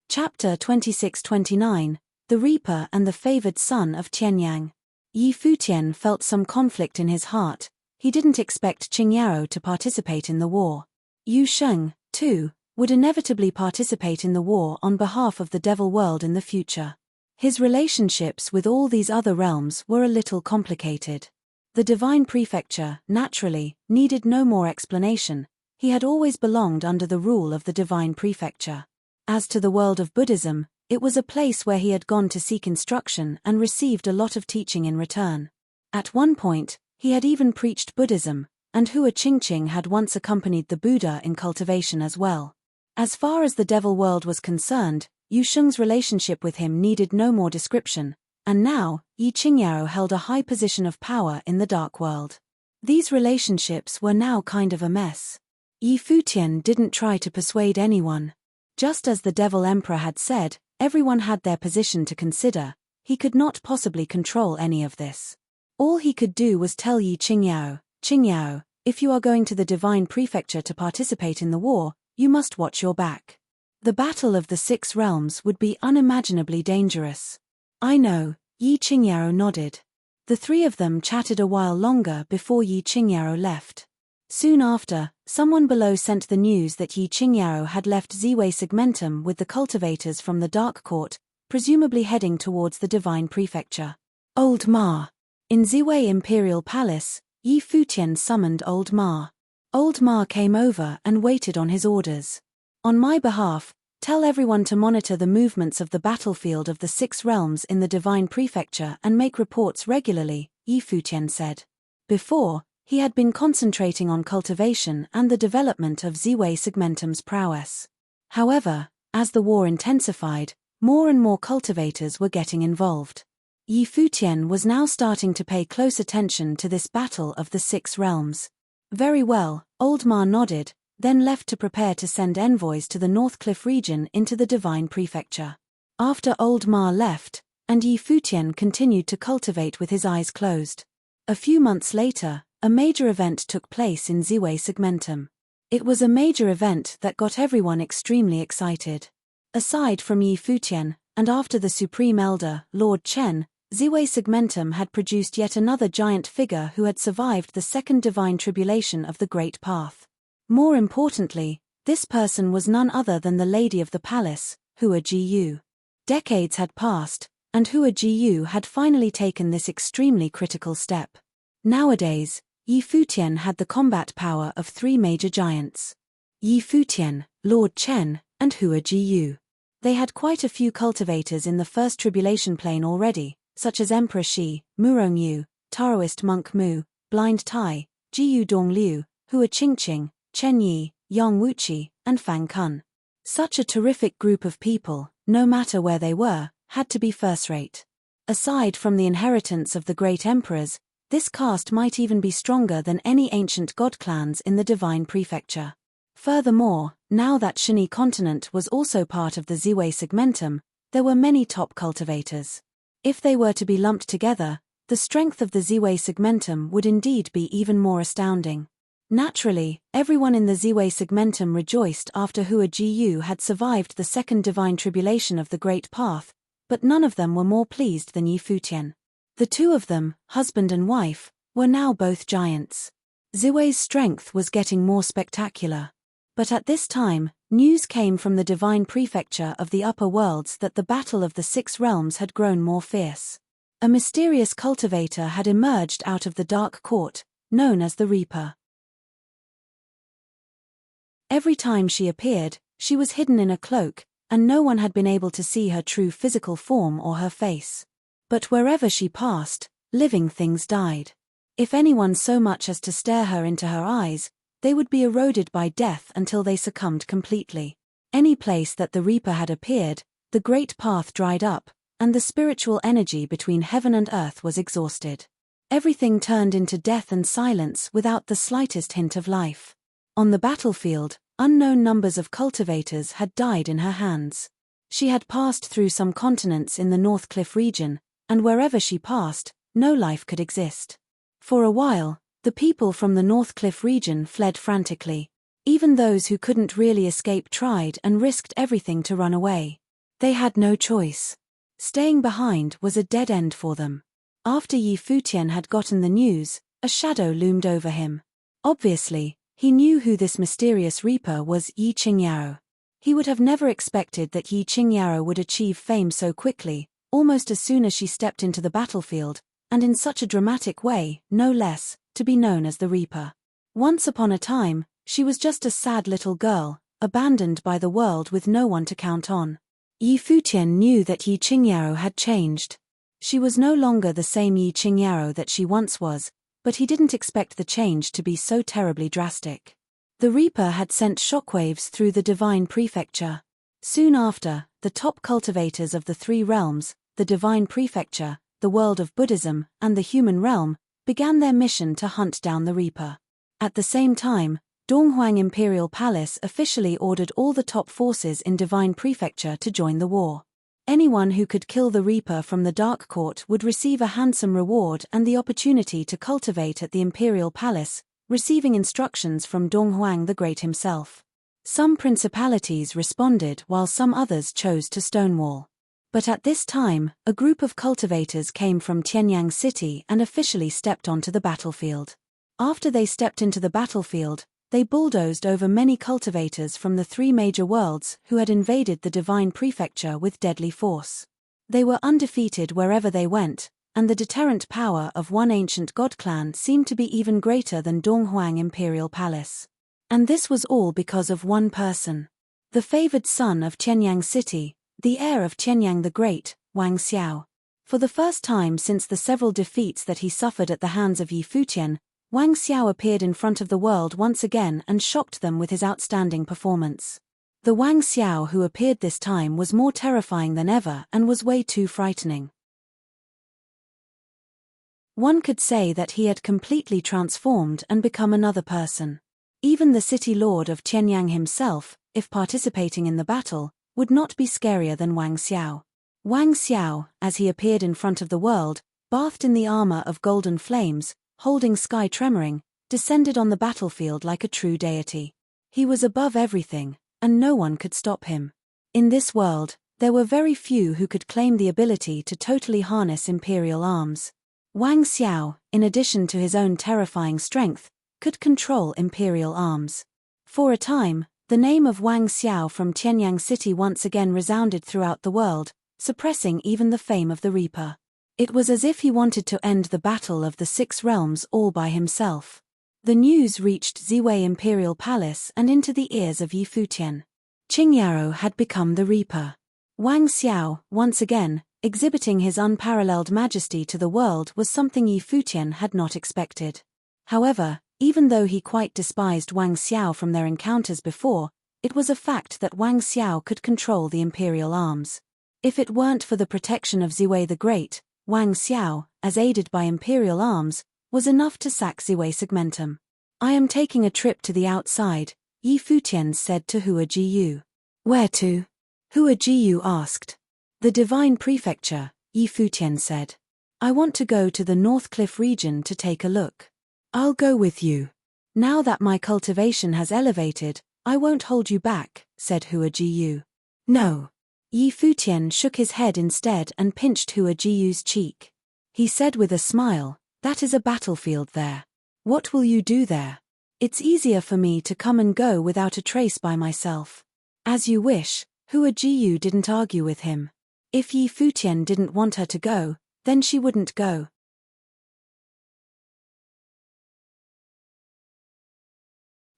Speaker 1: Chapter 26-29, The Reaper and the Favored Son of Tianyang. Yi Futian felt some conflict in his heart. He didn't expect Qingyao to participate in the war. Yu Sheng, too, would inevitably participate in the war on behalf of the Devil World in the future. His relationships with all these other realms were a little complicated. The Divine Prefecture, naturally, needed no more explanation. He had always belonged under the rule of the Divine Prefecture. As to the world of Buddhism, it was a place where he had gone to seek instruction and received a lot of teaching in return. At one point, he had even preached Buddhism, and Hua Qingqing had once accompanied the Buddha in cultivation as well. As far as the Devil World was concerned, Yu Sheng's relationship with him needed no more description, and now, Yi Qingyao held a high position of power in the Dark World. These relationships were now kind of a mess. Yi Futian didn't try to persuade anyone. Just as the Devil Emperor had said, everyone had their position to consider. He could not possibly control any of this. All he could do was tell Yi Qingyao, Qingyao, if you are going to the Divine Prefecture to participate in the war, you must watch your back. The Battle of the Six Realms would be unimaginably dangerous. I know, Yi Qingyao nodded. The three of them chatted a while longer before Yi Qingyao left. Soon after, someone below sent the news that Yi Qingyao had left Ziwei Segmentum with the cultivators from the Dark Court, presumably heading towards the Divine Prefecture. Old Ma. In Ziwei Imperial Palace, Yi Futian summoned Old Ma. Old Ma came over and waited on his orders. On my behalf, tell everyone to monitor the movements of the battlefield of the Six Realms in the Divine Prefecture and make reports regularly, Yi Futian said. Before, he had been concentrating on cultivation and the development of Ziwei Segmentum's prowess. However, as the war intensified, more and more cultivators were getting involved. Yi Futian was now starting to pay close attention to this battle of the Six Realms. Very well, Old Ma nodded, then left to prepare to send envoys to the Northcliff region into the Divine Prefecture. After Old Ma left, and Yi Futian continued to cultivate with his eyes closed. A few months later, a major event took place in Ziwei Segmentum. It was a major event that got everyone extremely excited. Aside from Yi Futian, and after the Supreme Elder, Lord Chen, Ziwei Segmentum had produced yet another giant figure who had survived the second divine tribulation of the Great Path. More importantly, this person was none other than the Lady of the Palace, Hua Ji. Decades had passed, and Hua Ji had finally taken this extremely critical step. Nowadays, Yi Futian had the combat power of three major giants. Yi Futian, Lord Chen, and Hua Ji. They had quite a few cultivators in the first tribulation plane already, such as Emperor Shi, Murong Yu, Taoist Monk Mu, Blind Tai, Jiyu Dong Liu, Hua Qingqing, Chen Yi, Yang Wuqi, and Fang Kun. Such a terrific group of people, no matter where they were, had to be first-rate. Aside from the inheritance of the great emperors, this caste might even be stronger than any ancient god clans in the divine prefecture. Furthermore, now that Shini continent was also part of the Ziwei segmentum, there were many top cultivators. If they were to be lumped together, the strength of the Ziwei segmentum would indeed be even more astounding. Naturally, everyone in the Ziwei segmentum rejoiced after Hua Jiyu had survived the second divine tribulation of the Great Path, but none of them were more pleased than Yi Futian. The two of them, husband and wife, were now both giants. Ziwei's strength was getting more spectacular. But at this time, news came from the divine prefecture of the upper worlds that the battle of the 6 realms had grown more fierce. A mysterious cultivator had emerged out of the dark court, known as the Reaper. Every time she appeared, she was hidden in a cloak, and no one had been able to see her true physical form or her face. But wherever she passed, living things died. If anyone so much as to stare her into her eyes, they would be eroded by death until they succumbed completely. Any place that the Reaper had appeared, the great path dried up, and the spiritual energy between heaven and earth was exhausted. Everything turned into death and silence without the slightest hint of life. On the battlefield, unknown numbers of cultivators had died in her hands. She had passed through some continents in the North Cliff region, and wherever she passed, no life could exist. For a while, the people from the North Cliff region fled frantically. Even those who couldn't really escape tried and risked everything to run away. They had no choice. Staying behind was a dead end for them. After Yi Futian had gotten the news, a shadow loomed over him. Obviously, he knew who this mysterious Reaper was. Yi Qingyao. He would have never expected that Yi Qingyao would achieve fame so quickly, almost as soon as she stepped into the battlefield, and in such a dramatic way, no less, to be known as the Reaper. Once upon a time, she was just a sad little girl, abandoned by the world with no one to count on. Yi Futian knew that Yi Qingyao had changed. She was no longer the same Yi Qingyao that she once was, but he didn't expect the change to be so terribly drastic. The Reaper had sent shockwaves through the divine prefecture. Soon after, the top cultivators of the 3 realms, the divine prefecture, the world of Buddhism, and the human realm, began their mission to hunt down the Reaper. At the same time, Donghuang Imperial Palace officially ordered all the top forces in Divine Prefecture to join the war. Anyone who could kill the Reaper from the Dark Court would receive a handsome reward and the opportunity to cultivate at the Imperial Palace, receiving instructions from Donghuang the Great himself. Some principalities responded while some others chose to stonewall. But at this time, a group of cultivators came from Tianyang City and officially stepped onto the battlefield. After they stepped into the battlefield, they bulldozed over many cultivators from the 3 major worlds who had invaded the divine prefecture with deadly force. They were undefeated wherever they went, and the deterrent power of one ancient god clan seemed to be even greater than Donghuang Imperial Palace. And this was all because of one person. The favored son of Tianyang City, the heir of Tianyang the Great, Wang Xiao. For the first time since the several defeats that he suffered at the hands of Yi Futian, Wang Xiao appeared in front of the world once again and shocked them with his outstanding performance. The Wang Xiao who appeared this time was more terrifying than ever and was way too frightening. One could say that he had completely transformed and become another person. Even the city lord of Tianyang himself, if participating in the battle, would not be scarier than Wang Xiao. Wang Xiao, as he appeared in front of the world, bathed in the armor of golden flames, holding sky tremoring, descended on the battlefield like a true deity. He was above everything, and no one could stop him. In this world, there were very few who could claim the ability to totally harness imperial arms. Wang Xiao, in addition to his own terrifying strength, could control imperial arms. For a time, the name of Wang Xiao from Tianyang City once again resounded throughout the world, suppressing even the fame of the Reaper. It was as if he wanted to end the battle of the 6 realms all by himself. The news reached Ziwei Imperial Palace and into the ears of Yi Futian. Qingyao had become the Reaper. Wang Xiao, once again, exhibiting his unparalleled majesty to the world was something Yi Futian had not expected. However, even though he quite despised Wang Xiao from their encounters before, It was a fact that Wang Xiao could control the imperial arms. If it weren't for the protection of Ziwei the Great, Wang Xiao, as aided by imperial arms, was enough to sack Ziwei Segmentum. I am taking a trip to the outside, Yi Futian said to Hua Jiyu. Where to? Hua Jiyu asked. The Divine Prefecture, Yi Futian said. I want to go to the North Cliff region to take a look. I'll go with you. Now that my cultivation has elevated, I won't hold you back, said Hua Jiyu. No. Yi Futian shook his head instead and pinched Hua Jiyu's cheek. He said with a smile, that is a battlefield there. What will you do there? It's easier for me to come and go without a trace by myself. As you wish, Hua Jiyu didn't argue with him. If Yi Futian didn't want her to go, then she wouldn't go.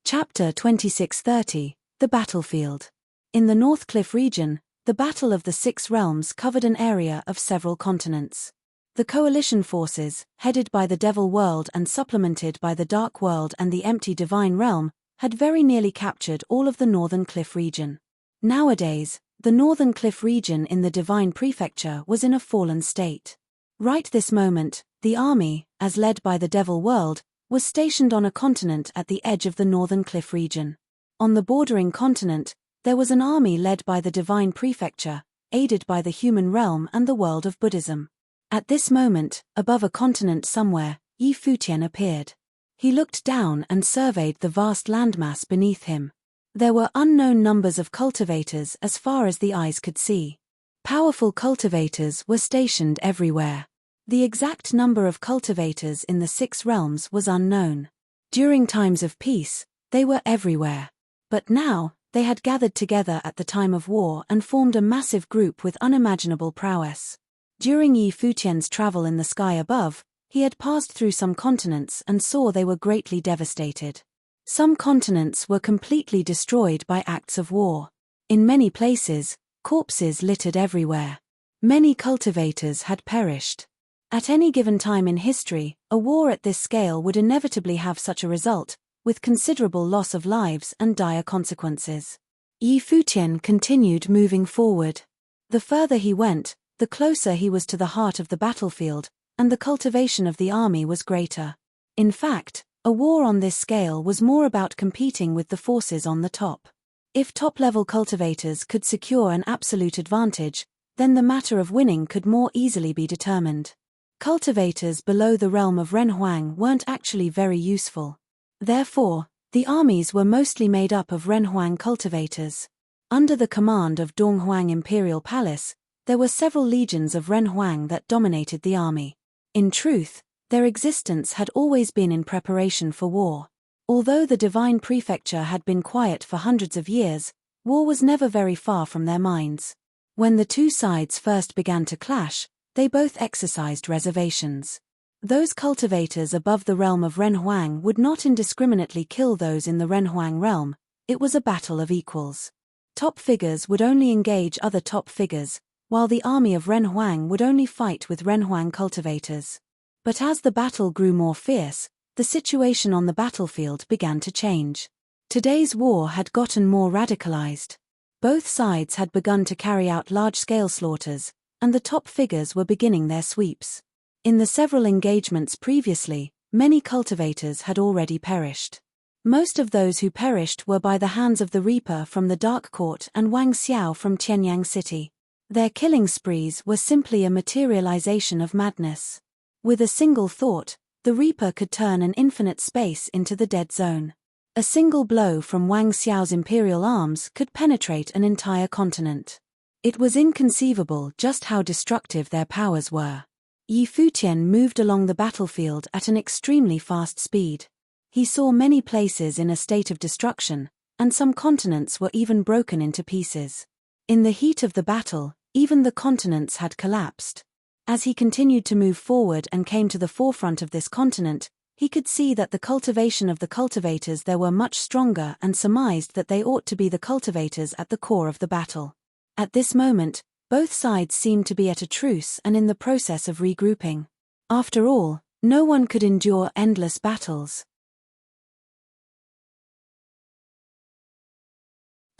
Speaker 1: Chapter 2630, The Battlefield. In the North Cliff region, the Battle of the Six Realms covered an area of several continents. The coalition forces, headed by the Devil World and supplemented by the Dark World and the Empty Divine Realm, had very nearly captured all of the Northern Cliff region. Nowadays, the Northern Cliff region in the Divine Prefecture was in a fallen state. Right this moment, the army, as led by the Devil World, was stationed on a continent at the edge of the Northern Cliff region. On the bordering continent, there was an army led by the Divine Prefecture, aided by the human realm and the world of Buddhism. At this moment, above a continent somewhere, Yi Futian appeared. He looked down and surveyed the vast landmass beneath him. There were unknown numbers of cultivators as far as the eyes could see. Powerful cultivators were stationed everywhere. The exact number of cultivators in the Six Realms was unknown. During times of peace, they were everywhere. But now, they had gathered together at the time of war and formed a massive group with unimaginable prowess. During Yi Futian's travel in the sky above, he had passed through some continents and saw they were greatly devastated. Some continents were completely destroyed by acts of war. In many places, corpses littered everywhere. Many cultivators had perished. At any given time in history, a war at this scale would inevitably have such a result, with considerable loss of lives and dire consequences. Yi Futian continued moving forward. The further he went, the closer he was to the heart of the battlefield, and the cultivation of the army was greater. In fact, a war on this scale was more about competing with the forces on the top. If top-level cultivators could secure an absolute advantage, then the matter of winning could more easily be determined. Cultivators below the realm of Renhuang weren't actually very useful. Therefore, the armies were mostly made up of Renhuang cultivators. Under the command of Donghuang Imperial Palace, there were several legions of Renhuang that dominated the army. In truth, their existence had always been in preparation for war. Although the Divine Prefecture had been quiet for hundreds of years, war was never very far from their minds. When the two sides first began to clash, they both exercised reservations. Those cultivators above the realm of Renhuang would not indiscriminately kill those in the Renhuang realm. It was a battle of equals. Top figures would only engage other top figures, while the army of Renhuang would only fight with Renhuang cultivators. But as the battle grew more fierce, the situation on the battlefield began to change. Today's war had gotten more radicalized. Both sides had begun to carry out large-scale slaughters, and the top figures were beginning their sweeps. In the several engagements previously, many cultivators had already perished. Most of those who perished were by the hands of the Reaper from the Dark Court and Wang Xiao from Qianyang City. Their killing sprees were simply a materialization of madness. With a single thought, the Reaper could turn an infinite space into the dead zone. A single blow from Wang Xiao's imperial arms could penetrate an entire continent. It was inconceivable just how destructive their powers were. Yi Futian moved along the battlefield at an extremely fast speed. He saw many places in a state of destruction, and some continents were even broken into pieces. In the heat of the battle, even the continents had collapsed. As he continued to move forward and came to the forefront of this continent, he could see that the cultivation of the cultivators there were much stronger and surmised that they ought to be the cultivators at the core of the battle. At this moment, both sides seemed to be at a truce and in the process of regrouping. After all, no one could endure endless battles.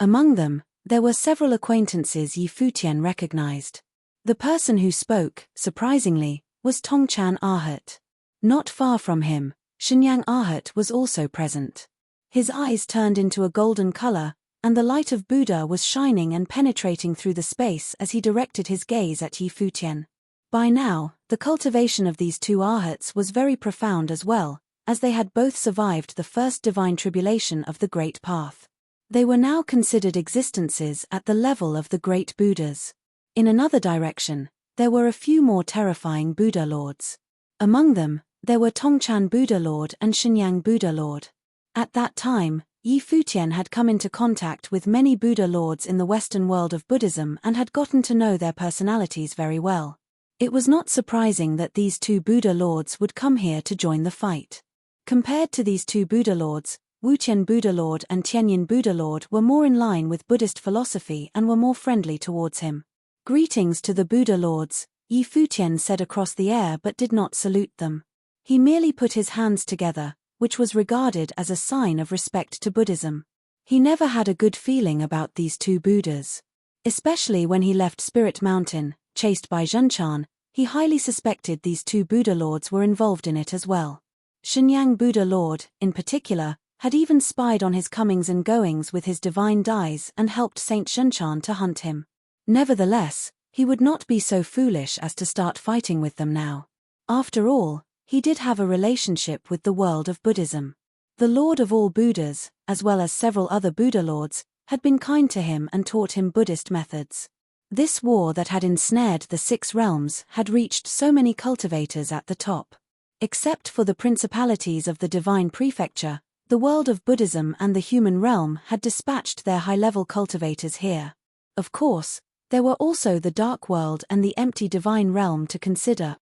Speaker 1: Among them, there were several acquaintances Yi Futian recognized. The person who spoke, surprisingly, was Tongchan Arhat. Not far from him, Shenyang Arhat was also present. His eyes turned into a golden color, and the light of Buddha was shining and penetrating through the space as he directed his gaze at Yi Futian. By now, the cultivation of these two Arhats was very profound as well, as they had both survived the first divine tribulation of the Great Path. They were now considered existences at the level of the great Buddhas. In another direction, there were a few more terrifying Buddha lords. Among them, there were Tongchan Buddha Lord and Shenyang Buddha Lord. At that time, Yi Futian had come into contact with many Buddha lords in the Western world of Buddhism and had gotten to know their personalities very well. It was not surprising that these two Buddha lords would come here to join the fight. Compared to these two Buddha lords, Wutian Buddha Lord and Tianyin Buddha Lord were more in line with Buddhist philosophy and were more friendly towards him. Greetings to the Buddha lords, Yi Futian said across the air but did not salute them. He merely put his hands together, which was regarded as a sign of respect to Buddhism. He never had a good feeling about these two Buddhas. Especially when he left Spirit Mountain, chased by Zhenchan, he highly suspected these two Buddha lords were involved in it as well. Shenyang Buddha Lord, in particular, had even spied on his comings and goings with his divine dyes and helped Saint Zhenchan to hunt him. Nevertheless, he would not be so foolish as to start fighting with them now. After all, he did have a relationship with the world of Buddhism. The Lord of all Buddhas, as well as several other Buddha lords, had been kind to him and taught him Buddhist methods. This war that had ensnared the 6 realms had reached so many cultivators at the top. Except for the principalities of the divine prefecture, the world of Buddhism and the human realm had dispatched their high-level cultivators here. Of course, there were also the dark world and the empty divine realm to consider.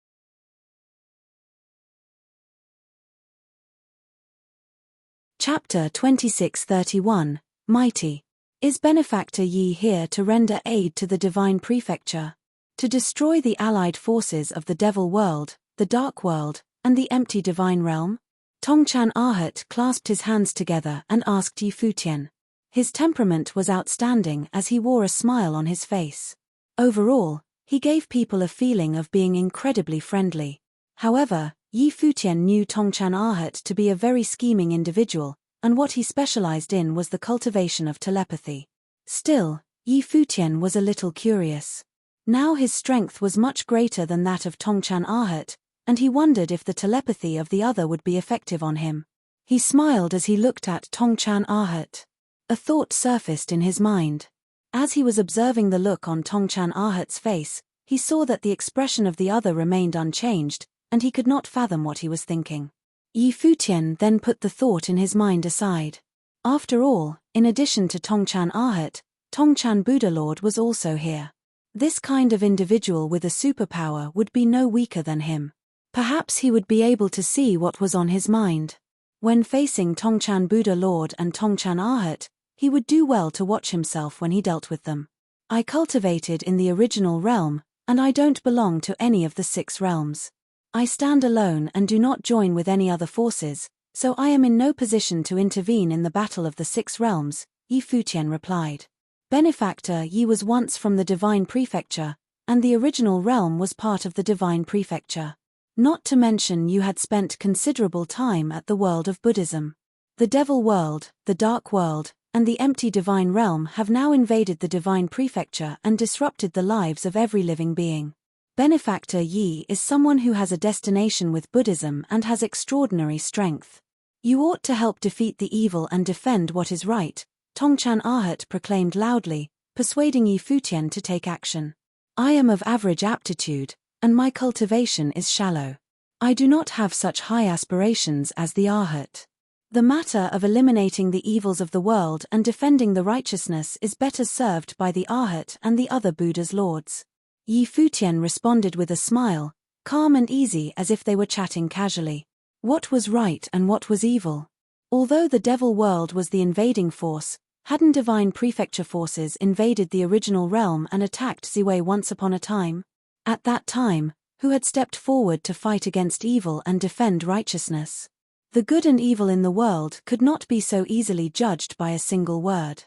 Speaker 1: Chapter 26:31, Mighty. Is Benefactor Yi here to render aid to the divine prefecture? To destroy the allied forces of the devil world, the dark world, and the empty divine realm? Tongchan Arhat clasped his hands together and asked Yi Futian. His temperament was outstanding as he wore a smile on his face. Overall, he gave people a feeling of being incredibly friendly. However, Yi Futian knew Tongchan Arhat to be a very scheming individual, and what he specialized in was the cultivation of telepathy. Still, Yi Futian was a little curious. Now his strength was much greater than that of Tongchan Arhat, and he wondered if the telepathy of the other would be effective on him. He smiled as he looked at Tongchan Arhat. A thought surfaced in his mind. As he was observing the look on Tongchan Arhat's face, he saw that the expression of the other remained unchanged, and he could not fathom what he was thinking. Yi Futian then put the thought in his mind aside. After all, in addition to Tongchan Arhat, Tongchan Buddha Lord was also here. This kind of individual with a superpower would be no weaker than him. Perhaps he would be able to see what was on his mind. When facing Tongchan Buddha Lord and Tongchan Arhat, he would do well to watch himself when he dealt with them. I cultivated in the original realm, and I don't belong to any of the 6 realms. I stand alone and do not join with any other forces, so I am in no position to intervene in the battle of the 6 realms, Yi Futian replied. Benefactor Yi was once from the divine prefecture, and the original realm was part of the divine prefecture. Not to mention you had spent considerable time at the world of Buddhism. The devil world, the dark world, and the empty divine realm have now invaded the divine prefecture and disrupted the lives of every living being. Benefactor Yi is someone who has a destination with Buddhism and has extraordinary strength. You ought to help defeat the evil and defend what is right, Tongchan Arhat proclaimed loudly, persuading Yi Futian to take action. I am of average aptitude, and my cultivation is shallow. I do not have such high aspirations as the Arhat. The matter of eliminating the evils of the world and defending the righteousness is better served by the Arhat and the other Buddha's lords. Yi Futian responded with a smile, calm and easy as if they were chatting casually. What was right and what was evil? Although the devil world was the invading force, hadn't divine prefecture forces invaded the original realm and attacked Ziwei once upon a time? At that time, who had stepped forward to fight against evil and defend righteousness? The good and evil in the world could not be so easily judged by a single word.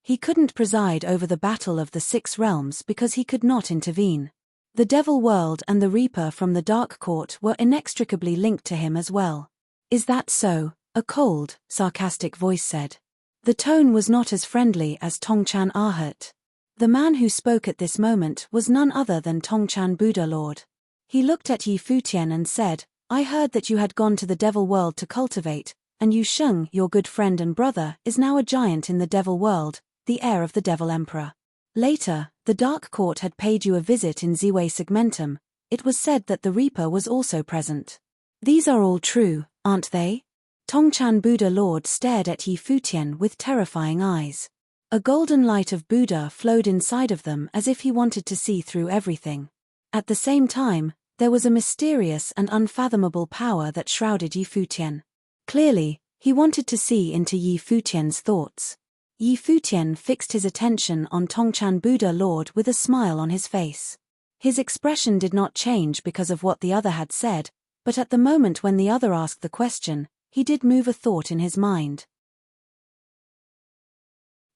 Speaker 1: He couldn't preside over the battle of the 6 realms because he could not intervene. The Devil World and the Reaper from the Dark Court were inextricably linked to him as well. "Is that so?" a cold, sarcastic voice said. The tone was not as friendly as Tongchan Ahut. The man who spoke at this moment was none other than Tongchan Buddha Lord. He looked at Yi Futian and said, "I heard that you had gone to the Devil World to cultivate, and Yu Sheng, your good friend and brother, is now a giant in the Devil World, the heir of the Devil Emperor. Later, the Dark Court had paid you a visit in Ziwei Segmentum. It was said that the Reaper was also present. These are all true, aren't they?" Tongchan Buddha Lord stared at Yi Futian with terrifying eyes. A golden light of Buddha flowed inside of them as if he wanted to see through everything. At the same time, there was a mysterious and unfathomable power that shrouded Yi Futian. Clearly, he wanted to see into Yi Futian's thoughts. Yi Futian fixed his attention on Tongchan Buddha Lord with a smile on his face. His expression did not change because of what the other had said, but at the moment when the other asked the question, he did move a thought in his mind.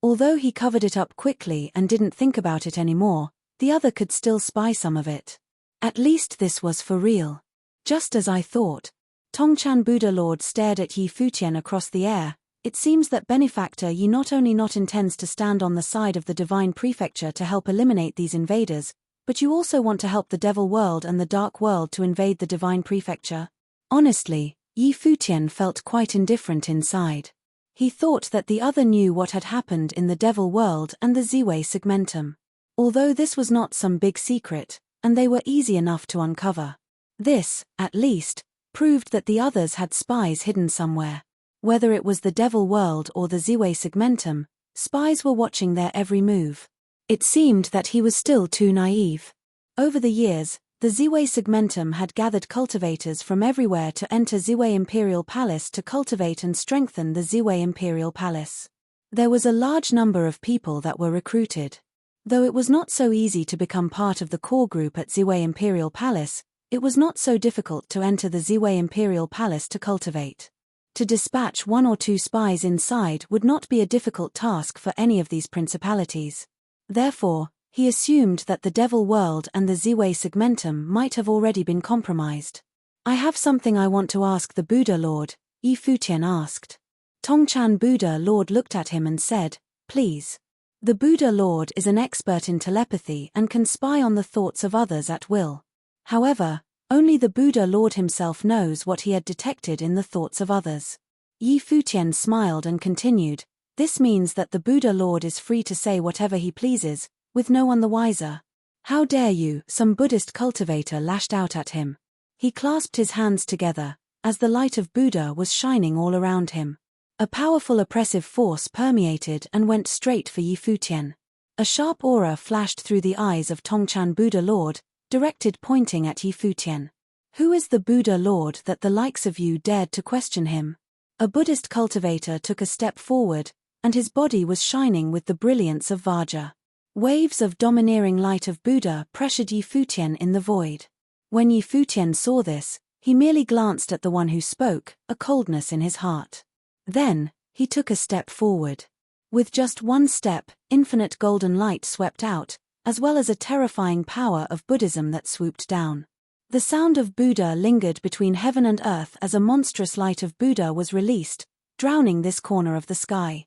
Speaker 1: Although he covered it up quickly and didn't think about it anymore, the other could still spy some of it. At least this was for real. Just as I thought. Tongchan Buddha Lord stared at Yi Futian across the air. It seems that Benefactor Yi not only not intends to stand on the side of the Divine Prefecture to help eliminate these invaders, but you also want to help the Devil World and the Dark World to invade the Divine Prefecture. Honestly, Yi Futian felt quite indifferent inside. He thought that the other knew what had happened in the Devil World and the Ziwei Segmentum. Although this was not some big secret, and they were easy enough to uncover. This, at least, proved that the others had spies hidden somewhere. Whether it was the Devil World or the Ziwei Segmentum, spies were watching their every move. It seemed that he was still too naive. Over the years, the Ziwei Segmentum had gathered cultivators from everywhere to enter Ziwei Imperial Palace to cultivate and strengthen the Ziwei Imperial Palace. There was a large number of people that were recruited. Though it was not so easy to become part of the core group at Ziwei Imperial Palace, it was not so difficult to enter the Ziwei Imperial Palace to cultivate. To dispatch 1 or 2 spies inside would not be a difficult task for any of these principalities. Therefore, he assumed that the Devil World and the Ziwei Segmentum might have already been compromised. "I have something I want to ask the Buddha Lord," Yi Futian asked. Tongchan Buddha Lord looked at him and said, "Please." The Buddha Lord is an expert in telepathy and can spy on the thoughts of others at will. However, only the Buddha Lord himself knows what he had detected in the thoughts of others. Yi Futian smiled and continued, "This means that the Buddha Lord is free to say whatever he pleases, with no one the wiser." "How dare you?" some Buddhist cultivator lashed out at him. He clasped his hands together, as the light of Buddha was shining all around him. A powerful oppressive force permeated and went straight for Yi Futian. A sharp aura flashed through the eyes of Tongchan Buddha Lord, directed pointing at Yi Futian. "Who is the Buddha Lord that the likes of you dared to question him?" A Buddhist cultivator took a step forward, and his body was shining with the brilliance of Vajra. Waves of domineering light of Buddha pressured Yi Futian in the void. When Yi Futian saw this, he merely glanced at the one who spoke, a coldness in his heart. Then, he took a step forward. With just one step, infinite golden light swept out, as well as a terrifying power of Buddhism that swooped down. The sound of Buddha lingered between heaven and earth as a monstrous light of Buddha was released, drowning this corner of the sky.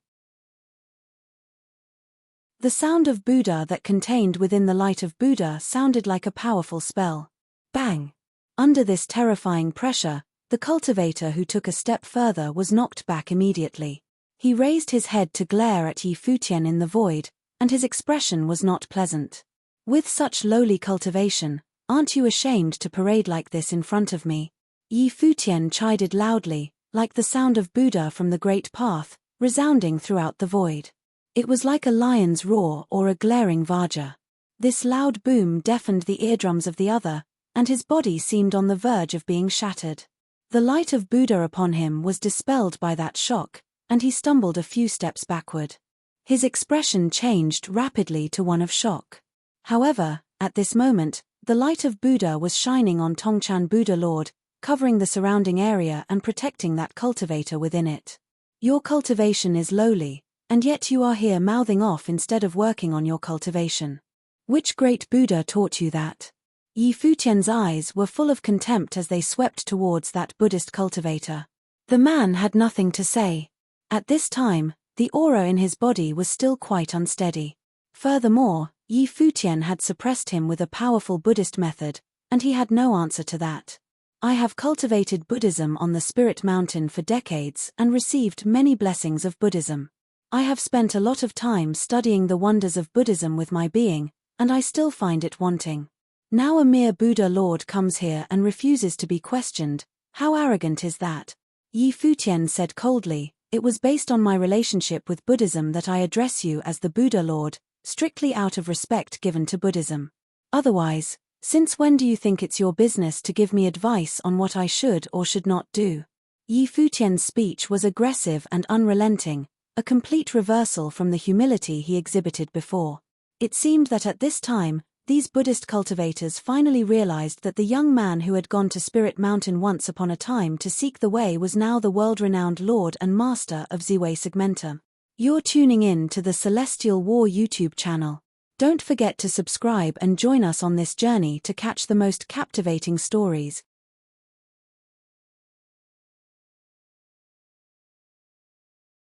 Speaker 1: The sound of Buddha that contained within the light of Buddha sounded like a powerful spell. Bang! Under this terrifying pressure, the cultivator who took a step further was knocked back immediately. He raised his head to glare at Yi Futian in the void, and his expression was not pleasant. "With such lowly cultivation, aren't you ashamed to parade like this in front of me?" Yi Futian chided loudly, like the sound of Buddha from the Great Path, resounding throughout the void. It was like a lion's roar or a glaring Vajra. This loud boom deafened the eardrums of the other, and his body seemed on the verge of being shattered. The light of Buddha upon him was dispelled by that shock, and he stumbled a few steps backward. His expression changed rapidly to one of shock. However, at this moment, the light of Buddha was shining on Tongchan Buddha Lord, covering the surrounding area and protecting that cultivator within it. "Your cultivation is lowly, And yet you are here mouthing off instead of working on your cultivation. Which great Buddha taught you that? Yi Futian's eyes were full of contempt as they swept towards that Buddhist cultivator. The man had nothing to say. At this time, the aura in his body was still quite unsteady. Furthermore, Yi Futian had suppressed him with a powerful Buddhist method, and he had no answer to that. I have cultivated Buddhism on the Spirit Mountain for decades and received many blessings of Buddhism. I have spent a lot of time studying the wonders of Buddhism with my being, and I still find it wanting. Now a mere Buddha Lord comes here and refuses to be questioned. How arrogant is that? Yi Futian said coldly, it was based on my relationship with Buddhism that I address you as the Buddha Lord, strictly out of respect given to Buddhism. Otherwise, since when do you think it's your business to give me advice on what I should or should not do? Yi Futian's speech was aggressive and unrelenting, a complete reversal from the humility he exhibited before. It seemed that at this time, these Buddhist cultivators finally realized that the young man who had gone to Spirit Mountain once upon a time to seek the way was now the world-renowned Lord and Master of Ziwei Segmenta. You're tuning in to the Celestial War YouTube channel. Don't forget to subscribe and join us on this journey to catch the most captivating stories.